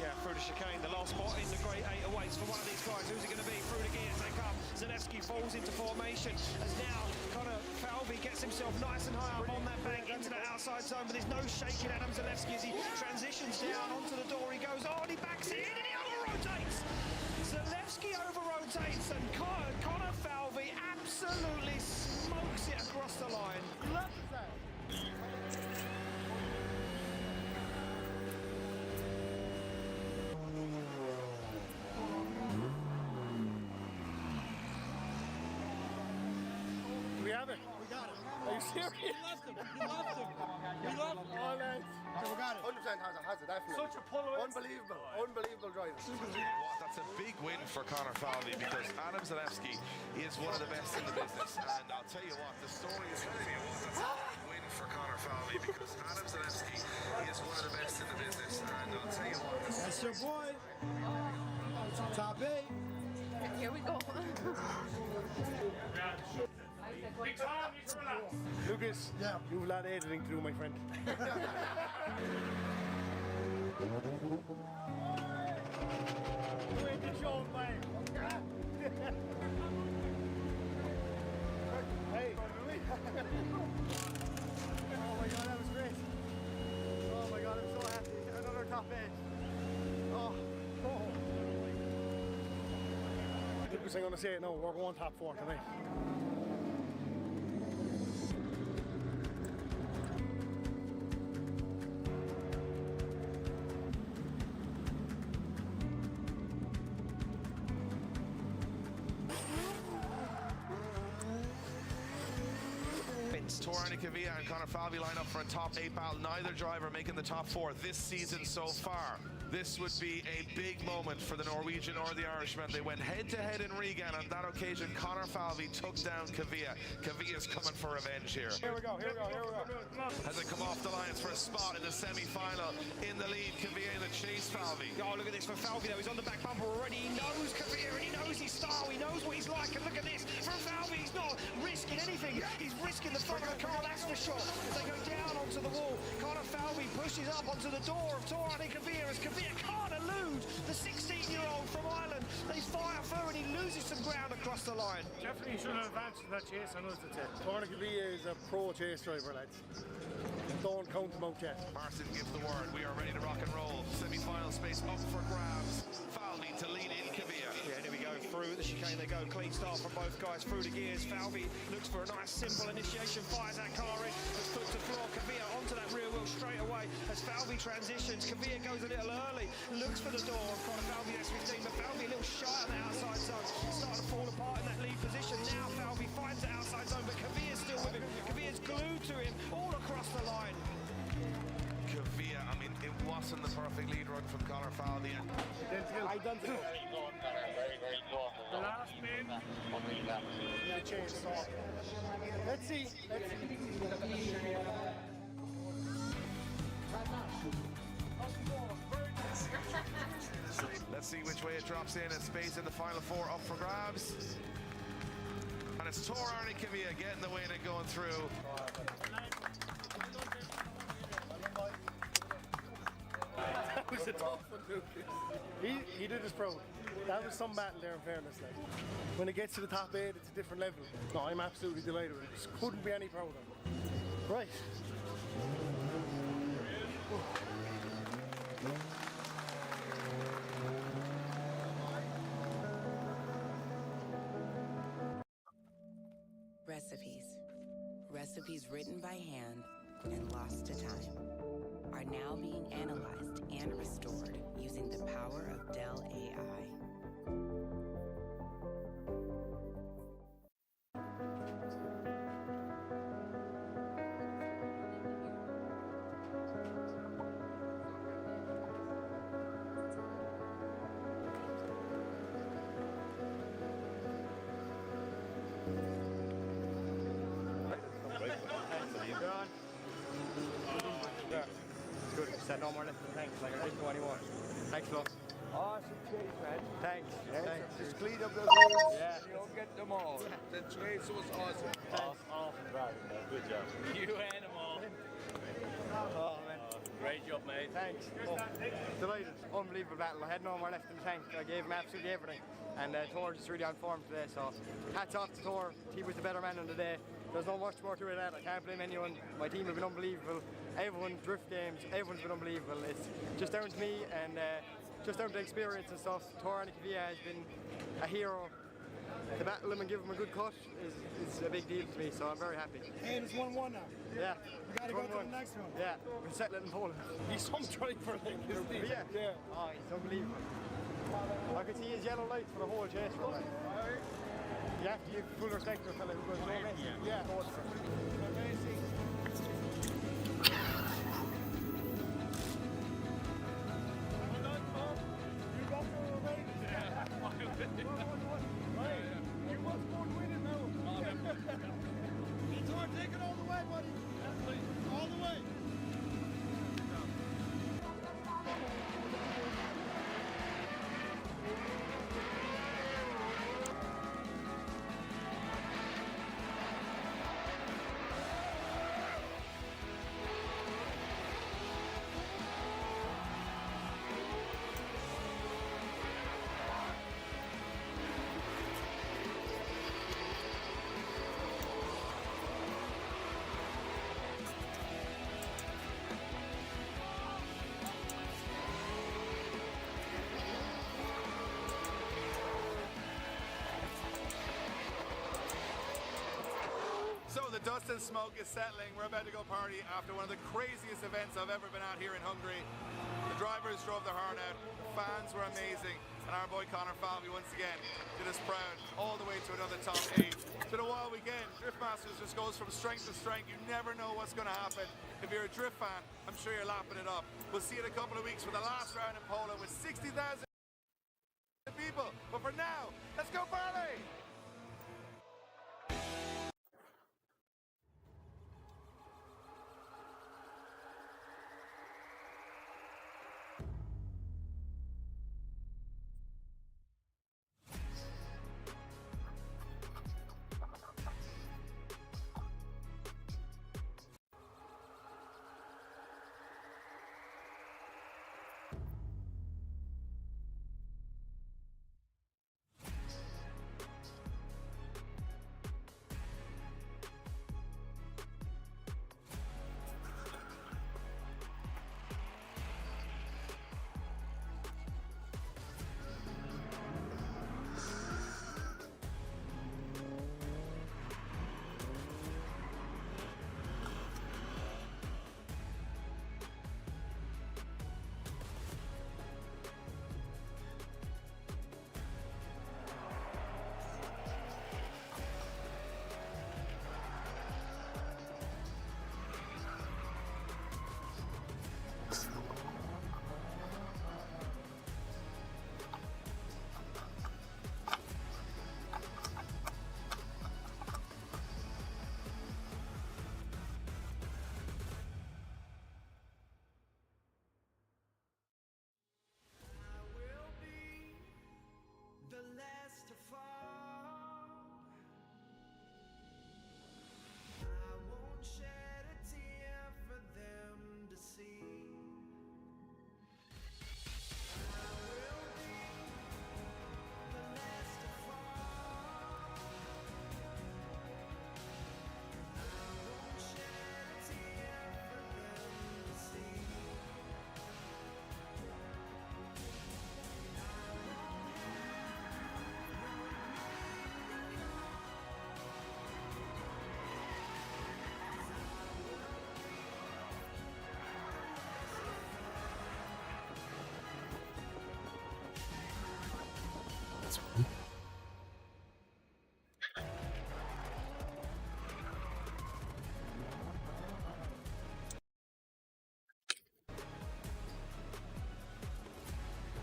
Yeah, through the chicane, the last spot in the Great 8 awaits for one of these guys. Who's it going to be? Through the gears they come. Zalewski falls into formation as now Conor Falvey gets himself nice and high up on that bank into the outside zone, but there's no shaking Adam Zalewski as he transitions down onto the door. He goes on, he backs it in, and he over-rotates. Zalewski over-rotates, and Conor Falvey absolutely smokes it across the line. Love that. We have it. We got it. Are you serious? You left him. You left him. You left him. Oh, lads. So we got it. 100% has it, definitely. Such a pull away. Unbelievable drive. That's a big win for Conor Falvey because Adam Zalewski is one of the best in the business. And I'll tell you what, the story is going to be that's a big win for Conor Falvey because Adam Zalewski is one of the best in the business. And I'll tell you what, that's your boy. Top 8. Here we go. Lucas, you've a lot of editing to do, my friend. Hey. Oh my god, that was great. Oh my god, I'm so happy. Another top 8. Oh. Lucas, I'm going to say it now, we're going top 4 tonight. Torani Kavia and Conor Falvey line up for a top 8 battle. Neither driver making the top 4 this season so far. This would be a big moment for the Norwegian or the Irishman. They went head-to-head in Regan. On that occasion, Conor Falvey took down Kavia. Kavia's coming for revenge here. Here we go. As they come off the lines for a spot in the semi-final. In the lead, Kavia in the chase, Falvey. Oh, look at this for Falvey, though. He's on the back bumper already. He knows Kavia, and he knows his style. He knows what he's like. And look at this. For Falvey, he's not risking anything. He's risking the front of the car, that's for sure. As they go down onto the wall, Conor Falvey pushes up onto the door of Torani Kavia as Kavia can't elude the 16-year-old from Ireland. They fire through and he loses some ground across the line. Definitely should have advanced in that chase, I know it's a Torani Kavia is a pro chase driver, lads. Don't count them out yet. Martin gives the word. We are ready to rock and roll. Semi-final space up for grabs. Falvey to lead in Kavia. Yeah, there we go. Through the chicane they go. Clean start from both guys. Through the gears. Falvey looks for a nice, simple initiation. Fires that car in. Has foot to floor. Kavia onto that rear wheel straight away. As Falvey transitions, Kavia goes a little early. Looks for the door. Conor Falvey S15, but Falvey a little shy on the outside zone. Starting to fall apart in that lead position. Now Falvey finds the outside zone, but Kavia's still with him. Kavia's glued to him all across the line. Kavia, I mean, it wasn't the perfect lead run from Conor Falvey. Identical. The last man. Yeah, change. Let's see. Let's see which way it drops in. And space in the final 4 up for grabs. And it's Torani Kavia getting the win and going through. That was a tough one, Lucas. He did his proud. That was some battle there, in fairness. Like. When it gets to the top 8, it's a different level. No, I'm absolutely delighted with it. Just couldn't be any prouder. Right. Recipes written by hand and lost to time are now being analyzed and restored using the power of Dell AI. said no more left in the tank, like I didn't go anymore. Thanks a lot. Awesome chase, man. Thanks. Thanks. Just clean up those wheels. Yeah. You'll get them all. The chase was awesome. Awesome driving, man. Good job. You animal. Oh, man. Great job, mate. Thanks. Oh, delighted. Unbelievable battle. I had no more left in the tank. I gave him absolutely everything. And Thor is really on form today, so hats off to Thor. He was the better man on the day. There's not much more to it than that. I can't blame anyone. My team have been unbelievable. Everyone, drift games, everyone's been unbelievable. It's just down to me and just down to experience and stuff. Thor Via has been a hero. To battle him and give him a good cut is a big deal to me, so I'm very happy. And it's 1-1 now. Yeah. We gotta go to the next one. Yeah, we'll settle it in Poland. He's some driver like this. Yeah. Oh, he's unbelievable. I could see his yellow lights for the whole chase run. You have to give full respect to a fella who goes no messing. Yeah. Take it all the way, buddy. All the way. So the dust and smoke is settling. We're about to go party after one of the craziest events I've ever been at here in Hungary. The drivers drove their heart out, the fans were amazing, and our boy Connor Falvey once again did us proud all the way to another top 8. It's been a wild weekend. Drift Masters just goes from strength to strength. You never know what's going to happen. If you're a drift fan, I'm sure you're lapping it up. We'll see you in a couple of weeks for the last round in Poland with 60,000 people. But for now, let's go party!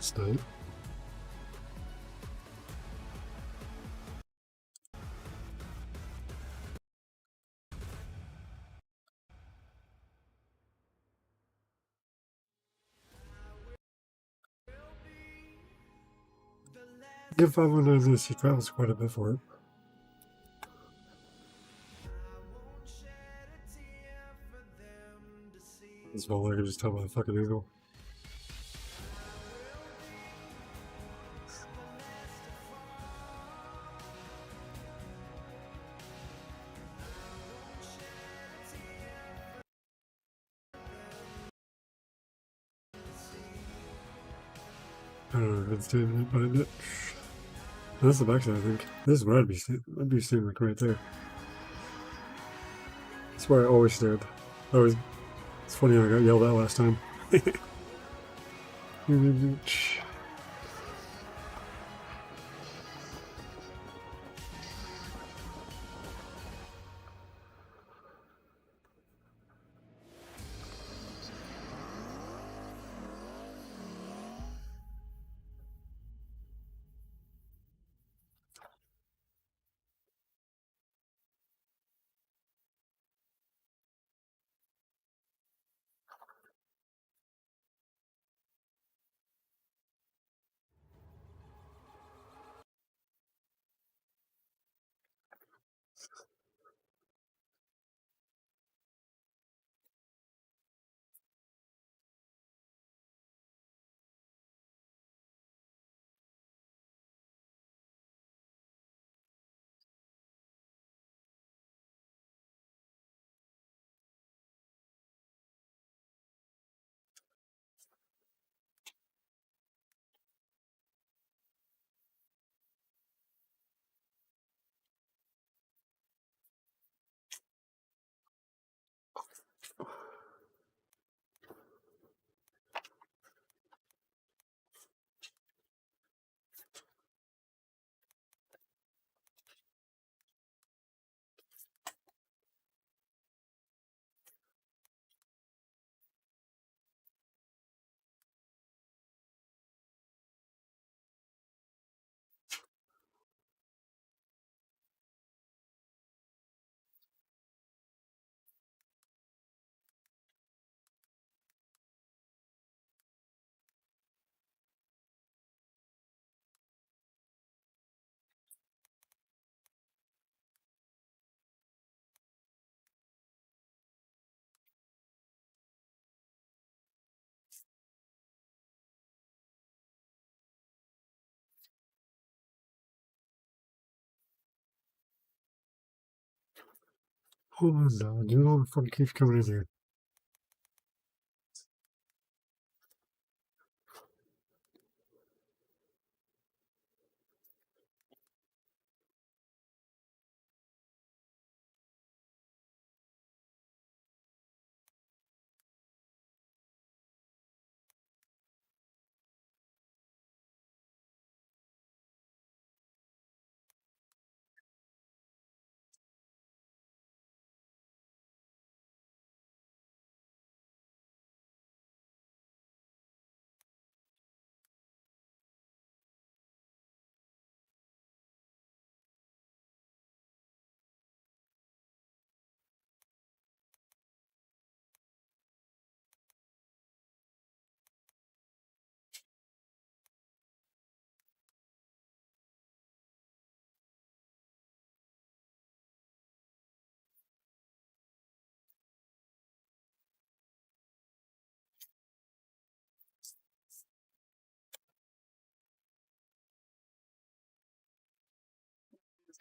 Stone. If I went on this, he travels quite a bit for it. As well, I can just tell by the fucking angle. I don't know if it's standing right behind it. That's the backside, I think. This is where I'd be standing like right there. That's where I always stood. It's funny how I got yelled at last time. Hold on now, you know the fucking keeps coming in here.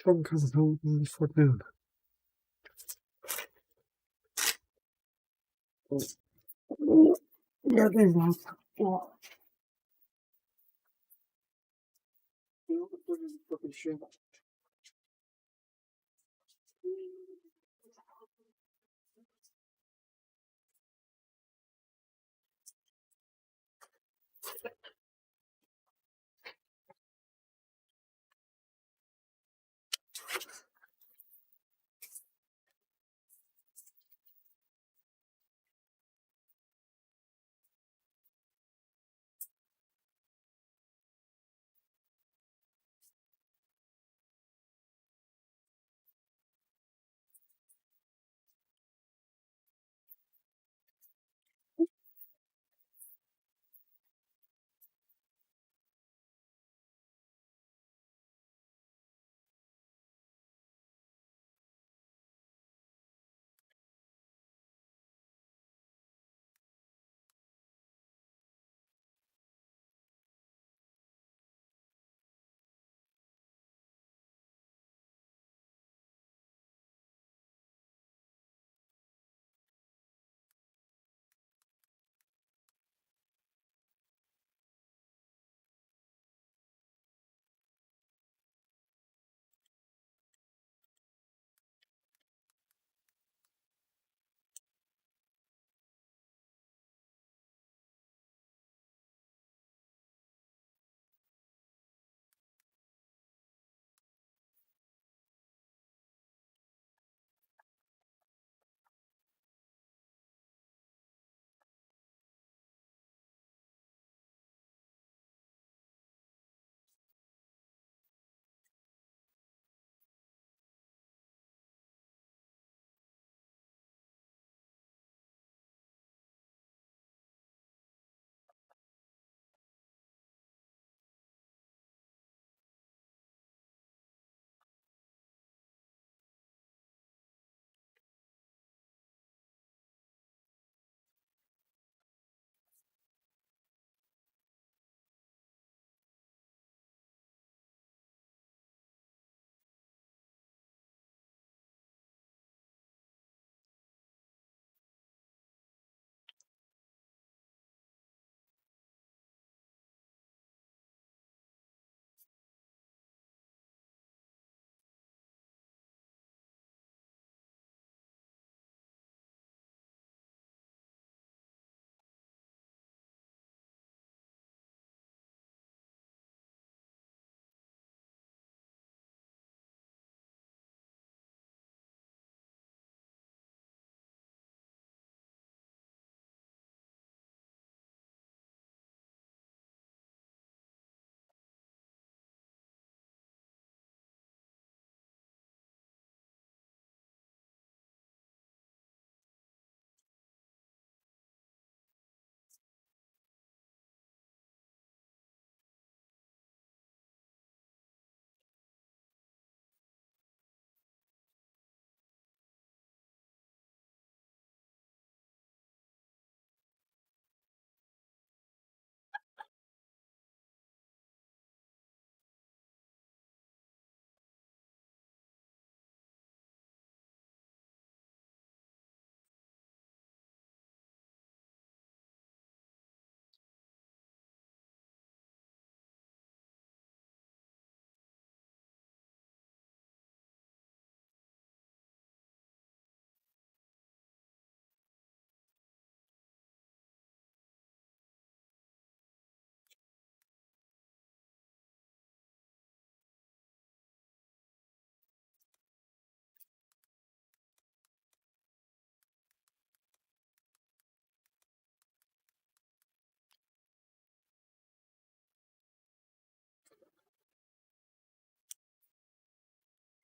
Fucking cause don't fuck down. Goddamn, man. Fucking shit.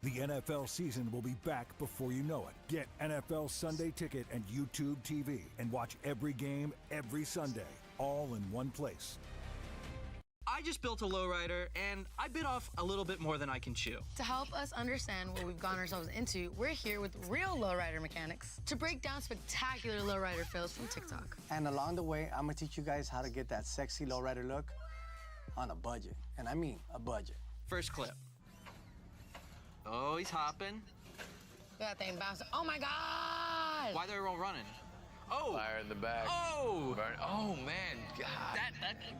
The NFL season will be back before you know it. Get NFL Sunday Ticket and YouTube TV and watch every game every Sunday, all in one place. I just built a lowrider, and I bit off a little bit more than I can chew. To help us understand what we've gotten ourselves into, we're here with real lowrider mechanics to break down spectacular lowrider fails from TikTok. And along the way, I'm gonna teach you guys how to get that sexy lowrider look on a budget. And I mean a budget. First clip. Oh, he's hopping. That thing bouncing. Oh my God! Why they're all running? Oh! Fire in the back. Oh! Burn. Oh, man, God.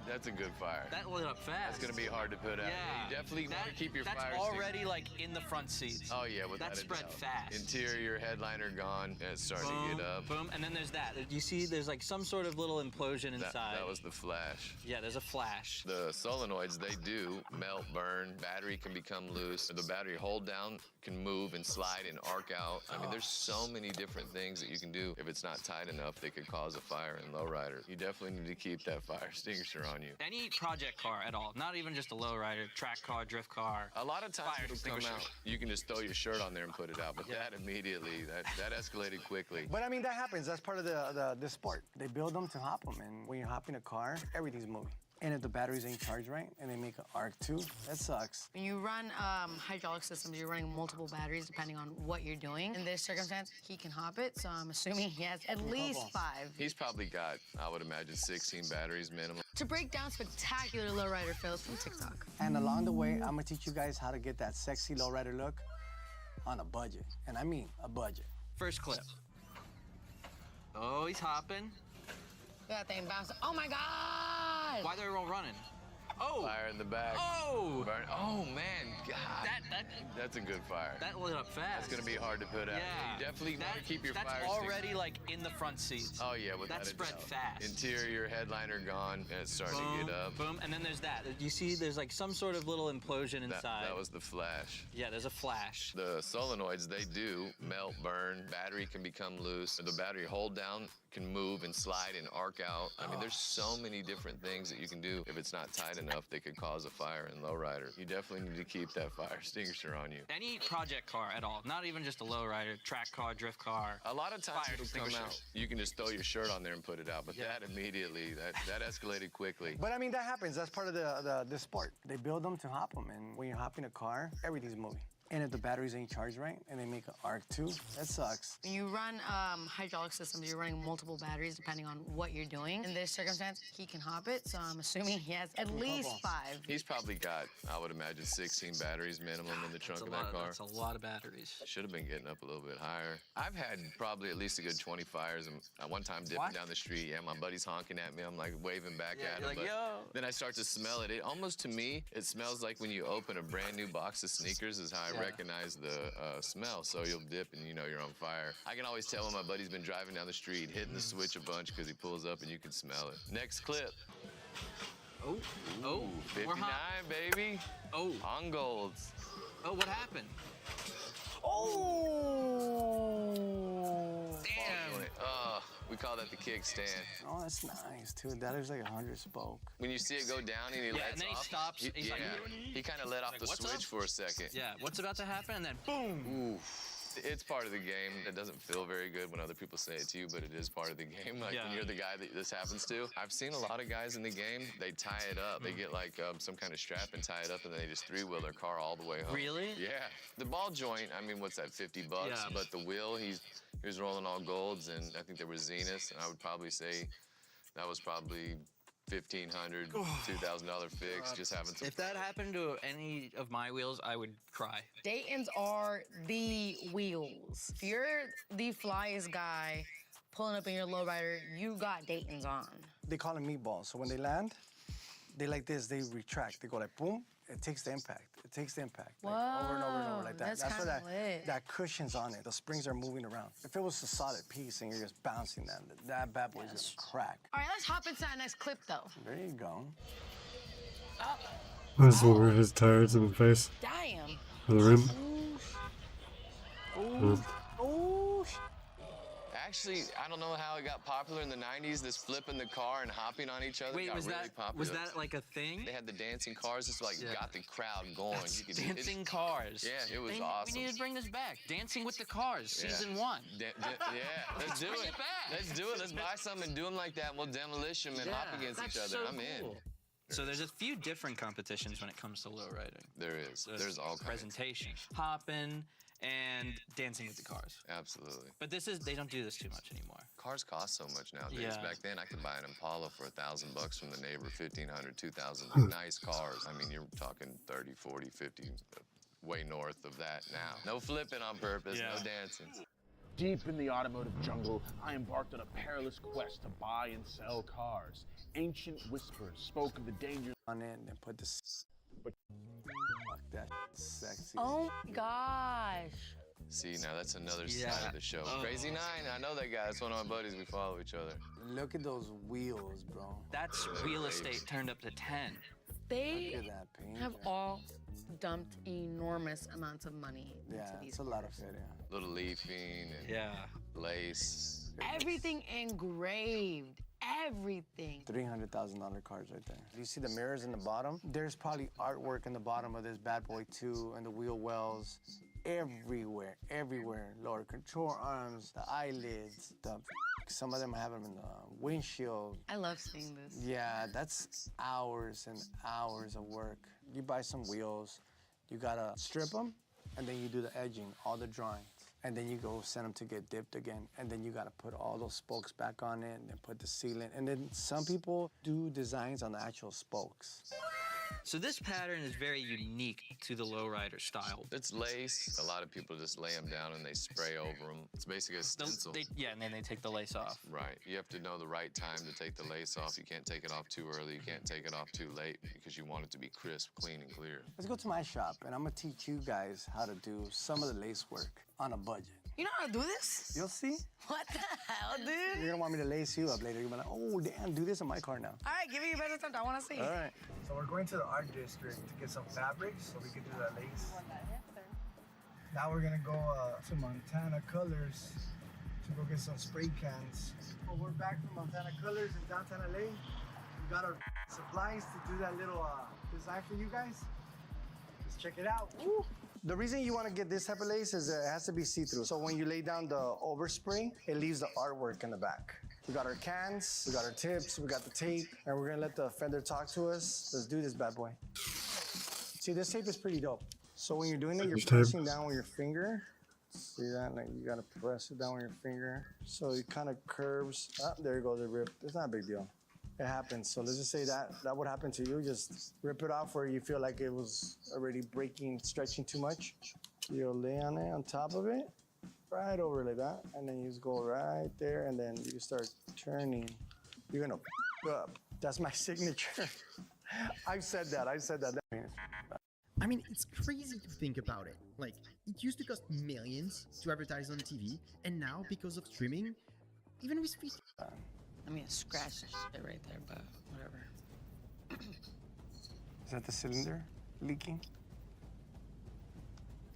That's a good fire. That lit up fast. That's going to be hard to put out. Yeah. You definitely want to keep your fire That's already, like, in the front seats. Oh, yeah, without that a spread doubt. fast. Interior, headliner gone, and it's starting to get up. Boom, and then there's that. You see there's, like, some sort of little implosion inside. That was the flash. Yeah, there's a flash. The solenoids, they do melt, burn. Battery can become loose. The battery hold down can move and slide and arc out. I mean, there's so many different things that you can do. If it's not tight enough, they could cause a fire in lowrider. You definitely need to keep that fire extinguisher on you. Any project car at all, not even just a lowrider, track car, drift car. A lot of times fire it'll come out. You can just throw your shirt on there and put it out, but that immediately, that escalated quickly. But I mean, that happens. That's part of the sport. They build them to hop them, and when you hop in a car, everything's moving. And if the batteries ain't charged right, and they make an arc too, that sucks. When you run hydraulic systems, you're running multiple batteries depending on what you're doing. In this circumstance, he can hop it, so I'm assuming he has at least 5. He's probably got, I would imagine, 16 batteries minimum. To break down spectacular lowrider fails from TikTok. And along the way, I'm gonna teach you guys how to get that sexy lowrider look on a budget. And I mean a budget. First clip. Oh, he's hopping. That thing bouncing. Oh my God! Why they're all running? Oh! Fire in the back. Oh! Burn. Oh, man, God. That's a good fire. That lit up fast. That's going to be hard to put out. Yeah. You definitely want to keep your fire That's already, like, in the front seats. Oh, yeah, without that a spread doubt. fast. Interior, headliner gone, and it's starting to get up. Boom, and then there's that. You see there's, like, some sort of little implosion inside. That was the flash. Yeah, there's a flash. The solenoids, they do melt, burn. Battery can become loose. The battery hold down can move and slide and arc out. I mean, there's so many different things that you can do. If it's not tight enough, they could cause a fire in lowrider. You definitely need to keep that fire extinguisher on you. Any project car at all, not even just a lowrider, track car, drift car. A lot of times fire it'll come out. You can just throw your shirt on there and put it out, but that immediately, that escalated quickly. But I mean, that happens. That's part of the sport. They build them to hop them, and when you hop in a car, everything's moving. And if the batteries ain't charged right, and they make an arc too, that sucks. When you run hydraulic systems, you're running multiple batteries depending on what you're doing. In this circumstance, he can hop it, so I'm assuming he has at least 5. He's probably got, I would imagine, 16 batteries minimum in the trunk of that car. That's a lot of batteries. Should have been getting up a little bit higher. I've had probably at least a good 20 fires, and at one time dipping down the street, my buddy's honking at me, I'm like waving back at him. Like, but yo. Then I start to smell it. It almost, to me, it smells like when you open a brand new box of sneakers is how I recognize the smell. So you'll dip and you know you're on fire. I can always tell when my buddy's been driving down the street, hitting the switch a bunch because he pulls up and you can smell it. Next clip. Oh, Ooh, 59, baby. Oh. On golds. Oh, what happened? Oh! Damn. We call that the kickstand. Oh, that's nice, too. That is like 100 spoke. When you see it go down and he lets and then off, he stops. He's like, he kind of let off the switch for a second. Yeah, what's about to happen? And then boom. Ooh. It's part of the game. It doesn't feel very good when other people say it to you, but it is part of the game. Like when you're the guy that this happens to. I've seen a lot of guys in the game, they tie it up. They get like some kind of strap and tie it up, and then they just three-wheel their car all the way home. Really? Yeah. The ball joint, I mean, what's that, 50 bucks? Yeah. But the wheel, he was rolling all golds, and I think there was Zeniths, and I would probably say that was probably $1,500, $2,000 fix, just having some. If that happened to any of my wheels, I would cry. Dayton's are the wheels. If you're the flyest guy pulling up in your lowrider, you got Dayton's on. They call them meatballs. So when they land, they like this, they retract. They go like boom, it takes the impact. It takes the impact. Like over and over and over like that. That's why lit. that cushion's on it. The springs are moving around. If it was a solid piece and you're just bouncing that bad boy's gonna crack. All right, let's hop into that next clip, though. There you go. I just want his tires in the face. Damn. For the rim. actually, I don't know how it got popular in the 90s, this flipping the car and hopping on each other. Wait, got was really that popular. was that like a thing? They had the dancing cars, just like got the crowd going. Dancing cars. Yeah, it was awesome. We need to bring this back. Dancing with the Cars, season 1. Yeah, let's do Bring it. it back. Let's do it. Let's buy some and do them like that. And we'll demolish them and hop against each other. So I'm in. cool. So there's a few different competitions when it comes to low riding. There is. There's all kinds. Presentation, hopping, and dancing with the cars. Absolutely. But they don't do this too much anymore. Cars cost so much nowadays. Yeah. Back then, I could buy an Impala for $1,000 from the neighbor, $1,500, $2,000. Nice cars. I mean, you're talking 30, 40, 50, way north of that now. No flipping on purpose, no dancing. Deep in the automotive jungle, I embarked on a perilous quest to buy and sell cars. Ancient whispers spoke of the dangers on it and put the. But fuck that, sexy. Oh my gosh. See, now that's another side of the show. Crazy 9, I know that guy. That's one of my buddies. We follow each other. Look at those wheels, bro. That's real estate turned up to 10. They Look at that paint. have all dumped enormous amounts of money into these. It's a lot of shit, Little leafing and lace. Everything engraved. Everything. $300,000 cars right there. You see the mirrors in the bottom? There's probably artwork in the bottom of this bad boy too, and the wheel wells. Everywhere, everywhere. Lower control arms, the eyelids, some of them have them in the windshield. I love seeing this. Yeah, that's hours and hours of work. You buy some wheels, you gotta strip them, and then you do the edging, all the drawings. And then you go send them to get dipped again. And then you gotta put all those spokes back on it and then put the sealant. And then some people do designs on the actual spokes. So this pattern is very unique to the lowrider style. It's lace. A lot of people just lay them down and they spray over them. It's basically a stencil. And then they take the lace off. Right. You have to know the right time to take the lace off. You can't take it off too early. You can't take it off too late because you want it to be crisp, clean, and clear. Let's go to my shop, and I'm gonna teach you guys how to do some of the lace work on a budget. You know how to do this? You'll see. What the hell, dude? You're gonna want me to lace you up later. You're gonna be like, oh, damn, do this in my car now. All right, give me your best attempt. I want to see. All right. So we're going to the art district to get some fabrics so we can do that lace. Now we're gonna go to Montana Colors to go get some spray cans. Well, we're back from Montana Colors in downtown LA. We got our supplies to do that little design for you guys. Let's check it out. Woo. The reason you want to get this type of lace is it has to be see-through. So when you lay down the overspray, it leaves the artwork in the back. We got our cans, we got our tips, we got the tape, and we're gonna let the fender talk to us. Let's do this bad boy. See, this tape is pretty dope. So when you're doing it, you're pressing down with your finger. See that? Like you gotta press it down with your finger. So it kind of curves. Ah, there you go, the rip. It's not a big deal. It happens. So let's just say that would happen to you. Just rip it off where you feel like it was already breaking, stretching too much. You'll lay on it on top of it, right over like that. And then you just go right there and then you start turning. You're gonna up. That's my signature. I said that. I mean, it's crazy to think about it. Like, it used to cost millions to advertise on TV, and now because of streaming, even with feet. I mean, scratch the shit right there, but whatever. Is that the cylinder leaking?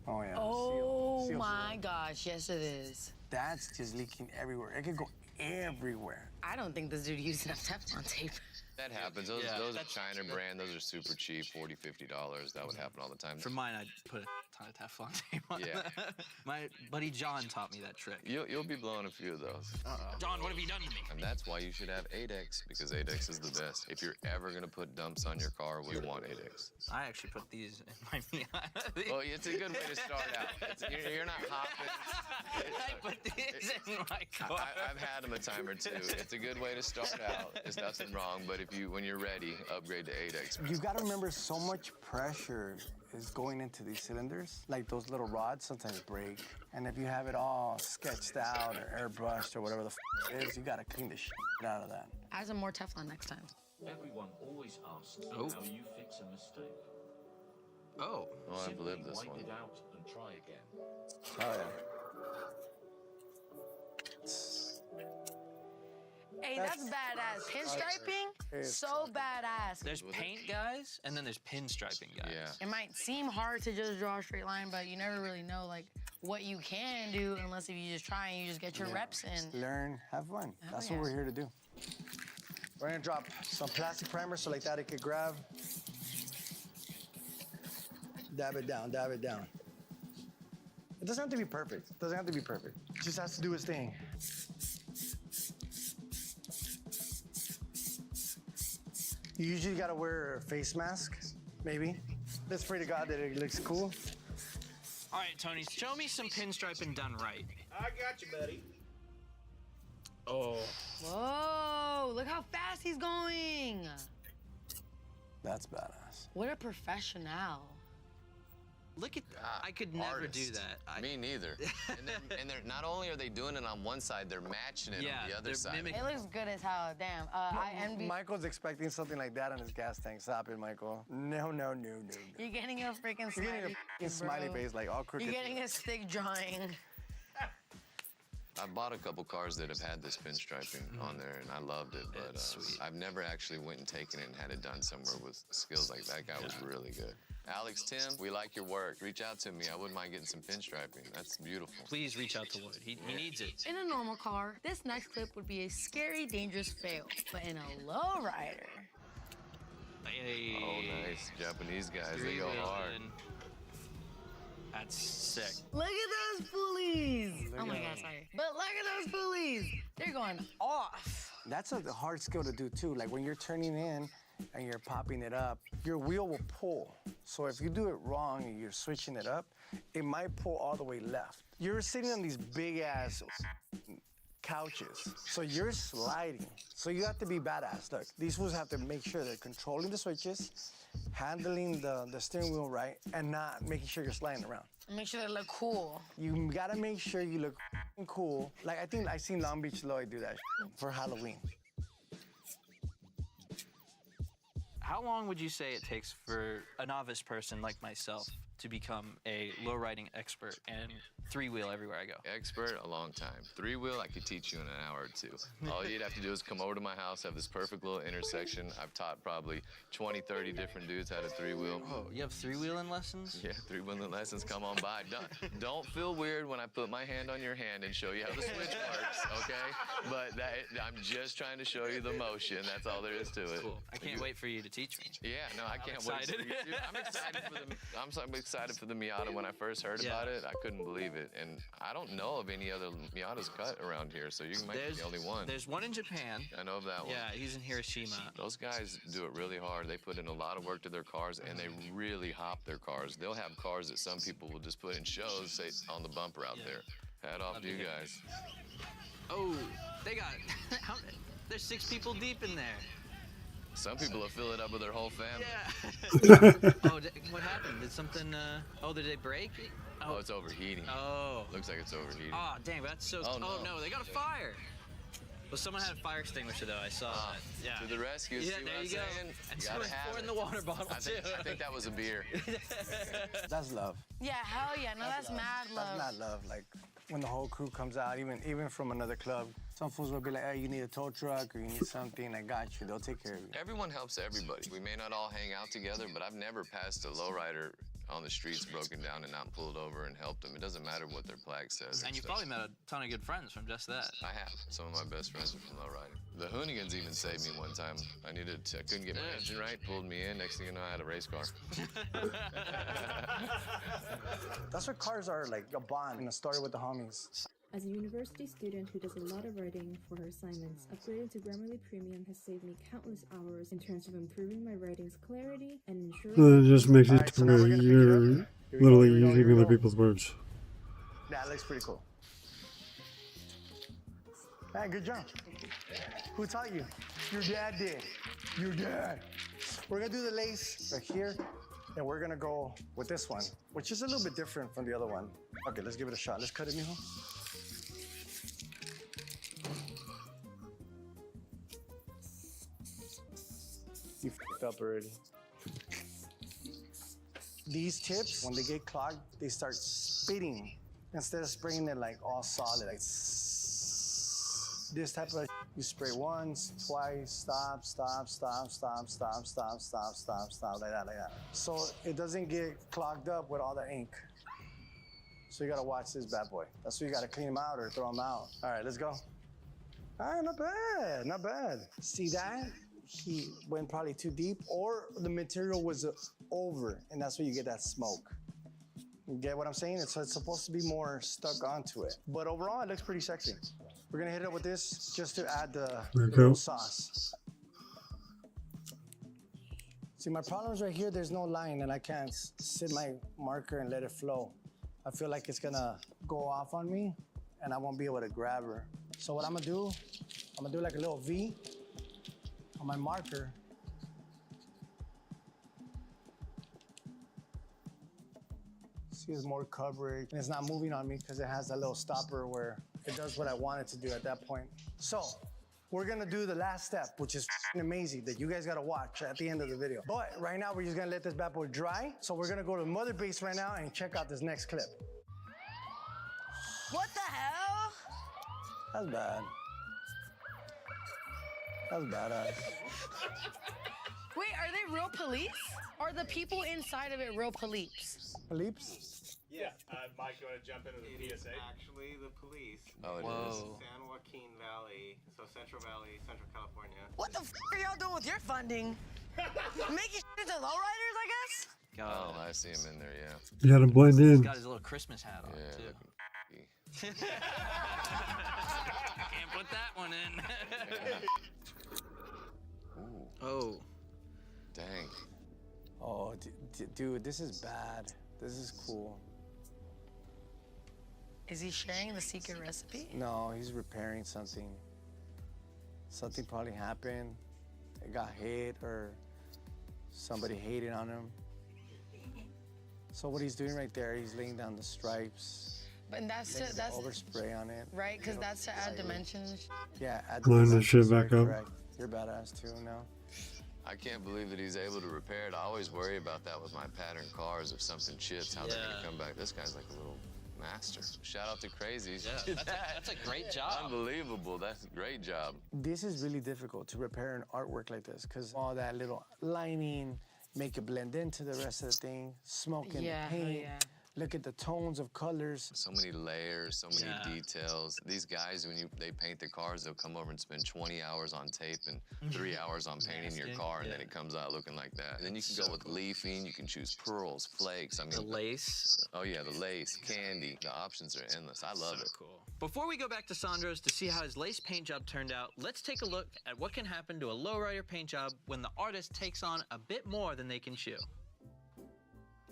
Oh, yeah. Oh my gosh, yes it is. That's just leaking everywhere. It could go everywhere. I don't think this dude used enough Teflon tape. That happens. Those are China brand. Those are super cheap, $40, $50. That would happen all the time. For mine, I'd put a ton of Teflon tape on. Yeah. My buddy John taught me that trick. You'll be blowing a few of those. John, what have you done to me? And that's why you should have 8X, because 8X is the best. If you're ever gonna put dumps on your car, you want 8X. I actually put these in my Miata. Well, it's a good way to start out. You're not hopping. I put these in my car. I've had them a time or two. It's a good way to start out. There's nothing wrong, but when you're ready, upgrade to 8X. You've got to remember so much pressure is going into these cylinders. Like those little rods sometimes break. And if you have it all sketched out or airbrushed or whatever the it is, you got to clean the shit out of that. Add some more Teflon next time. Everyone always asks how you fix a mistake. Oh, I've lived this wipe one. it out and try again. Oh, yeah. Hey, that's badass. Pinstriping? So badass. There's paint guys, and then there's pinstriping guys. Yeah. It might seem hard to just draw a straight line, but you never really know like what you can do unless if you just try and you just get your reps in. Learn, have fun. That's what we're here to do. We're gonna drop some plastic primer so like that it could grab. Dab it down, dab it down. It doesn't have to be perfect. It doesn't have to be perfect. It just has to do its thing. You usually gotta wear a face mask, maybe. Let's pray to God that it looks cool. All right, Tony, show me some pinstriping done right. I got you, buddy. Oh. Whoa, look how fast he's going. That's badass. What a professional. Look at I could never do that. Me neither. and they're not only are they doing it on one side, they're matching it on the other side. It looks good as hell. Damn. I envy. Michael's expecting something like that on his gas tank. Stop it, Michael. No. You're getting a freaking You're smiley. getting a smiley face, like all crooked. You're getting a stick drawing. I bought a couple cars that have had this pinstriping on there, and I loved it. But I've never actually went and taken it and had it done somewhere with skills like that. Guy was really good. Alex, Tim, we like your work. Reach out to me. I wouldn't mind getting some pinstriping. That's beautiful. Please reach out to Lloyd. He needs it. In a normal car, this next clip would be a scary, dangerous fail. But in a lowrider. Hey. Oh, nice. Japanese guys, they go hard. That's sick. Look at those pulleys. Oh my God, sorry. But look at those pulleys. They're going off. That's a hard skill to do too. Like when you're turning in and you're popping it up, your wheel will pull. So if you do it wrong and you're switching it up, it might pull all the way left. You're sitting on these big ass couches. So you're sliding. So you have to be badass. Look, these fools have to make sure they're controlling the switches, handling the steering wheel right, and not making sure you're sliding around. Make sure they look cool. You gotta make sure you look cool. Like I think I seen Long Beach Lloyd do that for Halloween. How long would you say it takes for a novice person like myself to become a lowriding expert and three-wheel everywhere I go? Expert, a long time. Three-wheel, I could teach you in an hour or two. All you'd have to do is come over to my house, have this perfect little intersection. I've taught probably 20, 30 different dudes how to three-wheel. Oh, you have three-wheeling lessons? Yeah, three-wheeling lessons, come on by. Don't feel weird when I put my hand on your hand and show you how the switch works, okay? But I'm just trying to show you the motion. That's all there is to it. Cool. I can't wait for you to teach me. Yeah, no, I can't wait for you to. I'm excited for the Miata. When I first heard about it, I couldn't believe it. And I don't know of any other Miatas cut around here, so you might be the only one. There's one in Japan. I know of that one. Yeah, he's in Hiroshima. Those guys do it really hard. They put in a lot of work to their cars, and they really hop their cars. They'll have cars that some people will just put in shows, say, on the bumper out there. Hat off to you guys. Oh, they got... There's 6 people deep in there. Some people will fill it up with their whole family. Yeah. Oh, what happened? Did something, oh, did they break? Oh, it's overheating. Oh. Looks like it's overheating. Oh, dang, that's so... Oh, no, they got a fire. Well, someone had a fire extinguisher, though. I saw that. Yeah. To the rescue. Yeah, see there what you go. Saying? And you gotta have pouring the water bottle, I think that was a beer. That's love. Yeah, hell yeah. No, that's mad love. That's not love. Like when the whole crew comes out, even from another club, some fools will be like, hey, you need a tow truck or you need something, I got you. They'll take care of you. Everyone helps everybody. We may not all hang out together, but I've never passed a lowrider on the streets, broken down and not pulled over and helped them. It doesn't matter what their flag says. And you've probably met a ton of good friends from just that. I have. Some of my best friends are from lowriding. The Hoonigans even saved me one time. I couldn't get my engine right, pulled me in. Next thing you know, I had a race car. That's what cars are, like a bond and a story with the homies. As a university student who does a lot of writing for her assignments, upgrading to Grammarly Premium has saved me countless hours in terms of improving my writing's clarity and ensuring... It just makes it to where you're literally using other people's words. That looks pretty cool. Hey, good job. Who taught you? Your dad did. Your dad. We're gonna do the lace right here, and we're gonna go with this one, which is a little bit different from the other one. Okay, let's give it a shot. Let's cut it, mijo. You f***ed up already. These tips, when they get clogged, they start spitting instead of spraying it like all solid, like This type of you spray once, twice, stop, like that. So it doesn't get clogged up with all the ink. So you gotta watch this bad boy. That's why you gotta clean them out or throw them out. All right, let's go. All right, not bad, not bad. See that? He went probably too deep, or the material was over, and that's where you get that smoke. You get what I'm saying? So it's supposed to be more stuck onto it. But overall, it looks pretty sexy. We're gonna hit it up with this just to add the little sauce. See, my problem is right here, there's no line, and I can't sit my marker and let it flow. I feel like it's gonna go off on me, and I won't be able to grab her. So what I'm gonna do like a little V on my marker. See, there's more coverage, and it's not moving on me because it has that little stopper where it does what I want it to do at that point. So we're gonna do the last step, which is amazing that you guys gotta watch at the end of the video. But right now, we're just gonna let this bad boy dry. So we're gonna go to mother base right now and check out this next clip. What the hell? That's bad. That's badass. Wait, are they real police? Are the people inside of it real police? Police? Yeah. Mike, you want to jump into the PSA? Actually, the police. Oh, it is. is. San Joaquin Valley, so Central Valley, Central California. What the f are y'all doing with your funding? Making shit into lowriders, I guess? Oh, I see him in there, yeah. You gotta blend in. He's got his little Christmas hat on, too. Can't put that one in. Oh. Dang. Oh, dude, this is bad. This is cool. Is he sharing the secret recipe? No, he's repairing something. Something probably happened. It got hit or somebody hated on him. So what he's doing right there, he's laying down the stripes. But that's overspray on it. right, because that's to add dimensions. Yeah, add Line that shit back up. correct. You're badass too now. I can't believe that he's able to repair it. I always worry about that with my pattern cars. If something chips, how they're gonna come back. This guy's like a little master. Shout out to Crazies. Yeah, that's a great job. Unbelievable. That's a great job. This is really difficult to repair an artwork like this because all that little lining, make it blend into the rest of the thing, smoke in the paint. Look at the tones of colors. So many layers, so many details. These guys, when they paint their cars, they'll come over and spend 20 hours on tape and 3 hours on painting your car, and then it comes out looking like that. And then you can go with leafing, you can choose pearls, flakes. I mean, the lace. Oh yeah, the lace, candy. The options are endless. I love it. Cool. Before we go back to Sandro's to see how his lace paint job turned out, let's take a look at what can happen to a lowrider paint job when the artist takes on a bit more than they can chew.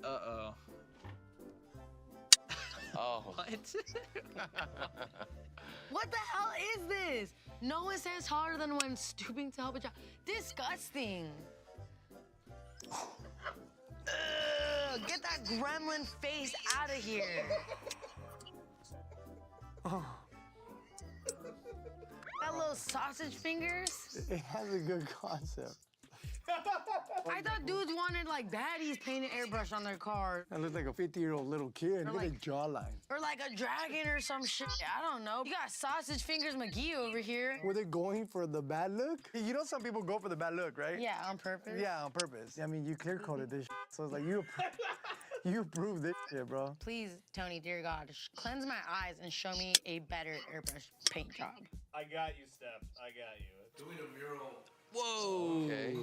Uh-oh. Oh. What? What the hell is this? No one stands taller than one stooping to help a job. Disgusting. Ugh, get that gremlin face out of here. That little sausage fingers. It has a good concept. I thought dudes wanted like baddies painted airbrush on their car. That looks like a 50-year-old little kid. Look at his jawline. Or like a dragon or some shit. I don't know. You got Sausage Fingers McGee over here. Were they going for the bad look? You know some people go for the bad look, right? Yeah, on purpose. Yeah, on purpose. I mean, you clear-coated this shit, so it's like you approved this shit, bro. Please, Tony, dear God, cleanse my eyes and show me a better airbrush paint job. I got you, Steph. I got you. Doing a mural. Whoa. Okay.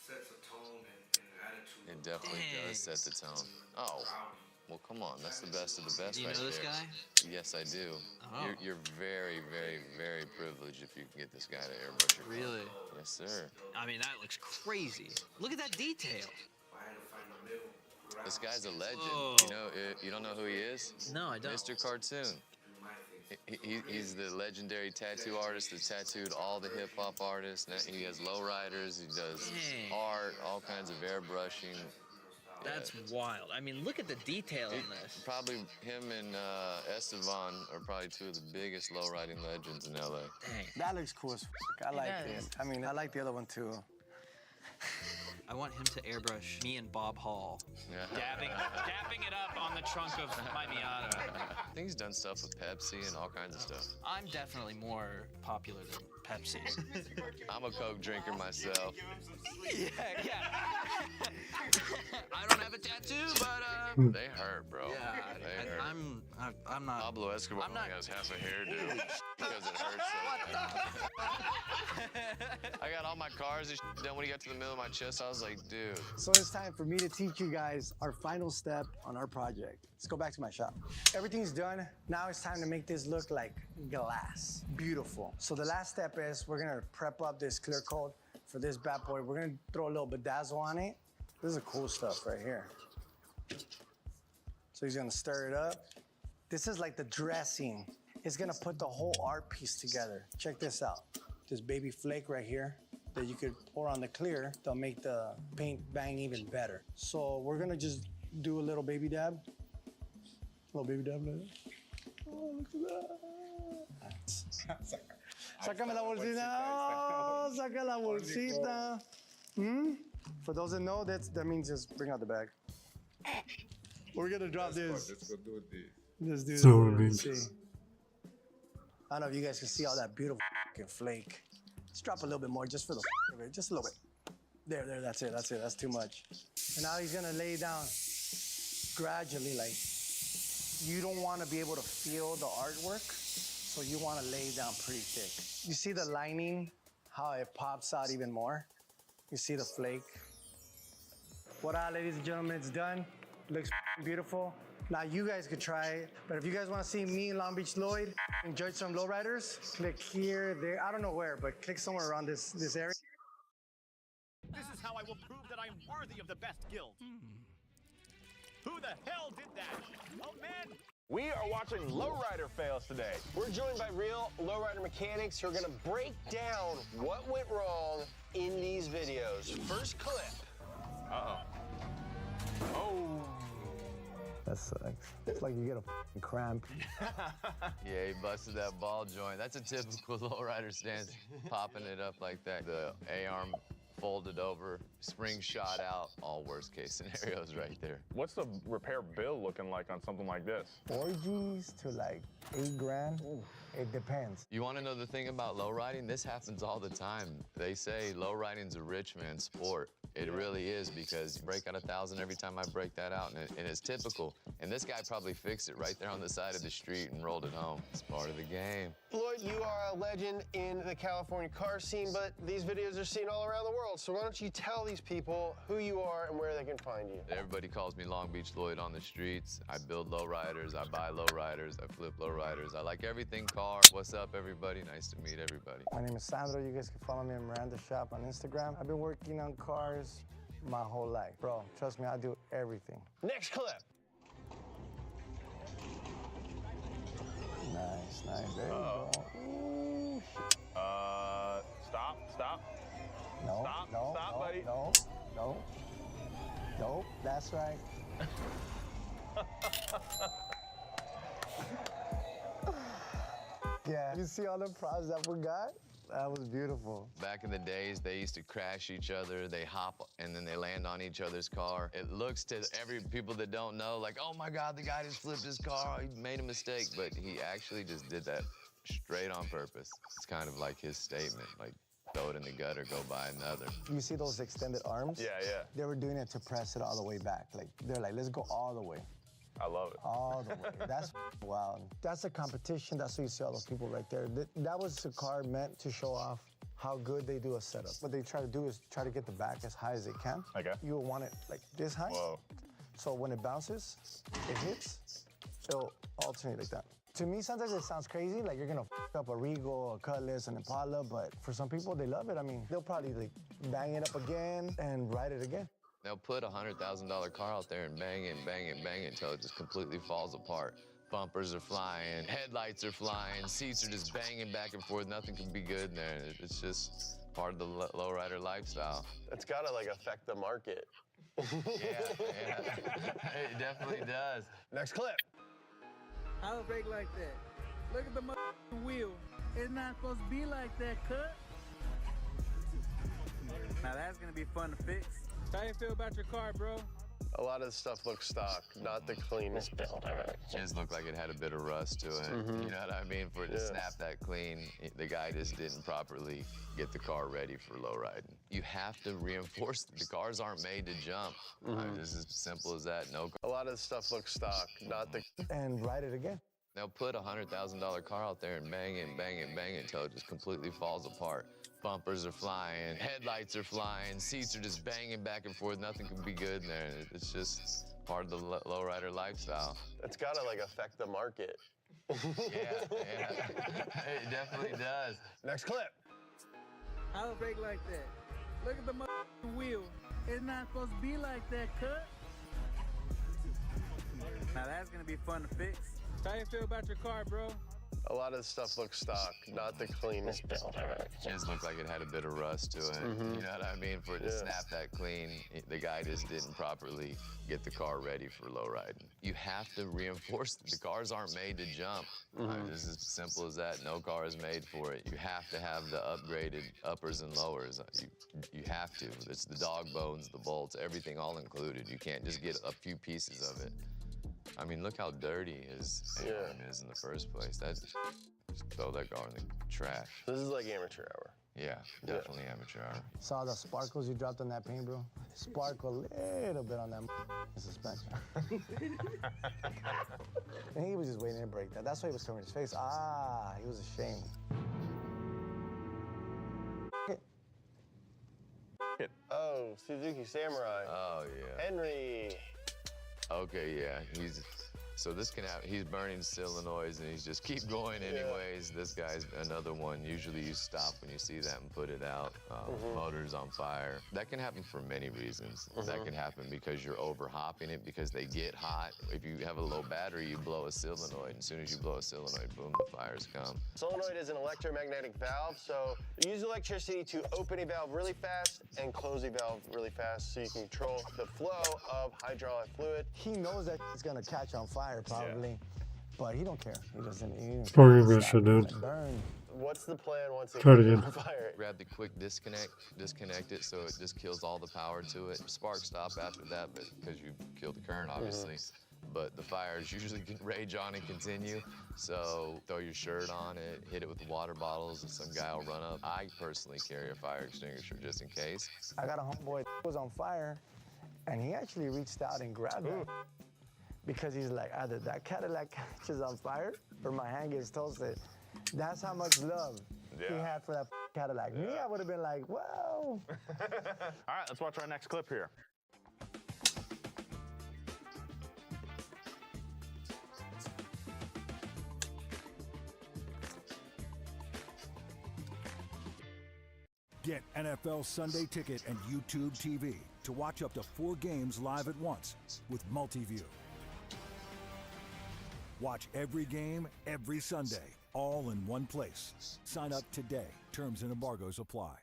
Sets a tone and attitude. It definitely does set the tone. Oh. Well, come on. That's the best of the best You right know this there. guy? Yes, I do. Oh. You're very, very, very privileged if you can get this guy to airbrush your car. Really? Yes, sir. I mean, that looks crazy. Look at that detail. This guy's a legend. Whoa. You don't know who he is? No, I don't. Mr. Cartoon. He's the legendary tattoo artist that tattooed all the hip-hop artists. Now he has lowriders, he does art, all kinds of airbrushing. That's wild. I mean, look at the detail in this. Probably him and Estevan are probably two of the biggest lowriding legends in LA. Dang. That looks cool as fuck. I like this. I mean, I like the other one too. I want him to airbrush me and Bob Hall, dabbing it up on the trunk of my Miata. I think he's done stuff with Pepsi and all kinds of stuff. I'm definitely more popular than Pepsi. I'm a Coke drinker myself. Yeah. I don't have a tattoo, but They hurt, bro. Yeah, They hurt. I'm not. Pablo Escobar only has half a hairdo because it hurts so bad. I got all my cars and then when he got to the middle of my chest, I was like, dude. So it's time for me to teach you guys our final step on our project. Let's go back to my shop. Everything's done. Now it's time to make this look like glass. Beautiful. So the last step is we're gonna prep up this clear coat for this bad boy. We're gonna throw a little bedazzle on it. This is cool stuff right here. So he's gonna stir it up. This is like the dressing. It's gonna put the whole art piece together. Check this out. This baby flake right here that you could pour on the clear, they'll make the paint bang even better. So we're gonna just do a little baby dab. Little baby dab like that. Oh, look at that. Sácame la bolsita. Oh, saca la bolsita. For those that know, that means just bring out the bag. We're gonna drop this. Let's go do this. Let's do So this. good. See. I don't know if you guys can see all that beautiful fucking flake. Let's drop a little bit more just for the of it. Just a little bit. There, that's it. That's too much. And now he's gonna lay down gradually, like you don't wanna be able to feel the artwork, so you wanna lay down pretty thick. You see the lining, how it pops out even more? You see the flake? Voila, ladies and gentlemen, it's done. Looks beautiful. Now you guys could try it, but if you guys want to see me in Long Beach Lloyd, enjoy some lowriders, click here, there, I don't know where, but click somewhere around this area. This is how I will prove that I am worthy of the best guild. Who the hell did that? Oh man! We are watching lowrider fails today. We're joined by real lowrider mechanics who are gonna break down what went wrong in these videos. First clip. Uh-oh. Oh. That sucks. It's like you get a f***ing cramp. Yeah, he busted that ball joint. That's a typical lowrider stance, popping it up like that. The A-arm folded over, spring shot out, all worst case scenarios right there. What's the repair bill looking like on something like this? 4Gs to like 8 grand. It depends. You want to know the thing about lowriding? This happens all the time. They say lowriding's a rich man's sport. It really is, because you break out 1,000 every time I break that out, and it's typical. And this guy probably fixed it right there on the side of the street and rolled it home. It's part of the game. Lloyd, you are a legend in the California car scene, but these videos are seen all around the world. So why don't you tell these people who you are and where they can find you? Everybody calls me Long Beach Lloyd on the streets. I build lowriders, I buy lowriders, I flip lowriders. I like everything car. What's up, everybody? Nice to meet everybody. My name is Sandro. You guys can follow me in Miranda Shop on Instagram. I've been working on cars my whole life. Bro, trust me, I do everything. Next clip. Nice. There you go. Ooh, shit. Stop. No, Stop, buddy. No, that's right. Yeah, you see all the props that we got? That was beautiful. Back in the days, they used to crash each other. They hop and then they land on each other's car. It looks to every people that don't know like, oh my God, the guy just flipped his car. He made a mistake, but he actually just did that straight on purpose. It's kind of like his statement, like throw it in the gutter, go buy another. You see those extended arms? Yeah. They were doing it to press it all the way back. Like they're like, let's go all the way. I love it. All the way. That's wild. That's a competition. That's what you see all those people right there. That was a car meant to show off how good they do a setup. What they try to do is try to get the back as high as they can. Okay. You want it like this high. Whoa. So when it bounces, it hits, it'll alternate like that. To me, sometimes it sounds crazy, like you're gonna f up a Regal, a Cutlass, an Impala, but for some people, they love it. I mean, they'll probably like bang it up again and ride it again. They'll put a $100,000 car out there and bang it until it just completely falls apart. Bumpers are flying, headlights are flying, seats are just banging back and forth. Nothing can be good in there. It's just part of the lowrider lifestyle. It's gotta like affect the market. Yeah. It definitely does. Next clip. How to brake like that? Look at the wheel. It's not supposed to be like that, cut. Now that's gonna be fun to fix. How you feel about your car, bro? A lot of the stuff looks stock, not the cleanest build ever. It just looked like it had a bit of rust to it. You know what I mean? For it to snap that clean, the guy just didn't properly get the car ready for low riding. You have to reinforce the cars aren't made to jump. It's as simple as that. No. A lot of the stuff looks stock, not the. And ride it again. They'll put a $100,000 car out there and bang it, bang it, bang it until it just completely falls apart. Bumpers are flying, headlights are flying, seats are just banging back and forth. Nothing can be good in there. It's just part of the lowrider lifestyle. It's gotta like affect the market. Yeah, it definitely does. Next clip. I don't brake like that. Look at the wheel. It's not supposed to be like that, cut. Now that's gonna be fun to fix. How you feel about your car, bro? A lot of the stuff looks stock, not the cleanest build ever. It just looked like it had a bit of rust to it. You know what I mean? For it to snap that clean, the guy just didn't properly get the car ready for low riding. You have to reinforce the cars aren't made to jump. It's as simple as that. No car is made for it. You have to have the upgraded uppers and lowers. You have to. It's the dog bones, the bolts, everything all included. You can't just get a few pieces of it. I mean, look how dirty his arm is in the first place. Just throw that car in the trash. This is like amateur hour. Yeah, definitely amateur hour. Saw the sparkles you dropped on that paint, bro? Sparkle a little bit on that suspension. And he was just waiting to break that. That's why he was covering his face. Ah, he was ashamed. Oh, Suzuki Samurai. Oh, yeah. Henry. Okay, yeah, so this can happen. He's burning solenoids and he's just keep going anyways. This guy's another one. Usually you stop when you see that and put it out. Motor's on fire. That can happen for many reasons. That can happen because you're over hopping it because they get hot. If you have a low battery, you blow a solenoid. And as soon as you blow a solenoid, boom, the fires come. Solenoid is an electromagnetic valve, so you use electricity to open a valve really fast and close a valve really fast so you can control the flow of hydraulic fluid. He knows that it's gonna catch on fire probably, but he don't care. He doesn't. Probably gonna shut down. Burn. What's the plan once it Try it gets again. on fire? Grab the quick disconnect it so it just kills all the power to it. Spark stop after that, but because you killed the current, obviously. But the fires usually can rage on and continue. So throw your shirt on it, hit it with the water bottles, and some guy will run up. I personally carry a fire extinguisher just in case. I got a homeboy that was on fire, and he actually reached out and grabbed it. Because he's like, either that Cadillac catches on fire or my hand gets toasted. That's how much love he had for that Cadillac. Me, I would have been like, whoa. All right, let's watch our next clip here. Get NFL Sunday Ticket and YouTube TV to watch up to 4 games live at once with Multiview. Watch every game, every Sunday, all in one place. Sign up today. Terms and embargoes apply.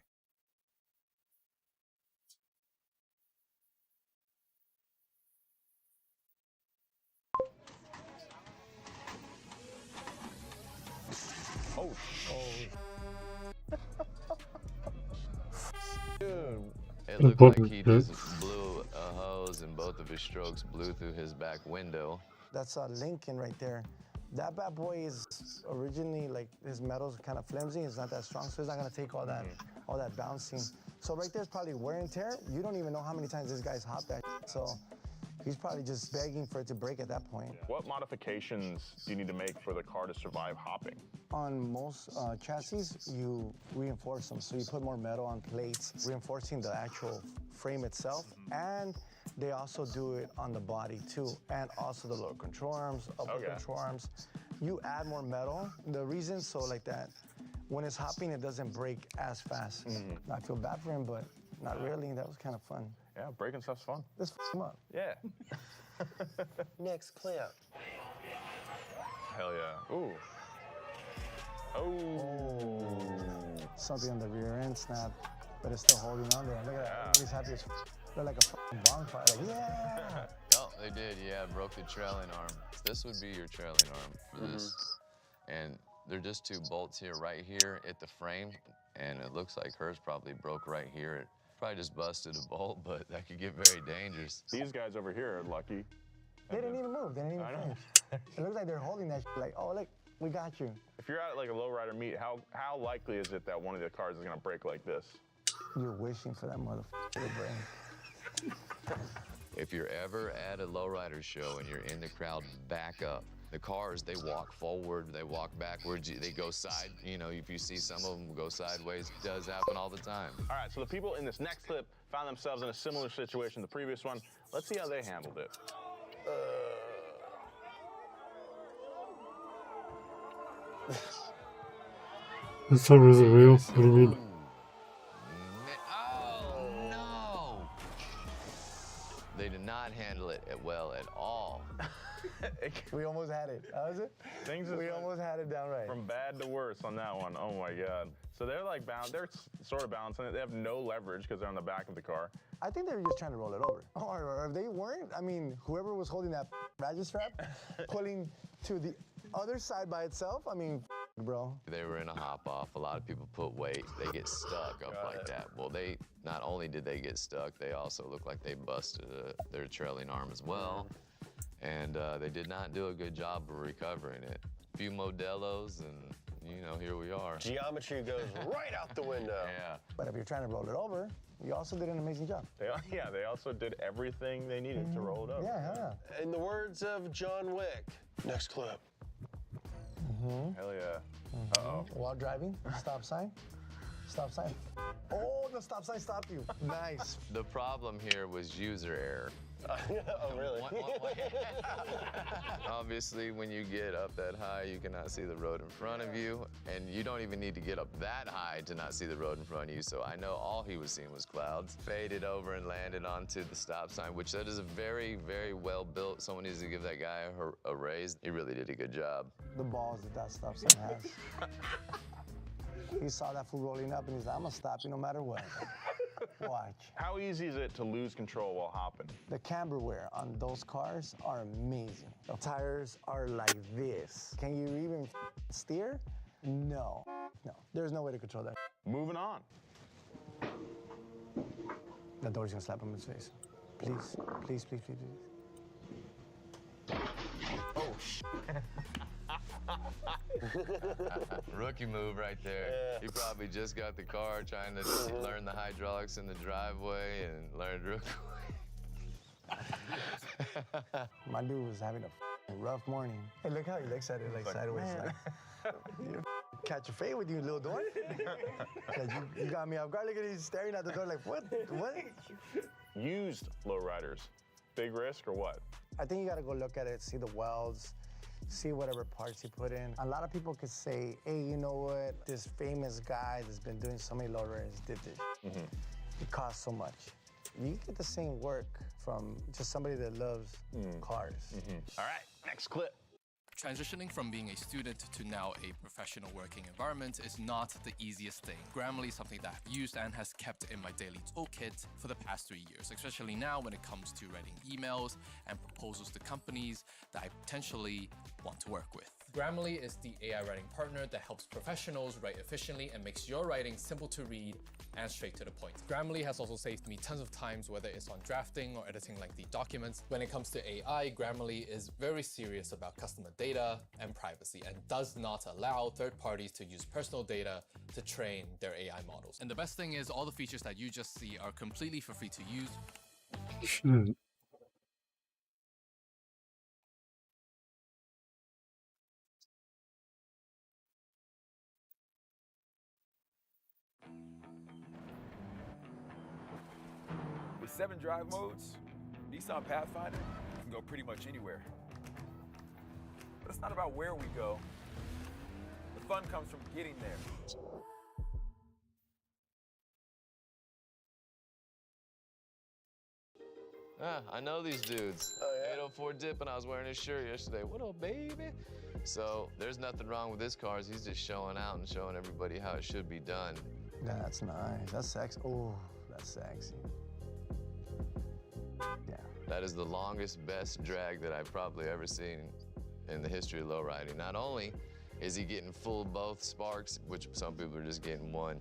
Oh, dude. It looked like he just blew a hose and both of his strokes blew through his back window. That's a Lincoln right there. That bad boy is originally like his metal's kind of flimsy. It's not that strong, so it's not gonna take all that bouncing. So right there's probably wear and tear. You don't even know how many times this guy's hopped that. So he's probably just begging for it to break at that point. What modifications do you need to make for the car to survive hopping? On most chassis, you reinforce them. So you put more metal on plates, reinforcing the actual frame itself. And they also do it on the body too. And also the lower control arms, upper control arms. You add more metal. The reason so like that, when it's hopping, it doesn't break as fast. I feel bad for him, but not really. That was kind of fun. Yeah, breaking stuff's fun. Let's f him up. Yeah. Next clip. Hell yeah. Ooh. Oh. Something on the rear end snap, but it's still holding on there. Look at that. Everybody's happy as f. They're like a f***ing bonfire. Like, yeah. Oh, they did, yeah. Broke the trailing arm. This would be your trailing arm for this. And they're just 2 bolts here, right here at the frame. And it looks like hers probably broke right here Probably just busted a bolt, but that could get very dangerous. These guys over here are lucky. They didn't even move. They didn't even finish. It looks like they're holding that shit like, oh, look, we got you. If you're at like a lowrider meet, how likely is it that one of the cars is gonna break like this? You're wishing for that motherfucker to break. If you're ever at a lowrider show and you're in the crowd, back up. The cars, they walk forward, they walk backwards, they go side. You know, if you see some of them go sideways, it does happen all the time. All right, so the people in this next clip found themselves in a similar situation to the previous one. Let's see how they handled it. This time isn't real. What do you mean? Oh, no! They did not handle it well at all. We almost had it. How was it? We almost had it down right. From bad to worse on that one. Oh my God. So they're like they're sort of balancing it. They have no leverage because they're on the back of the car. I think they were just trying to roll it over. Or if they weren't, I mean, whoever was holding that ratchet strap, pulling to the other side by itself, I mean, bro. They were in a hop off. A lot of people put weight. They get stuck up like that. Well, they not only did they get stuck, they also look like they busted their trailing arm as well. And they did not do a good job of recovering it. A few Modelos, and you know, here we are. Geometry goes right out the window. Yeah. But if you're trying to roll it over, you also did an amazing job. They also did everything they needed to roll it over. Yeah. In the words of John Wick, next clip. Hell yeah. Uh-oh. While driving, stop sign. Stop sign. Oh, the stop sign stopped you. Nice. The problem here was user error. Oh, really? Obviously, when you get up that high, you cannot see the road in front of you, and you don't even need to get up that high to not see the road in front of you. So I know all he was seeing was clouds. Faded over and landed onto the stop sign, which that is a very, very well built. Someone needs to give that guy a raise. He really did a good job. The balls that stop sign has. He saw that fool rolling up and he's like, I'm gonna stop you no matter what. Watch. How easy is it to lose control while hopping? The camber wear on those cars are amazing. The tires are like this. Can you even steer? No. No. There's no way to control that. Moving on. The door's gonna slap him in his face. Please, please, please, please, please. Oh, rookie move right there. Yeah. He probably just got the car, trying to learn the hydraulics in the driveway and learned real quick. My dude was having a rough morning. Hey, look how he looks at it like sideways. Like, you catch a fade with you, little door. Like, you got me off guard. Look at him staring at the door like, what? What? Used lowriders. Big risk or what? I think you gotta go look at it, see the welds, see whatever parts he put in. A lot of people could say, hey, you know what? This famous guy that's been doing so many lowriders did this. It costs so much. You get the same work from just somebody that loves cars. All right, next clip. Transitioning from being a student to now a professional working environment is not the easiest thing. Grammarly is something that I've used and has kept in my daily toolkit for the past 3 years, especially now when it comes to writing emails and proposals to companies that I potentially want to work with. Grammarly is the AI writing partner that helps professionals write efficiently and makes your writing simple to read and straight to the point. Grammarly has also saved me tons of times, whether it's on drafting or editing lengthy documents. When it comes to AI, Grammarly is very serious about customer data and privacy and does not allow third parties to use personal data to train their AI models. And the best thing is all the features that you just see are completely for free to use. Shit. With 7 drive modes, Nissan Pathfinder can go pretty much anywhere. But it's not about where we go. The fun comes from getting there. I know these dudes. 804 Dip, and I was wearing his shirt yesterday. What up, baby? So there's nothing wrong with his cars. He's just showing out and showing everybody how it should be done. That's nice. That's sexy. Oh, that's sexy. Yeah. That is the longest, best drag that I've probably ever seen in the history of lowriding. Not only is he getting full both sparks, which some people are just getting one,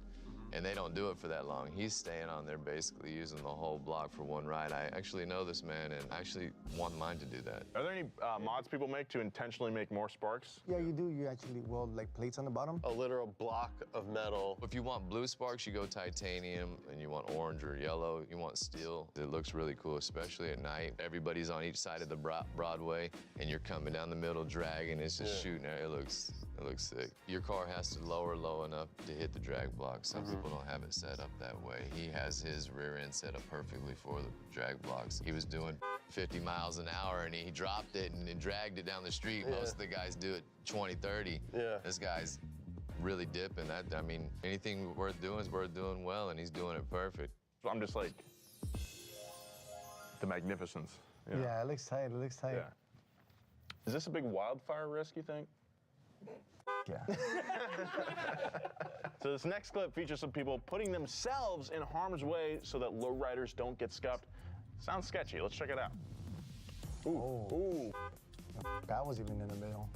And they don't do it for that long. He's staying on there basically using the whole block for one ride. I actually know this man and I actually want mine to do that. Are there any mods people make to intentionally make more sparks? Yeah, you do. You actually weld like plates on the bottom. A literal block of metal. If you want blue sparks, you go titanium, and you want orange or yellow, you want steel. It looks really cool, especially at night. Everybody's on each side of the Broadway, and you're coming down the middle dragging. It's just shooting. It looks sick. Your car has to lower low enough to hit the drag block. Some people don't have it set up that way. He has his rear end set up perfectly for the drag blocks. He was doing 50 miles an hour and he dropped it and dragged it down the street. Most of the guys do it 20, 30. This guy's really dipping that. I mean, anything worth doing is worth doing well, and he's doing it perfect. So I'm just like, the magnificence. You know? Yeah, it looks tight. It looks tight. Yeah. Is this a big wildfire risk, you think? Yeah. So this next clip features some people putting themselves in harm's way so that lowriders don't get scuffed. Sounds sketchy. Let's check it out. Ooh. That was even in the middle.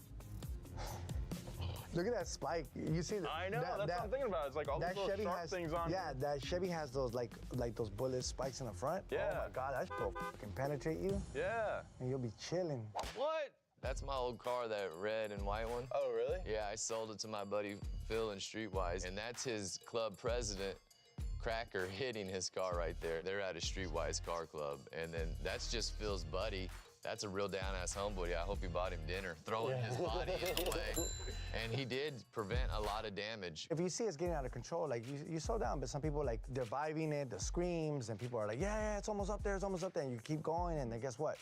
Look at that spike. You see that? I know. That's what I'm thinking about. It's like all these little sharp things on. Yeah, that Chevy has those like those bullet spikes in the front. Yeah. Oh my God, that shit will fucking penetrate you. Yeah. And you'll be chilling. What? That's my old car, that red and white one. Oh, really? Yeah, I sold it to my buddy Phil in Streetwise, and that's his club president, Cracker, hitting his car right there. They're at a Streetwise car club, and then that's just Phil's buddy. That's a real down-ass homeboy. I hope he bought him dinner, throwing his body in the way. And he did prevent a lot of damage. If you see it's getting out of control, like you slow down, but some people like they're vibing it, the screams, and people are like, yeah, it's almost up there, it's almost up there, and you keep going, and then guess what?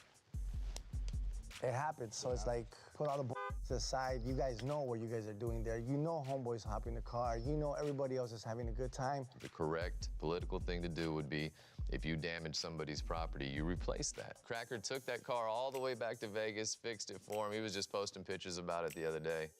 It happens. So it's like, put all the to the side. You guys know what you guys are doing there. You know homeboys hopping the car. You know everybody else is having a good time. The correct political thing to do would be, if you damage somebody's property, you replace that. Cracker took that car all the way back to Vegas, fixed it for him. He was just posting pictures about it the other day.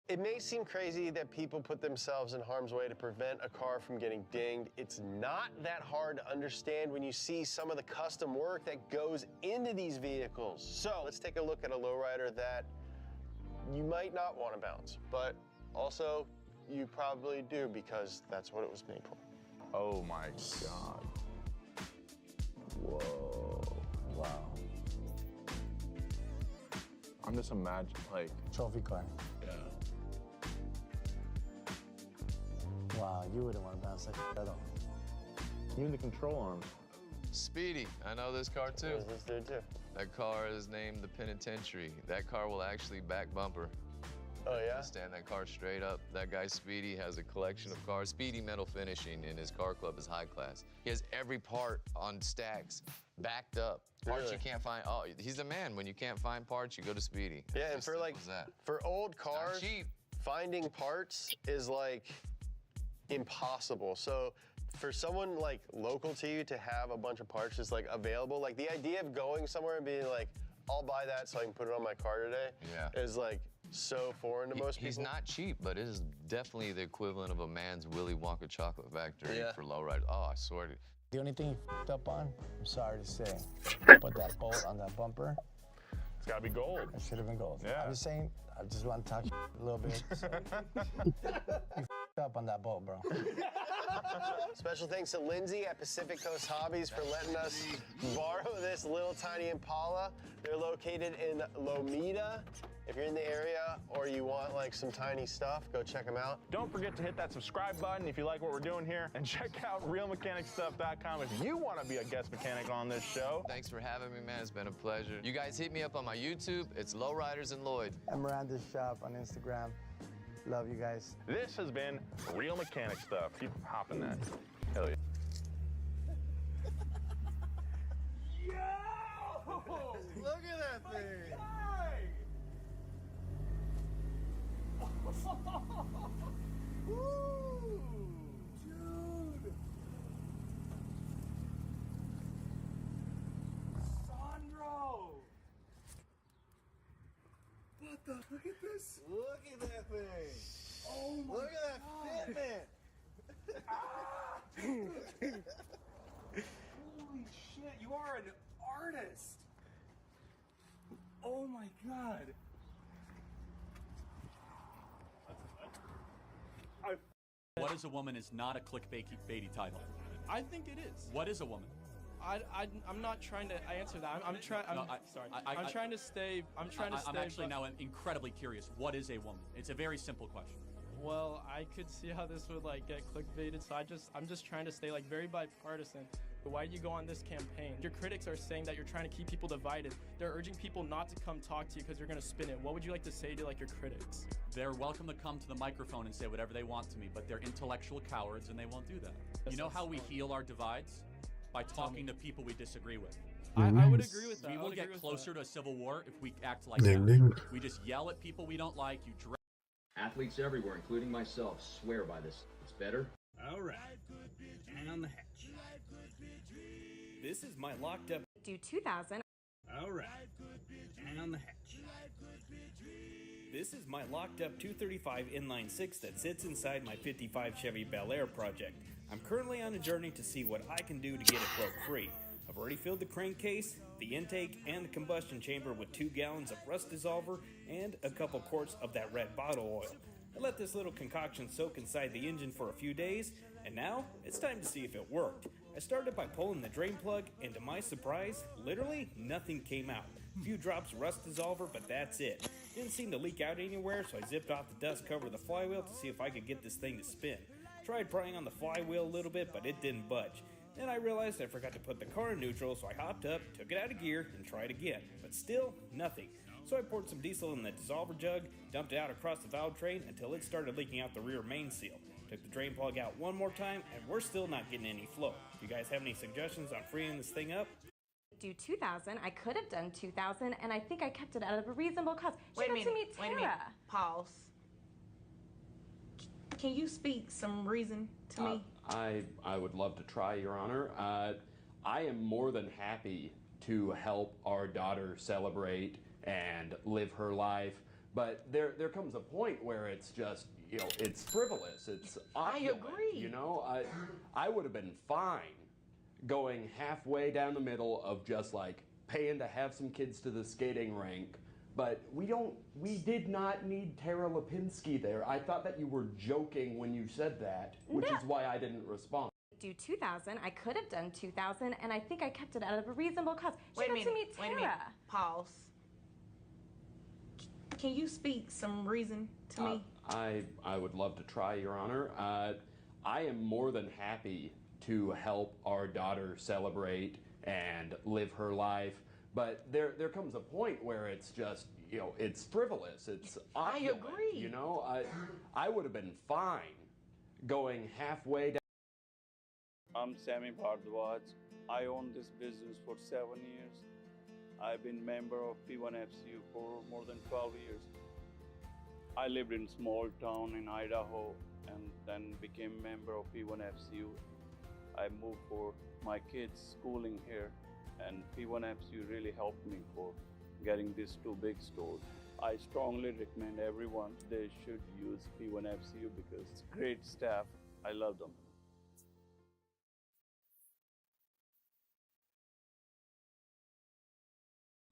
It may seem crazy that people put themselves in harm's way to prevent a car from getting dinged. It's not that hard to understand when you see some of the custom work that goes into these vehicles. So let's take a look at a lowrider that you might not want to bounce, but also you probably do because that's what it was made for. Oh my God. Whoa. Wow. I'm just imagining, like... Trophy car. Yeah. Wow, you wouldn't want to bounce like that at all. Even the control arms. Speedy, I know this car too. What does this do too? That car is named the Penitentiary. That car will actually back bumper. Oh yeah? Stand that car straight up. That guy Speedy has a collection of cars. Speedy metal finishing in his car club is high class. He has every part on stacks backed up. Parts Really? you can't find. Oh, he's the man. When you can't find parts, you go to Speedy. Yeah, and Just for like, simple as that. for old cars, cheap. finding parts is like impossible. So for someone like local to you to have a bunch of parts just like available, like the idea of going somewhere and being like, I'll buy that so I can put it on my car today, is like so foreign to most people. He's not cheap, but it is definitely the equivalent of a man's Willy Wonka chocolate factory Yeah. for lowriders. Oh, I swear to. The only thing you f***ed up on, I'm sorry to say, put that bolt on that bumper. It's gotta be gold. It should have been gold. Yeah. I'm just saying, I just want to talk a little bit. You f***ed up on that bolt, bro. Special thanks to Lindsay at Pacific Coast Hobbies for letting us borrow this little tiny Impala. They're located in Lomita. If you're in the area or you want like some tiny stuff, go check them out. Don't forget to hit that subscribe button if you like what we're doing here, and check out realmechanicstuff.com if you want to be a guest mechanic on this show. Thanks for having me, man. It's been a pleasure. You guys hit me up on my YouTube. It's Lowriders and Lloyd. I'm Miranda's shop on Instagram. Love you guys. This has been Real Mechanic Stuff. Keep hopping that. Hell yeah. Yo! Look at that thing! Woo! Dude! Sandro! What the? Look at this! Look at that thing! Oh my Look at that fitment! Holy shit, you are an artist! Oh my god! What is a woman is not a clickbaity title. I think it is. What is a woman? I'm not trying to answer that. I'm trying. I'm trying to stay. I'm actually now incredibly curious. What is a woman? It's a very simple question. Well, I could see how this would like get clickbaited, so I'm just trying to stay like very bipartisan. But why do you go on this campaign? Your critics are saying that you're trying to keep people divided. They're urging people not to come talk to you because you're gonna spin it. What would you like to say to like your critics? They're welcome to come to the microphone and say whatever they want to me, but they're intellectual cowards and they won't do that. You know how we heal our divides? By talking to people we disagree with. I would agree with that. We will get closer to a civil war if we act like Ding, that. ding. We just yell at people we don't like. Athletes everywhere, including myself, swear by this. It's better. All right. Down the hatch. This is my locked up. Do 2000. All right. Down the hatch. This is my locked up 235 inline 6 that sits inside my 55 Chevy Bel Air project. I'm currently on a journey to see what I can do to get it broke free. I've already filled the crankcase, the intake, and the combustion chamber with 2 gallons of rust dissolver and a couple quarts of that red bottle oil. I let this little concoction soak inside the engine for a few days, and now it's time to see if it worked. I started by pulling the drain plug, and to my surprise, literally nothing came out. A few drops of rust dissolver, but that's it. Didn't seem to leak out anywhere, so I zipped off the dust cover of the flywheel to see if I could get this thing to spin. Tried prying on the flywheel a little bit, but it didn't budge. Then I realized I forgot to put the car in neutral, so I hopped up, took it out of gear, and tried again. But still, nothing. So I poured some diesel in the dissolver jug, dumped it out across the valve train until it started leaking out the rear main seal. Took the drain plug out one more time, and we're still not getting any flow. You guys have any suggestions on freeing this thing up? Do 2000. I could have done 2000, and I think I kept it out of a reasonable cost. Wait a minute. Wait a minute. Pause. Can you speak some reason to me? I would love to try, Your Honor. I am more than happy to help our daughter celebrate and live her life, but there comes a point where it's just, you know, it's frivolous, it's opulent. I agree. You know, I would have been fine going halfway down the middle of just like paying to have some kids to the skating rink. But we did not need Tara Lipinski there. I thought that you were joking when you said that, which is why I didn't respond. Do 2000. I could have done 2000, and I think I kept it out of a reasonable cost. Wait a minute. Tara. Wait a minute. Pause. Can you speak some reason to me? I would love to try, Your Honor. I am more than happy to help our daughter celebrate and live her life. But there comes a point where it's just, you know, it's frivolous, it's opulent. I agree. You know, I would have been fine going halfway down. I'm Sammy Bhardwaj. I own this business for 7 years. I've been member of P1FCU for more than 12 years. I lived in small town in Idaho and then became member of P1FCU. I moved for my kids' schooling here, and P1FCU really helped me for getting these 2 big stores. I strongly recommend everyone they should use P1FCU because it's great staff. I love them.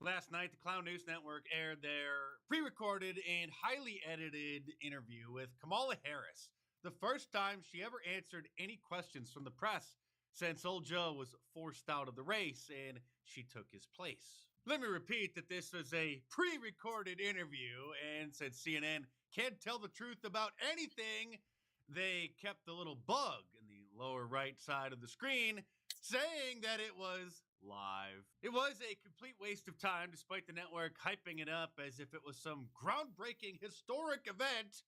Last night, the Clown News Network aired their pre-recorded and highly edited interview with Kamala Harris, the first time she ever answered any questions from the press since old Joe was forced out of the race and she took his place. Let me repeat that this was a pre-recorded interview, and since CNN can't tell the truth about anything, they kept the little bug in the lower right side of the screen saying that it was live. It was a complete waste of time, despite the network hyping it up as if it was some groundbreaking historic event,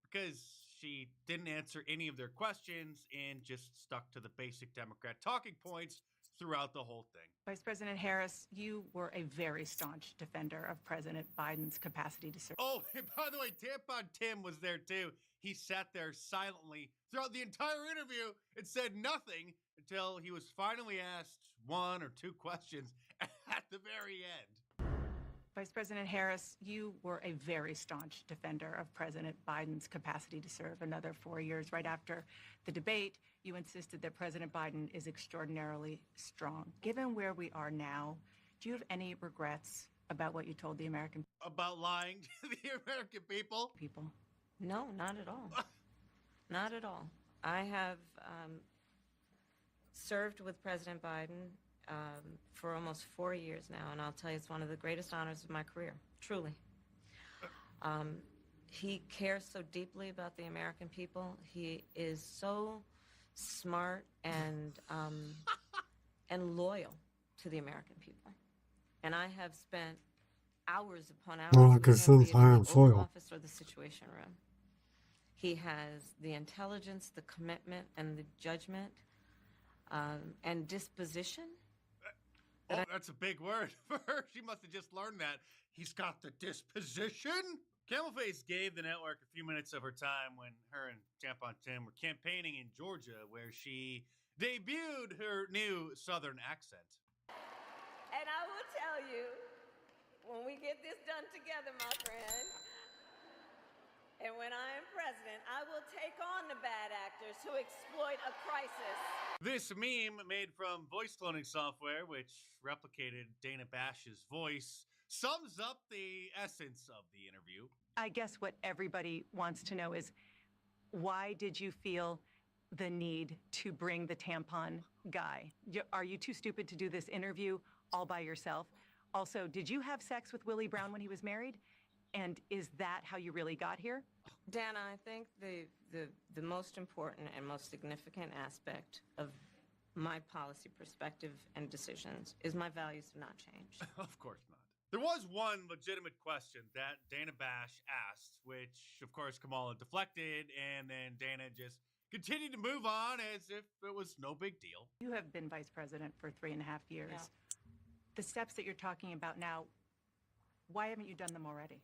because she didn't answer any of their questions and just stuck to the basic Democrat talking points throughout the whole thing. Vice President Harris, you were a very staunch defender of President Biden's capacity to serve. Oh, and by the way, Tampon Tim was there too. He sat there silently throughout the entire interview and said nothing until he was finally asked 1 or 2 questions at the very end. Vice President Harris, you were a very staunch defender of President Biden's capacity to serve another 4 years. Right after the debate, you insisted that President Biden is extraordinarily strong. Given where we are now, do you have any regrets about what you told the American people? About lying to the American people? No, not at all. Not at all. I have served with President Biden for almost 4 years now, and I'll tell you, it's one of the greatest honors of my career, truly. He cares so deeply about the American people. He is so smart and loyal to the American people. And I have spent hours upon hours More like a with him, be it in iron the Oval foil. Office or the Situation Room. He has the intelligence, the commitment, and the judgment and disposition. Oh, that's a big word for her. She must have just learned that. He's got the disposition. Camelface gave the network a few minutes of her time when her and Tampon Tim were campaigning in Georgia, where she debuted her new Southern accent. And I will tell you, when we get this done together, my friend, and when I am president, I will take on the bad actors who exploit a crisis. This meme, made from voice cloning software, which replicated Dana Bash's voice, sums up the essence of the interview. I guess what everybody wants to know is, why did you feel the need to bring the tampon guy? Are you too stupid to do this interview all by yourself? Also, did you have sex with Willie Brown when he was married? And is that how you really got here? Dana, I think the most important and most significant aspect of my policy perspective and decisions is my values have not changed. Of course not. There was one legitimate question that Dana Bash asked, which, of course, Kamala deflected, and then Dana just continued to move on as if it was no big deal. You have been vice president for 3.5 years. Yeah. The steps that you're talking about now, why haven't you done them already?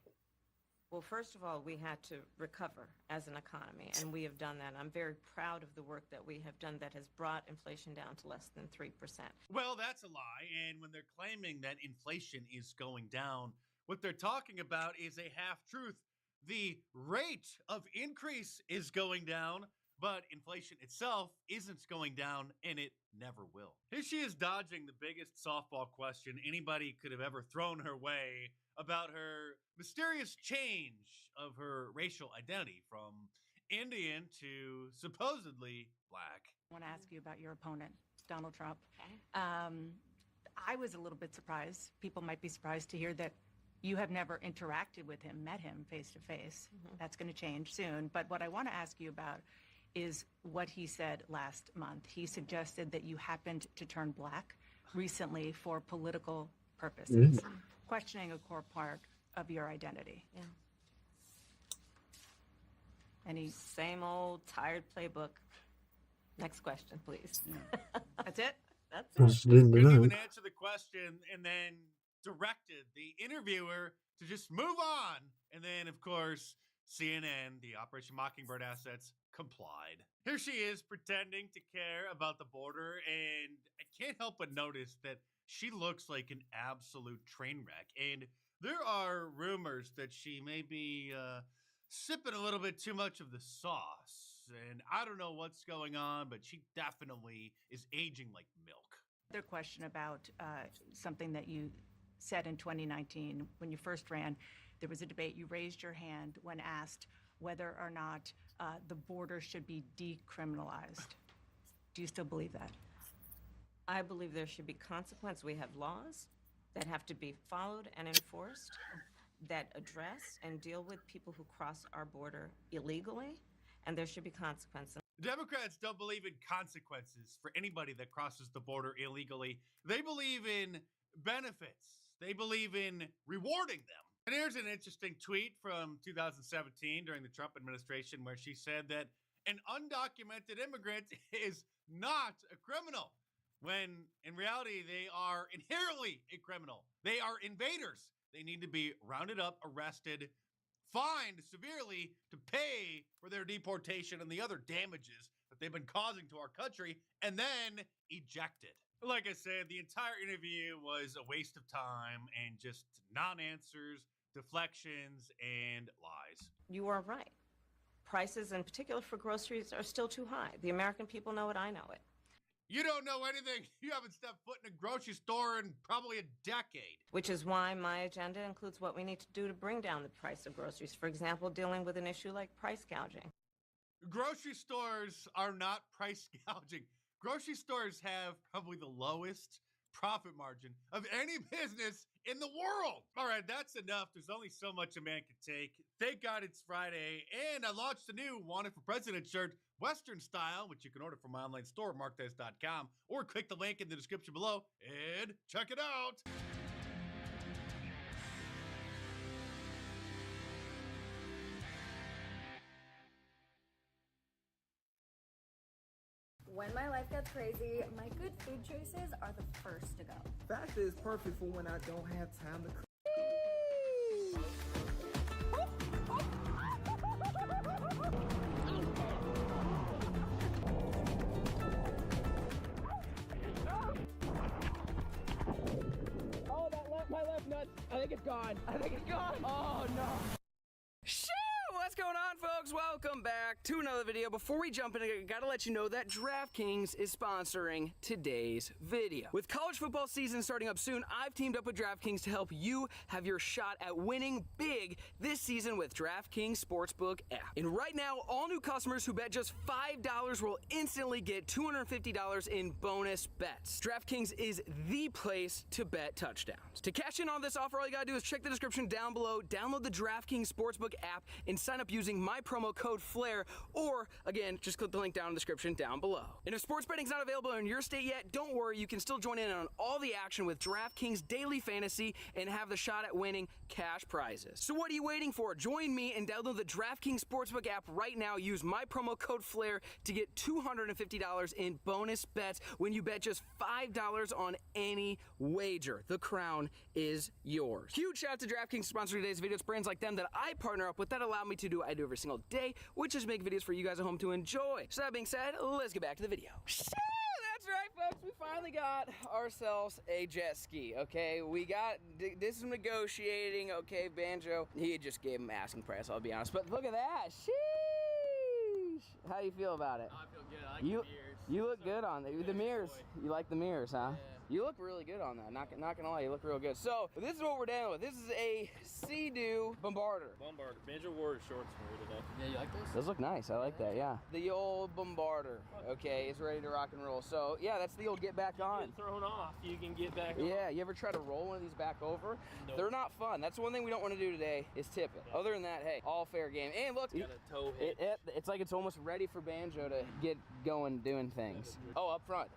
Well, first of all, we had to recover as an economy, and we have done that. I'm very proud of the work that we have done that has brought inflation down to less than 3%. Well, that's a lie, and when they're claiming that inflation is going down, what they're talking about is a half-truth. The rate of increase is going down, but inflation itself isn't going down, and it never will. Here she is dodging the biggest softball question anybody could have ever thrown her way about her mysterious change of her racial identity from Indian to supposedly black. I want to ask you about your opponent, Donald Trump. Okay. I was a little bit surprised. People might be surprised to hear that you have never interacted with him, met him face to face. That's going to change soon. But what I want to ask you about is what he said last month. He suggested that you happened to turn black recently for political purposes, questioning a core part of your identity. Yeah. Any Same old tired playbook. Next question, please. That's it? That's I it. just didn't Couldn't know. even answer the question, and then directed the interviewer to just move on. And then, of course, CNN, the Operation Mockingbird assets, complied. Here she is pretending to care about the border, and I can't help but notice that she looks like an absolute train wreck. And there are rumors that she may be sipping a little bit too much of the sauce. And I don't know what's going on, but she definitely is aging like milk. Another question about something that you said in 2019 when you first ran. There was a debate. You raised your hand when asked whether or not the border should be decriminalized. Do you still believe that? I believe there should be consequence. We have laws that have to be followed and enforced that address and deal with people who cross our border illegally, and there should be consequences. Democrats don't believe in consequences for anybody that crosses the border illegally. They believe in benefits. They believe in rewarding them. And here's an interesting tweet from 2017 during the Trump administration where she said that an undocumented immigrant is not a criminal, when in reality they are inherently a criminal. They are invaders. They need to be rounded up, arrested, fined severely to pay for their deportation and the other damages that they've been causing to our country, and then ejected. Like I said, the entire interview was a waste of time and just non-answers, deflections, and lies. You are right. Prices, in particular for groceries, are still too high. The American people know it. I know it. You don't know anything. You haven't stepped foot in a grocery store in probably a decade. Which is why my agenda includes what we need to do to bring down the price of groceries. For example, dealing with an issue like price gouging. Grocery stores are not price gouging. Grocery stores have probably the lowest profit margin of any business in the world. All right, that's enough. There's only so much a man can take. Thank God it's Friday, and I launched a new Wanted for President shirt, Western style, which you can order from my online store, markdes.com, or click the link in the description below and check it out. When my life gets crazy, my good food choices are the first to go. Fast is perfect for when I don't have time to Oh, my left nut. I think it's gone. Oh, no. Shoo! What's going on, folks? Welcome back to another video. Before we jump in, I gotta let you know that DraftKings is sponsoring today's video. With college football season starting up soon, I've teamed up with DraftKings to help you have your shot at winning big this season with DraftKings Sportsbook app. And right now, all new customers who bet just $5 will instantly get $250 in bonus bets. DraftKings is the place to bet touchdowns. To cash in on this offer, all you gotta do is check the description down below, download the DraftKings Sportsbook app, and sign up using my promo code FLAIR, or again, just click the link down in the description down below. And if sports betting's not available in your state yet, don't worry, you can still join in on all the action with DraftKings Daily Fantasy and have the shot at winning cash prizes. So what are you waiting for? Join me and download the DraftKings Sportsbook app right now. Use my promo code FLAIR to get $250 in bonus bets when you bet just $5 on any wager. The crown is yours. Huge shout out to DraftKings sponsoring today's video. It's brands like them that I partner up with that allow me to do what I do every single day, which is make videos for you guys at home to enjoy. So that being said, let's get back to the video. That's right, folks. We finally got ourselves a jet ski, okay? We got, this is negotiating, okay? Banjo, he just gave him asking price, I'll be honest. But look at that. Sheesh. How do you feel about it? I feel good. I like the mirrors. You look good on the mirrors. You like the mirrors, huh? Yeah. You look really good on that. Not gonna lie, you look real good. So this is what we're dealing with. This is a Sea-Doo Bombarder. Bombarder. Banjo wore his shorts for me today. Yeah, you like those? Those look nice. I like that. Yeah. The old Bombarder. Okay, is ready to rock and roll. So yeah, that's the old get back on. You get thrown off, you can get back on. Yeah. You ever try to roll one of these back over? Nope. They're not fun. That's one thing we don't want to do today is tip it. Other than that, hey, all fair game. And look, got a tow hitch. It's like it's almost ready for Banjo to get going doing things. Oh, up front.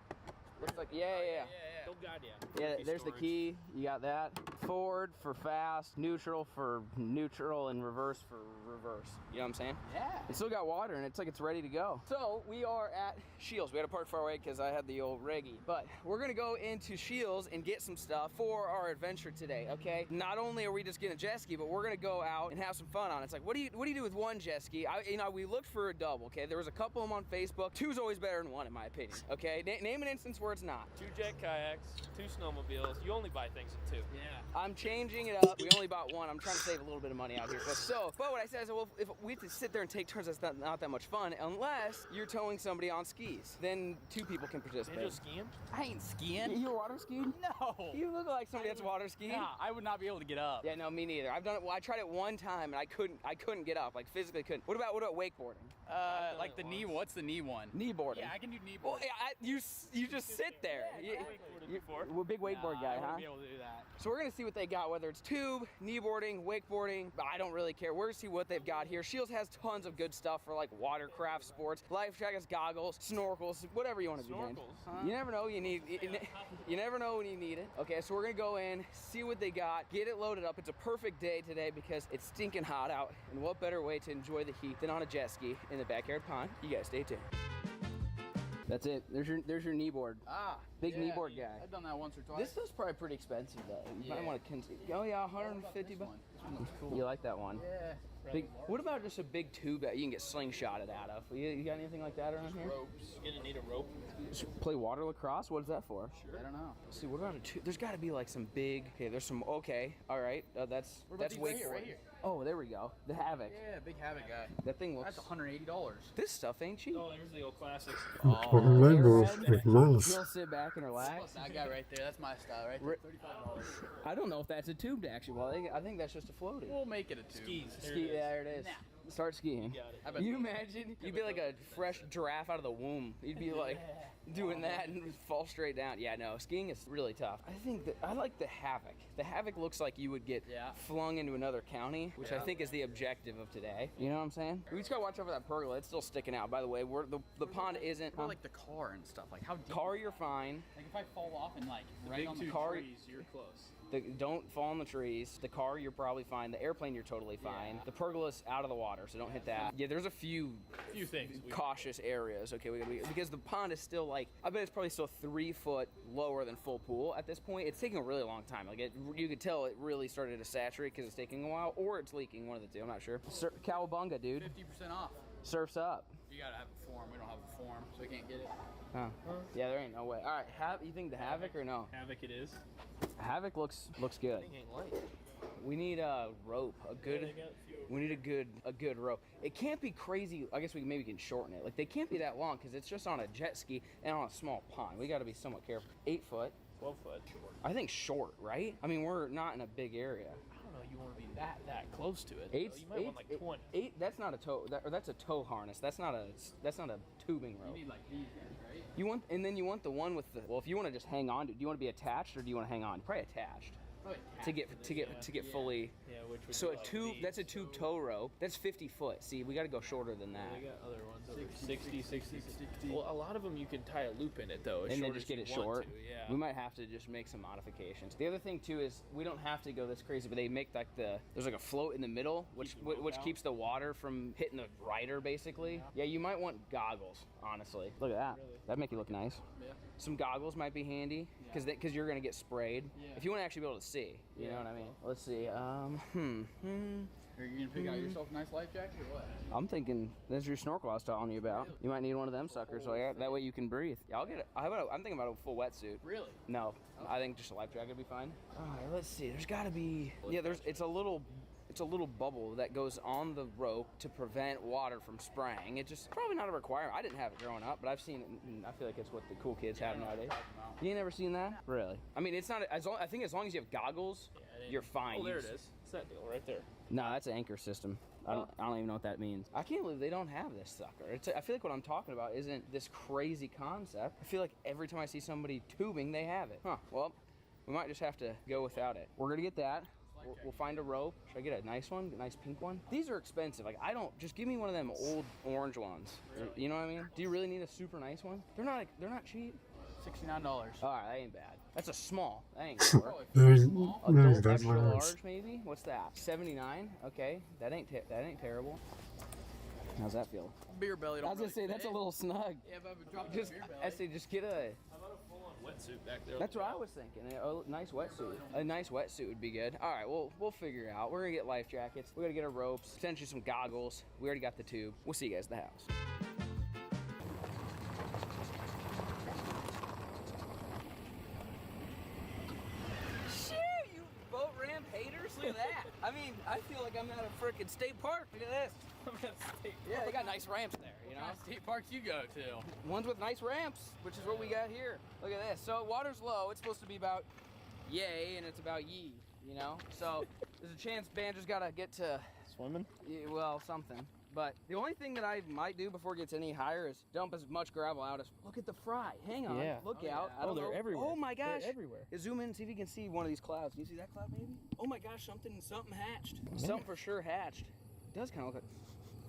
Looks like yeah. Oh god, yeah. Yeah, there's the key. You got that. Forward for fast, neutral for neutral, and reverse for reverse. You know what I'm saying? Yeah. It still got water and it's like it's ready to go. So we are at Shields. We had to park far away because I had the old Reggie. But we're gonna go into Shields and get some stuff for our adventure today, okay? Not only are we just getting a jet ski, but we're gonna go out and have some fun on it. It's like, what do you do with one jet ski? We looked for a double, okay? There was a couple of them on Facebook. Two's always better than one in my opinion, okay? Name an instance where it's not. 2 jet kayaks, 2 snowmobiles. You only buy things in 2. Yeah. I'm changing it up. We only bought one. I'm trying to save a little bit of money out here. But what I said is, well, if we have to sit there and take turns, that's not that much fun unless you're towing somebody on skis. Then 2 people can participate. You're skiing? I ain't skiing. You water skiing? No. You look like somebody that's water skiing. Nah, I would not be able to get up. Yeah, no, me neither. I've done it. Well, I tried it one time and I couldn't get up. Like physically couldn't. What about wakeboarding? Like the knee. What's the knee one? Knee boarding. Yeah, I can do knee boarding. Well, you just sit there. We're a big wakeboard guy, I huh? wouldn't be able to do that. So we're gonna see what they got, whether it's tube, kneeboarding, wakeboarding. I don't really care. We're gonna see what they've got here. Shields has tons of good stuff for like watercraft sports, life jackets, goggles, snorkels, whatever you want to do. Huh? You never know. You never know when you need it. Okay, so we're gonna go in, see what they got, get it loaded up. It's a perfect day today because it's stinking hot out, and what better way to enjoy the heat than on a jet ski in the backyard pond? You guys stay tuned. That's it. There's your kneeboard. Big kneeboard guy. I've done that once or twice. This stuff's probably pretty expensive though. You might want to oh yeah, 150 bucks. This one looks cool. You like that one? Yeah. Big, what about just a big tube that you can get slingshotted out of? You got anything like that around here? Ropes. You're gonna need a rope. Play water lacrosse? What is that for? Sure. I don't know. Let's see, what about a tube? There's got to be like some big. Okay, there's some. Okay, all right. That's wakeboard. Right here. Oh, there we go. The Havoc. Yeah, big Havoc guy. That thing looks. That's $180. This stuff ain't cheap. Oh, there's the old classics. You'll sit back and relax. That guy right there. That's my style, right there. $35. I don't know if that's a tube actually. Well, I think that's just a floaty. We'll make it a tube. Ski. There it is. Nah. Start skiing. Got it. You imagine? You'd be like a fresh giraffe out of the womb. You'd be like doing that and just fall straight down. Yeah, no, skiing is really tough. I think that I like the Havoc. The Havoc looks like you would get flung into another county, which I think is the objective of today. You know what I'm saying? We just gotta watch over that pergola. It's still sticking out. By the way, the pond isn't. Or like the car and stuff. Like how deep? Car, you're fine. Like if I fall off and like right on the car, trees, you're close. Don't fall in the trees. The car, you're probably fine. The airplane, you're totally fine. The pergola's out of the water, so don't hit that. Yeah, there's a few things cautious areas. Okay, because the pond is still like, I bet it's probably still 3 foot lower than full pool at this point. It's taking a really long time. Like you could tell it really started to saturate because it's taking a while, or it's leaking. One of the two. I'm not sure. Cowabunga, dude. 50% off. Surf's up. You gotta have a form. We don't have a form, so we can't get it. Huh. Yeah, there ain't no way. All right, you think the Havoc or no? Havoc it is. Havoc looks good. We need a rope, we need a good rope. It can't be crazy. I guess we maybe can shorten it. Like they can't be that long because it's just on a jet ski and on a small pond. We got to be somewhat careful. 8 foot. 12 foot. Short. I think short, right? I mean, we're not in a big area. I don't know. You want to be that close to it. You might want like 20. 8. That's not a tow. That's a tow harness. That's not a tubing rope. You need like these guys, right? You want the one with the. Well, if you want to just hang on, do you want to be attached or do you want to hang on? Probably attached. To get fully. Yeah, which would so a tube. That's a tube tow rope. That's 50 foot. See, we got to go shorter than that. We got other ones over 60. Well, a lot of them you can tie a loop in it though. And then just get it short. Yeah. We might have to just make some modifications. The other thing too is we don't have to go this crazy, but they make like there's like a float in the middle, which keeps the water from hitting the rider basically. Yeah, you might want goggles. Honestly, look at that. Really? That'd make it look nice. Yeah. Some goggles might be handy because you're gonna get sprayed. Yeah. If you want to actually be able to see, you know what I mean. Let's see. Are you gonna pick out yourself a nice life jacket or what? I'm thinking that's your snorkel I was telling you about. You might need one of them suckers, so that way you can breathe. Yeah, I'll get it. I'm thinking about a full wetsuit. Really? No, I think just a life jacket would be fine. All right, let's see. There's got to be. Yeah, it's a little bubble that goes on the rope to prevent water from spraying. It's just probably not a requirement. I didn't have it growing up, but I've seen it, and I feel like it's what the cool kids have nowadays. You ain't never seen that? Really? I mean, it's not. I think as long as you have goggles, you're fine. Oh, there it is. It's that deal right there. No, that's an anchor system. I don't even know what that means. I can't believe they don't have this sucker. I feel like what I'm talking about isn't this crazy concept. I feel like every time I see somebody tubing, they have it. Huh. Well, we might just have to go without it. We're gonna get that. We'll find a rope. Should I get a nice one? A nice pink one? These are expensive. Like just give me one of them old orange ones. Really? You know what I mean? Do you really need a super nice one? They're not cheap. $69. All right, that ain't bad. That's a small. That ain't good. There's Adult that extra large. large maybe. What's that? 79. Okay, that ain't terrible. How's that feel? Beer belly. I was gonna say that's a little snug. Yeah, but drop Just beer belly. I say just get a. How about a full-on wetsuit back there? That's what I was thinking. A nice wetsuit. A nice wetsuit would be good. All right, we'll figure it out. We're gonna get life jackets. We gotta get our ropes. Potentially some goggles. We already got the tube. We'll see you guys at the house. Shit, you boat ramp haters! Look at that. I mean, I feel like I'm at a freaking state park. Look at this. Yeah, they got nice ramps there, you know? What kind of state parks you go to? Ones with nice ramps, which is what we got here. Look at this. So water's low. It's supposed to be about yay, and it's about yee, you know? So there's a chance Banjo's got to get to... Swimming? Yeah, well, something. But the only thing that I might do before it gets any higher is dump as much gravel out as... Look at the fry. Hang on. Yeah. Look Oh, out. yeah. I don't they're know. everywhere. Oh, my gosh. They're everywhere. Zoom in and see if you can see one of these clouds. Can you see that cloud, maybe? Oh, my gosh. Something hatched. Something for sure hatched. It does kind of look like...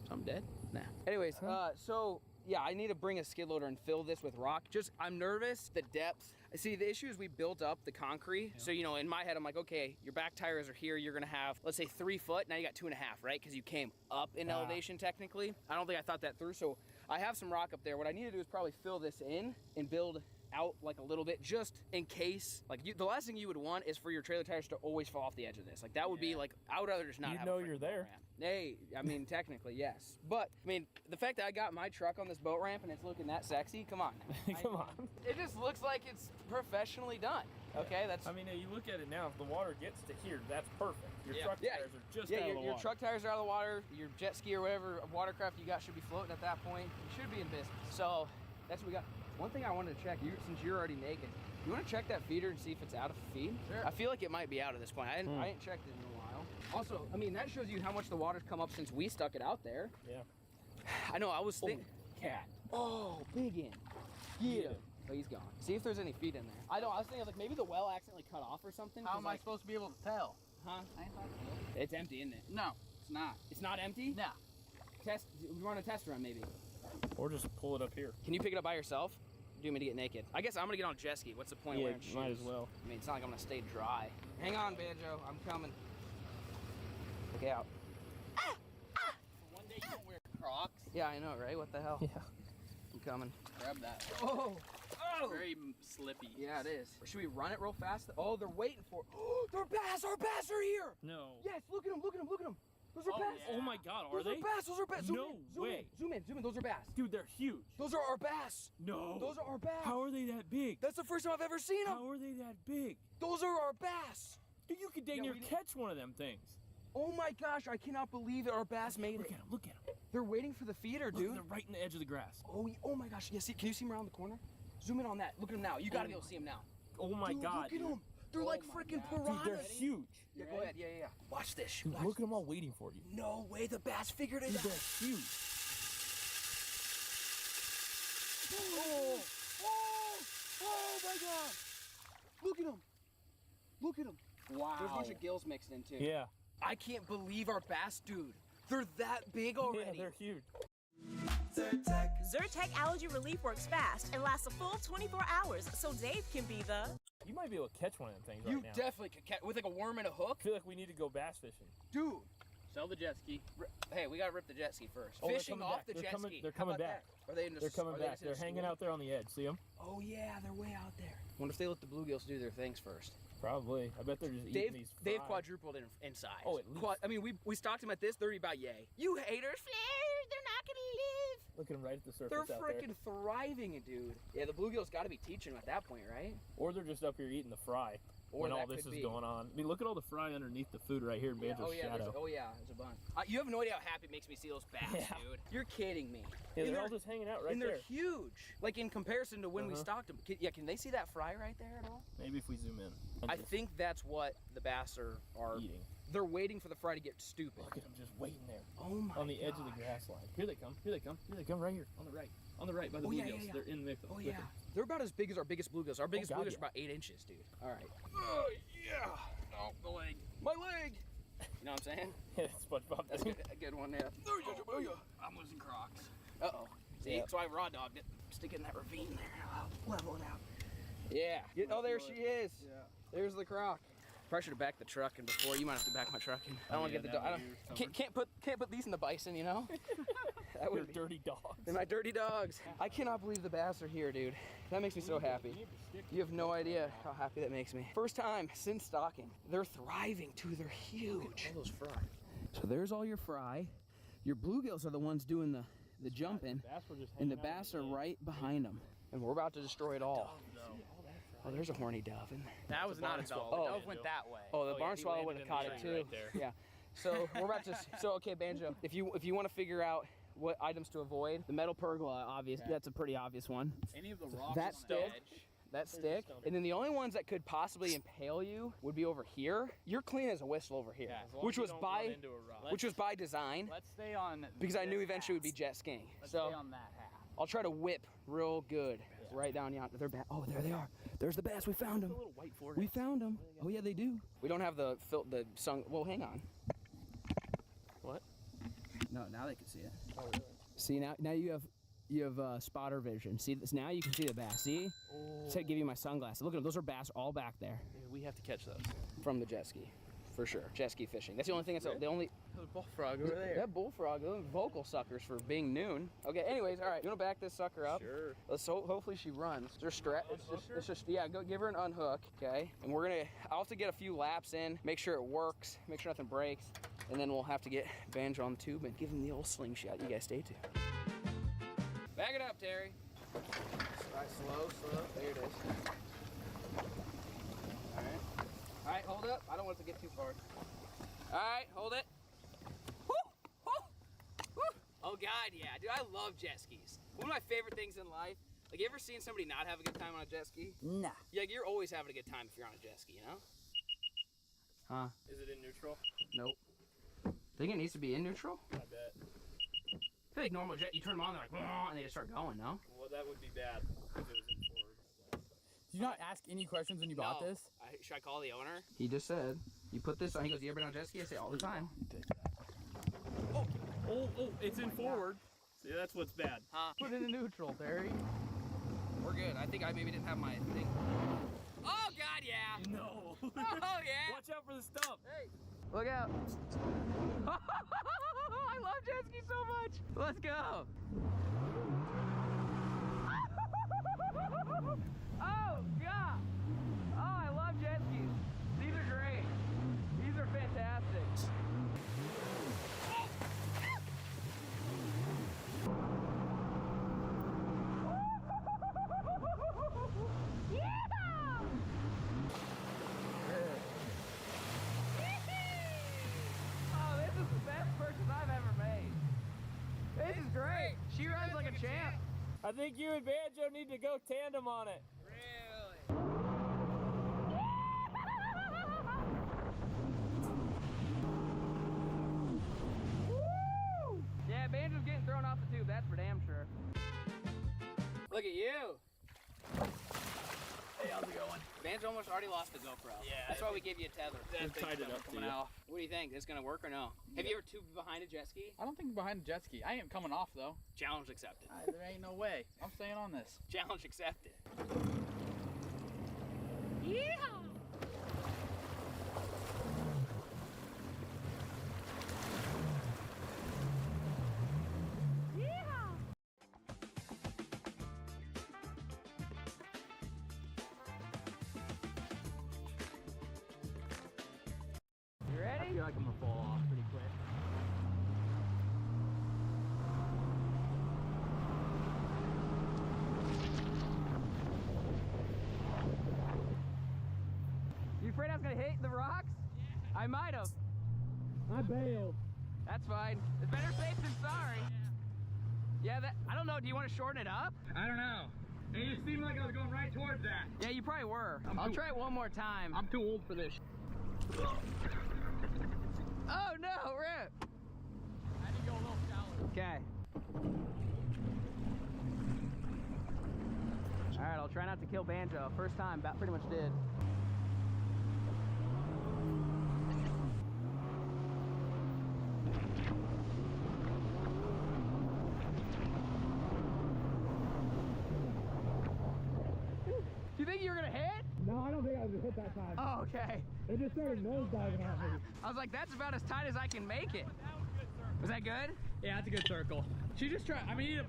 Something dead? Nah. Anyways, so... Yeah, I need to bring a skid loader and fill this with rock. I'm nervous, the depth. See, the issue is we built up the concrete. Yeah. So, you know, in my head, I'm like, okay, your back tires are here. You're gonna have, let's say 3 foot. Now you got 2.5, right? Because you came up in elevation technically. I don't think I thought that through. So I have some rock up there. What I need to do is probably fill this in and build out like a little bit just in case. Like the last thing you would want is for your trailer tires to always fall off the edge of this. Like that would be like, I would rather just not have know a you're freaking there. boat ramp. Hey, I mean, technically, yes. But, I mean, the fact that I got my truck on this boat ramp and it's looking that sexy, come on. Come on. It just looks like it's professionally done. Okay, that's... I mean, you look at it now, if the water gets to here, that's perfect. Your truck tires are just out of the water. Your truck tires are out of the water. Your jet ski or whatever watercraft you got should be floating at that point. You should be in business. So, that's what we got. One thing I wanted to check, since you're already naked, you want to check that feeder and see if it's out of feed? Sure. I feel like it might be out at this point. I ain't checked it in a while. Also, I mean, that shows you how much the water's come up since we stuck it out there. Yeah. I know, I was thinking. Cat. Oh, big in. Yeah. Oh, he's gone. See if there's any feet in there. I was thinking like maybe the well accidentally cut off or something. How am I supposed to be able to tell? Huh? It's empty, isn't it? No, it's not. It's not empty? No. Test. We run a test run maybe. Or just pull it up here. Can you pick it up by yourself? Do you want me to get naked? I guess I'm gonna get on a jet ski. What's the point of wearing shoes? Might as well. I mean, it's not like I'm gonna stay dry. Hang on, Banjo. I'm coming. Look out. One day you don't wear Crocs. Yeah, I know, right? What the hell? Yeah. I'm coming. Grab that. Oh! Oh! Very slippy. Yeah, it is. Should we run it real fast? Oh, they're waiting for it. Oh, they're bass! Our bass are here! No. Yes, look at them, look at them, look at them. Those are bass. Oh my God, are they? Those are bass, those are bass. Zoom No in, zoom way. in, zoom in, zoom in. Those are bass. Dude, they're huge. Those are our bass. No. Those are our bass. How are they that big? That's the first time I've ever seen them. How are they that big? Those are our bass. Dude, you could dang near catch one of them things. Oh my gosh, I cannot believe that our bass made Look it. at them, look at them. They're waiting for the feeder, dude. They're right in the edge of the grass. Oh, oh my gosh. Yeah, see, can you see them around the corner? Zoom in on that. Look at them now. You gotta be able to see them now. Oh my Dude, God. Look at them. They're like freaking piranhas. Dude, they're huge. Yeah, go ahead. Yeah, yeah, yeah. Watch this. Dude, look at them all waiting for you. No way, the bass figured it Dude, out. they're huge. Oh, oh, oh my God. Look at them. Look at them. Wow. There's a bunch of gills mixed in too. Yeah. I can't believe our bass, dude. They're that big already. Yeah, they're huge. Zyrtec Allergy Relief works fast and lasts a full 24 hours, so Dave can be the... You might be able to catch one of them things You right now. definitely could catch with like a worm and a hook. I feel like we need to go bass fishing. Dude. Sell the jet ski. Hey, we gotta rip the jet ski first. Oh, they're Fishing coming off back. the They're jet coming, ski. They're How coming about back. that? Are they in the They're coming are they back. just in They're a hanging school? out there on the edge. See them? Oh yeah, they're way out there. Wonder if they let the bluegills do their things first. Probably. I bet they're just eating these Dave fries. quadrupled in size. Oh, at least. I mean, we stocked him at this. They're about yay. You haters, they're not gonna live. Look at them right at the surface They're out freaking thriving, dude. Yeah, the bluegills got to be teaching them at that point, right? Or they're just up here eating the fry Or when all that this could is be. going on. I mean, look at all the fry underneath the food right here in Banjo's shadow. There's a bunch. You have no idea how happy it makes me see those bass, dude. You're kidding me. Yeah, And they're all just hanging out right and there. they're huge. Like in comparison to when we stocked them. Can they see that fry right there at all? Maybe if we zoom in. I think that's what the bass are eating. They're waiting for the fry to get stupid. Look at them just waiting there. Oh my On the edge of the grass line. Here they come. Here they come. Here they come right here. On the right. On the right by the bluegills. They're in the Oh yeah. They're about as big as our biggest bluegills. Our biggest God, bluegills yeah. are about 8 inches, dude. All right. Oh, yeah. Oh, the leg. My leg. You know what I'm saying? Yeah, SpongeBob. That's a good one, yeah. I'm losing Crocs. Uh-oh. See, Yeah. so I raw dogged it. Stick it in that ravine there. I'll level it out. Yeah. Oh, there she is. Yeah. There's the croc. Probably should have backed the truck in before. You might have to back my truck in. I don't want to get the dog. Can't put these in the bison, you know? That would They're dirty dogs. They're my dirty dogs. I cannot believe the bass are here, dude. That makes me so happy. You have no idea how happy that makes me. First time since stocking. They're thriving too. They're huge. All those fry. So there's all your fry. Your bluegills are the ones doing the jumping, and the bass are right behind them. And we're about to destroy it all. Oh, there's a horny dove in there. That was not a dove. The dove went that way. Oh, the barn swallow would have caught it too. Right there. Yeah. So we're about to. So okay, Banjo. If you want to figure out what items to avoid, the metal pergola, obvious. Okay. That's a pretty obvious one. Any of the rocks That on stick. edge. That stick. And then the only ones that could possibly impale you would be over here. You're clean as a whistle over here, Yeah, as long which as you was don't by run into a rock. which was by design. Let's stay on. Because I knew this eventually half. we'd be jet skiing. Let's So stay on that half. I'll try to whip real good right down yonder. They're bass. Oh, there they are. There's the bass. We found them. A little white forehead. We found them. Oh yeah, they do. We don't have the sung. Well, hang on. What? No, now they can see it. Oh, really? See now you have spotter vision. See this now you can see the bass. See? Oh. Said give you my sunglasses. Look at them. Those are bass all back there Yeah, we have to catch those. from the jet ski, for sure. Jet ski fishing. That's the only thing. That's the only. There's a bullfrog over there. That bullfrog. Those vocal suckers for being noon. Okay. Anyways, all right. You wanna back this sucker up? Sure. Let's hopefully she runs. Just strap. It's just yeah. Go give her an unhook. Okay. And I'll have to get a few laps in. Make sure it works. Make sure nothing breaks. And then we'll have to get Banjo on the tube and give him the old slingshot. You guys stay tuned. Back it up, Terry. All right, slow. There it is. All right, hold up. I don't want it to get too far. All right, hold it. Woo! Woo! Woo! Oh God, yeah, dude, I love jet skis. One of my favorite things in life. Like, you ever seen somebody not have a good time on a jet ski? Nah. Yeah, you're always having a good time if you're on a jet ski, you know? Huh? Is it in neutral? Nope. Think it needs to be in neutral? I bet. I feel like normal jet, you turn them on, they're like, and they just start going, no? Well, that would be bad if it was in forward. Did you not ask any questions when you bought this? Should I call the owner? He just said, you put this on, he goes, you ever been on jet ski? I say all the time. Oh, it's in forward. See, that's what's bad. Huh? Put it in neutral, Terry. We're good. I think I maybe didn't have my thing. Oh, God, yeah. No. Oh, yeah. Watch out for the stump. Hey. Look out. I love jet ski so much. Let's go. Oh, God. Oh, I love jet skis. These are great. These are fantastic. Oh, this is the best purchase I've ever made. This is great. She runs like a champ. I think you and Banjo need to go tandem on it. Really? Woo! Yeah, Banjo's getting thrown off the tube, that's for damn sure. Look at you. Hey, how's it going? Banjo almost already lost the GoPro. Yeah. That's why we gave you a tether. We've tied it up to you. What do you think? Is it gonna work or no? Have you ever tubed behind a jet ski? I don't think behind a jet ski. I ain't coming off though. Challenge accepted. There ain't no way. I'm staying on this. Challenge accepted. Yeehaw! You ready? I feel like I'm gonna fall off pretty quick. You afraid I was gonna hit the rocks? Yeah. I might have. I bailed. That's fine. It's better safe than sorry. Yeah, I don't know. Do you want to shorten it up? I don't know. It just seemed like I was going right towards that. Yeah, you probably were. I'll try it one more time. I'm too old for this. Oh no, Rip! I need to go a little shallower. Okay. Alright, I'll try not to kill Banjo. First time, about pretty much did. Do you think you were gonna hit? No, I don't think I was gonna hit that time. Oh, okay. It just started nosediving on me. I was like, that's about as tight as I can make it. Was that good? Yeah, that's a good circle. She just tried. I mean, you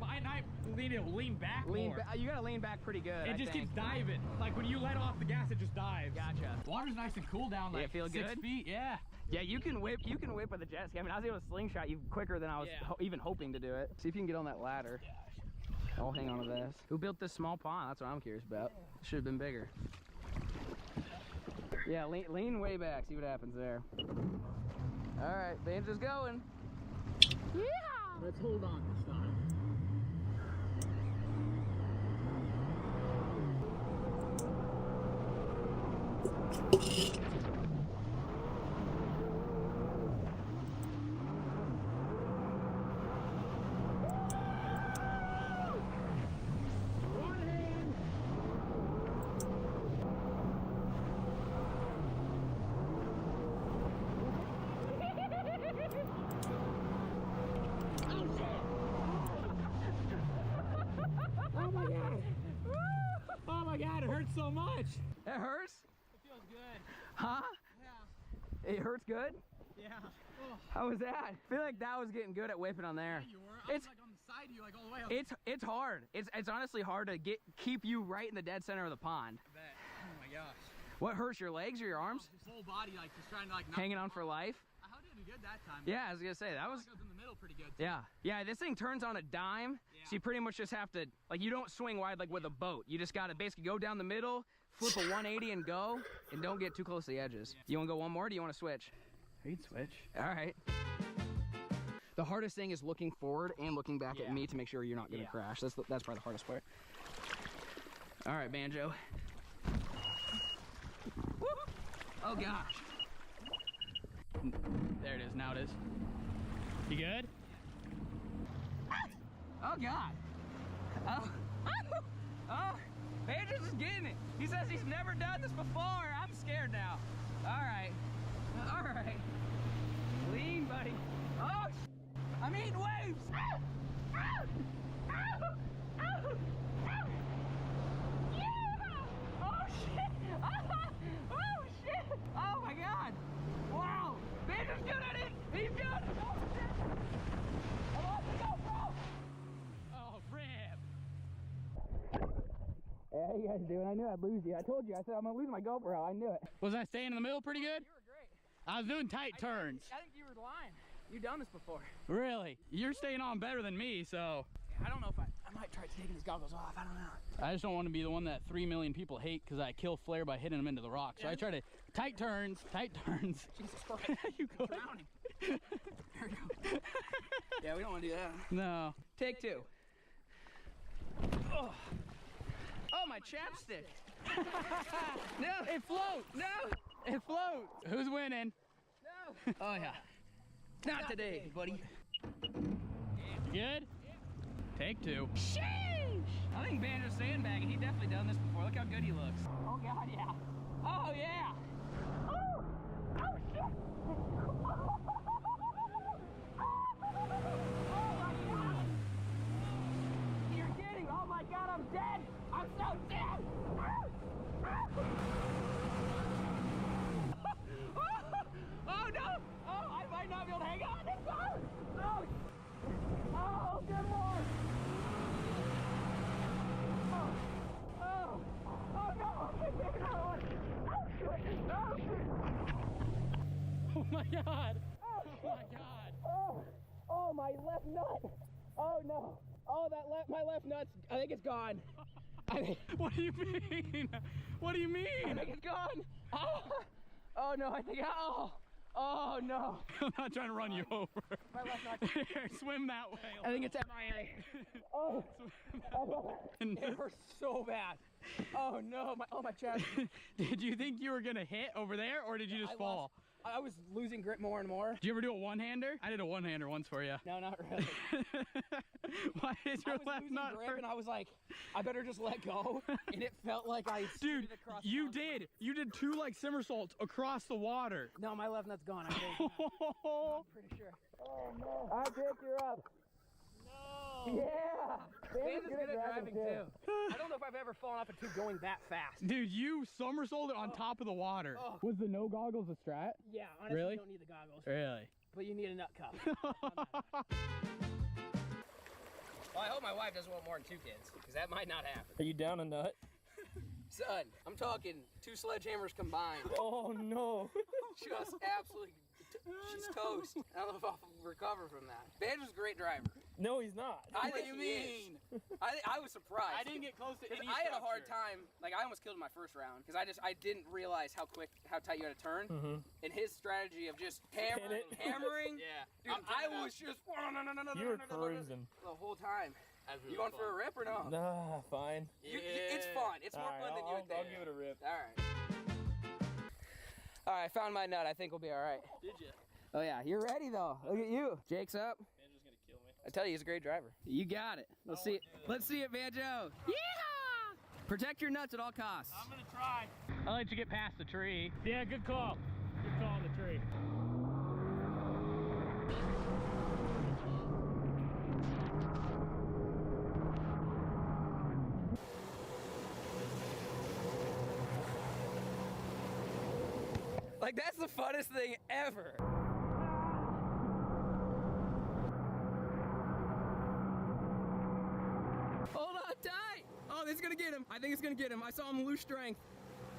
need to lean back more. You gotta lean back pretty good. It just keeps diving. Like when you let off the gas, it just dives. Gotcha. Water's nice and cool down. Like it feel 6 good? feet. Yeah. Yeah, you can whip with a jet ski. I mean, I was able to slingshot you quicker than I was even hoping to do it. See if you can get on that ladder. I'll hang on to this. Who built this small pond? That's what I'm curious about. Should have been bigger. Yeah, lean way back. See what happens there. All right, Banjo's going. Yeah. Let's hold on this time. Oh my god, it hurts so much. It hurts? It feels good. Huh? Yeah. It hurts good? Yeah. Oh. How was that? I feel like that was getting good at whipping on there. Yeah, you were. I was like on the side of you, like all the way up. It's hard. It's honestly hard to keep you right in the dead center of the pond. I bet. Oh my gosh. What hurts, your legs or your arms? His whole body, like just trying to like hanging on for life. I did good that time. Yeah, I was gonna say that was. I was in the middle pretty good. Too. Yeah. This thing turns on a dime, so you pretty much just have to you don't swing wide like with a boat. You just gotta basically go down the middle, flip a 180 and go, and don't get too close to the edges. You wanna go one more? Or do you wanna switch? We can switch. All right. The hardest thing is looking forward and looking back at me to make sure you're not gonna crash. That's probably the hardest part. All right, Banjo. Woo! Oh gosh. There it is, now it is. You good? Oh God. Oh. Oh, Andrews is getting it. He says he's never done this before. I'm scared now. All right. All right. Lean, buddy. Oh, I'm eating waves. Ow! Ow! Ow! Ow! Ow! Yeah! Oh, shit! Oh, shit! Oh, my God! Wow! Andrew's good at it! He's good! Oh, shit! I'm on the GoPro! Oh, rip! Yeah, how you guys doing? I knew I'd lose you. I told you. I said I'm gonna lose my GoPro. I knew it. Was I staying in the middle pretty good? You were great. I was doing tight turns. I think you were lying. You've done this before. Really? You're staying on better than me, so. Yeah, I don't know if I might try taking these goggles off. I don't know. I just don't want to be the one that 3 million people hate because I kill Flair by hitting him into the rock. So I try to tight turns, tight turns. Jesus Christ. You go. Drowning. There we go. Yeah, we don't want to do that. No. Take two. Oh, oh my chapstick. No. It floats. No. It floats. Who's winning? No. Oh, yeah. Not today, buddy. Good? Take two. Sheesh! I think Banjo's sandbagging. He definitely done this before. Look how good he looks. Oh, God, yeah. Oh, yeah. Oh, oh, shit. Oh, my God. You're kidding. Oh, my God, I'm dead. I'm so dead. Oh, no. Oh, I might not be able to hang on. Oh, oh, good Lord. Oh, oh no! Oh my God! Oh my God! Oh my left nut! Oh no! Oh my left nut's, I think it's gone. What do you mean? What do you mean? I think it's gone. Oh no! I think oh no! I'm not trying to run you over. My left nut. Here, swim that way. I think it's MIA. Oh, it hurts so bad. Oh no, my chest. Did you think you were gonna hit over there, or did you just fall? I was losing grip more and more. Did you ever do a one-hander? I did a one-hander once for you. No, not really. Why is your left nut grip hurt? and I was like, I better just let go. And it felt like I Dude, you did. You did 2 like somersaults across the water. No, my left nut's gone. I'm pretty sure. Oh no. I think you're up. No. Yeah. Dan's good at driving too. I don't know if I've ever fallen off a tube going that fast. Dude, you somersaulted on top of the water. Oh. Was the no goggles a strat? Yeah, honestly, really? You don't need the goggles. Really? But you need a nut cup. Well, I hope my wife doesn't want more than 2 kids, because that might not happen. Are you down a nut? Son, I'm talking 2 sledgehammers combined. Oh no. Just absolutely, she's toast. I don't know if I'll recover from that. Banjo's a great driver. No, he's not. I think you mean? I was surprised. I didn't get close to any I had a hard time. Like I almost killed him my first round because I didn't realize how tight you had to turn. And his strategy of just hammering. Yeah. Dude, I was just You were cruising the whole time. You going for a rip or no? Nah, fine. It's fun. It's more fun than you would think. I'll give it a rip. All right. All right, I found my nut. I think we'll be all right. Did you? Oh yeah, you're ready though. Look at you. Jake's up. Banjo's gonna kill me. I tell you, he's a great driver. You got it. Let's see it. Let's see it, Banjo. Yeehaw! Protect your nuts at all costs. I'm gonna try. I'll let you get past the tree. Yeah, good call. Good call on the tree. Like, that's the funnest thing ever. Hold on tight. Oh, this is gonna get him. I think it's gonna get him. I saw him lose strength.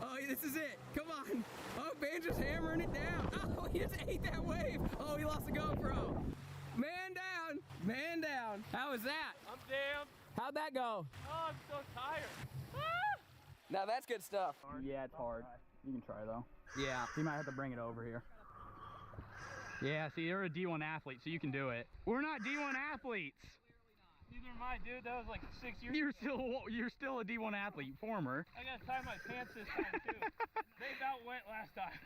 Oh, this is it. Come on. Oh, Banjo's hammering it down. Oh, he just ate that wave. Oh, he lost the GoPro. Man down. Man down. How was that? I'm down. How'd that go? Oh, I'm so tired. Now that's good stuff. Yeah, it's hard. You can try though. Yeah. You might have to bring it over here. Yeah, see, you're a D1 athlete, so you can do it. We're not D1 athletes. Neither am I, dude. That was like 6 years You're still a D1 athlete, former. I gotta tie my pants this time, too. They about went last time.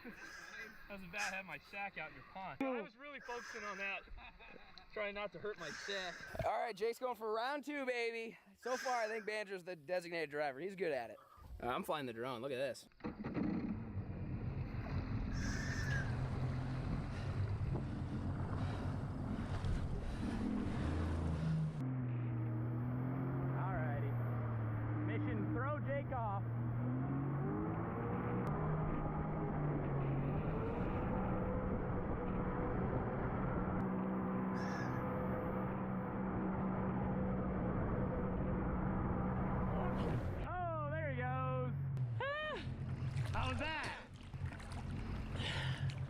That was bad having my shack out in your pond. I was really focusing on that. Trying not to hurt my shack. All right, Jake's going for round 2, baby. So far, I think Banjo's the designated driver. He's good at it. I'm flying the drone. Look at this. Alrighty. Mission, throw Jake off. Oh, there he goes. How was that?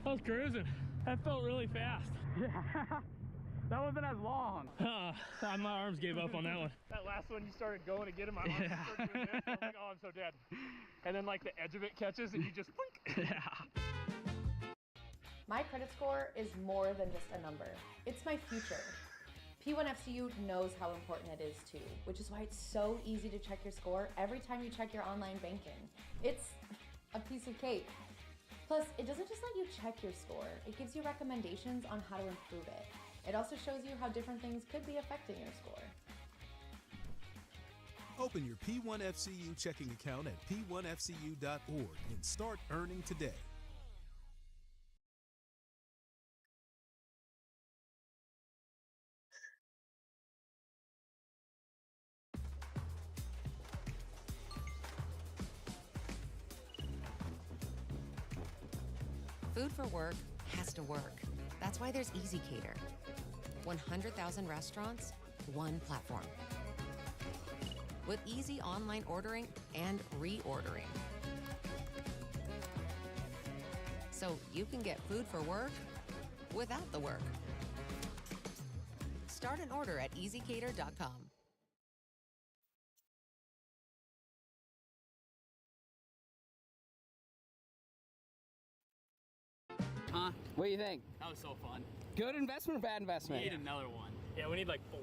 I was cruising. That felt really fast. Yeah. That wasn't as long. My arms gave up on that one. That last one, you started going to get him. My arms started doing this. I was like, oh, I'm so dead. And then like the edge of it catches and you just blink. Yeah. My credit score is more than just a number. It's my future. P1FCU knows how important it is too, which is why it's so easy to check your score every time you check your online banking. It's a piece of cake. Plus, it doesn't just let you check your score, it gives you recommendations on how to improve it. It also shows you how different things could be affecting your score. Open your P1FCU checking account at p1fcu.org and start earning today. Food for work has to work. That's why there's Easy Cater. 100,000 restaurants, one platform. With easy online ordering and reordering. So you can get food for work without the work. Start an order at easycater.com. Huh? What do you think? That was so fun. Good investment or bad investment? We need another one. Yeah, we need like 4.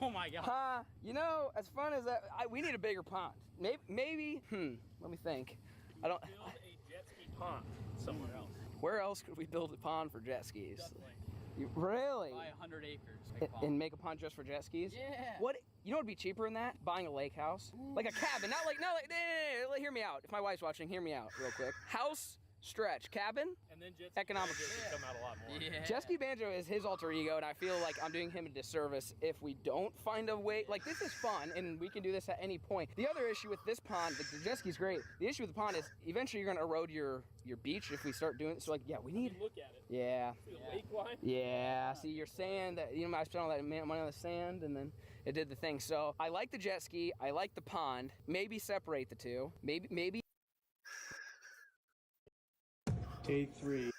Oh my god. You know, as fun as that, we need a bigger pond. Maybe, let me think. I don't. Build a jet ski pond somewhere else. Where else could we build a pond for jet skis? Definitely. Really? Buy 100 acres. And make a pond just for jet skis? Yeah. What? You know what'd be cheaper than that? Buying a lake house, like a cabin. Not like no, hear me out. If my wife's watching, hear me out real quick. House. Stretch, cabin, and then jet ski economic. come out a lot more. Yeah. Jet ski Banjo is his alter ego, and I feel like I'm doing him a disservice if we don't find a way. Like, this is fun, and we can do this at any point. The other issue with this pond, the jet ski's great. The issue with the pond is eventually you're going to erode your beach if we start doing it. So, like, yeah, we need. Look at it. Yeah. See the lake line? Yeah. See your sand. You know, I spent all that money on the sand, and then it did the thing. So I like the jet ski. I like the pond. Maybe separate the two. Maybe. Take 3.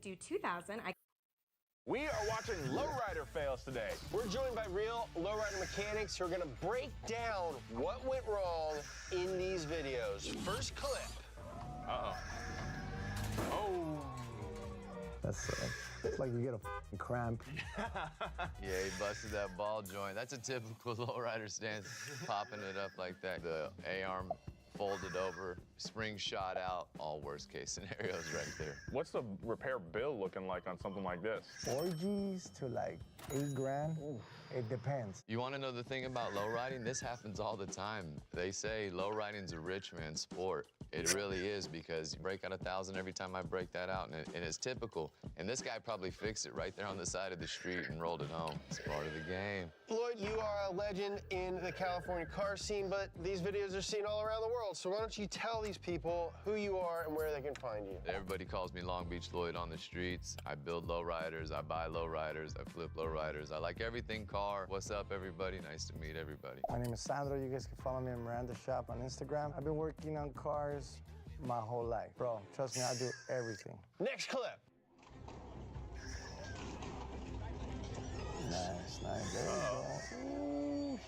Do 2,000. We are watching lowrider fails today. We're joined by real lowrider mechanics who are going to break down what went wrong in these videos. First clip. Uh-oh. Oh. That's it's like you get a cramp. Yeah, he busted that ball joint. That's a typical lowrider stance, popping it up like that. The A-arm folded over, spring shot out, all worst case scenarios right there. What's the repair bill looking like on something like this? 4 G's to like 8 grand. Ooh. It depends. You want to know the thing about lowriding? This happens all the time. They say lowriding's a rich man's sport. It really is, because you break out 1,000 every time I break that out, and it's typical. And this guy probably fixed it right there on the side of the street and rolled it home. It's part of the game. Lloyd, you are a legend in the California car scene, but these videos are seen all around the world. So why don't you tell these people who you are and where they can find you? Everybody calls me Long Beach Lloyd on the streets. I build lowriders, I buy lowriders, I flip lowriders. I like everything car. What's up, everybody? Nice to meet everybody. My name is Sandro. You guys can follow me at Miranda Shop on Instagram. I've been working on cars my whole life. Bro, trust me, I do everything. Next clip. Nice, nice. There you go.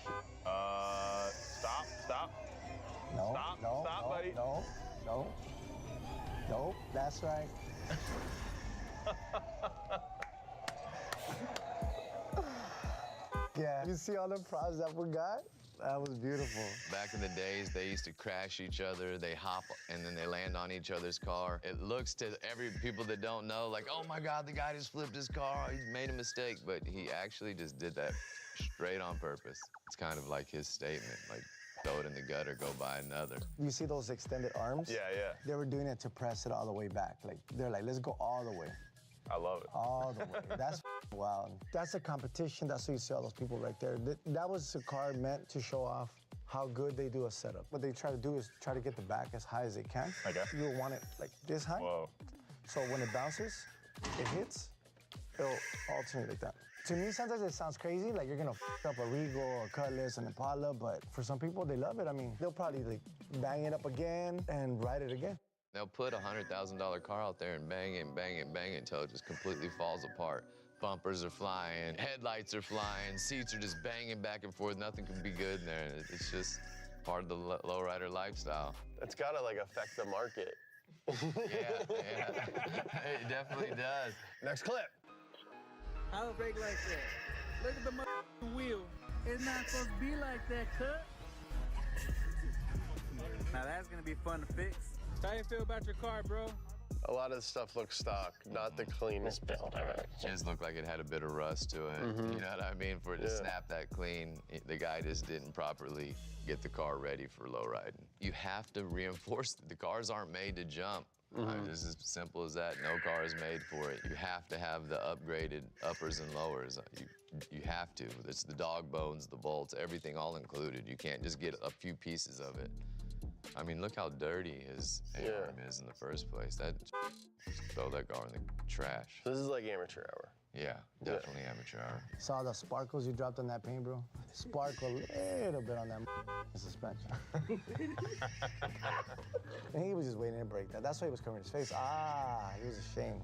Stop. No, stop, no, no, buddy. No, that's right. Yeah, you see all the props that we got? That was beautiful. Back in the days, they used to crash each other. They hop and then they land on each other's car. It looks to every people that don't know like, oh my God, the guy just flipped his car. He made a mistake, but he actually just did that straight on purpose. It's kind of like his statement, like throw it in the gutter, go buy another. You see those extended arms? Yeah, yeah. They were doing it to press it all the way back. Like, they're like, let's go all the way. I love it. All the way. That's wild. That's a competition. That's why you see all those people right there. That was a car meant to show off how good they do a setup. What they try to do is try to get the back as high as they can. Okay. You want it like this high. Whoa. So when it bounces, it hits, it'll alternate like that. To me, sometimes it sounds crazy, like you're gonna f up a Regal or a Cutlass, an Impala, but for some people, they love it. I mean, they'll probably like bang it up again and ride it again. They'll put a $100,000 car out there and bang it and bang it and bang it until it just completely falls apart. Bumpers are flying, headlights are flying, seats are just banging back and forth. Nothing can be good in there. It's just part of the lowrider lifestyle. It's gotta like affect the market. Yeah, it definitely does. Next clip. I don't brake like that. Look at the motherfucking wheel. It's not supposed to be like that, cut. Now that's gonna be fun to fix. How you feel about your car, bro? A lot of the stuff looks stock, not the cleanest build ever. It just looked like it had a bit of rust to it. Mhm. You know what I mean? For it to snap that clean, the guy just didn't properly get the car ready for low riding. You have to reinforce it. The cars aren't made to jump. I mean, it's as simple as that. No car is made for it. You have to have the upgraded uppers and lowers. You have to. It's the dog bones, the bolts, everything all included. You can't just get a few pieces of it. I mean, look how dirty his arm is in the first place. Just throw that car in the trash. This is like amateur hour. Yeah, definitely amateur hour. Saw the sparkles you dropped on that paint, bro? Sparkle a little bit on that suspension. And he was just waiting to break that. That's why he was covering his face. Ah, he was ashamed.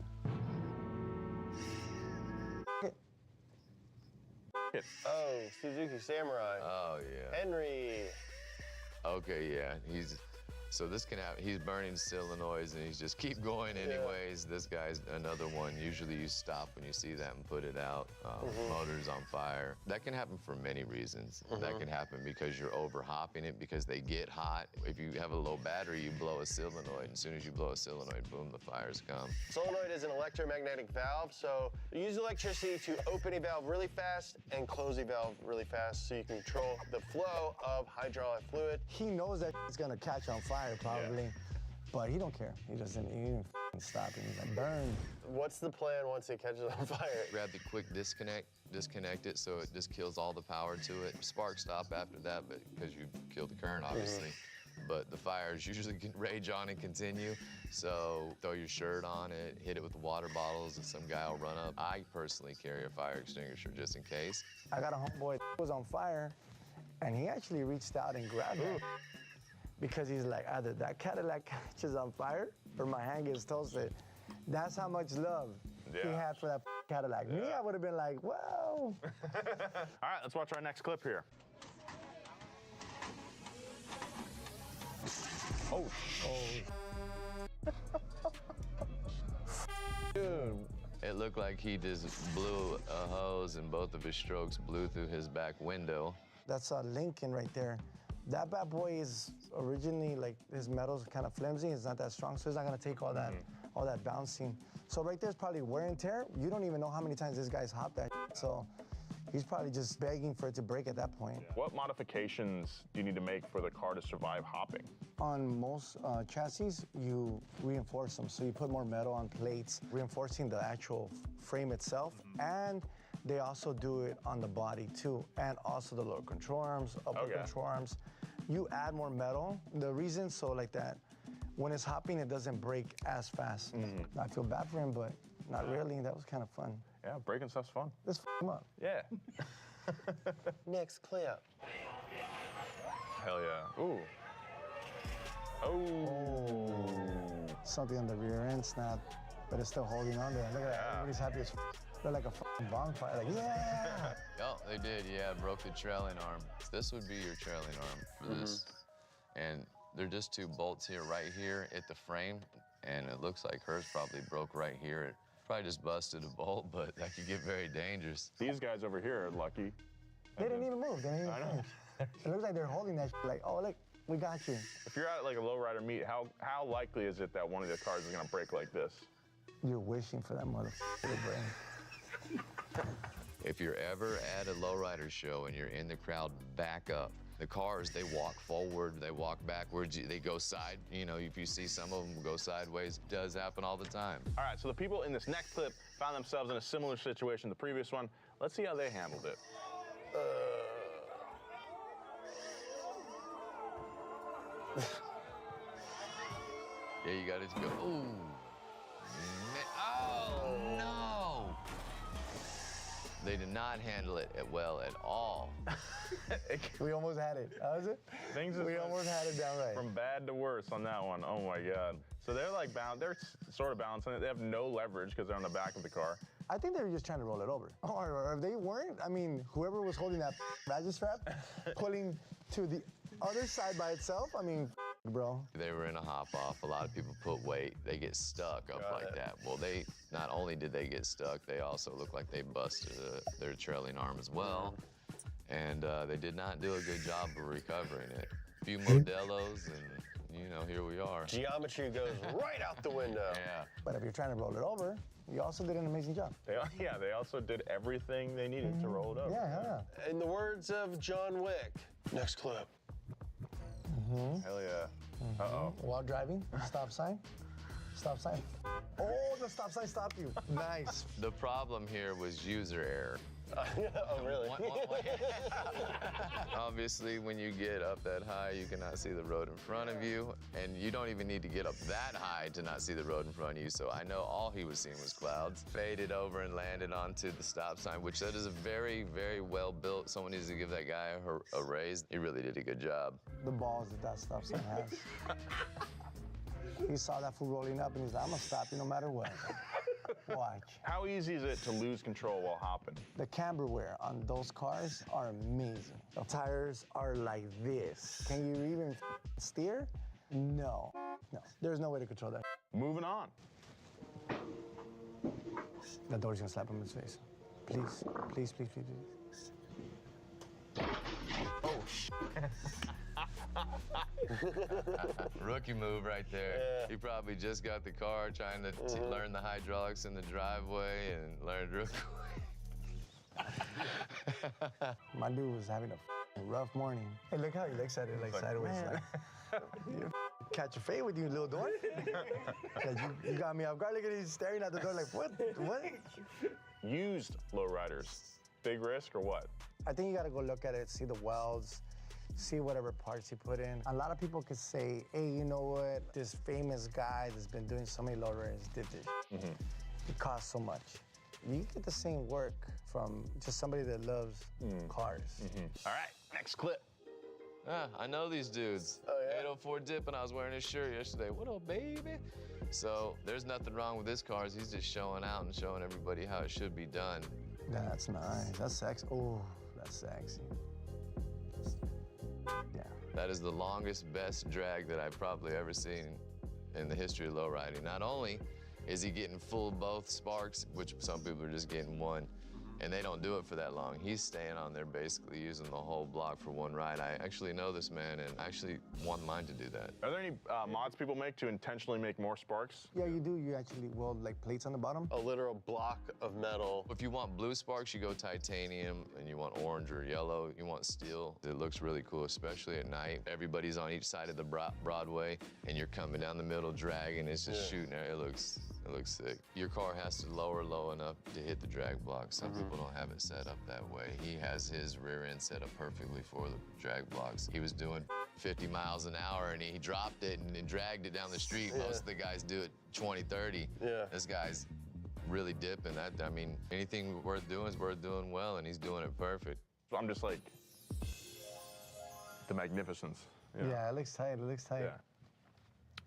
Oh, Suzuki Samurai. Oh, yeah. Henry. Okay, yeah, so this can happen. He's burning solenoids and he's just keep going anyways. This guy's another one. Usually you stop when you see that and put it out. Motor's on fire. That can happen for many reasons. That can happen because you're over hopping it because they get hot. If you have a low battery, you blow a solenoid. As soon as you blow a solenoid, boom, the fires come. Solenoid is an electromagnetic valve, so you use electricity to open a valve really fast and close a valve really fast so you can control the flow of hydraulic fluid. He knows that it's gonna catch on fire probably, but he don't care. He doesn't even stop it. He's like, burn. What's the plan once it catches on fire? Grab the quick disconnect it so it just kills all the power to it. Sparks stop after that, but because you killed the current, obviously. But the fires usually can rage on and continue. So throw your shirt on it, hit it with water bottles, and some guy will run up. I personally carry a fire extinguisher just in case. I got a homeboy that was on fire, and he actually reached out and grabbed it. Because he's like, either that Cadillac catches on fire or my hand gets toasted. That's how much love he had for that Cadillac. Me, I would have been like, whoa. All right, let's watch our next clip here. Oh. Dude. It looked like he just blew a hose and both of his strokes blew through his back window. That's a Lincoln right there. That bad boy is originally, like, his metal's kind of flimsy. It's not that strong, so it's not gonna take all that bouncing. So right there's probably wear and tear. You don't even know how many times this guy's hopped that so he's probably just begging for it to break at that point. What modifications do you need to make for the car to survive hopping? On most chassis, you reinforce them. So you put more metal on plates, reinforcing the actual frame itself, and they also do it on the body too, and also the lower control arms, upper control arms. You add more metal. The reason so like that, when it's hopping, it doesn't break as fast. I feel bad for him, but not really. That was kind of fun. Yeah, breaking stuff's fun. Let's f him up. Yeah. Next clip. Hell yeah. Ooh. Oh. Something on the rear end snapped, but it's still holding on there. Look at that. Everybody's happy as f. They're like a f***ing bonfire. Like, yeah. Oh, they did, yeah. Broke the trailing arm. This would be your trailing arm for this. And they're just two bolts here, right here at the frame. And it looks like hers probably broke right here. It probably just busted a bolt, but that could get very dangerous. These guys over here are lucky. They didn't even move. They didn't even I know. flinch. It looks like they're holding that like, oh, look, we got you. If you're at like a lowrider meet, how likely is it that one of the cars is gonna break like this? You're wishing for that motherfucker to break. If you're ever at a lowrider show and you're in the crowd, back up. The cars, they walk forward, they walk backwards, they go side. You know, if you see some of them go sideways, it does happen all the time. All right, so the people in this next clip found themselves in a similar situation to the previous one. Let's see how they handled it. Yeah, you gotta go. Ooh. Oh, no! They did not handle it well at all. We almost had it. How is it? We almost had it down right. From bad to worse on that one. Oh my God. So they're like they're sort of balancing it. They have no leverage because they're on the back of the car. I think they were just trying to roll it over. Or if they weren't, I mean, whoever was holding that ratchet strap, pulling to the other side by itself, I mean, bro. They were in a hop-off. A lot of people put weight. They get stuck up like that. Well, they not only did they get stuck, they also look like they busted their trailing arm as well. And they did not do a good job of recovering it. A few Modelos and, you know, here we are. Geometry goes right out the window. Yeah. But if you're trying to roll it over, you also did an amazing job. They also did everything they needed to roll it over. Yeah. In the words of John Wick, next clip. Hell yeah. Uh-oh. While driving, stop sign. Stop sign. Oh, the stop sign stopped you. Nice. The problem here was user error. Oh, really? Obviously, when you get up that high, you cannot see the road in front of you, and you don't even need to get up that high to not see the road in front of you. So I know all he was seeing was clouds. Faded over and landed onto the stop sign, which that is a very, very well built. Someone needs to give that guy a raise. He really did a good job. The balls that stop sign has. He saw that fool rolling up, and he's like, I'm gonna stop you no matter what. Watch. How easy is it to lose control while hopping? The camber wear on those cars are amazing. The tires are like this. Can you even steer? No. There's no way to control that. Moving on. That door's gonna slap him in his face. Please, please, please, please, please. Oh, rookie move right there. Yeah. He probably just got the car, trying to learn the hydraulics in the driveway and learned real quick. My dude was having a rough morning. Hey, look how he looks at it, like sideways. Like, you catch a fade with you, little door. Like, you got me off guard. Look at him staring at the door like, what? Used lowriders, big risk or what? I think you gotta go look at it, see the welds, see whatever parts he put in. A lot of people could say, hey, you know what? This famous guy that's been doing so many lowriders did this. It costs so much. You get the same work from just somebody that loves cars. All right, next clip. I know these dudes. Oh, yeah? 804 Dip, and I was wearing his shirt yesterday. What up, baby? So there's nothing wrong with this car. He's just showing out and showing everybody how it should be done. That's nice. That's sexy. Oh, that's sexy. Yeah. That is the longest, best drag that I've probably ever seen in the history of lowriding. Not only is he getting full both sparks, which some people are just getting one, and they don't do it for that long. He's staying on there basically using the whole block for one ride. I actually know this man and I actually want mine to do that. Are there any mods people make to intentionally make more sparks? Yeah, you do. You actually weld like plates on the bottom. A literal block of metal. If you want blue sparks, you go titanium, and you want orange or yellow, you want steel. It looks really cool, especially at night. Everybody's on each side of the Broadway, and you're coming down the middle dragging. It's just shooting. It looks sick. Your car has to lower low enough to hit the drag block. Some people don't have it set up that way. He has his rear end set up perfectly for the drag blocks. He was doing 50 miles an hour and he dropped it and dragged it down the street. Most of the guys do it 20, 30. Yeah. This guy's really dipping. I mean, anything worth doing is worth doing well, and he's doing it perfect. So I'm just like, the magnificence. You know? Yeah, it looks tight. It looks tight. Yeah.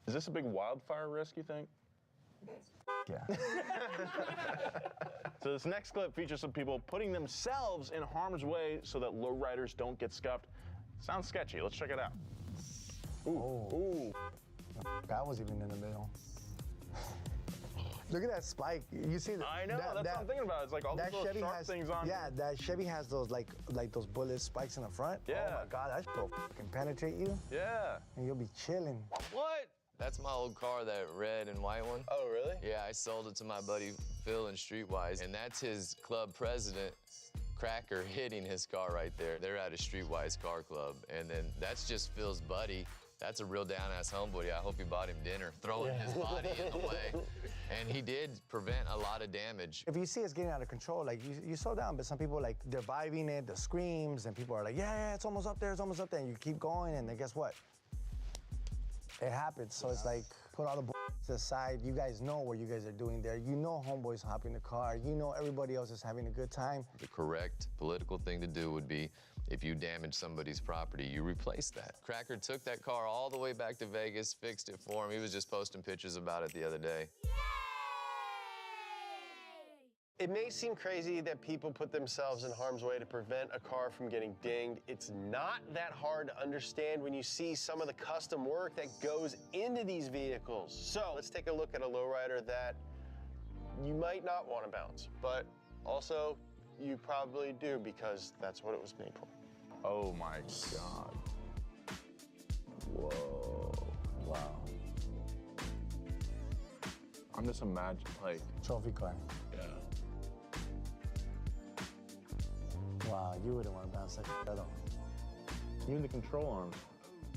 Is this a big wildfire risk, you think? Yeah. So this next clip features some people putting themselves in harm's way so that lowriders don't get scuffed. Sounds sketchy. Let's check it out. Ooh. That was even in the middle. Look at that spike. You see that? I know, that's what I'm thinking about. It's like all those that little Chevy sharp has, things on. Yeah, that Chevy has those like those bullet spikes in the front. Yeah. Oh my God, that shit will fucking penetrate you. Yeah. And you'll be chilling. What? That's my old car, that red and white one. Oh, really? Yeah, I sold it to my buddy Phil in Streetwise, and that's his club president, Cracker, hitting his car right there. They're at a Streetwise car club, and then that's just Phil's buddy. That's a real down-ass homeboy. I hope he bought him dinner, throwing his body in the way. And he did prevent a lot of damage. If you see it's getting out of control, like you slow down, but some people like they're vibing it, the screams, and people are like, yeah, it's almost up there, and you keep going, and then guess what? It happens. So it's like, put all the to the side. You guys know what you guys are doing there. You know homeboys hopping the car. You know everybody else is having a good time. The correct political thing to do would be, if you damage somebody's property, you replace that. Cracker took that car all the way back to Vegas, fixed it for him. He was just posting pictures about it the other day. It may seem crazy that people put themselves in harm's way to prevent a car from getting dinged. It's not that hard to understand when you see some of the custom work that goes into these vehicles. So let's take a look at a lowrider that you might not want to bounce, but also you probably do because that's what it was made for. Oh my God. Whoa. Wow. I'm just imagining, like. Trophy car. Yeah. Wow, you wouldn't want to bounce that shit at all. Even the control arm.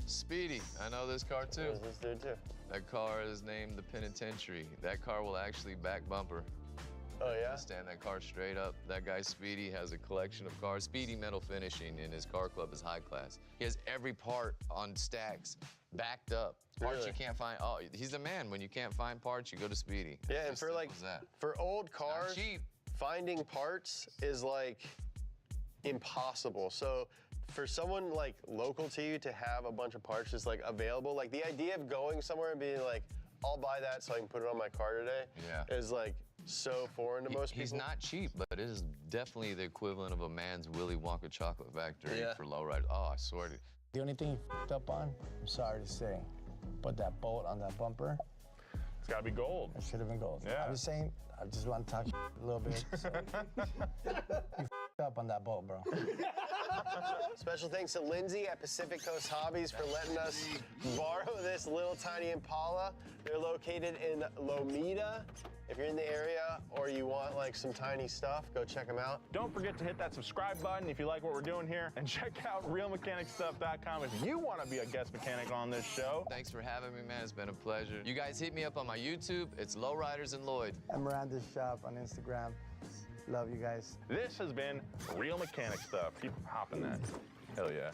Speedy, I know this car too. What does this dude too? That car is named the Penitentiary. That car will actually back bumper. Oh, yeah? Stand that car straight up. That guy Speedy has a collection of cars. Speedy metal finishing in his car club is high class. He has every part on stacks backed up. Parts Really? you can't find. Oh, he's the man. When you can't find parts, you go to Speedy. Yeah, and Just for like, simple as that. for old cars, cheap. finding parts is like impossible. So for someone like local to you to have a bunch of parts just like available, like the idea of going somewhere and being like, I'll buy that so I can put it on my car today, is like so foreign to most people. He's not cheap, but it is definitely the equivalent of a man's Willy Wonka chocolate factory for lowriders. Oh, I swear to you. The only thing you f***ed up on, I'm sorry to say, but that bolt on that bumper. It's gotta be gold. It should have been gold. Yeah. I'm just saying, I just want to talk a little bit. So. You f***ed up on that bolt, bro. Special thanks to Lindsay at Pacific Coast Hobbies for letting us borrow this little tiny Impala. They're located in Lomita. If you're in the area or you want like some tiny stuff, go check them out. Don't forget to hit that subscribe button if you like what we're doing here, and check out realmechanicstuff.com if you want to be a guest mechanic on this show. Thanks for having me, man. It's been a pleasure. You guys hit me up on my YouTube. It's Lowriders and Lloyd. I'm Miranda's shop on Instagram. Love you guys. This has been Real Mechanic Stuff. Keep hopping that. Hell yeah.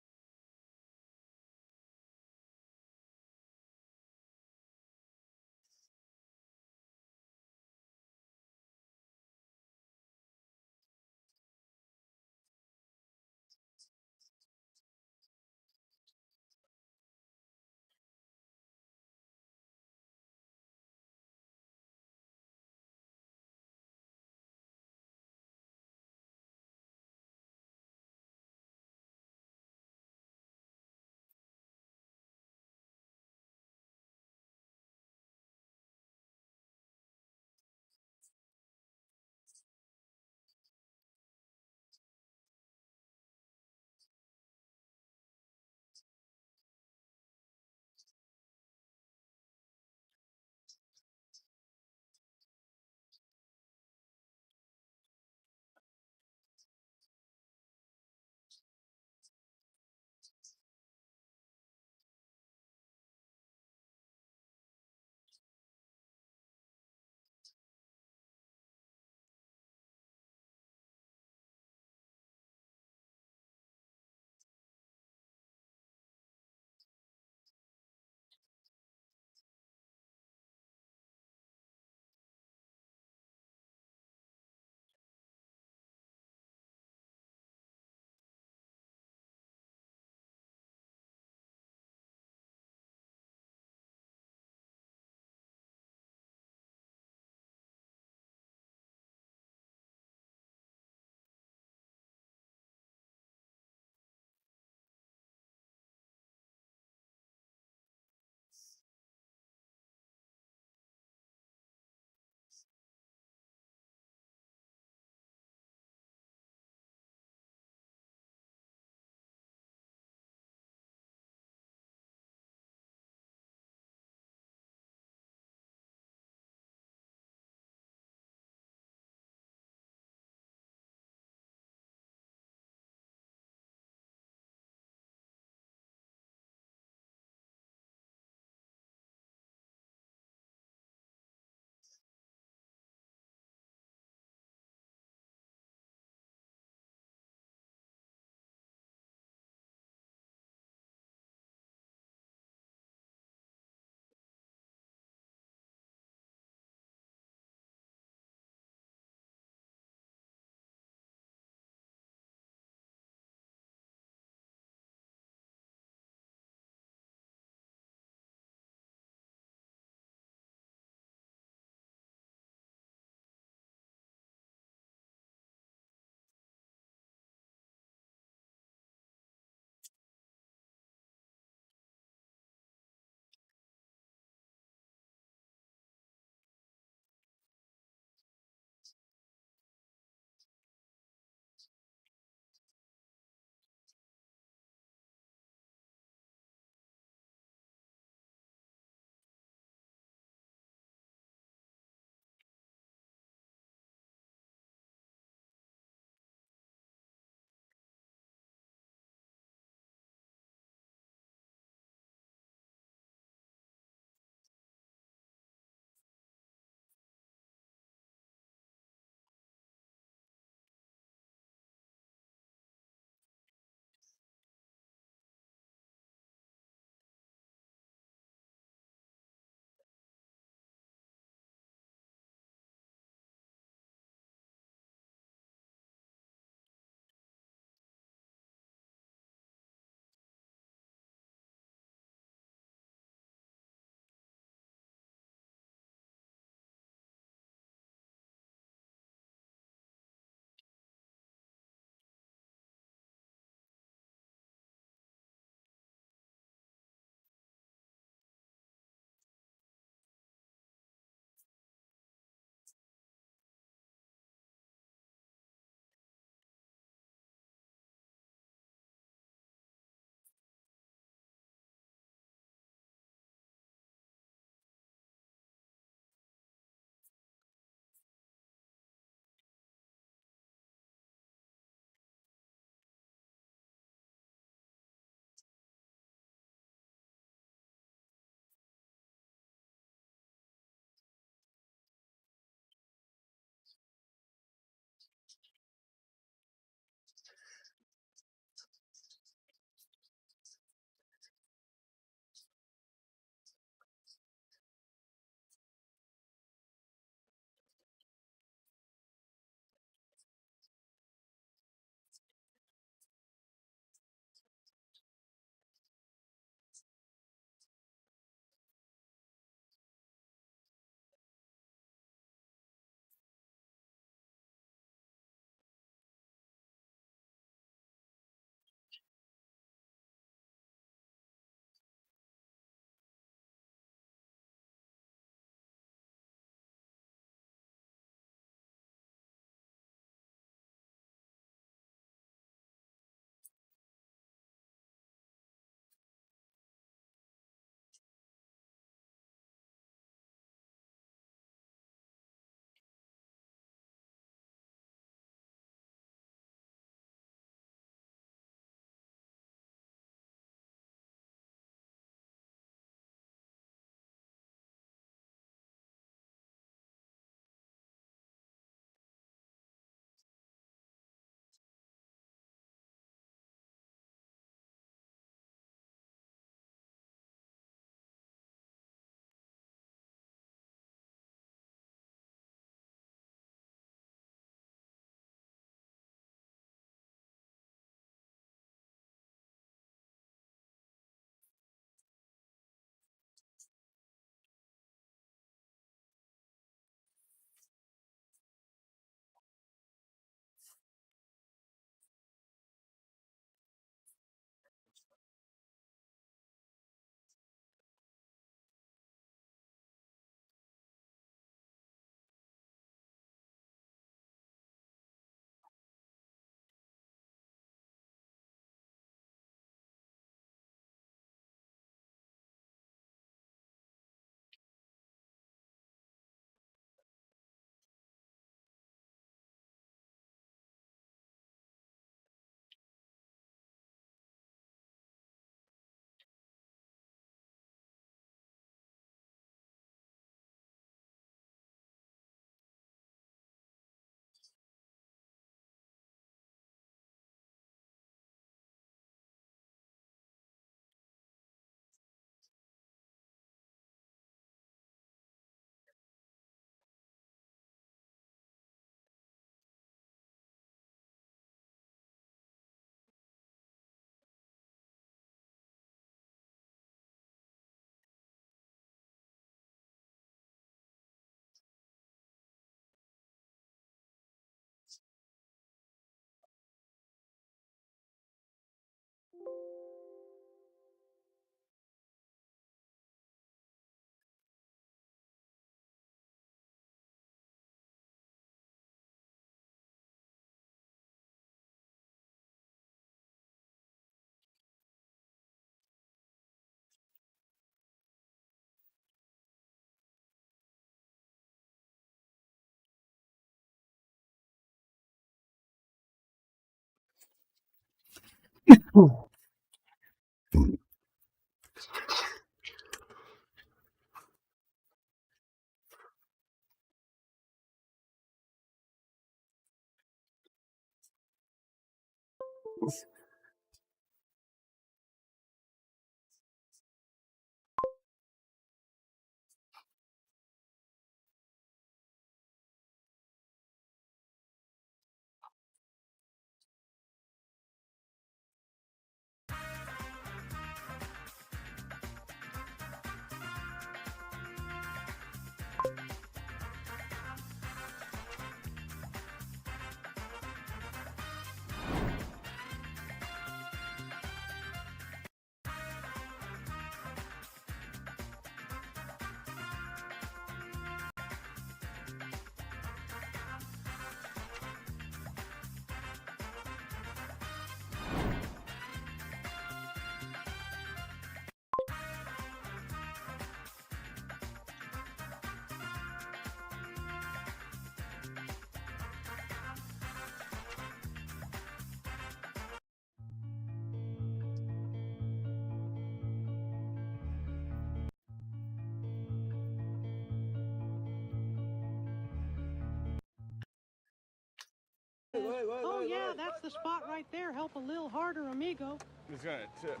Oh yeah, that's the spot right there. Help a little harder, amigo. It's gonna tip.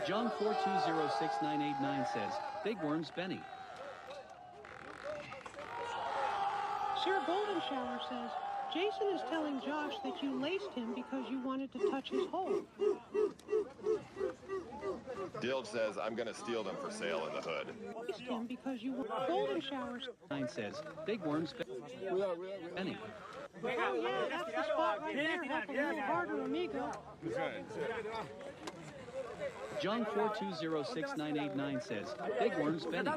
John 4206989 says, Big Worms Benny. Sir Golden Shower says, Jason is telling Josh that you laced him because you wanted to touch his hole. Dilge says, I'm gonna steal them for sale in the hood. Laced him because you Golden Shower Says, Big Worms Benny. Oh yeah, that's the spot right there. Help a little harder, amigo. It's gonna tip. John 4206989 says, Big Worms Benny.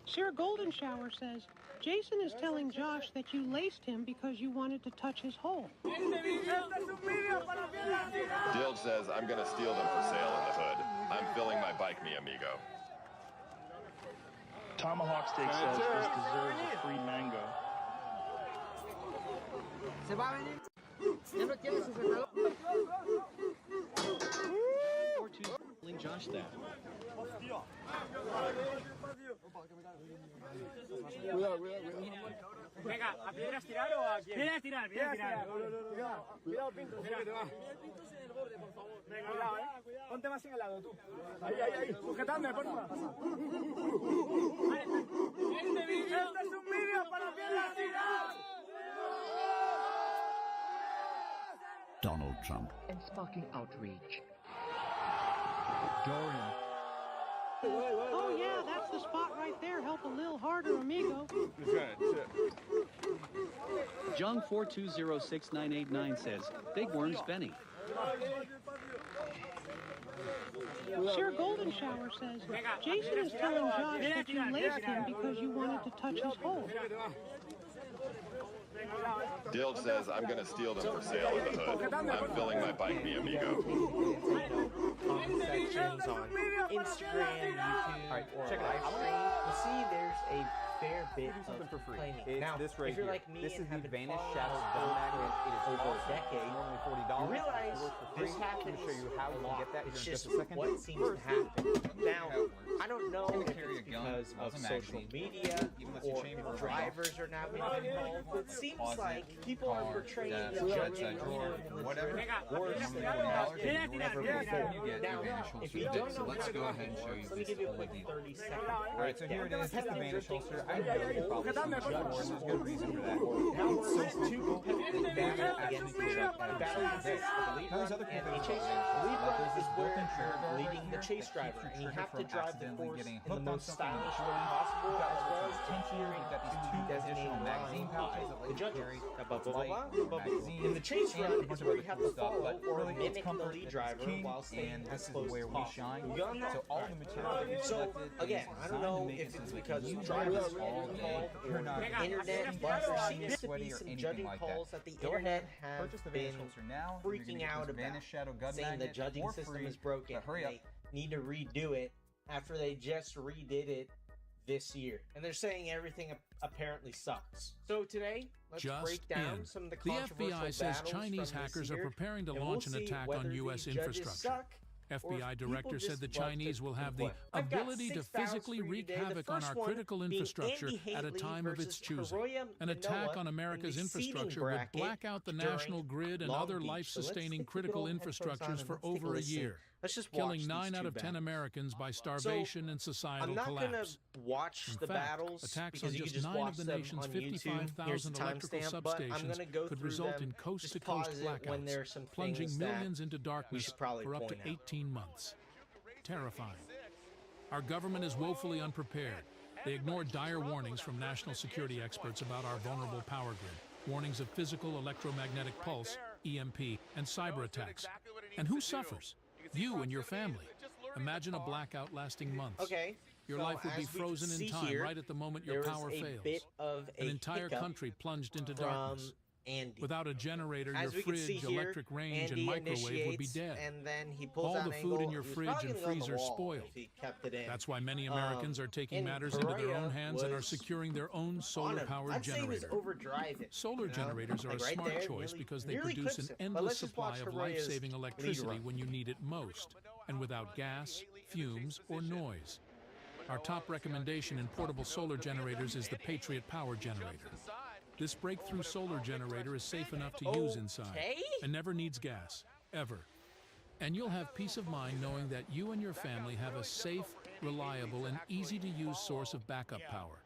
Sir Golden Shower says, Jason is telling Josh that you laced him because you wanted to touch his hole. Dilge says, I'm gonna steal them for sale in the hood. I'm filling my bike, mi amigo. Tomahawk Steak says this deserves a free mango. Se va a venir. Ya no quiere su Telling Josh that. Venga, ¿a piedras tirar o a quién? Piedras tirar, piedras tirar. Cuidado, Pinto. Venga, cuidado, Ponte más en el lado, tú. Ahí. Sujetadme, por favor. Este es un vídeo para piedras tirar. Donald Trump. And sparking outrage. Dorian. Oh yeah, that's the spot right there. Help a little harder, amigo. It's gonna tip. John 4206989 says, Big Worms Benny. Sir Golden Shower says, Jason is telling Josh that you laced him because you wanted to touch his hole. Dilge says, I'm gonna steal them for sale in the hood. I'm filling my bike, mi amigo. Sections on Instagram, YouTube, or live stream, you see there's a fair bit of claiming. Now, this right if you're here. like me This and is the have been Vanish following Shadow our Gun Magnet. It is over a awesome. decade, It's normally $40. you realize It works for this free. happens I'm going to show you how a you lot. get that here It's in just just a second. what seems to happen. Now, I don't know Gonna if carry it's a gun, because of also social magazine. media Even lets you or chamber if around. drivers are now getting involved, but it seems Pause like it. people are Car, portraying desk, the bedside judging drawer, whatever. worse than $40 ever before. You get Now, your Vanish if holster you today. don't So know let's how to go do ahead and show you let me this give you a whole quick deal. 30-second Alright, so here it is. This is the Vanish holster. I know you probably seen this before. There's a good reason for that. It's so simple. They battle against each other. Battle against the lead driver and the chase driver. The lead driver is where you're leading the chase driver, and you have to drive the course in the most stylish way possible, as well as adhering to the designated magazine pouches the judges. In the chase run is where you have to follow or mimic the lead driver while staying as close as possible. So all the material that you selected again, I don't know if it's because drivers are involved or internet, but there seems to be some judging calls that the internet have been freaking out about, saying the judging system is broken. They need to redo it after they just redid it this year. And they're saying everything apparently sucks. So today, let's break down some of the controversial FBI says Chinese hackers are preparing to launch an attack on U.S. infrastructure. FBI director said the Chinese will have the ability to physically wreak havoc on our critical infrastructure at a time of its choosing. An attack on America's infrastructure would black out the national grid and other life-sustaining critical infrastructures for over a year, killing 9 out of 10 Americans by starvation and societal collapse. I'm not going to watch the battles attacks on just 9 of the nation's 55,000 electrical substations could result in coast-to-coast blackouts, plunging millions into darkness for up to 18 months. Terrifying. Our government is woefully unprepared. They ignored dire warnings from national security experts about our vulnerable power grid, warnings of physical electromagnetic pulse, EMP, and cyber attacks. And who suffers? You and your family. Imagine a blackout lasting months. Okay. Your life would be frozen in time right at the moment your power fails. An entire country plunged into darkness. Without a generator, your fridge, electric range, and microwave would be dead. And then he pulls all the food in your fridge and freezer spoiled. That's why many Americans are taking matters into their own hands and are securing their own solar-powered generator. Solar generators are a smart choice because they produce an endless supply of life-saving electricity when you need it most, and without gas, fumes, or noise. Our top recommendation in portable solar generators is the Patriot Power Generator. This breakthrough solar generator is safe enough to use inside and never needs gas, ever. And you'll have peace of mind knowing that you and your family have a safe, reliable, and easy-to-use source of backup power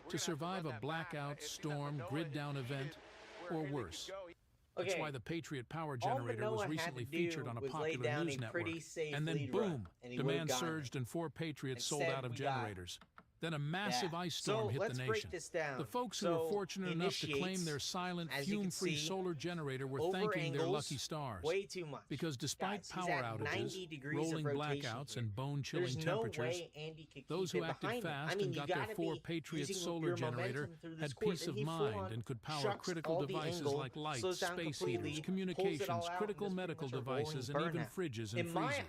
to survive a blackout, storm, grid-down event, or worse. That's why the Patriot Power Generator was recently featured on a popular news network. And then boom, demand surged and 4 Patriots sold out of generators. Then a massive ice storm hit the nation. The folks who were fortunate enough to claim their silent, fume-free solar generator were thanking their lucky stars. Because despite power outages, rolling blackouts, and bone-chilling temperatures, those who acted fast and got their 4 Patriot solar generator had peace of mind and could power critical devices like lights, space heaters, communications, critical medical devices, and even fridges and freezers.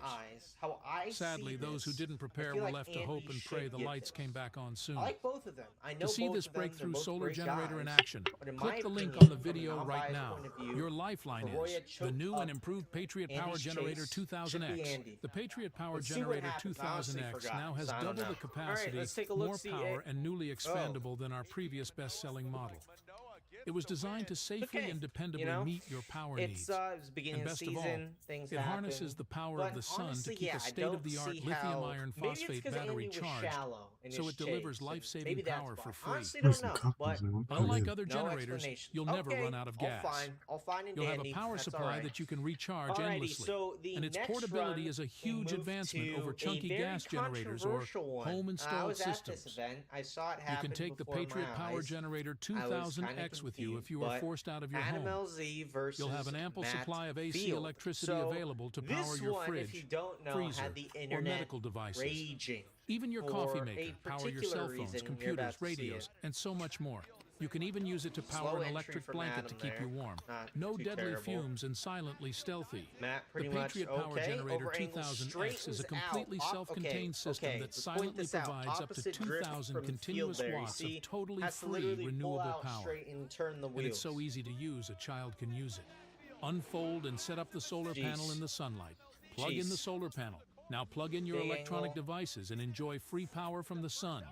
Sadly, those who didn't prepare were left to hope and pray the lights came back on soon. I like both of them. I know to see this both of them, breakthrough they're both solar great generator guys, in action, but in click my the link opinion, on the video from an right unbiased now. point of view, Your lifeline is the new and improved Patriot Power Generator 2000X. The Patriot Power Generator 2000X now has double the capacity, more power, and newly expandable than our previous best-selling model. It was designed to safely and dependably meet your power needs. And best of all, it harnesses the power of the sun to keep a state-of-the-art lithium-iron phosphate battery charged, so it delivers life-saving power for free. Unlike other generators, you'll never run out of gas. You'll have a power supply that you can recharge endlessly, and its portability is a huge advancement over chunky gas generators or home-installed systems. You can take the Patriot Power Generator 2000X with you if you are forced out of your home. You'll have an ample supply of AC electricity available to power your fridge, freezer, or medical devices. Even your coffee maker, power your cell phones, computers, radios, and so much more. You can even use it to power an electric blanket to keep you warm. No deadly fumes and silently stealthy. The Patriot Power Generator 2000X is a completely self-contained system that silently provides up to 2,000 continuous watts of totally free renewable power. And it's so easy to use, a child can use it. Unfold and set up the solar panel in the sunlight. Plug in the solar panel. Now plug in your electronic devices and enjoy free power from the sun.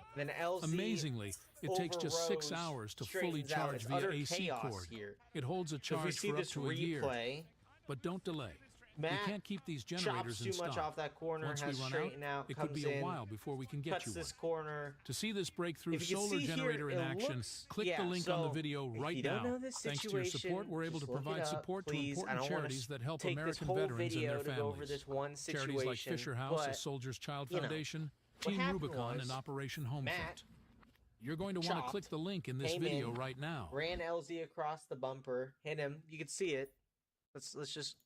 Amazingly, it takes just 6 hours to fully charge via AC cord. It holds a charge for up to a year. But don't delay. We can't keep these generators in stock. Once we run out, it could be a while before we can get you one. To see this breakthrough solar generator in action, click the link on the video right now. Thanks to your support, we're able to provide support to important charities that help American veterans and their families. Charities like Fisher House, a Soldier's Child Foundation, Team Rubicon, and Operation Homefront. You're going to want to click the link in this video right now. Ran LZ across the bumper, hit him. You can see it. Let's just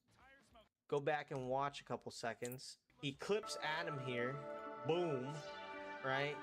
go back and watch a couple seconds. He clips Adam here. Boom. Right?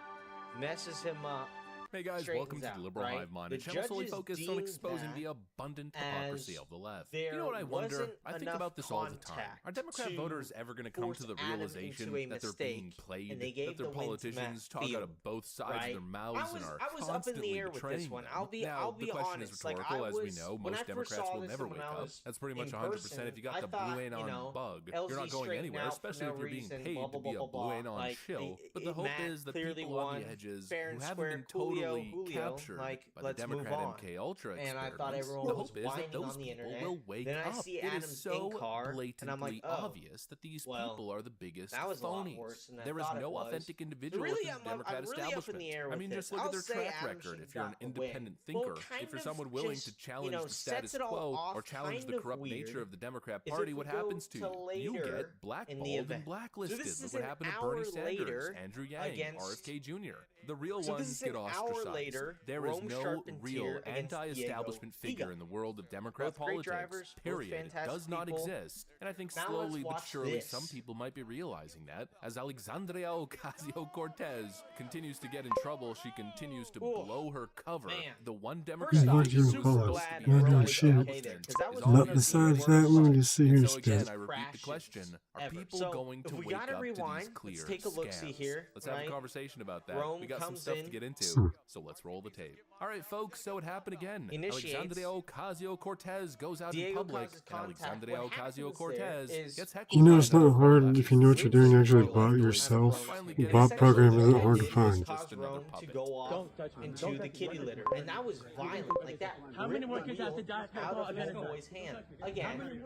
Messes him up. Hey guys, welcome to the Liberal Hive Mind, a channel solely focused on exposing the abundant hypocrisy of the left. You know what I wonder? I think about this all the time. Are Democrat voters ever going to come to the realization that they're being played, that their politicians talk out of both sides of their mouths and are constantly betraying them? Now, the question is rhetorical, as we know. Most Democrats will never wake up. That's pretty much 100%. If you got the blue anon bug, you're not going anywhere, especially if you're being paid to be a blue anon shill. But the hope is that people on the edges who haven't been totally captured by the Democrat MK Ultra experiments, the hope is that those people will wake up. It is so blatantly obvious that these people are the biggest phonies. There is no authentic individual in the Democrat establishment. I mean, just look at their track record. If you're an independent thinker, if you're someone willing to challenge the status quo or challenge the corrupt nature of the Democrat Party, what happens to you? You get blackballed and blacklisted. Look what happened to Bernie Sanders, Andrew Yang, RFK Jr. The real ones get ostracized. There is no real anti-establishment figure in the world of Democrat politics, period. It does not exist. And I think slowly but surely some people might be realizing that. As Alexandria Ocasio-Cortez continues to get in trouble, she continues to blow her cover. The one Democrat Not besides that, let me just see here. So again, I repeat the question. Are people going to wake up to these clear scams? Let's have a conversation about that. We got some stuff to get into, so let's roll the tape. All right, folks, so it happened again. Alexandria Ocasio-Cortez goes out in public, and Alexandria Ocasio-Cortez gets heckled. You know, it's not hard if you know what you're doing, actually bot yourself. Bot program isn't hard to find. To go off into the kitty litter, and that was violent, like that. How many more kids have to die out of the boy's hand? Again,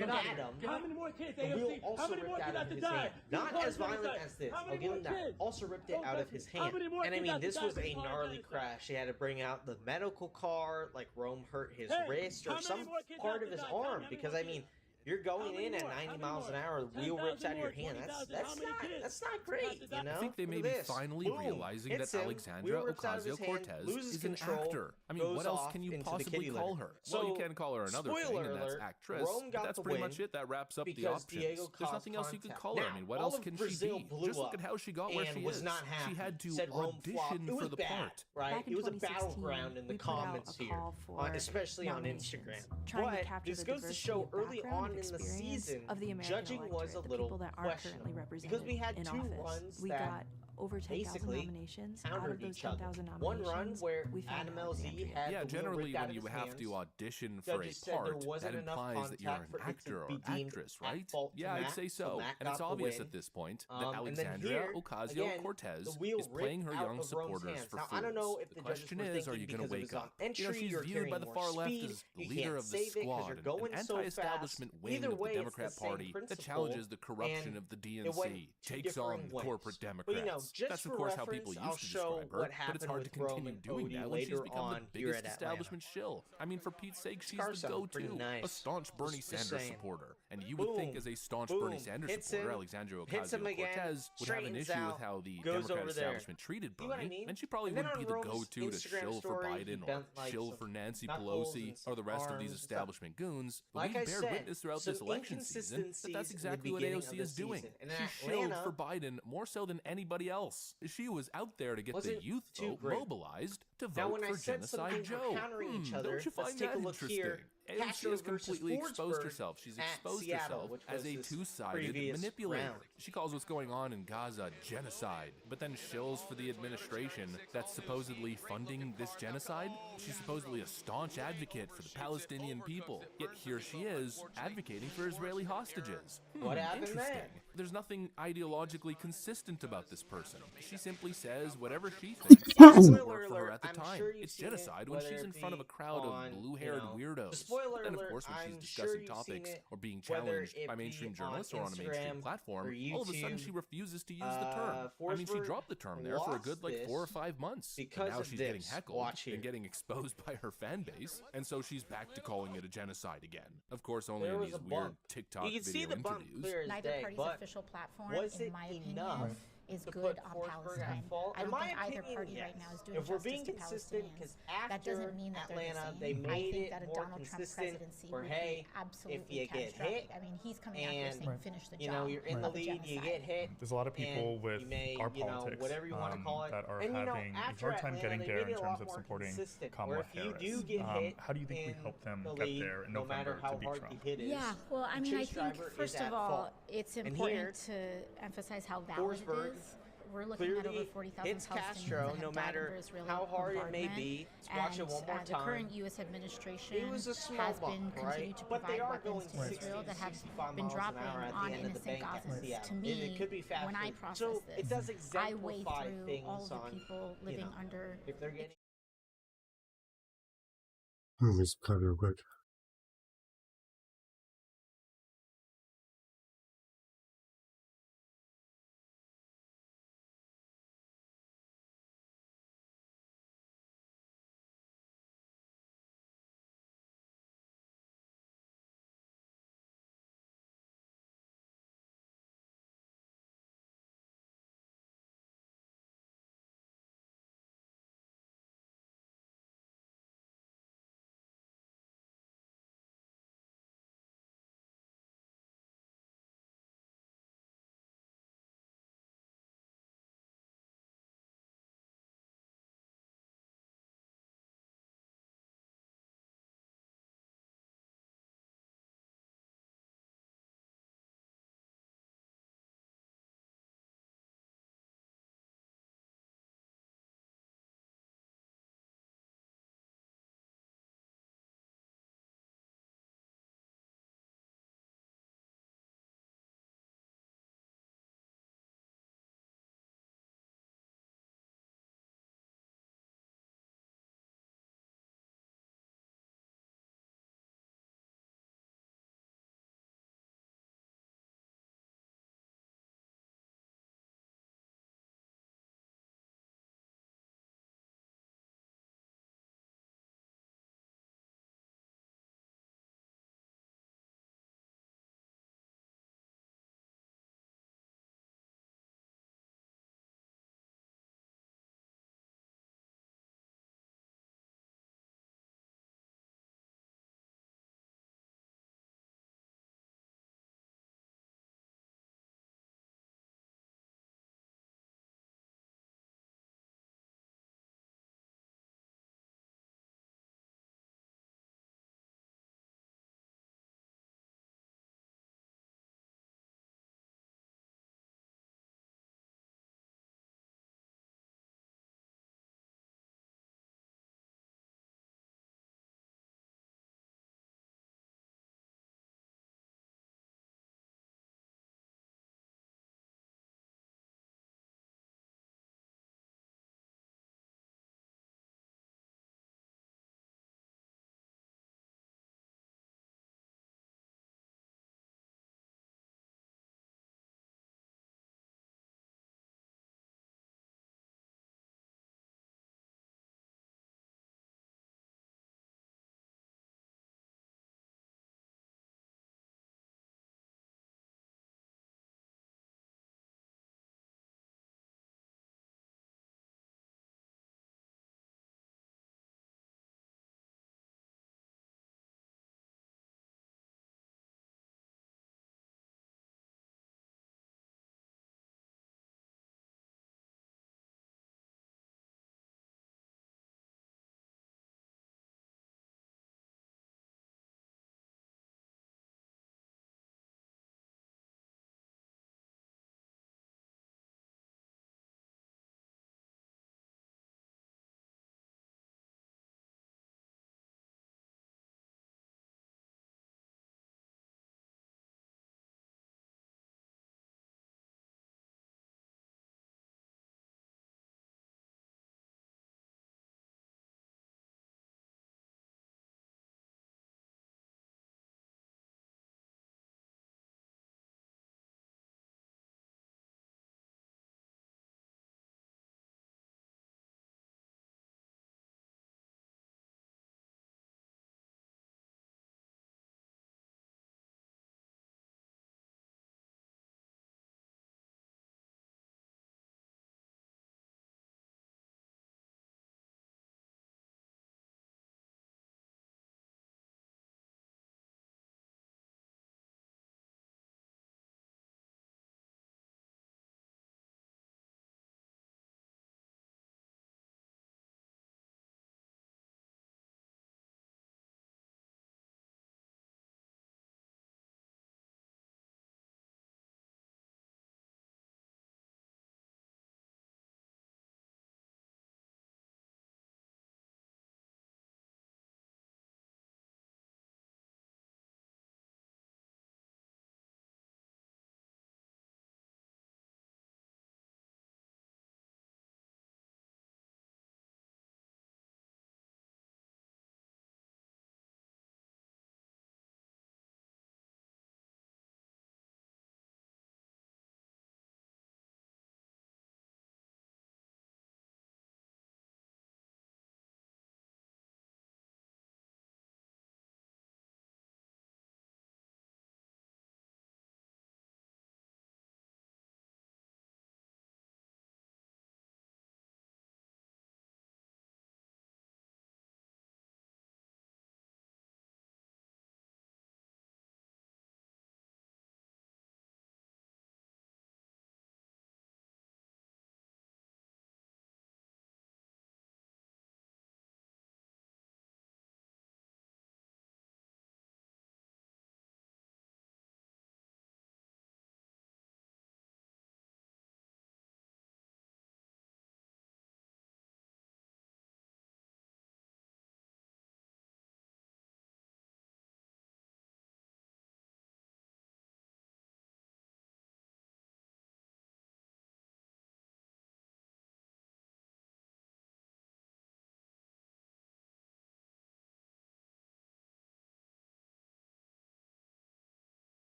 Adam. How many more kids? AOC also ripped out of his hand. Not as violent as this. I'll give him that. Also ripped it out of his hand. And I mean, this was a gnarly crash. They had to bring out the medical car, like Rome hurt his wrist or some part of his arm, because I mean, you're going in at 90 miles an hour, the wheel rips out of your hand. That's not great, you know? I think they may be finally realizing that Alexandria Ocasio-Cortez is an actor. I mean, what else can you possibly call her? Well, you can call her another thing, and that's actress, but that's pretty much it. That wraps up the options. There's nothing else you could call her. I mean, what else can she be? Just look at how she got where she is. She had to audition for the part. Right? It was a battleground in the comments here, especially on Instagram. But this goes to show early on in the season, judging was a little questionable because we had two runs that over 10,000 nominations out of those 10,000 nominations. One run where Adam LZ had generally when you have to audition for a part, that implies that you're an actor or actress, right? Yeah, I'd say so. And it's obvious at this point that Alexandria Ocasio-Cortez is playing her young supporters for fools. The question is, are you going to wake up? You know, she's viewed by the far left as the leader of the squad, an anti-establishment wing of the Democrat Party that challenges the corruption of the DNC, takes on the corporate Democrats. That's of course how people used to describe her, but it's hard to continue doing that when she's become the biggest establishment shill. I mean, for Pete's sake, she's the go-to, a staunch Bernie Sanders supporter. And you would think as a staunch Bernie Sanders supporter, Alexandria Ocasio-Cortez would have an issue with how the Democrat establishment treated Bernie, and she probably wouldn't be the go-to to shill for Biden or shill for Nancy Pelosi or the rest of these establishment goons, but we bear witness throughout this election season that that's exactly what AOC is doing. She shilled for Biden more so than anybody else. She was out there to get the youth vote mobilized to vote for Genocide Joe. Don't you find that interesting? AOC has completely exposed herself. She's exposed herself as a two-sided manipulator. She calls what's going on in Gaza genocide, but then shills for the administration that's supposedly funding this genocide. She's supposedly a staunch advocate for the Palestinian people, yet here she is advocating for Israeli hostages. What happened Interesting. there? There's nothing ideologically consistent about this person. She simply says whatever she thinks doesn't work for her at the time. It's genocide when she's in front of a crowd of blue-haired weirdos. But then, of course, when she's discussing topics or being challenged by mainstream journalists or on a mainstream platform, all of a sudden she refuses to use the term. I mean, she dropped the term there for a good, 4 or 5 months. And now she's getting heckled and getting exposed by her fan base, and so she's back to calling it a genocide again. Of course, only in these weird TikTok video interviews. Neither party's official platform, in my opinion, is good on Palestine. I don't think either party right now is doing justice to Palestinians. That doesn't mean that they're the same. I think that a Donald Trump presidency would be absolutely catastrophic. I mean, he's coming out here saying finish the job. You're in the lead, you get hit. There's a lot of people with our politics that are having a hard time getting there in terms of supporting Kamala Harris. How do you think we help them get there in November to beat Trump? Yeah, well, I mean, I think, first of all, it's important to emphasize how valid it is. We're looking at over 40,000 Palestinians no matter how hard it may be. Watch it one more time. The current U.S. administration has been continuing to provide weapons to Israel that have been dropping on innocent Gazans. To me, when I process this, I weigh through all of the people living under. Let me just cut real quick.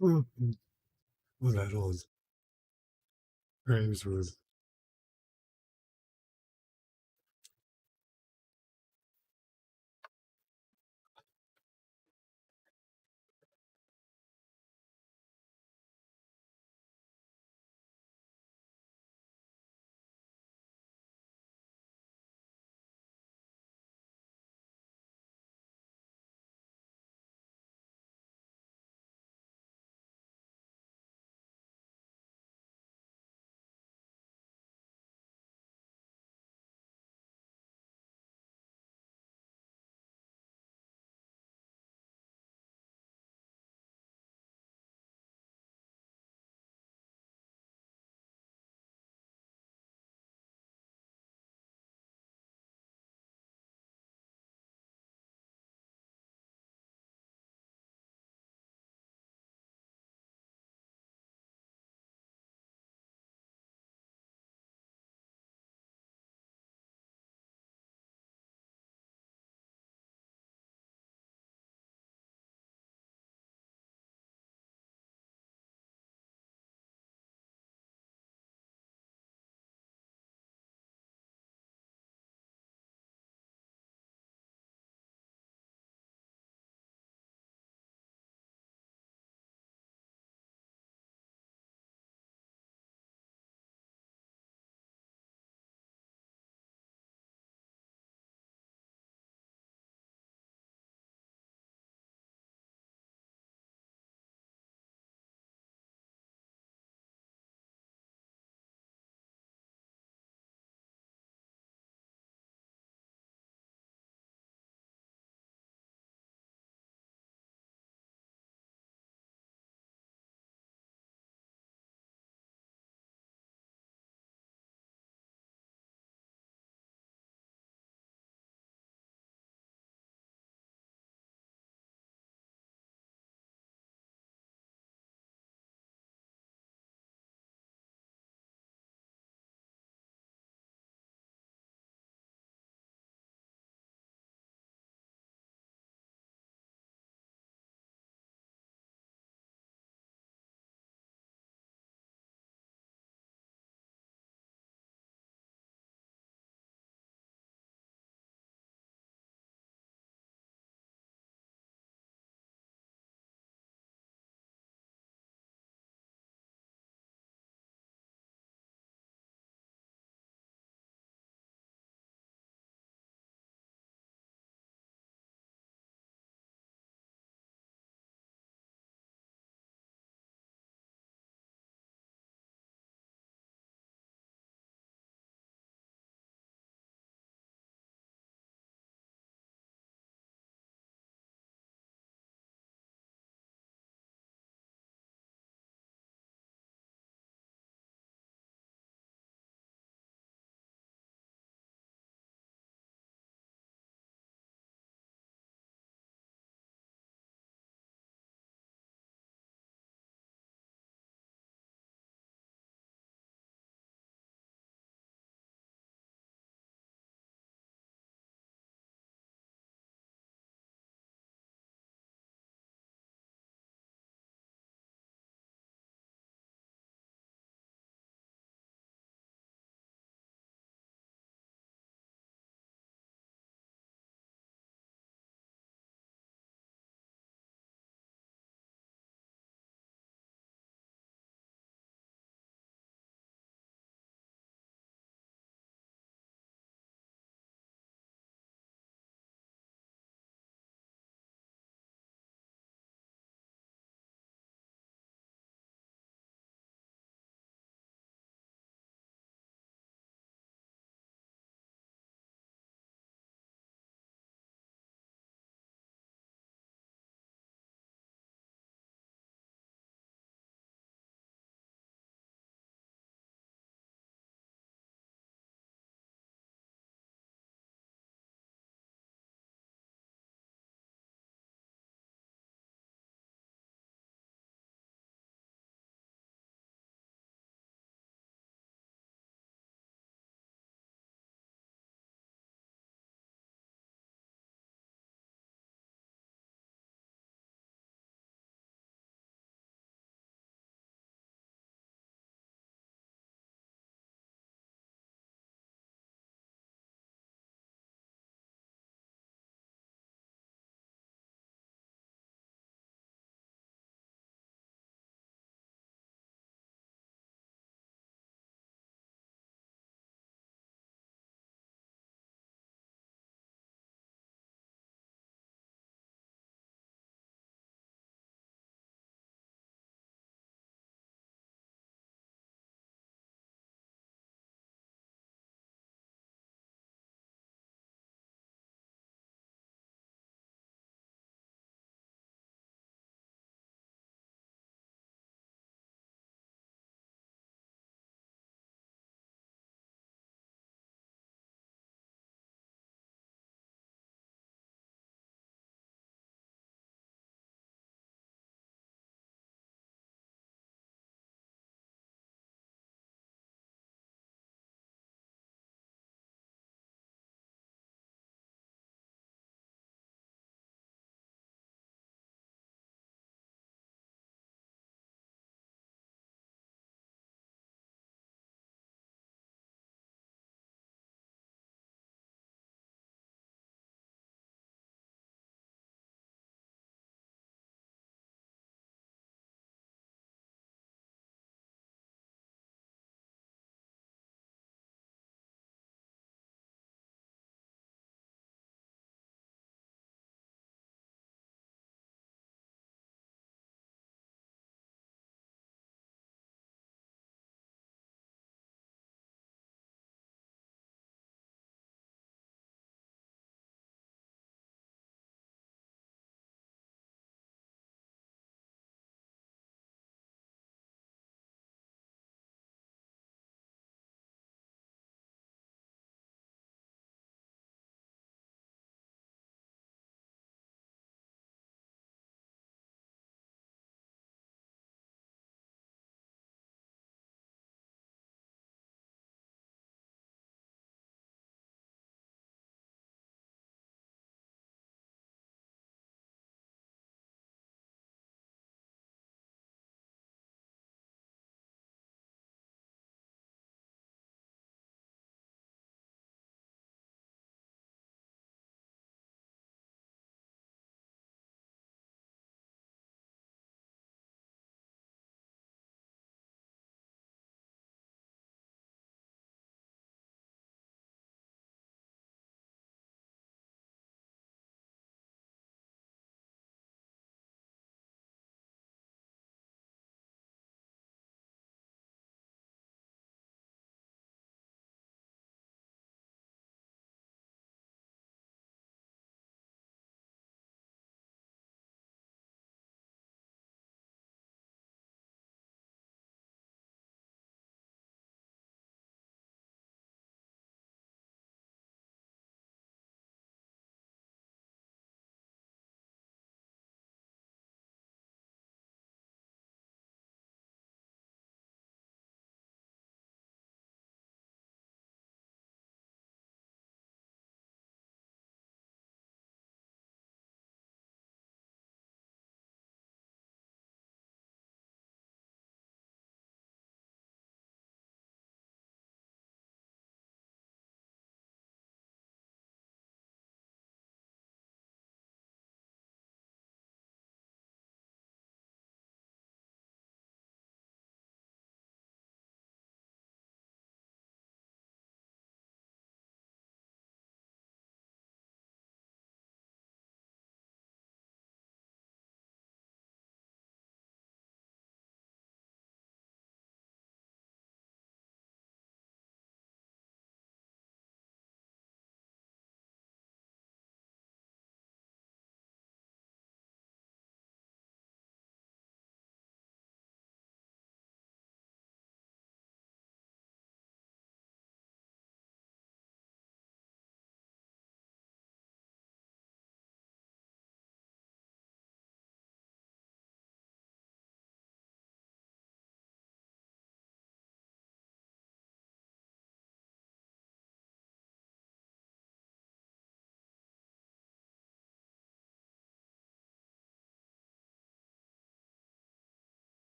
Well, that on. Graves was